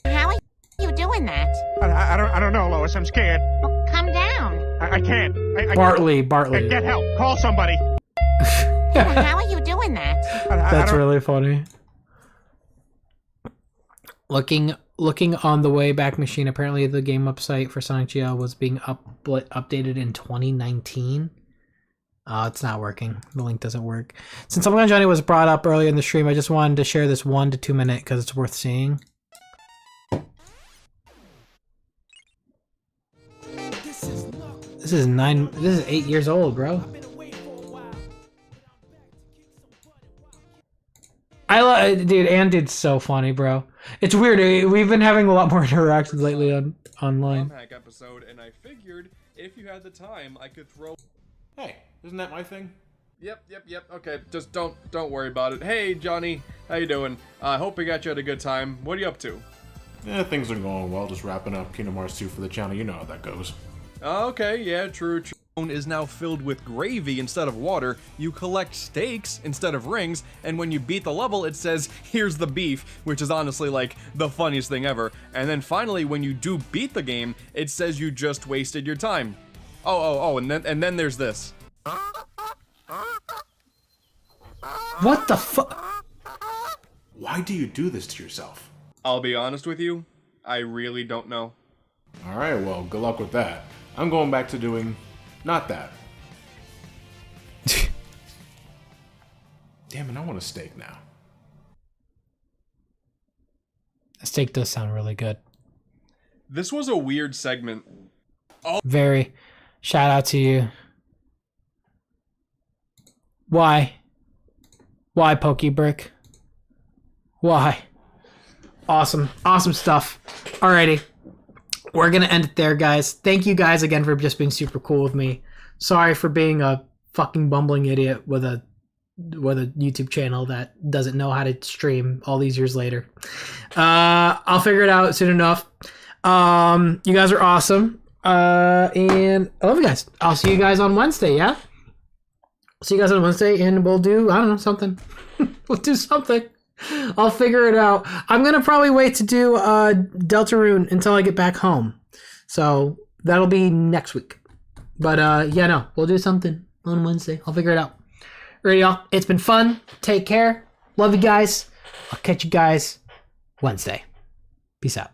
Speaker 18: How are you doing that?
Speaker 19: I don't know, Lois. I'm scared.
Speaker 18: Well, calm down.
Speaker 19: I can't.
Speaker 4: Bartley.
Speaker 19: Get help. Call somebody.
Speaker 18: Well, how are you doing that?
Speaker 4: That's really funny. Looking on the Wayback Machine, apparently the game website for Sonic GL was being updated in 2019. It's not working. The link doesn't work. Since Uncle Johnny was brought up earlier in the stream, I just wanted to share this 1 to 2 minute because it's worth seeing. This is 8 years old, bro. Dude, dude's so funny, bro. It's weird. We've been having a lot more interactions lately online.
Speaker 21: Hack episode, and I figured if you had the time, I could throw.
Speaker 22: Hey, isn't that my thing?
Speaker 21: Yep. Okay, just don't worry about it. Hey, Johnny, how you doing? I hope I got you at a good time. What are you up to?
Speaker 22: Yeah, things are going well. Just wrapping up Kingdom Hearts 2 for the channel. You know how that goes.
Speaker 21: Okay, yeah, true. Is now filled with gravy instead of water. You collect steaks instead of rings, and when you beat the level, it says, "Here's the beef," which is honestly like the funniest thing ever. And then finally, when you do beat the game, it says you just wasted your time. Oh, and then there's this.
Speaker 4: What the fuck?
Speaker 22: Why do you do this to yourself?
Speaker 21: I'll be honest with you, I really don't know.
Speaker 22: Alright, well, good luck with that. I'm going back to doing not that. Damn it, I want a steak now.
Speaker 1: A steak does sound really good.
Speaker 21: This was a weird segment.
Speaker 1: Very. Shout out to you. Why? Why, Pokebrick? Why? Awesome. Awesome stuff. Alrighty. We're going to end it there, guys. Thank you guys again for just being super cool with me. Sorry for being a fucking bumbling idiot with a YouTube channel that doesn't know how to stream all these years later. I'll figure it out soon enough. You guys are awesome. And I love you guys. I'll see you guys on Wednesday, yeah? See you guys on Wednesday, and we'll do, I don't know, something. We'll do something. I'll figure it out. I'm going to probably wait to do Deltarune until I get back home. So that'll be next week. But yeah, no, we'll do something on Wednesday. I'll figure it out. Alright, y'all. It's been fun. Take care. Love you guys. I'll catch you guys Wednesday. Peace out.